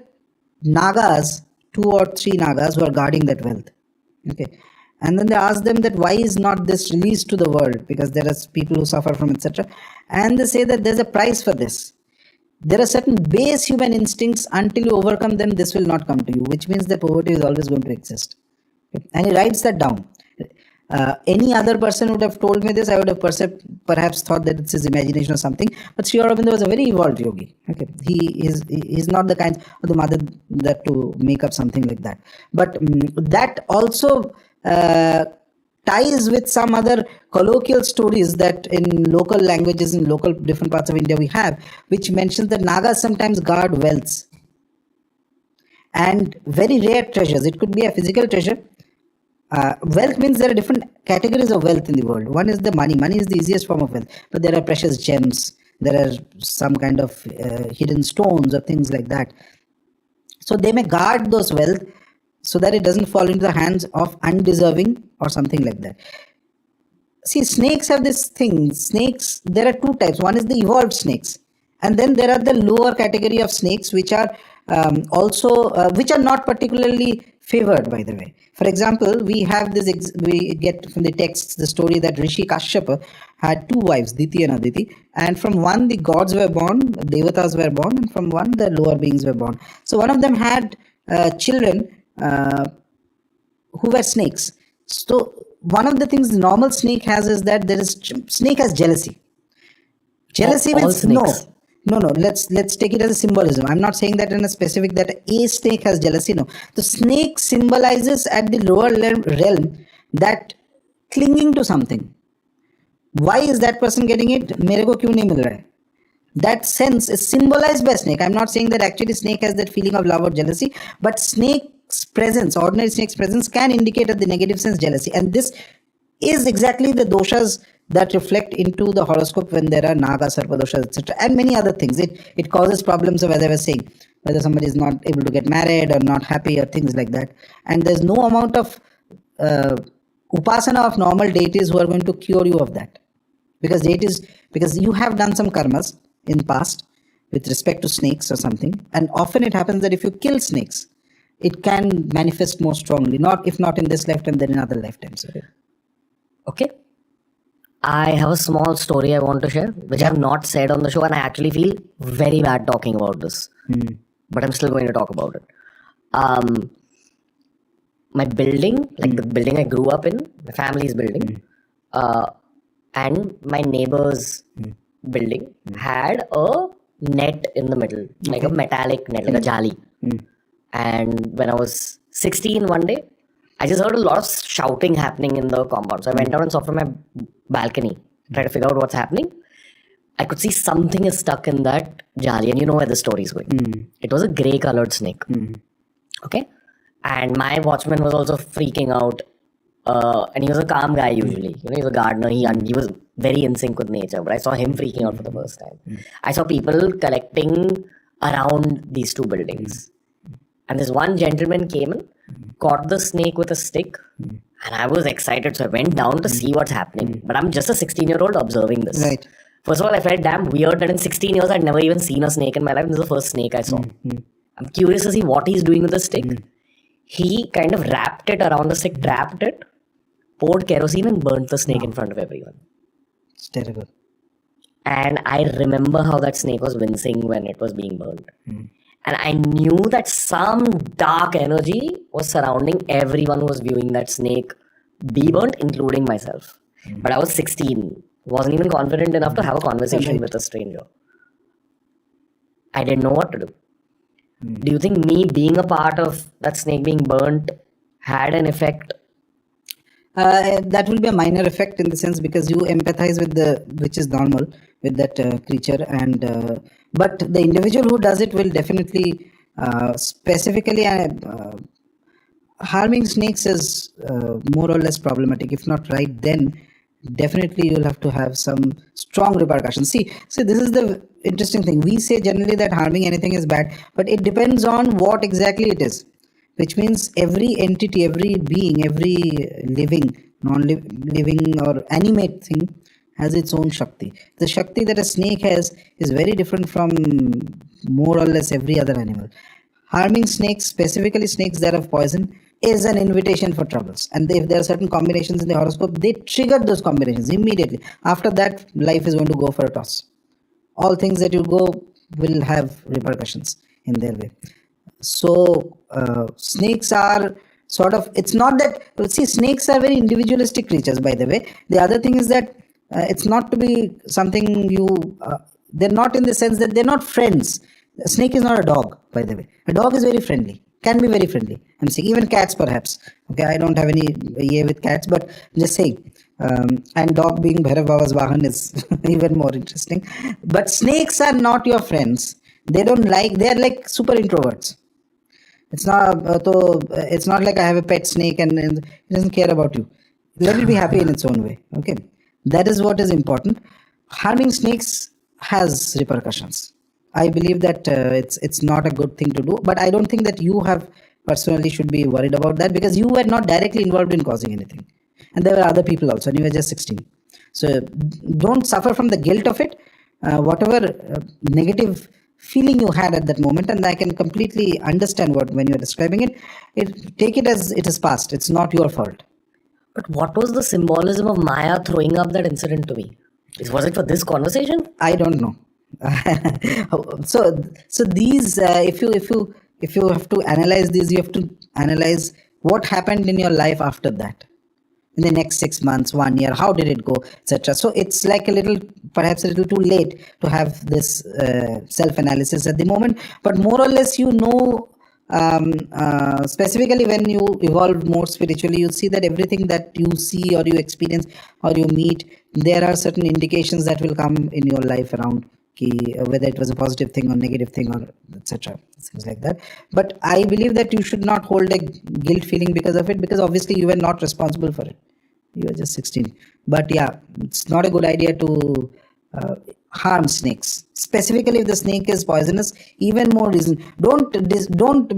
S18: Nagas, 2 or 3 Nagas who are guarding that wealth, okay. And then they ask them that why is not this released to the world, because there are people who suffer from etc. And they say that there's a price for this. There are certain base human instincts, until you overcome them, this will not come to you, which means that poverty is always going to exist. And he writes that down. Any other person would have told me this, I would have perhaps thought that it's his imagination or something. But Sri Aurobindo was a very evolved yogi. Okay, he's not the kind of the mother that to make up something like that. But that also ties with some other colloquial stories that in local languages in local different parts of India we have, which mentions that Nagas sometimes guard wealths and very rare treasures. It could be a physical treasure. Wealth means there are different categories of wealth in the world. One is the money. Money is the easiest form of wealth, but there are precious gems. There are some kind of hidden stones or things like that. So they may guard those wealth so that it doesn't fall into the hands of undeserving or something like that. See, snakes have this thing. Snakes, there are 2 types. One is the evolved snakes, and then there are the lower category of snakes which are which are not particularly favored, by the way. For example, we have this, we get from the texts the story that Rishi Kashyapa had 2 wives, Diti and Aditi, and from one the gods were born, devatas were born, and from one the lower beings were born. So one of them had children who were snakes. So one of the things the normal snake has is that snake has jealousy. Jealousy means no. Let's take it as a symbolism. I'm not saying that in a specific that a snake has jealousy. No, the snake symbolizes at the lower realm that clinging to something. Why is that person getting it? मेरे को क्यों नहीं मिल रहा है? That sense is symbolized by snake. I'm not saying that actually snake has that feeling of love or jealousy, but snake's presence, ordinary snake's presence, can indicate at the negative sense jealousy, and this is exactly the doshas that reflect into the horoscope when there are Naga, Sarpa doshas, etc., and many other things. It causes problems of, as I was saying, whether somebody is not able to get married or not happy or things like that. And there's no amount of upasana of normal deities who are going to cure you of that, because you have done some karmas in past with respect to snakes or something, and often it happens that if you kill snakes, it can manifest more strongly, if not in this lifetime, then in other lifetimes.
S16: Okay. I have a small story I want to share, which I have not said on the show, and I actually feel very bad talking about this. But I'm still going to talk about it. My building, like the building I grew up in, my family's building, and my neighbor's building had a net in the middle, like a metallic net, like a jali. And when I was 16 one day, I just heard a lot of shouting happening in the compound. So I went out and saw from my balcony, tried to figure out what's happening. I could see something is stuck in that jali, and you know where the story is going. It was a grey colored snake. Okay. And my watchman was also freaking out. And he was a calm guy usually. You know, he was a gardener. He was very in sync with nature. But I saw him freaking out for the first time. I saw people collecting around these 2 buildings. And this one gentleman came in, caught the snake with a stick, And I was excited, so I went down to see what's happening. But I'm just a 16-year-old observing this.
S18: Right.
S16: First of all, I felt damn weird that in 16 years I'd never even seen a snake in my life. This is the first snake I saw. I'm curious to see what he's doing with the stick. He kind of wrapped it around the stick, trapped it, poured kerosene and burnt the snake in front of everyone.
S18: It's terrible.
S16: And I remember how that snake was wincing when it was being burned. And I knew that some dark energy was surrounding everyone who was viewing that snake be burnt, including myself. But I was 16, wasn't even confident enough to have a conversation with a stranger. I didn't know what to do. Do you think me being a part of that snake being burnt had an effect?
S18: That will be a minor effect in the sense because you empathize with which is normal with that creature, and but the individual who does it will definitely specifically harming snakes is more or less problematic. If not right, then definitely you'll have to have some strong repercussions. See, this is the interesting thing. We say generally that harming anything is bad, but it depends on what exactly it is. Which means every entity, every being, every living, non-living or animate thing has its own Shakti. The Shakti that a snake has is very different from more or less every other animal. Harming snakes, specifically snakes that have poison, is an invitation for troubles. And if there are certain combinations in the horoscope, they trigger those combinations immediately. After that, life is going to go for a toss. All things that you go will have repercussions in their way. So snakes are sort of, it's not that, see, snakes are very individualistic creatures, by the way. The other thing is that it's not to be something they're not in the sense that they're not friends. A snake is not a dog, by the way. A dog is very friendly, can be very friendly. I'm saying even cats perhaps. Okay, I don't have any with cats, but I'm just saying. And dog being Bhairav Baba's Vahan is even more interesting. But snakes are not your friends. They're like super introverts. It's not like I have a pet snake and it doesn't care about you. Let it be happy in its own way. Okay, that is what is important. Harming snakes has repercussions. I believe that it's not a good thing to do, but I don't think that you have personally should be worried about that because you were not directly involved in causing anything, and there were other people also, and you were just 16. So don't suffer from the guilt of it. Whatever negative feeling you had at that moment, and I can completely understand when you're describing it, take it as it is past. It's not your fault.
S16: But what was the symbolism of Maya throwing up that incident to me? Was it for this conversation?
S18: I don't know. So these if you have to analyze these, you have to analyze what happened in your life after that. In the next 6 months, 1 year, how did it go, etc. So it's like perhaps a little too late to have this self-analysis at the moment. But more or less, specifically when you evolve more spiritually, you see that everything that you see or you experience or you meet, there are certain indications that will come in your life around whether it was a positive thing or negative thing or etc. Things like that. But I believe that you should not hold a guilt feeling because of it, because obviously you were not responsible for it. You were just 16. But yeah, it's not a good idea to harm snakes, specifically if the snake is poisonous. Even more reason, don't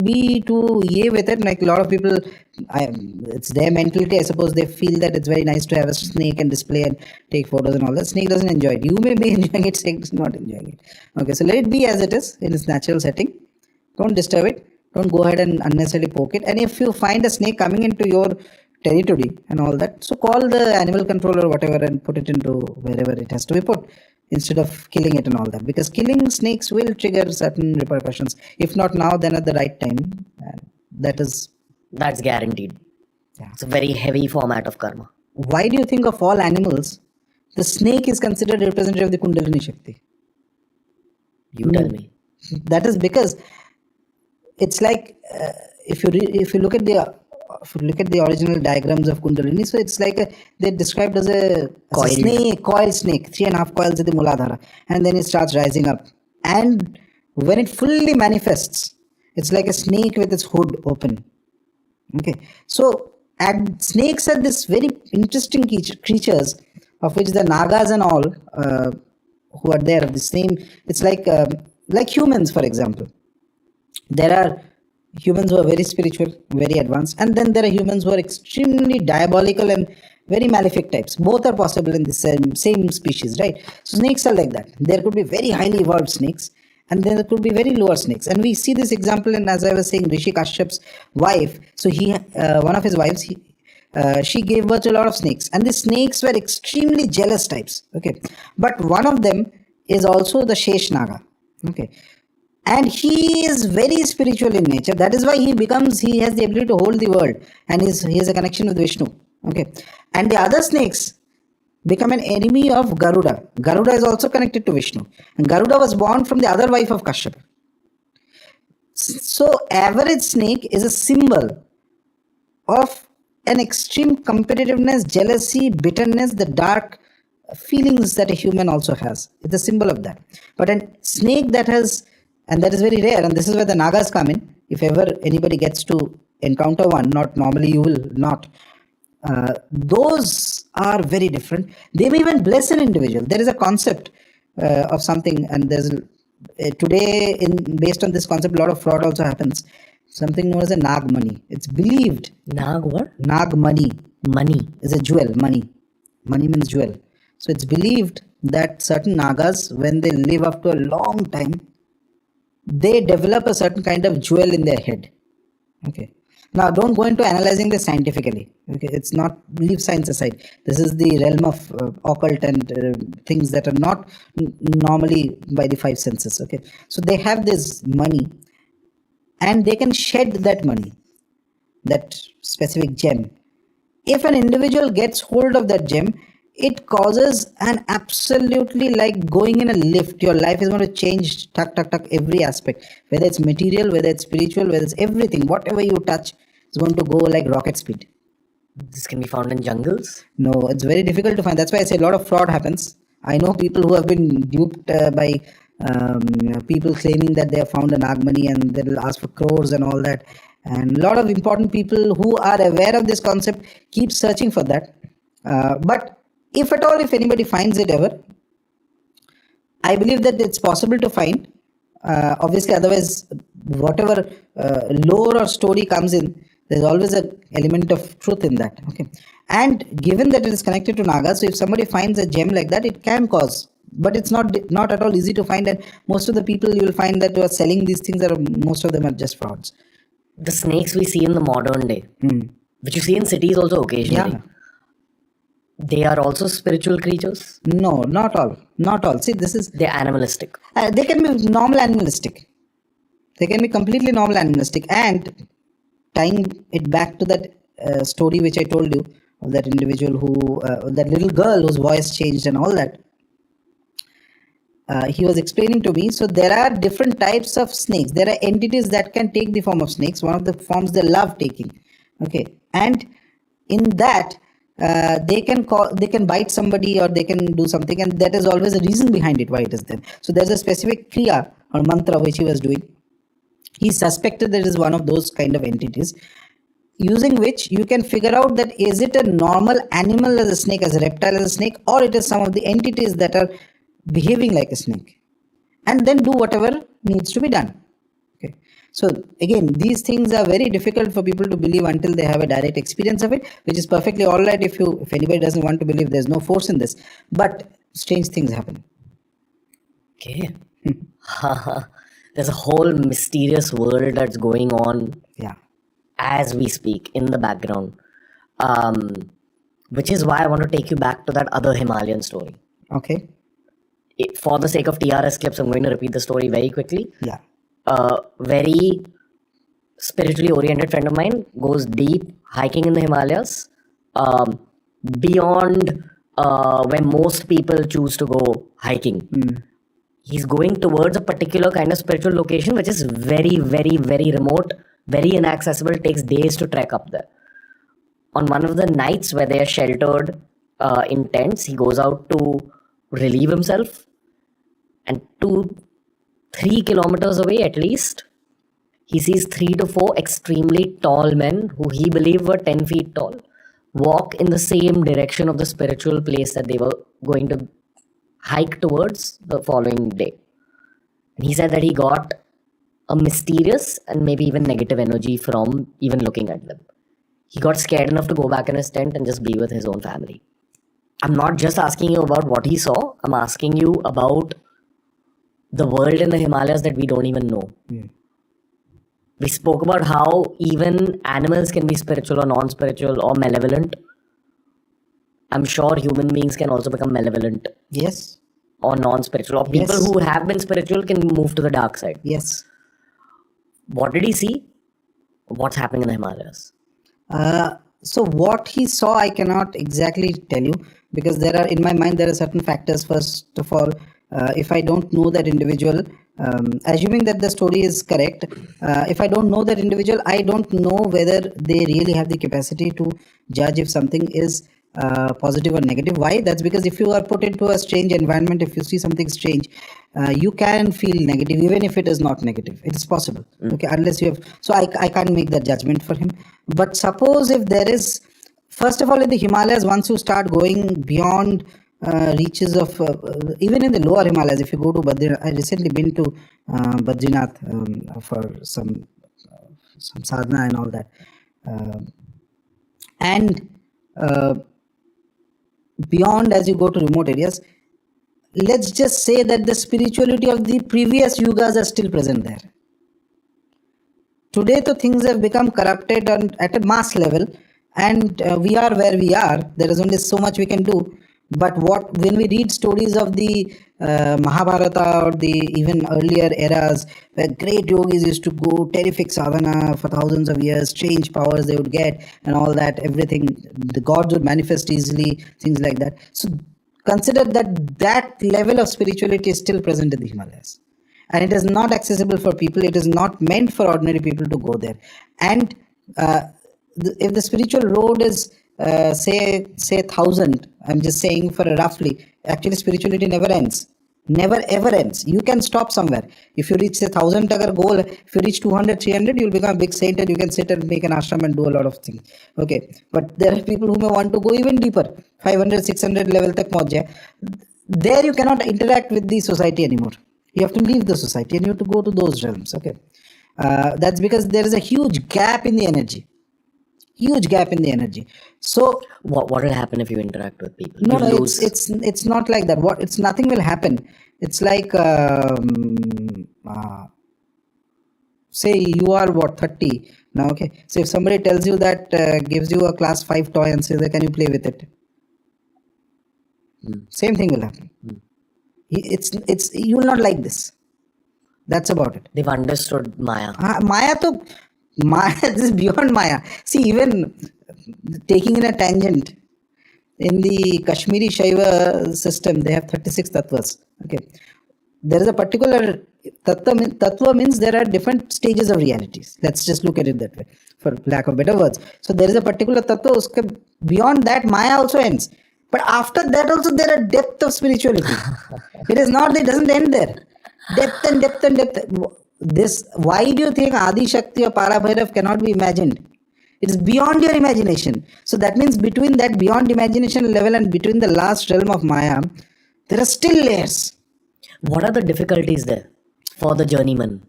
S18: be too with it. Like a lot of people, it's their mentality, I suppose. They feel that it's very nice to have a snake and display and take photos and all that. Snake doesn't enjoy it. You may be enjoying it, snake is not enjoying it. Okay, so let it be as it is in its natural setting. Don't disturb it. Don't go ahead and unnecessarily poke it. And if you find a snake coming into your territory and all that, so call the animal control or whatever and put it into wherever it has to be put, instead of killing it and all that, because killing snakes will trigger certain repercussions, if not now, then at the right time.
S16: That's guaranteed. Yeah. It's a very heavy format of karma.
S18: Why do you think of all animals the snake is considered representative of the Kundalini Shakti?
S16: You tell me.
S18: That is because it's like if you look at the original diagrams of Kundalini, so it's like they're described as a coil snake, 3.5 coils at the Muladhara, and then it starts rising up. And when it fully manifests, it's like a snake with its hood open. Okay, so snakes are this very interesting creatures, of which the Nagas and all who are there of the same. It's like humans, for example. There are humans who are very spiritual, very advanced, and then there are humans who are extremely diabolical and very malefic types. Both are possible in the same species, right? So snakes are like that. There could be very highly evolved snakes, and then there could be very lower snakes. And we see this example in, as I was saying, Rishi Kashyap's wife. So one of his wives, she gave birth to a lot of snakes, and the snakes were extremely jealous types. Okay, but one of them is also the Shesh Naga. Okay, and he is very spiritual in nature. That is why he has the ability to hold the world, and he has a connection with Vishnu. Okay, and the other snakes become an enemy of Garuda. Garuda is also connected to Vishnu, and Garuda was born from the other wife of Kashyap. So average snake is a symbol of an extreme competitiveness, jealousy, bitterness, the dark feelings that a human also has. It's a symbol of that. But a snake that has, and that is very rare, and this is where the Nagas come in. If ever anybody gets to encounter one, not normally, you will not. Those are very different. They may even bless an individual. There is a concept of something, and there's today, based on this concept, a lot of fraud also happens. Something known as a Nag money. It's believed.
S16: Nag what?
S18: Nag money.
S16: Money
S18: is a jewel. Money. Money means jewel. So it's believed that certain Nagas, when they live up to a long time, they develop a certain kind of jewel in their head. Okay. Now, don't go into analyzing this scientifically. Okay, it's not, leave science aside. This is the realm of occult and things that are not normally by the five senses. Okay, so they have this money, and they can shed that money, that specific gem. If an individual gets hold of that gem, it causes an absolutely like going in a lift. Your life is going to change, every aspect. Whether it's material, whether it's spiritual, whether it's everything, whatever you touch is going to go like rocket speed.
S16: This can be found in jungles?
S18: No, it's very difficult to find. That's why I say a lot of fraud happens. I know people who have been duped by people claiming that they have found a Nag money and they will ask for crores and all that. And a lot of important people who are aware of this concept keep searching for that. But if at all, if anybody finds it ever, I believe that it's possible to find. Obviously, otherwise, whatever lore or story comes in, there's always an element of truth in that. Okay, and given that it is connected to Naga, so if somebody finds a gem like that, it can cause. But it's not at all easy to find, and most of the people you will find that who are selling these things most of them are just frauds.
S16: The snakes we see in the modern day, which you see in cities also occasionally.
S18: Yeah.
S16: They are also spiritual creatures?
S18: No, not all. Not all. See,
S16: they're animalistic.
S18: They can be normal animalistic. They can be completely normal animalistic. And tying it back to that story which I told you of that individual who, that little girl whose voice changed and all that. He was explaining to me. So there are different types of snakes. There are entities that can take the form of snakes. One of the forms they love taking. Okay, and in that. They can bite somebody or they can do something, and that is always a reason behind it why it is there. So there's a specific kriya or mantra which he was doing. He suspected that it is one of those kind of entities, using which you can figure out that is it a normal animal as a snake, as a reptile as a snake, or it is some of the entities that are behaving like a snake, and then do whatever needs to be done. Okay. So again, these things are very difficult for people to believe until they have a direct experience of it, which is perfectly all right if anybody doesn't want to believe. There's no force in this, but strange things happen.
S16: Okay. There's a whole mysterious world that's going on.
S18: Yeah.
S16: As we speak in the background, which is why I want to take you back to that other Himalayan story.
S18: Okay.
S16: For the sake of TRS clips, I'm going to repeat the story very quickly.
S18: Yeah.
S16: A very spiritually oriented friend of mine goes deep hiking in the Himalayas, beyond where most people choose to go hiking. He's going towards a particular kind of spiritual location which is very, very, very remote, very inaccessible. It takes days to trek up there. On one of the nights where they are sheltered in tents, he goes out to relieve himself, and 2-3 kilometers away at least, he sees 3 to 4 extremely tall men who he believed were 10 feet tall walk in the same direction of the spiritual place that they were going to hike towards the following day. And he said that he got a mysterious and maybe even negative energy from even looking at them. He got scared enough to go back in his tent and just be with his own family. I'm not just asking you about what he saw, I'm asking you about the world in the Himalayas that we don't even know. We spoke about how even animals can be spiritual or non-spiritual or malevolent. I'm sure human beings can also become malevolent.
S18: Yes.
S16: Or non-spiritual. Or people who have been spiritual can move to the dark side.
S18: Yes.
S16: What did he see? What's happening in the Himalayas?
S18: So what he saw, I cannot exactly tell you, because in my mind, there are certain factors. First of all, if I don't know that individual, assuming that the story is correct, if I don't know that individual, I don't know whether they really have the capacity to judge if something is positive or negative. Why? That's because if you are put into a strange environment, if you see something strange, you can feel negative, even if it is not negative. It is possible. Okay, unless you have. So I can't make that judgment for him. But suppose if there is, first of all, in the Himalayas, once you start going beyond reaches of even in the lower Himalayas, if you go to Badrinath, I recently been to Badrinath for some sadhana and all that, and beyond, as you go to remote areas, let's just say that the spirituality of the previous yugas are still present there. Today, the things have become corrupted at a mass level, and we are where we are. There is only so much we can do. But when we read stories of the Mahabharata or the even earlier eras, where great yogis used to go terrific sadhana for thousands of years, strange powers they would get, and all that, everything, the gods would manifest easily, things like that. So consider that level of spirituality is still present in the Himalayas. And it is not accessible for people. It is not meant for ordinary people to go there. And if the spiritual road is say 1,000, I'm just saying for a roughly, actually spirituality never ends. Never ever ends. You can stop somewhere. If you reach say 1,000 goal, if you reach 200, 300, you'll become a big saint and you can sit and make an ashram and do a lot of things. Okay. But there are people who may want to go even deeper. 500, 600 level tak pahunch jaye. There you cannot interact with the society anymore. You have to leave the society and you have to go to those realms. Okay. That's because there is a huge gap in the energy. Huge gap in the energy. So
S16: what will happen if you interact with people?
S18: No, it's not like that. Nothing will happen. It's like say you are 30 now. Okay, so if somebody tells you that gives you a class 5 toy and says, can you play with it? Same thing will happen. It's you will not like this. That's about it.
S16: They've understood Maya.
S18: Maya, this is beyond Maya. See, even taking in a tangent, in the Kashmiri Shaiva system, they have 36 tattvas. Okay, there is a particular tattva means there are different stages of realities. Let's just look at it that way, for lack of better words. So there is a particular tattva. Beyond that, Maya also ends. But after that also there are depth of spirituality. It doesn't end there. Depth and depth and depth. Why do you think Adi Shakti or Parabhairav cannot be imagined? It is beyond your imagination. So that means between that beyond imagination level and between the last realm of Maya, there are still layers.
S16: What are the difficulties there for the journeyman?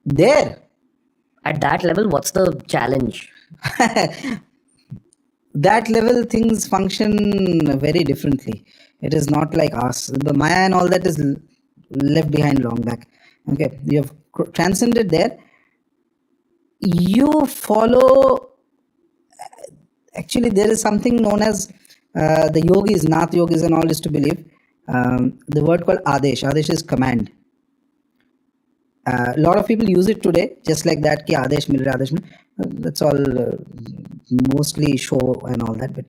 S18: There.
S16: At that level, what's the challenge?
S18: That level things function very differently. It is not like us. The Maya and all that is left behind long back. Okay, you have transcended there. You follow. Actually, there is something known as the yogis, Nath yogis, and all used to believe the word called Adesh. Adesh is command. A lot of people use it today, just like that. Ki Adesh mil raha, Adesh mil. That's all mostly show and all that. But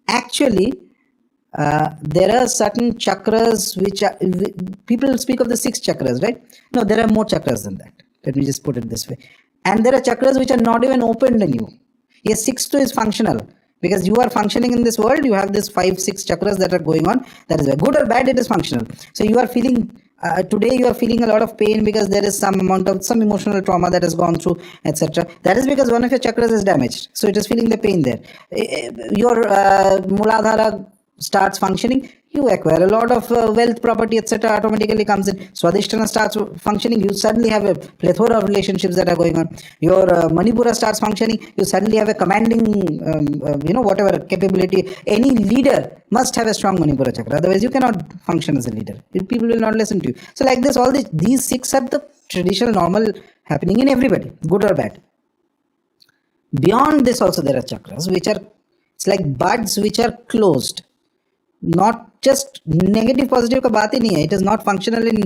S18: actually, there are certain chakras which are, people speak of the 6 chakras, right? No, there are more chakras than that. Let me just put it this way. And there are chakras which are not even opened in you. Yes, 6 is functional. Because you are functioning in this world, you have this 5, 6 chakras that are going on. That is good or bad, it is functional. So you are feeling, today you are feeling a lot of pain because there is some amount of some emotional trauma that has gone through, etc. That is because one of your chakras is damaged. So it is feeling the pain there. Your Muladhara starts functioning, you acquire a lot of wealth, property, etc. automatically comes in. Swadhisthana starts functioning, you suddenly have a plethora of relationships that are going on. Your Manipura starts functioning, you suddenly have a commanding, whatever capability. Any leader must have a strong Manipura chakra, otherwise you cannot function as a leader. People will not listen to you. So like this, all these 6 are the traditional normal happening in everybody, good or bad. Beyond this also there are chakras which are, it's like buds which are closed. Not just negative positive ka baat hi nahi hai. It is not functional in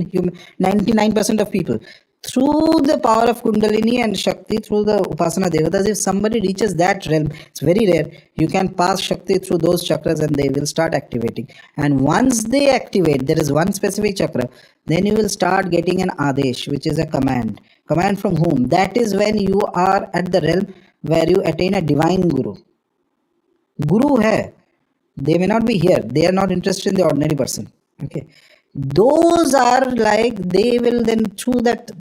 S18: 99% of people. Through the power of Kundalini and Shakti, through the Upasana Devatas, if somebody reaches that realm, it's very rare, you can pass Shakti through those chakras and they will start activating. And once they activate, there is one specific chakra, then you will start getting an Adesh, which is a command. Command from whom? That is when you are at the realm where you attain a divine Guru. Guru hai. They may not be here. They are not interested in the ordinary person. Okay. Those are like, they will then through that,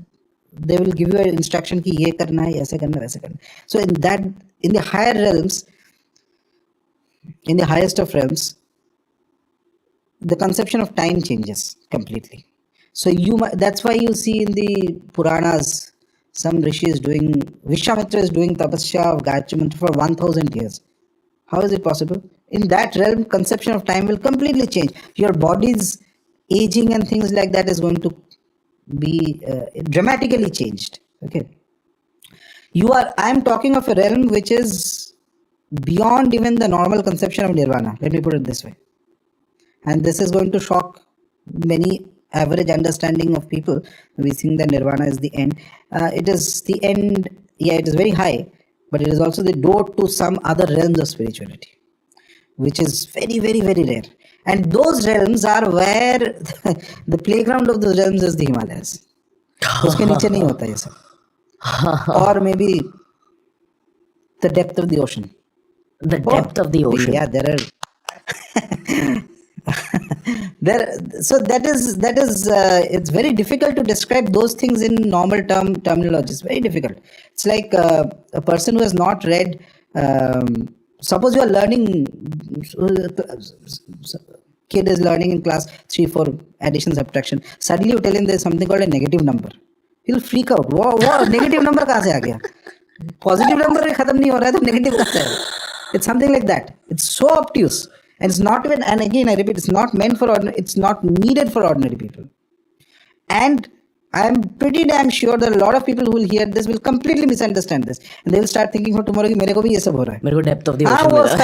S18: they will give you an instruction ki ye karna hai, aise karna, waise karna. So in the higher realms, in the highest of realms, the conception of time changes completely. So that's why you see in the Puranas, some rishi is doing, Vishwamitra is doing tapasya of Gayatri Mantra for 1000 years. How is it possible? In that realm, conception of time will completely change. Your body's aging and things like that is going to be dramatically changed. Okay. I am talking of a realm which is beyond even the normal conception of nirvana. Let me put it this way. And this is going to shock many average understanding of people. We think that nirvana is the end. It is the end. Yeah, it is very high, but it is also the door to some other realms of spirituality, which is very, very, very rare. And those realms are where the playground of those realms is the Himalayas. Uske niche nahi hota ye sab. Or maybe the depth of the ocean.
S16: The depth of the ocean.
S18: Yeah, there are. So that is it's very difficult to describe those things in normal terminology. It's very difficult. It's like a person who has not read. Suppose you are learning. Kid is learning in class 3-4 addition subtraction. Suddenly you tell him there is something called a negative number. He'll freak out. Wow, negative number kahan se aa gaya? Positive number khatam nahi ho raha hai, to negative kahan se aaya? It's something like that. It's so obtuse. And it's not even, and again I repeat, it's not meant for ordinary, it's not needed for ordinary people. And I'm pretty damn sure that a lot of people who will hear this will completely misunderstand this. And they will start thinking for tomorrow, mere ko bhi ye sab ho raha hai.
S16: Mere ko depth of the ocean.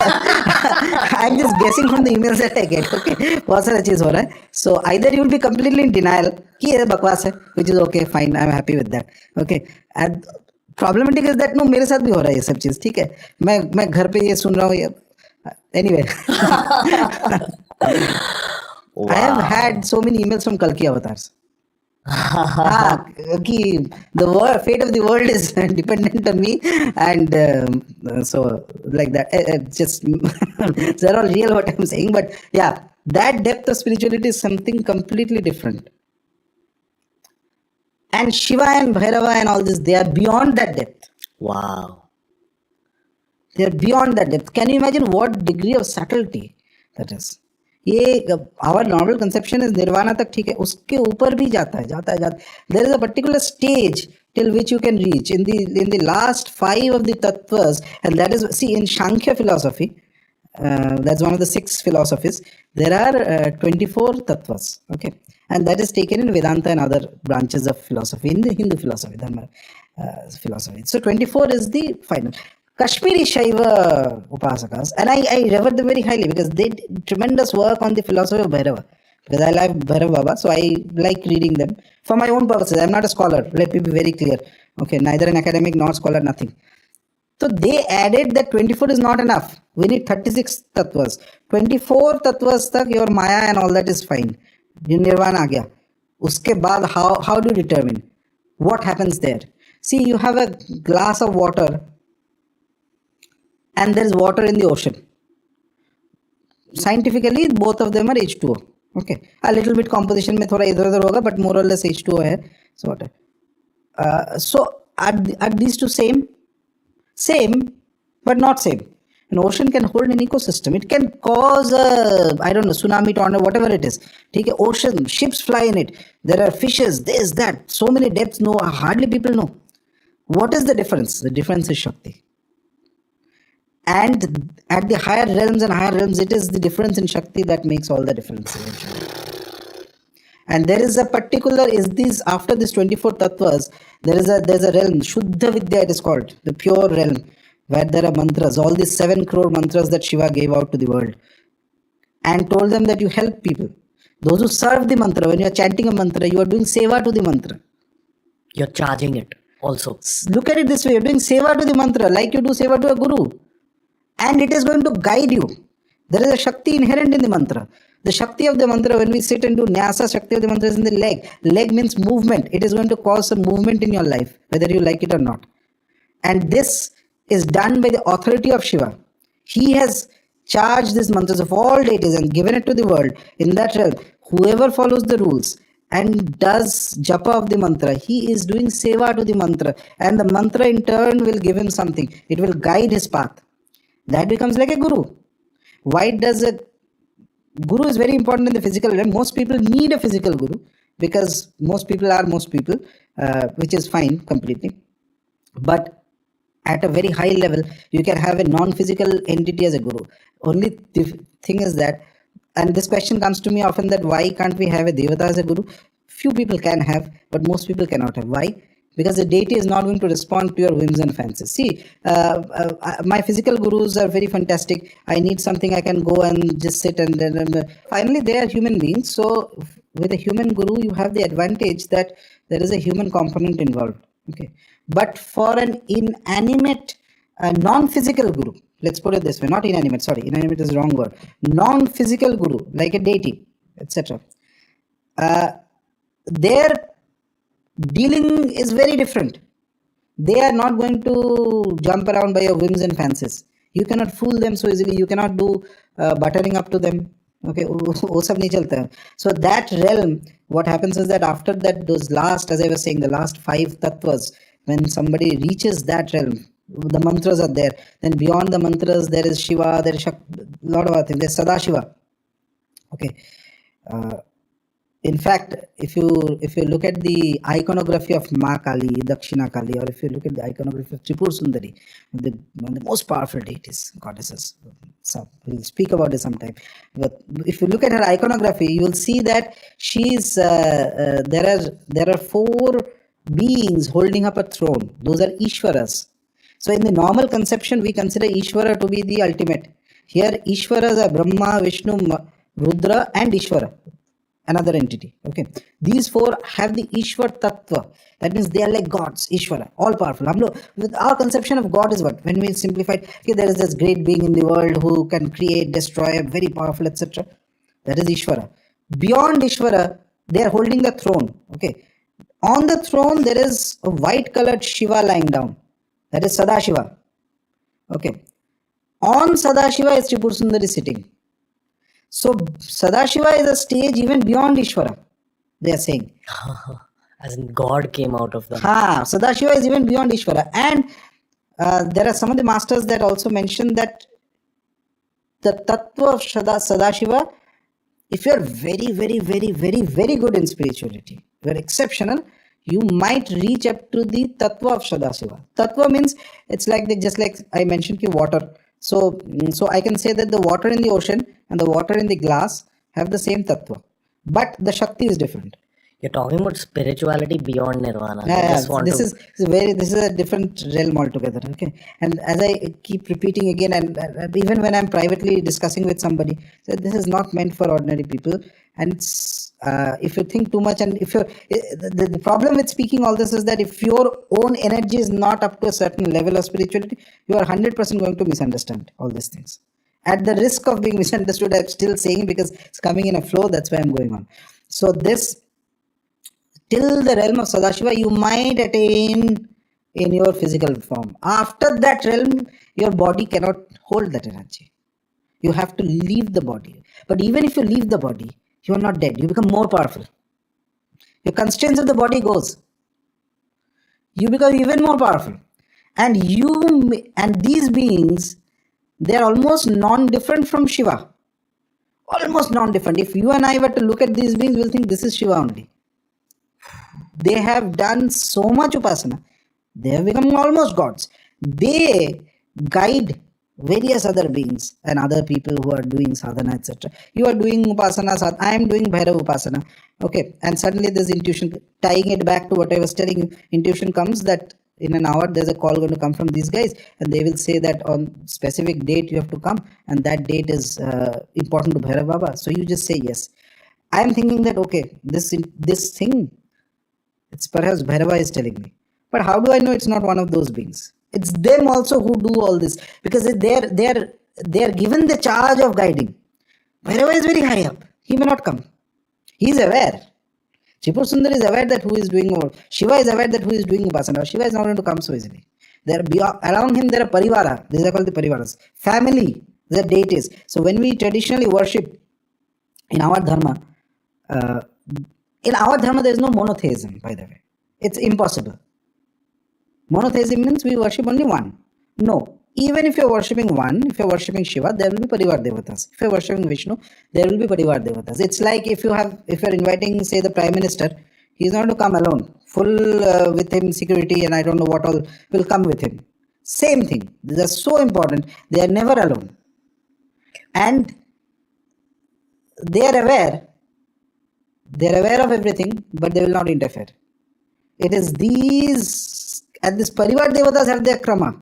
S18: I'm just guessing from the emails that I get. Okay, बहुत सारा चीज हो रहा है. So either you will be completely in denial कि ये बकवास है, which is okay, fine, I'm happy with that. Okay, and problematic is that no, मेरे साथ भी हो रहा है ये सब चीज. ठीक है, मैं घर पे ये सुन रहा हूँ. Anyway, wow. I have had so many emails from Kalki avatars. The fate of the world is dependent on me, and so like that. Just they're all real what I'm saying, but yeah, that depth of spirituality is something completely different. And Shiva and Bhairava and all this, they are beyond that depth.
S16: Wow.
S18: They are beyond that depth. Can you imagine what degree of subtlety that is? Our normal conception is nirvana tak theek hai, uske upar bhi jata hai. There is a particular stage till which you can reach in the last 5 of the tattvas, and that is, see, in Shankhya philosophy, that's one of the 6 philosophies. There are 24 tattvas. Okay, and that is taken in Vedanta and other branches of philosophy, in the Hindu philosophy, Dharma philosophy. So 24 is the final. Kashmiri Shaiva Upasakas, and I revere them very highly because they did tremendous work on the philosophy of Bhairava. Because I like Bhairava Baba, so I like reading them for my own purposes. I'm not a scholar, let me be very clear. Okay, neither an academic nor scholar, nothing. So they added that 24 is not enough. We need 36 tattvas. 24 tattvas tak your Maya and all that is fine. Nirvana aa gaya. Uske baad how do you determine? What happens there? See, you have a glass of water, and there is water in the ocean. Scientifically, both of them are H2O. Okay, a little bit composition में थोड़ा इधर-उधर होगा, but more or less H2O है. So water. So are these two same? Same, but not same. An ocean can hold an ecosystem. It can cause a, I don't know, tsunami, tornado, whatever it is. Take an ocean, ships fly in it. There are fishes, this, that. So many depths, no, hardly people know. What is the difference? The difference is Shakti. And at the higher realms and higher realms, it is the difference in Shakti that makes all the difference eventually. And there is a particular, after this 24 tattvas, there's a realm, Shuddha Vidya it is called, the pure realm, where there are mantras, all these 7 crore mantras that Shiva gave out to the world, and told them that you help people. Those who serve the mantra, when you are chanting a mantra, you are doing seva to the mantra.
S16: You're charging it also.
S18: Look at it this way, you're doing seva to the mantra, like you do seva to a guru. And it is going to guide you. There is a Shakti inherent in the mantra. The Shakti of the mantra, when we sit and do Nyasa, Shakti of the mantra is in the leg. Leg means movement. It is going to cause some movement in your life, whether you like it or not. And this is done by the authority of Shiva. He has charged these mantras of all deities and given it to the world. In that realm, whoever follows the rules and does japa of the mantra, he is doing seva to the mantra. And the mantra in turn will give him something. It will guide his path. That becomes like a guru. Why does a guru is very important in the physical realm? Most people need a physical guru because most people, which is fine completely. But at a very high level, you can have a non-physical entity as a guru. Only the thing is that, and this question comes to me often, that why can't we have a devata as a guru? Few people can have, but most people cannot have. Why? Because the deity is not going to respond to your whims and fancies. See, my physical gurus are very fantastic. I need something, I can go and just sit and finally they are human beings. So with a human guru, you have the advantage that there is a human component involved. Okay, but for an inanimate, non-physical guru, let's put it this way, not inanimate, sorry, inanimate is the wrong word. Non-physical guru, like a deity, etc. Their dealing is very different. They are not going to jump around by your whims and fancies. You cannot fool them so easily. You cannot do buttering up to them. Okay, so that realm, what happens is that after that, those last, as I was saying, the last 5 tattvas, when somebody reaches that realm, the mantras are there. Then beyond the mantras, there is Shiva, there is a lot of other things. There's Sadashiva. Okay. In fact, if you look at the iconography of Ma Kali, Dakshina Kali, or if you look at the iconography of Tripur Sundari, one of the most powerful deities, goddesses. So we'll speak about it sometime. But if you look at her iconography, you will see that she's there are 4 beings holding up a throne. Those are Ishwaras. So in the normal conception, we consider Ishvara to be the ultimate. Here, Ishwaras are Brahma, Vishnu, Rudra, and Ishvara. Another entity. Okay, these 4 have the Ishwar Tattva. That means they are like gods, Ishvara, all powerful. With our conception of God is what? When we simplify it, okay, there is this great being in the world who can create, destroy, very powerful, etc. That is Ishvara. Beyond Ishvara, they are holding the throne. Okay, on the throne there is a white colored Shiva lying down. That is Sadashiva. Okay, on Sadashiva is Tripur Sundari sitting. So Sadashiva is a stage even beyond Ishvara, they are saying.
S16: As in God came out of them.
S18: Sadashiva is even beyond Ishvara. And there are some of the masters that also mention that the tattva of Sadashiva, if you are very, very, very, very, very good in spirituality, you are exceptional, you might reach up to the tattva of Sadashiva. Tattva means it's like just like I mentioned water. So I can say that the water in the ocean and the water in the glass have the same tattva, but the Shakti is different.
S16: You're talking about spirituality beyond nirvana.
S18: This is a different realm altogether. Okay, and as I keep repeating again, and even when I'm privately discussing with somebody, so this is not meant for ordinary people. And it's, if you think too much, and if you're the problem with speaking all this is that if your own energy is not up to a certain level of spirituality, you are 100% going to misunderstand all these things. At the risk of being misunderstood, I'm still saying because it's coming in a flow. That's why I'm going on. So this. Till the realm of Sadashiva, you might attain in your physical form. After that realm, your body cannot hold that energy. You have to leave the body. But even if you leave the body, you are not dead. You become more powerful. Your constraints of the body goes. You become even more powerful. And these beings They are almost non-different from Shiva. Almost non-different. If you and I were to look at these beings, we'll think this is Shiva only. They have done so much upasana. They have become almost gods. They guide various other beings and other people who are doing sadhana, etc. You are doing upasana, I am doing Bhairava upasana. Okay, and suddenly there's intuition, tying it back to what I was telling you. Intuition comes that in an hour there's a call going to come from these guys, and they will say that on specific date you have to come, and that date is important to Bhairava Baba. So you just say yes. I am thinking that okay, this thing, it's perhaps Bhairava is telling me. But how do I know it's not one of those beings? It's them also who do all this, because they're given the charge of guiding. Bhairava is very high up. He may not come. He is aware. Tripur Sundar is aware that who is doing all. Shiva is aware that who is doing upasana. Shiva is not going to come so easily. Around him there are parivara. These are called the parivaras. Family, the deities. So when we traditionally worship in our dharma, there is no monotheism, by the way. It's impossible. Monotheism means we worship only one. No. Even if you're worshipping one, if you're worshipping Shiva, there will be Parivar Devatas. If you're worshipping Vishnu, there will be Parivar Devatas. It's like if you're inviting, say, the Prime Minister, he's not going to come alone. Full with him security and I don't know what all will come with him. Same thing. These are so important. They are never alone. And they are aware. They are aware of everything, but they will not interfere. It is these, and this Parivar Devatas have their krama.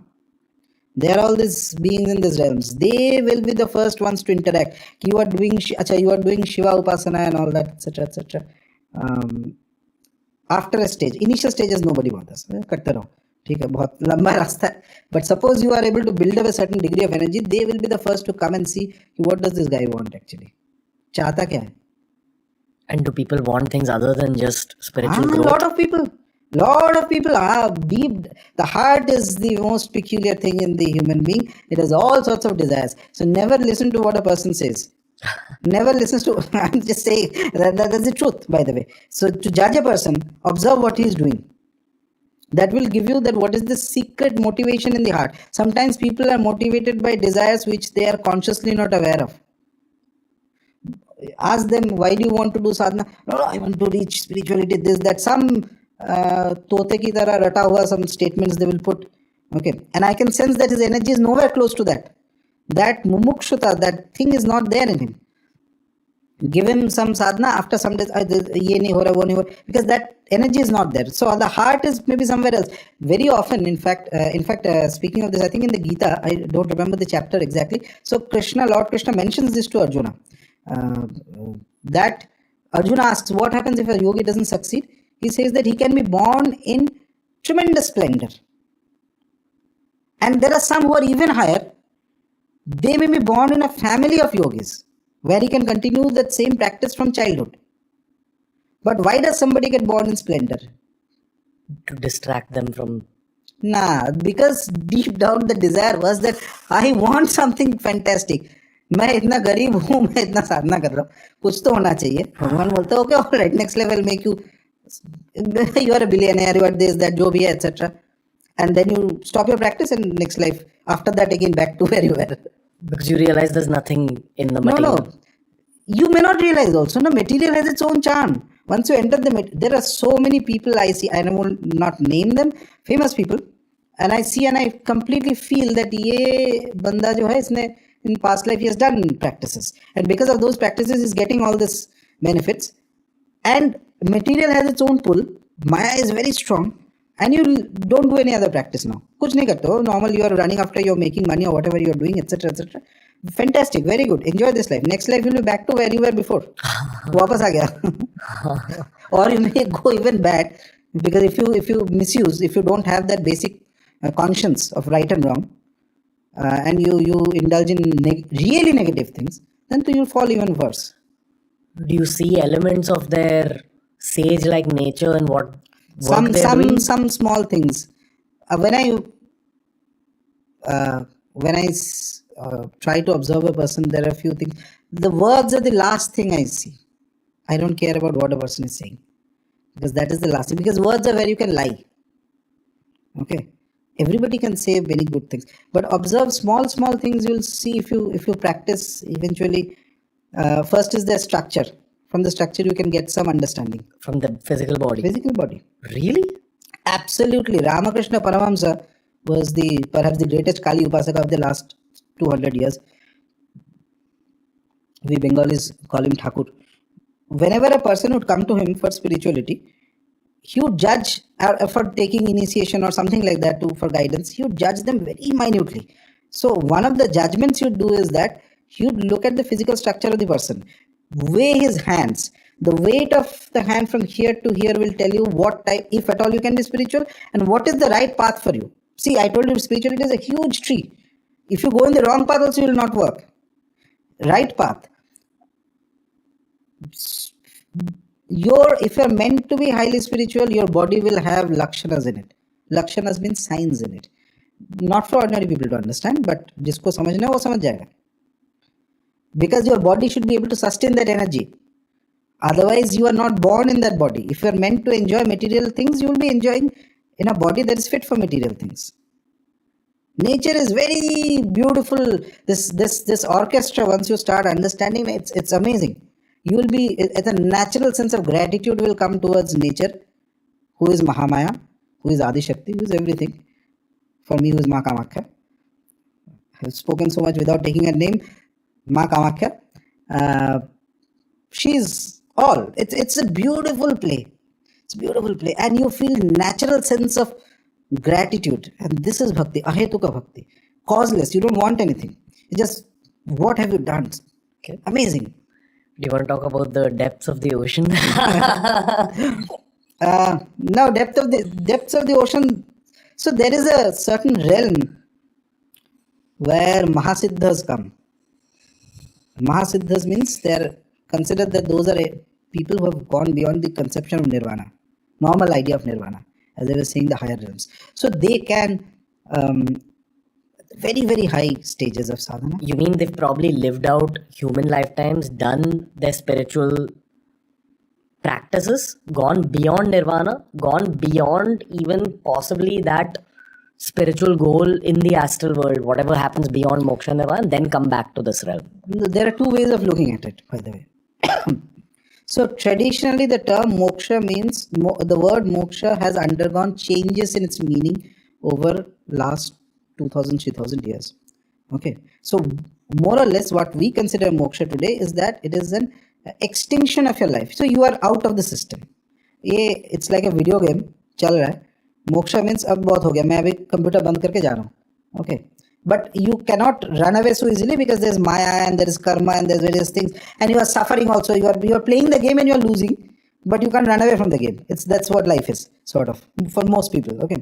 S18: They are all these beings in these realms. They will be the first ones to interact. You are doing Shiva Upasana and all that, etc., etc. After a stage, initial stages, nobody bothers. Katte raho. ठीक है, बहुत लंबा रास्ता है. But suppose you are able to build up a certain degree of energy, they will be the first to come and see what does this guy want actually. चाहता क्या है?
S16: And do people want things other than just spiritual growth?
S18: Lot of people are deep. The heart is the most peculiar thing in the human being. It has all sorts of desires. So never listen to what a person says. Never listen to, I'm just saying, that's the truth, by the way. So to judge a person, observe what he is doing. That will give you that what is the secret motivation in the heart. Sometimes people are motivated by desires which they are consciously not aware of. Ask them, why do you want to do sadhana? No, I want to reach spirituality, this, that. Some tote ki tarah rata hua, some statements they will put. Okay. And I can sense that his energy is nowhere close to that. That mumukshuta, that thing is not there in him. Give him some sadhana, after some days, ye nahi ho raha, wo nahi ho raha, because that energy is not there. So the heart is maybe somewhere else. Very often, in fact, speaking of this, I think in the Gita, I don't remember the chapter exactly. So Lord Krishna mentions this to Arjuna. That Arjuna asks, what happens if a yogi doesn't succeed? He says that he can be born in tremendous splendor. And there are some who are even higher. They may be born in a family of yogis, where he can continue that same practice from childhood. But why does somebody get born in splendor?
S16: To distract them from...
S18: Nah, because deep down the desire was that I want something fantastic. मैं इतना गरीब हूँ, मैं इतना साधना कर रहा हूँ, कुछ तो होना चाहिए. भगवान बोलता है okay, alright, next level make you are a billionaire, you are this that, जो भी है, etcetera. And then you stop your practice and next life, after that again back to where you were.
S16: Because you realize there's nothing in the material.
S18: No. You may not realize also, no, material has its own charm. Once you enter there are so many people I see, I will not name them, famous people, and I see and I completely feel that ye banda jo hai, isne in past life he has done practices, and because of those practices he's getting all this benefits, and material has its own pull. Maya is very strong, and you don't do any other practice now. Kuch nahi karte ho. Normal, you are running after, you're making money or whatever you're doing, etc., etc. Fantastic, very good. Enjoy this life. Next life you'll be back to where you were before. Wapas aa gaya. Or you may go even bad, because if you misuse, if you don't have that basic conscience of right and wrong, and you indulge in really negative things, then you'll fall even worse.
S16: Do you see elements of their sage-like nature and what
S18: some small things? When I try to observe a person, there are a few things. The words are the last thing I see. I don't care about what a person is saying, because that is the last thing. Because words are where you can lie. Okay, Everybody can say many good things, but observe small things. You'll see if you practice eventually. First is the structure. From the structure you can get some understanding.
S16: From the physical body.
S18: Physical body.
S16: Really?
S18: Absolutely. Ramakrishna Paramahamsa was perhaps the greatest Kali Upasaka of the last 200 years. We Bengalis call him Thakur. Whenever a person would come to him for spirituality, he would judge for taking initiation or something like that for guidance. He would judge them very minutely. So one of the judgments you'd do is that you'd look at the physical structure of the person, weigh his hands. The weight of the hand from here to here will tell you what type, if at all you can be spiritual, and what is the right path for you. See, I told you spirituality is a huge tree. If you go in the wrong path also, it will not work. Right path. If you're meant to be highly spiritual, your body will have lakshanas in it. Lakshanas means signs in it. Not for ordinary people to understand, but jisko samajhna hai wo samajh jayega. Because your body should be able to sustain that energy. Otherwise, you are not born in that body. If you are meant to enjoy material things, you will be enjoying in a body that is fit for material things. Nature is very beautiful. This orchestra, once you start understanding, it's amazing. You will be, at a natural sense of gratitude will come towards nature, who is Mahamaya, who is Adi Shakti, who is everything. For me, who is Ma Kamakhya. I have spoken so much without taking her name. Ma Kamakhya. She's all. It's a beautiful play. It's a beautiful play. And you feel natural sense of gratitude. And this is bhakti, ahetuka bhakti. Causeless. You don't want anything. It's just, what have you done? Okay. Amazing.
S16: Do you want to talk about the depths of the ocean?
S18: Now, depths of the ocean. So there is a certain realm where Mahasiddhas come. Mahasiddhas means they are considered that those are people who have gone beyond the conception of nirvana, normal idea of nirvana, as I was saying, the higher realms. So they can very, very high stages of sadhana.
S16: You mean they've probably lived out human lifetimes, done their spiritual practices, gone beyond nirvana, gone beyond even possibly that spiritual goal in the astral world, whatever happens beyond moksha and nirvana, and then come back to this realm?
S18: There are two ways of looking at it, by the way. So traditionally the term moksha means, the word moksha has undergone changes in its meaning over last 2000, 3000 years. Okay. So more or less what we consider moksha today is that it is an extinction of your life. So you are out of the system. It's like a video game. Chal raha hai. Moksha means ab bahut ho gaya. Main abhi computer band karke ja raha hu. Okay. But you cannot run away so easily because there's maya and there is karma and there's various things, and you are suffering also. You are playing the game and you are losing, but you can't run away from the game. That's what life is, sort of, for most people. Okay,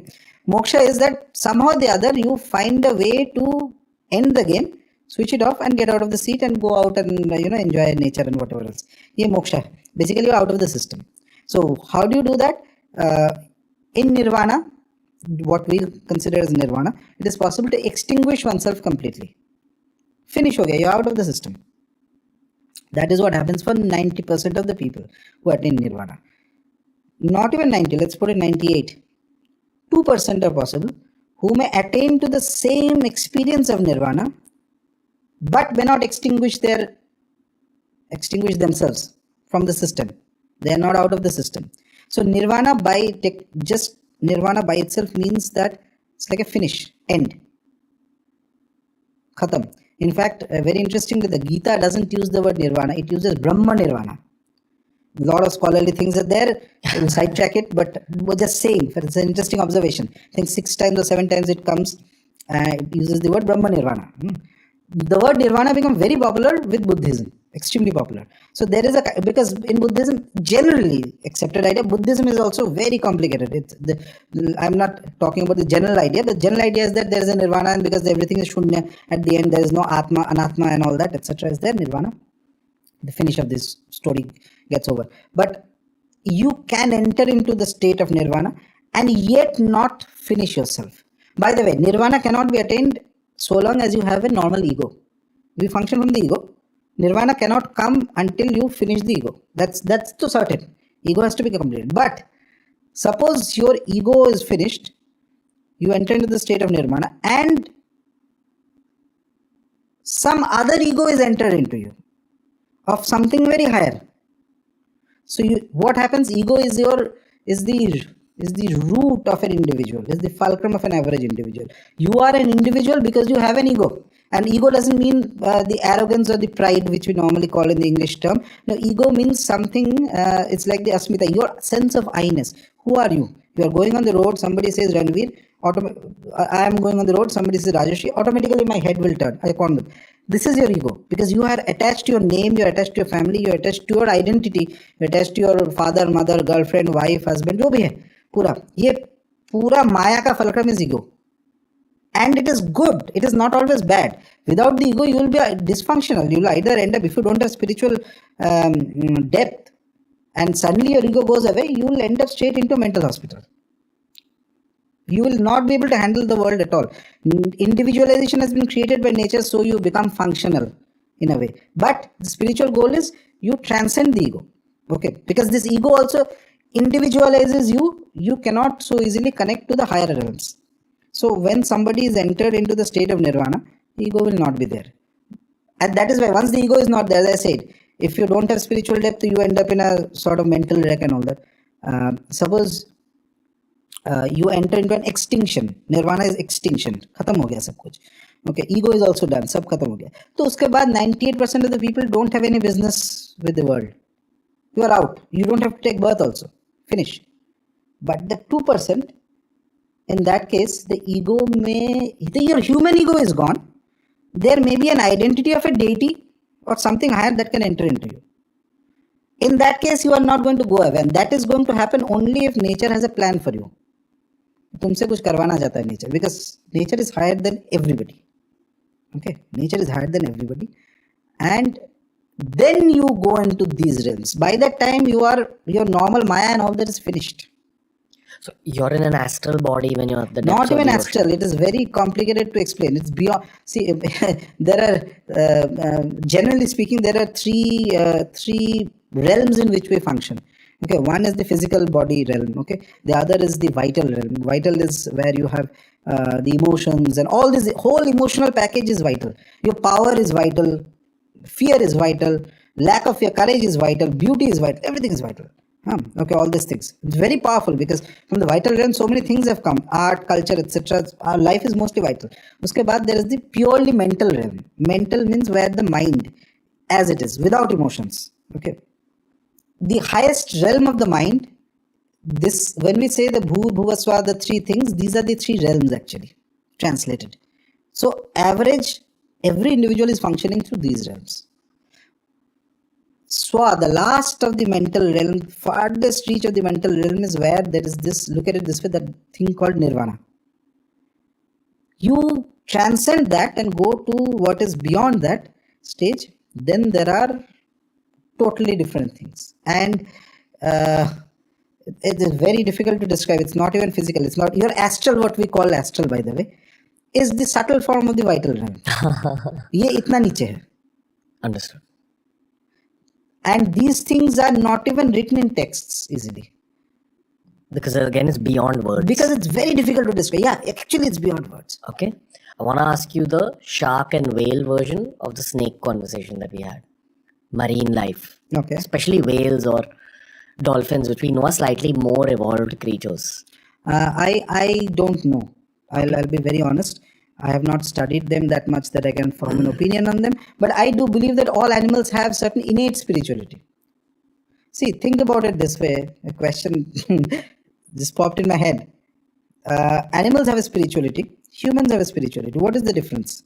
S18: moksha is that somehow or the other you find a way to end the game, switch it off, and get out of the seat and go out and enjoy nature and whatever else. Ye moksha. Basically, you're out of the system. So how do you do that? In nirvana, what we consider as nirvana, it is possible to extinguish oneself completely. Finish ho gaya, you're out of the system. That is what happens for 90% of the people who attain nirvana. Not even 90, let's put it 98. 2% are possible who may attain to the same experience of nirvana, but may not extinguish themselves from the system. They are not out of the system. So nirvana nirvana by itself means that it's like a finish, end, khatam. In fact, very interestingly, the Gita doesn't use the word nirvana, it uses Brahma nirvana. A lot of scholarly things are there, we'll sidetrack it, but we're just saying, it's an interesting observation. I think 6 times or 7 times it comes, it uses the word Brahma nirvana. The word nirvana became very popular with Buddhism, extremely popular. So there is because in Buddhism, generally accepted idea, Buddhism is also very complicated. I'm not talking about the general idea. The general idea is that there is a nirvana, and because everything is shunya, at the end there is no atma, anatma and all that, etc. is there, nirvana. The finish of this story gets over. But you can enter into the state of nirvana and yet not finish yourself. By the way, nirvana cannot be attained so long as you have a normal ego. We function from the ego. Nirvana cannot come until you finish the ego. That's to certain. Ego has to be completed. But suppose your ego is finished you enter into the state of nirvana, and some other ego is entered into you of something very higher. So what happens? Ego is the root of an individual, is the fulcrum of an average individual. You are an individual because you have an ego. And ego doesn't mean the arrogance or the pride which we normally call in the English term. No, ego means something, it's like the asmita, your sense of I-ness. Who are you? You are going on the road, somebody says Ranveer, I am going on the road, somebody says Rajashri, automatically my head will turn. This is your ego, because you are attached to your name, you are attached to your family, you are attached to your identity, you are attached to your father, mother, girlfriend, wife, husband, जो भी है पूरा ये पूरा माया का fulcrum is ego. And it is good, it is not always bad. Without the ego, you will be dysfunctional. You will either end up, if you don't have spiritual depth, and suddenly your ego goes away, you will end up straight into a mental hospital. You will not be able to handle the world at all. Individualization has been created by nature, so you become functional in a way. But the spiritual goal is you transcend the ego. Okay, because this ego also individualizes you. You cannot so easily connect to the higher realms. So when somebody is entered into the state of nirvana, the ego will not be there. And that is why once the ego is not there, as I said, if you don't have spiritual depth, you end up in a sort of mental wreck and all that. Suppose you enter into an extinction. Nirvana is extinction. खत्म हो गया सब कुछ. Okay, ego is also done. सब खत्म हो गया. तो उसके बाद 98% of the people don't have any business with the world. You are out. You don't have to take birth also. Finish. But the 2%, in that case, the ego your human ego is gone. There may be an identity of a deity or something higher that can enter into you. In that case, you are not going to go away, and that is going to happen only if nature has a plan for you. तुमसे कुछ करवाना चाहता है nature, because nature is higher than everybody. Okay, nature is higher than everybody, and then you go into these realms. By that time, your normal maya and all that is finished.
S16: So you're in an astral body when you're at the depths
S18: Not
S16: of
S18: even
S16: the
S18: astral. It is very complicated to explain. It's beyond. See, there are generally speaking, there are three realms in which we function. Okay, one is the physical body realm. Okay, the other is the vital realm. Vital is where you have the emotions and all this. Whole emotional package is vital. Your power is vital. Fear is vital. Lack of your courage is vital. Beauty is vital. Everything is vital. Okay, all these things. It's very powerful because from the vital realm, so many things have come. Art, culture, etc. Our life is mostly vital. Uske baad there is the purely mental realm. Mental means where the mind, as it is, without emotions. Okay. The highest realm of the mind, this, when we say the Bhu, Bhuvaswa, the three things, these are the three realms actually, translated. So average, every individual is functioning through these realms. Swa, the last of the mental realm, farthest reach of the mental realm is where there is this, look at it this way, that thing called nirvana. You transcend that and go to what is beyond that stage, then there are totally different things. And it is very difficult to describe. It's not even physical. It's not your astral, what we call astral, by the way, is the subtle form of the vital realm. Ye itna niche hai.
S16: Understood.
S18: And these things are not even written in texts easily.
S16: Because again, it's beyond words.
S18: Because it's very difficult to describe. Yeah, actually it's beyond words.
S16: Okay. I want to ask you the shark and whale version of the snake conversation that we had. Marine life.
S18: Okay.
S16: Especially whales or dolphins, which we know are slightly more evolved creatures.
S18: I don't know. I'll be very honest. I have not studied them that much that I can form an opinion on them. But I do believe that all animals have certain innate spirituality. See, think about it this way. A question just popped in my head. Animals have a spirituality. Humans have a spirituality. What is the difference?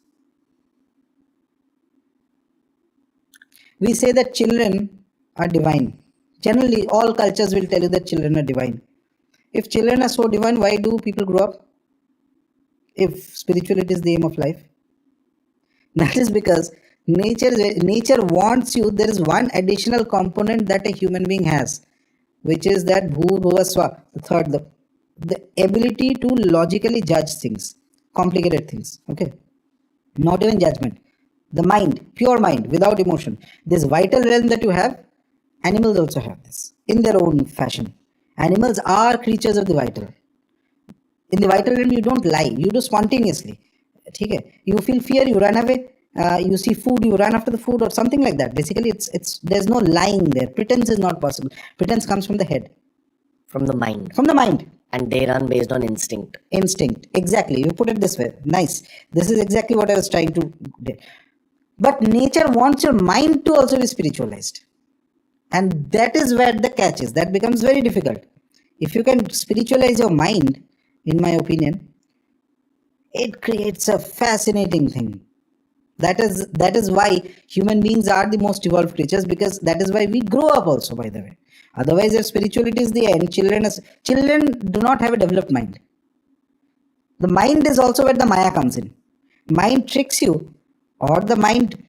S18: We say that children are divine. Generally, all cultures will tell you that children are divine. If children are so divine, why do people grow up? If spirituality is the aim of life. That is because nature wants you. There is one additional component that a human being has, which is that Bhu Bhuva Swa, the third, the ability to logically judge things, complicated things. Okay, not even judgment. The mind, pure mind, without emotion. This vital realm that you have, animals also have this in their own fashion. Animals are creatures of the vital. In the vital realm, you don't lie. You do spontaneously. Okay? You feel fear, you run away. You see food, you run after the food, or something like that. Basically, it's there's no lying there. Pretense is not possible. Pretense comes from the head.
S16: From the mind.
S18: From the mind.
S16: And they run based on instinct.
S18: Instinct. Exactly. You put it this way. Nice. This is exactly what I was trying to do. But nature wants your mind to also be spiritualized. And that is where the catch is. That becomes very difficult. If you can spiritualize your mind, in my opinion, it creates a fascinating thing. That is why human beings are the most evolved creatures, because that is why we grow up also, by the way. Otherwise, if spirituality is the end, children do not have a developed mind. The mind is also where the Maya comes in. Mind tricks you, or the mind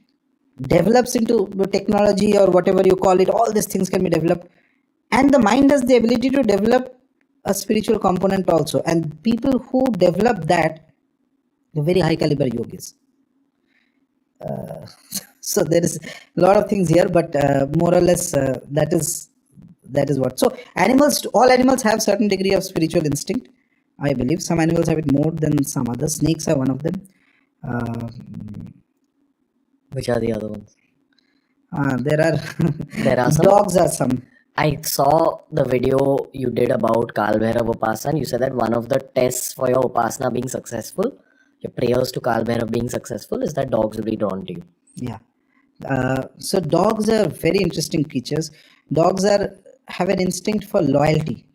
S18: develops into technology or whatever you call it. All these things can be developed. And the mind has the ability to develop a spiritual component also. And people who develop that, the very high caliber yogis. So there is a lot of things here, but more or less that is what. So all animals have certain degree of spiritual instinct. I believe some animals have it more than some others. Snakes are one of them.
S16: Which are the other ones?
S18: There are
S16: some.
S18: Dogs are some.
S16: I saw the video you did about Kal Bhairav Upasana. You said that one of the tests for your Upasana being successful, your prayers to Kal Bhairav being successful, is that dogs will be drawn to you.
S18: Yeah. So dogs are very interesting creatures. Dogs have an instinct for loyalty.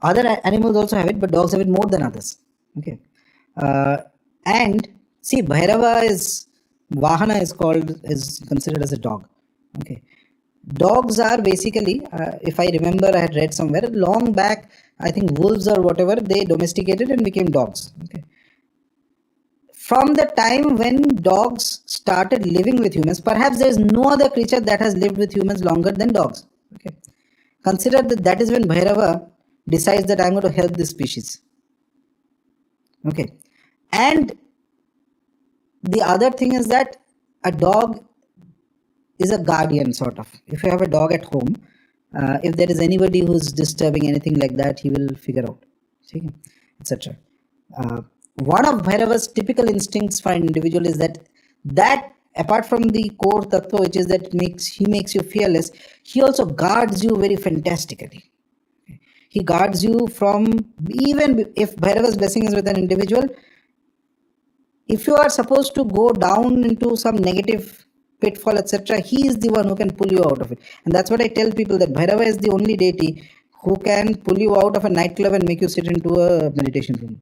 S18: Other animals also have it, but dogs have it more than others. Okay. And see, Vahana is considered as a dog. Okay. Dogs are basically, if I remember, I had read somewhere long back, I think wolves or whatever, they domesticated and became dogs. Okay. From the time when dogs started living with humans, perhaps there is no other creature that has lived with humans longer than dogs. Okay. Consider that is when Bhairava decides that I'm going to help this species. Okay. And the other thing is that a dog is a guardian, sort of. If you have a dog at home, if there is anybody who's disturbing anything like that, he will figure out, etc. One of Bhairava's typical instincts for an individual is that apart from the core tattva, which is that he makes you fearless, he also guards you very fantastically. He guards you from, even if Bhairava's blessing is with an individual, if you are supposed to go down into some negative pitfall, etc., he is the one who can pull you out of it. And that's what I tell people, that Bhairava is the only deity who can pull you out of a nightclub and make you sit into a meditation room.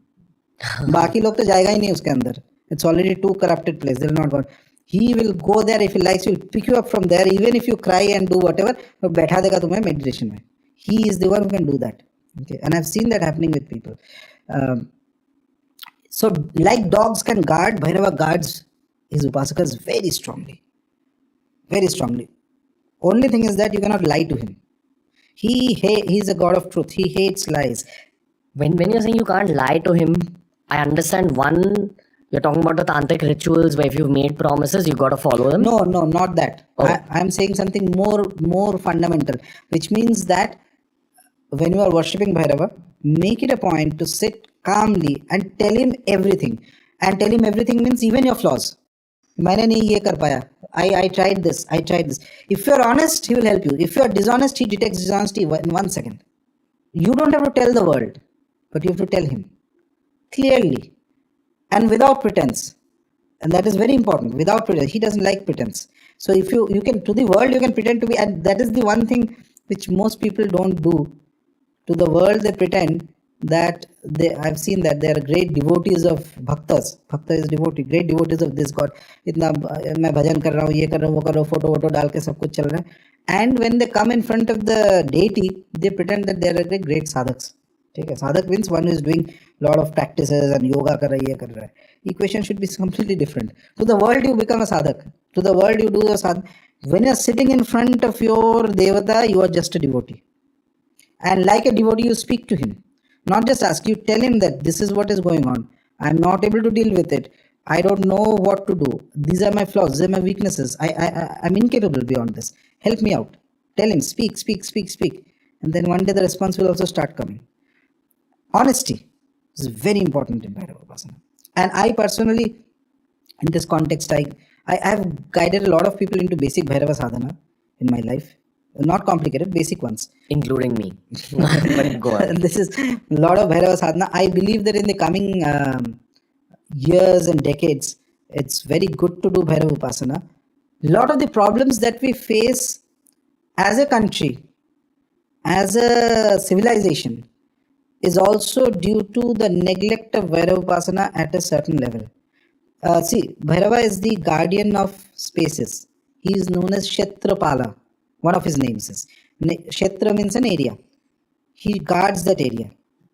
S18: बाकी लोग तो जाएगा ही नहीं उसके अंदर. It's already too corrupted place. They'll not go. He will go there if he likes. He will pick you up from there, even if you cry and do whatever. but बैठा देगा तुम्हें meditation में. He is the one who can do that. Okay, and I've seen that happening with people. So, like dogs can guard, Bhairava guards his upasakas very strongly. Very strongly. Only thing is that you cannot lie to him. He is a god of truth. He hates lies.
S16: When you're saying you can't lie to him, I understand one, you're talking about the tantric rituals where if you've made promises, you got to follow them.
S18: No, not that. Oh. I'm saying something more fundamental, which means that when you are worshipping Bhairava, make it a point to sit calmly and tell him everything. And tell him everything means even your flaws. मैंने नहीं ये कर पाया. I tried this. If you're honest, he will help you. If you're dishonest, he detects dishonesty in 1 second. You don't have to tell the world, but you have to tell him clearly and without pretense. And that is very important. Without pretense. He doesn't like pretense. So if you can, to the world, you can pretend to be, and that is the one thing which most people don't do. To the world, they pretend that I've seen that they are great devotees of bhaktas. Bhakta is devotee, great devotees of this God. इतना मैं भजन कर रहा हूँ, ये कर रहा हूँ, वो कर रहा हूँ, फोटो डाल के सब कुछ चल रहा है. And when they come in front of the deity, they pretend that they are great sadhaks. ठीक है, sadhak means one who is doing lot of practices and yoga कर रहा है, ये कर रहा है. Equation should be completely different. To the world, you become a sadhak. To the world, you do a sadhak. When you are sitting in front of your devata, you are just a devotee. And like a devotee, you speak to him. Not just ask, you tell him that this is what is going on. I'm not able to deal with it. I don't know what to do. These are my flaws. These are my weaknesses. I'm incapable beyond this. Help me out. Tell him, speak. And then one day the response will also start coming. Honesty. is very important in Bhairava Upasana. And I personally, in this context, I have guided a lot of people into basic Bhairava sadhana in my life. Not complicated, basic ones.
S16: Including me. But go on.
S18: This is a lot of Bhairava sadhana. I believe that in the coming years and decades, it's very good to do Bhairava Upasana. A lot of the problems that we face as a country, as a civilization, is also due to the neglect of Bhairava Upasana at a certain level. See, Bhairava is the guardian of spaces. He is known as Kshetrapala. One of his names is. Kshetra means an area. He guards that area.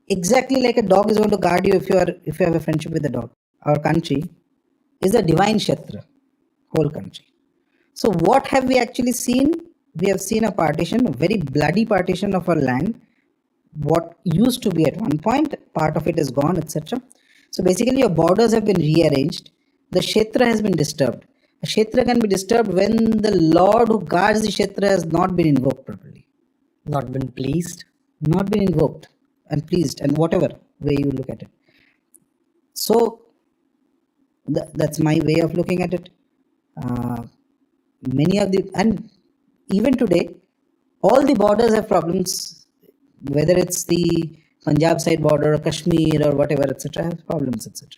S18: Exactly like a dog is going to guard you if you have a friendship with a dog. Our country is a divine Kshetra. Whole country. So what have we actually seen? We have seen a partition, a very bloody partition of our land. What used to be at one point, part of it is gone, etc. So basically your borders have been rearranged. The Kshetra has been disturbed. A Kshetra can be disturbed when the Lord who guards the Kshetra has not been invoked properly.
S16: Not been pleased?
S18: Not been invoked and pleased, and whatever way you look at it. So that's my way of looking at it. And even today, all the borders have problems, whether it's the Punjab side border or Kashmir or whatever, etc., have problems, etc.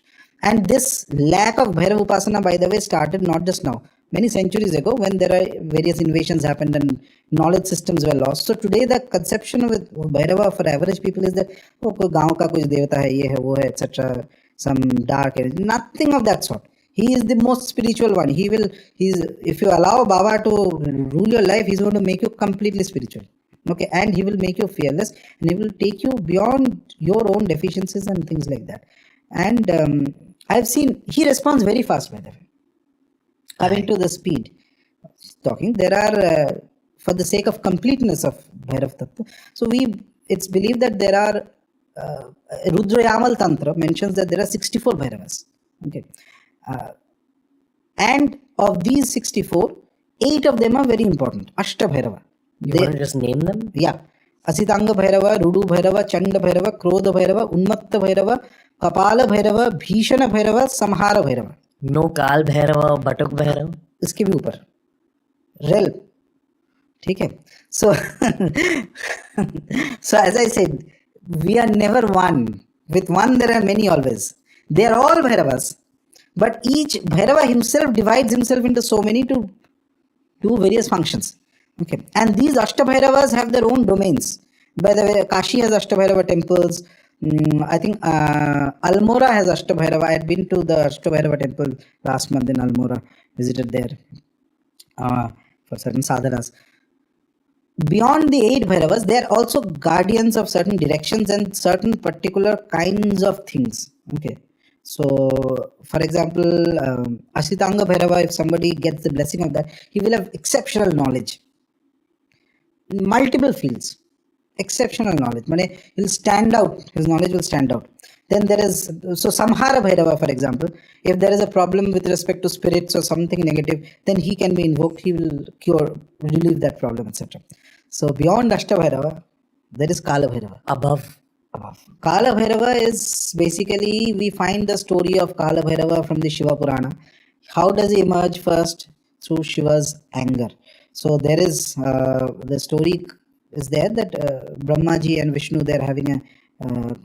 S18: And this lack of Bhairava Upasana, by the way, started not just now, many centuries ago when there are various invasions happened and knowledge systems were lost. So today the conception of Bhairava for average people is that, oh, koi gaon ka kuch devata hai, ye hai, wo hai, etc., some dark energy. Nothing of that sort. He is the most spiritual one. If you allow Baba to rule your life, he's going to make you completely spiritual. Okay, and he will make you fearless, and he will take you beyond your own deficiencies and things like that. And I've seen he responds very fast, by the way. Coming to the speed talking, there are for the sake of completeness of Bhairav Tattva. So it's believed that there are Rudra Yamal Tantra mentions that there are 64 Bhairavas. Okay. And of these 64, 8 of them are very important. Ashta Bhairava.
S16: You want to just name them?
S18: Yeah. Asitanga Bhairava, Rudu Bhairava, Chanda Bhairava, Krodha Bhairava, Unmatta Bhairava, Kapala Bhairava, Bhishana Bhairava, Samhara Bhairava.
S16: No Kal Bhairava, Batuk Bhairava?
S18: इसके भी ऊपर rail ठीक है. So as I said, we are never one. With one there are many always. They are all Bhairavas, but each Bhairava himself divides himself into so many to do various functions. Okay, and these Ashtabhairavas have their own domains. By the way, Kashi has Ashtabhairava temples. I think Almora has Ashtabhairava. I had been to the Ashtabhairava temple last month in Almora, visited there for certain sadhanas. Beyond the 8 Bhairavas, they are also guardians of certain directions and certain particular kinds of things. Okay, so for example, Asitanga Bhairava, if somebody gets the blessing of that, he will have exceptional knowledge. Multiple fields, exceptional knowledge. He'll stand out, his knowledge will stand out. Then there is, so Samhara Bhairava, for example, if there is a problem with respect to spirits or something negative, then he can be invoked, he will relieve that problem, etc. So beyond Ashtabhairava, there is Kala Bhairava.
S16: Above.
S18: Kala Bhairava is basically, we find the story of Kala Bhairava from the Shiva Purana. How does he emerge? First, through Shiva's anger. So there is, the story is there that Brahmaji and Vishnu, they are having a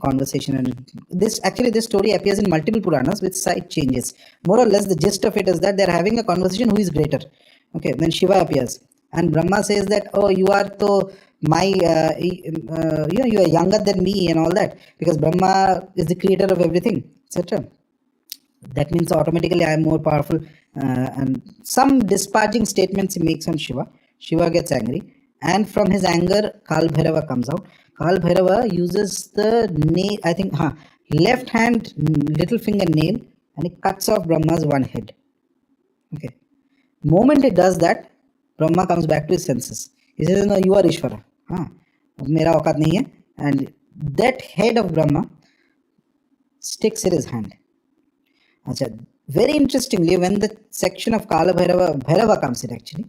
S18: conversation, and this story appears in multiple Puranas with slight changes. More or less the gist of it is that they are having a conversation who is greater. Okay, then Shiva appears and Brahma says that, oh, you are to my, you are younger than me and all that, because Brahma is the creator of everything, etc. That means automatically I am more powerful, and some disparaging statements he makes on Shiva. Shiva gets angry, and from his anger, Kal Bhairava comes out. Kal Bhairava uses the nail, I think, left hand little finger nail, and he cuts off Brahma's one head. Okay. Moment it does that, Brahma comes back to his senses. He says, no, you are Ishvara. Mera aukat nahi hai. And that head of Brahma sticks in his hand. Achha, very interestingly, when the section of Kala Bhairava comes in actually,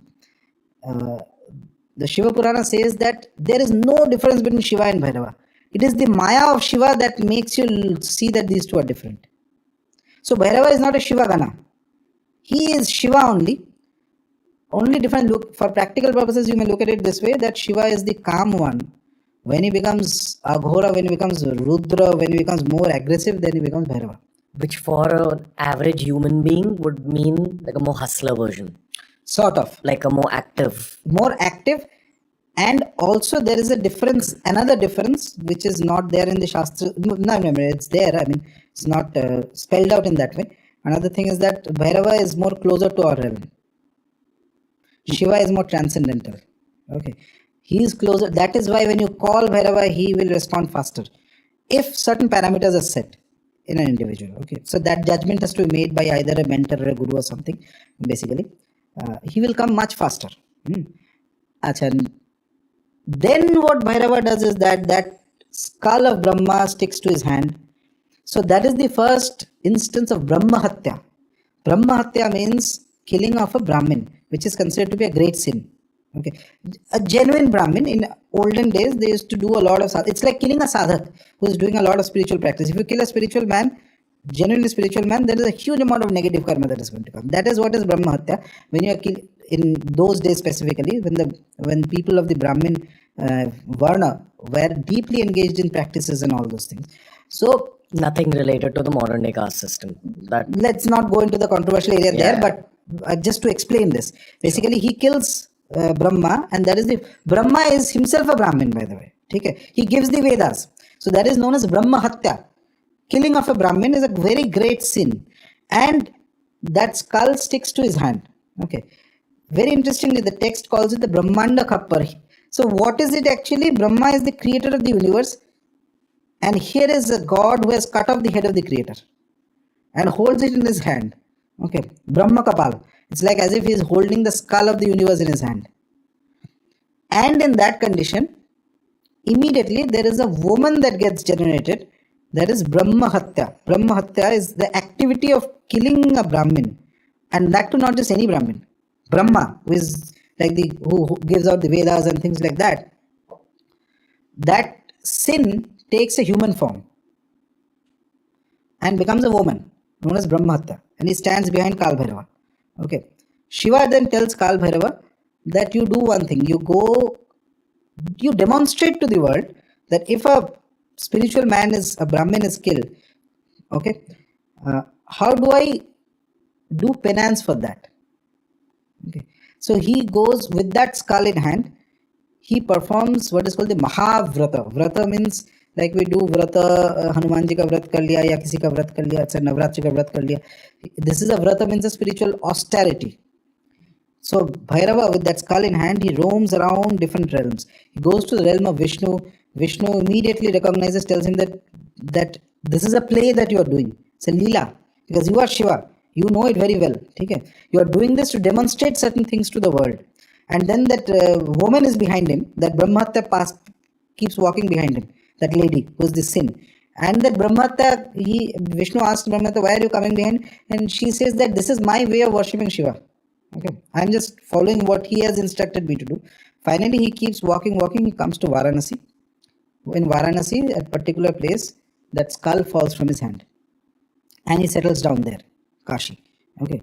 S18: the Shiva Purana says that there is no difference between Shiva and Bhairava. It is the Maya of Shiva that makes you see that these two are different. So Bhairava is not a Shiva Gana. He is Shiva only. Only different look. For practical purposes, you may look at it this way, that Shiva is the calm one. When he becomes Aghora, when he becomes Rudra, when he becomes more aggressive, then he becomes Bhairava.
S16: Which for an average human being would mean like a more hustler version.
S18: Sort of.
S16: Like a more active.
S18: More active. And also there is a difference, another difference, which is not there in the Shastra. No, it's there. I mean, it's not spelled out in that way. Another thing is that Bhairava is more closer to our realm. Shiva is more transcendental. Okay. He is closer. That is why when you call Bhairava, he will respond faster. If certain parameters are set in an individual. Okay. So that judgment has to be made by either a mentor or a guru or something. Basically. He will come much faster. Achha. Then what Bhairava does is that skull of Brahma sticks to his hand. So that is the first instance of Brahma Hatya. Brahma Hatya means killing of a Brahmin, which is considered to be a great sin. Okay, a genuine Brahmin in olden days, they used to do a lot of sadhana. It's like killing a sadhak who is doing a lot of spiritual practice. If you kill a spiritual man, genuinely spiritual man, there is a huge amount of negative karma that is going to come. That is what is Brahma Hatya. When you are killed in those days specifically, when people of the Brahmin Varna were deeply engaged in practices and all those things. So
S16: nothing related to the modern day caste system.
S18: Let's not go into the controversial area there, but just to explain this, basically he kills Brahma, and that is Brahma is himself a Brahmin, by the way. Okay? He gives the Vedas, so that is known as Brahma Hatya. Killing of a Brahmin is a very great sin, and that skull sticks to his hand. Okay, very interestingly, the text calls it the Brahmanda Khappar. So what is it actually? Brahma is the creator of the universe, and here is a god who has cut off the head of the creator and holds it in his hand. Okay, Brahma Kapal. It's like as if he is holding the skull of the universe in his hand. And in that condition, immediately there is a woman that gets generated. That is Brahma Hatya. Brahma Hatya is the activity of killing a Brahmin, and that too not just any Brahmin. Brahma, who is like who gives out the Vedas and things like that. That sin takes a human form and becomes a woman known as Brahma Hatya, and he stands behind Kal Bhairava. Okay. Shiva then tells Kal Bhairava that you do one thing. You demonstrate to the world that if a spiritual man a Brahmin is killed, okay, how do I do penance for that? Okay. So he goes with that skull in hand. He performs what is called the Mahavrata. Vrata means like we do Vrata, Hanuman ji ka Vrat kar liya, ya kisi ka Vrat kar liya, etc. Navratri ka Vrat kar liya. This is a Vrata, means a spiritual austerity. So Bhairava, with that skull in hand, he roams around different realms. He goes to the realm of Vishnu. Vishnu immediately recognizes, tells him that this is a play that you are doing. It's a Leela, because you are Shiva. You know it very well. Okay? You are doing this to demonstrate certain things to the world. And then that woman is behind him. That Brahmatya keeps walking behind him. That lady who is the sin. And that Brahmatya, Vishnu asks Brahmatya, why are you coming behind? And she says that this is my way of worshipping Shiva. Okay, I am just following what he has instructed me to do. Finally, he keeps walking. He comes to Varanasi. In Varanasi, at a particular place, that skull falls from his hand. And he settles down there, Kashi. Okay,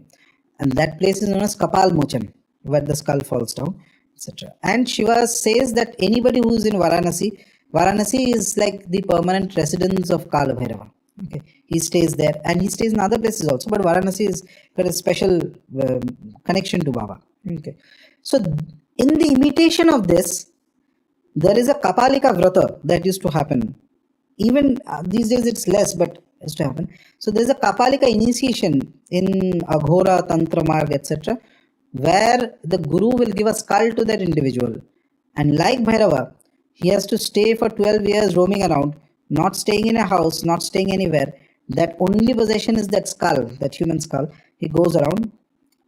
S18: and that place is known as Kapal Mochan, where the skull falls down, etc. And Shiva says that anybody who is in Varanasi is like the permanent residence of Kala Bhairava. Okay, he stays there, and he stays in other places also, but Varanasi is got a special connection to Baba. Okay, so in the imitation of this, there is a Kapalika Vrata that used to happen. Even these days it's less, but used to happen. So there is a Kapalika initiation in Aghora, Tantra Marg, etc., where the Guru will give a skull to that individual, and like Bhairava, he has to stay for 12 years roaming around, not staying in a house, not staying anywhere. That only possession is that skull, that human skull. He goes around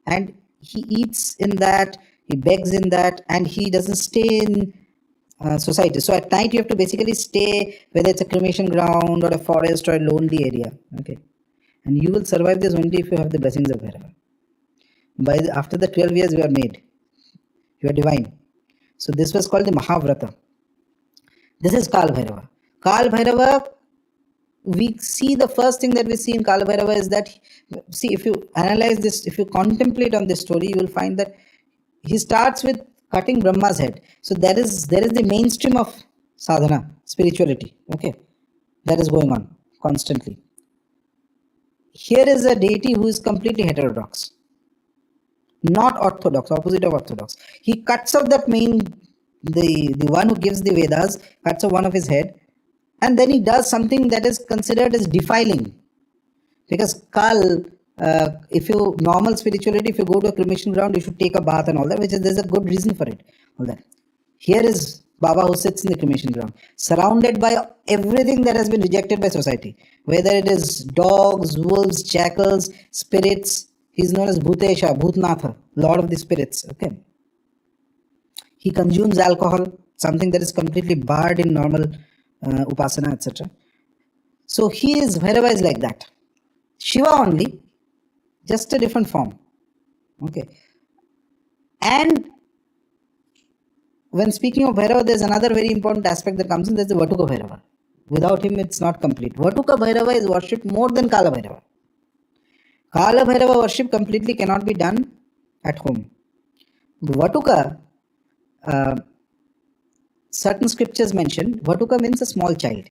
S18: and he eats in that, he begs in that, and he doesn't stay in society. So at night you have to basically stay, whether it's a cremation ground or a forest or a lonely area. Okay, and you will survive this only if you have the blessings of Bhairava. After the 12 years you are made. You are divine. So this was called the Mahavrata. This is Kal Bhairava. Kal Bhairava, we see the first thing that we see in Kal Bhairava is that, see, if you analyze this, if you contemplate on this story, you will find that he starts with cutting Brahma's head. So there is the mainstream of sadhana, spirituality, okay, that is going on constantly. Here is a deity who is completely heterodox, not orthodox, opposite of orthodox. He cuts off that the one who gives the Vedas, cuts off one of his head, and then he does something that is considered as defiling. Because Kal, if you, normal spirituality, if you go to a cremation ground, you should take a bath and all that, there's a good reason for it. All that. Here is Baba who sits in the cremation ground, surrounded by everything that has been rejected by society, whether it is dogs, wolves, jackals, spirits. He's known as Bhutesha, Bhutnatha, Lord of the Spirits. Okay. He consumes alcohol, something that is completely barred in normal upasana, etc. So Bhairava is like that. Shiva only, just a different form. Okay. And when speaking of Bhairava, there's another very important aspect that comes in, there's the Vatuka Bhairava. Without him, it's not complete. Vatuka Bhairava is worshipped more than Kala Bhairava. Kala Bhairava worship completely cannot be done at home. The Vatuka, certain scriptures mention, Vatuka means a small child.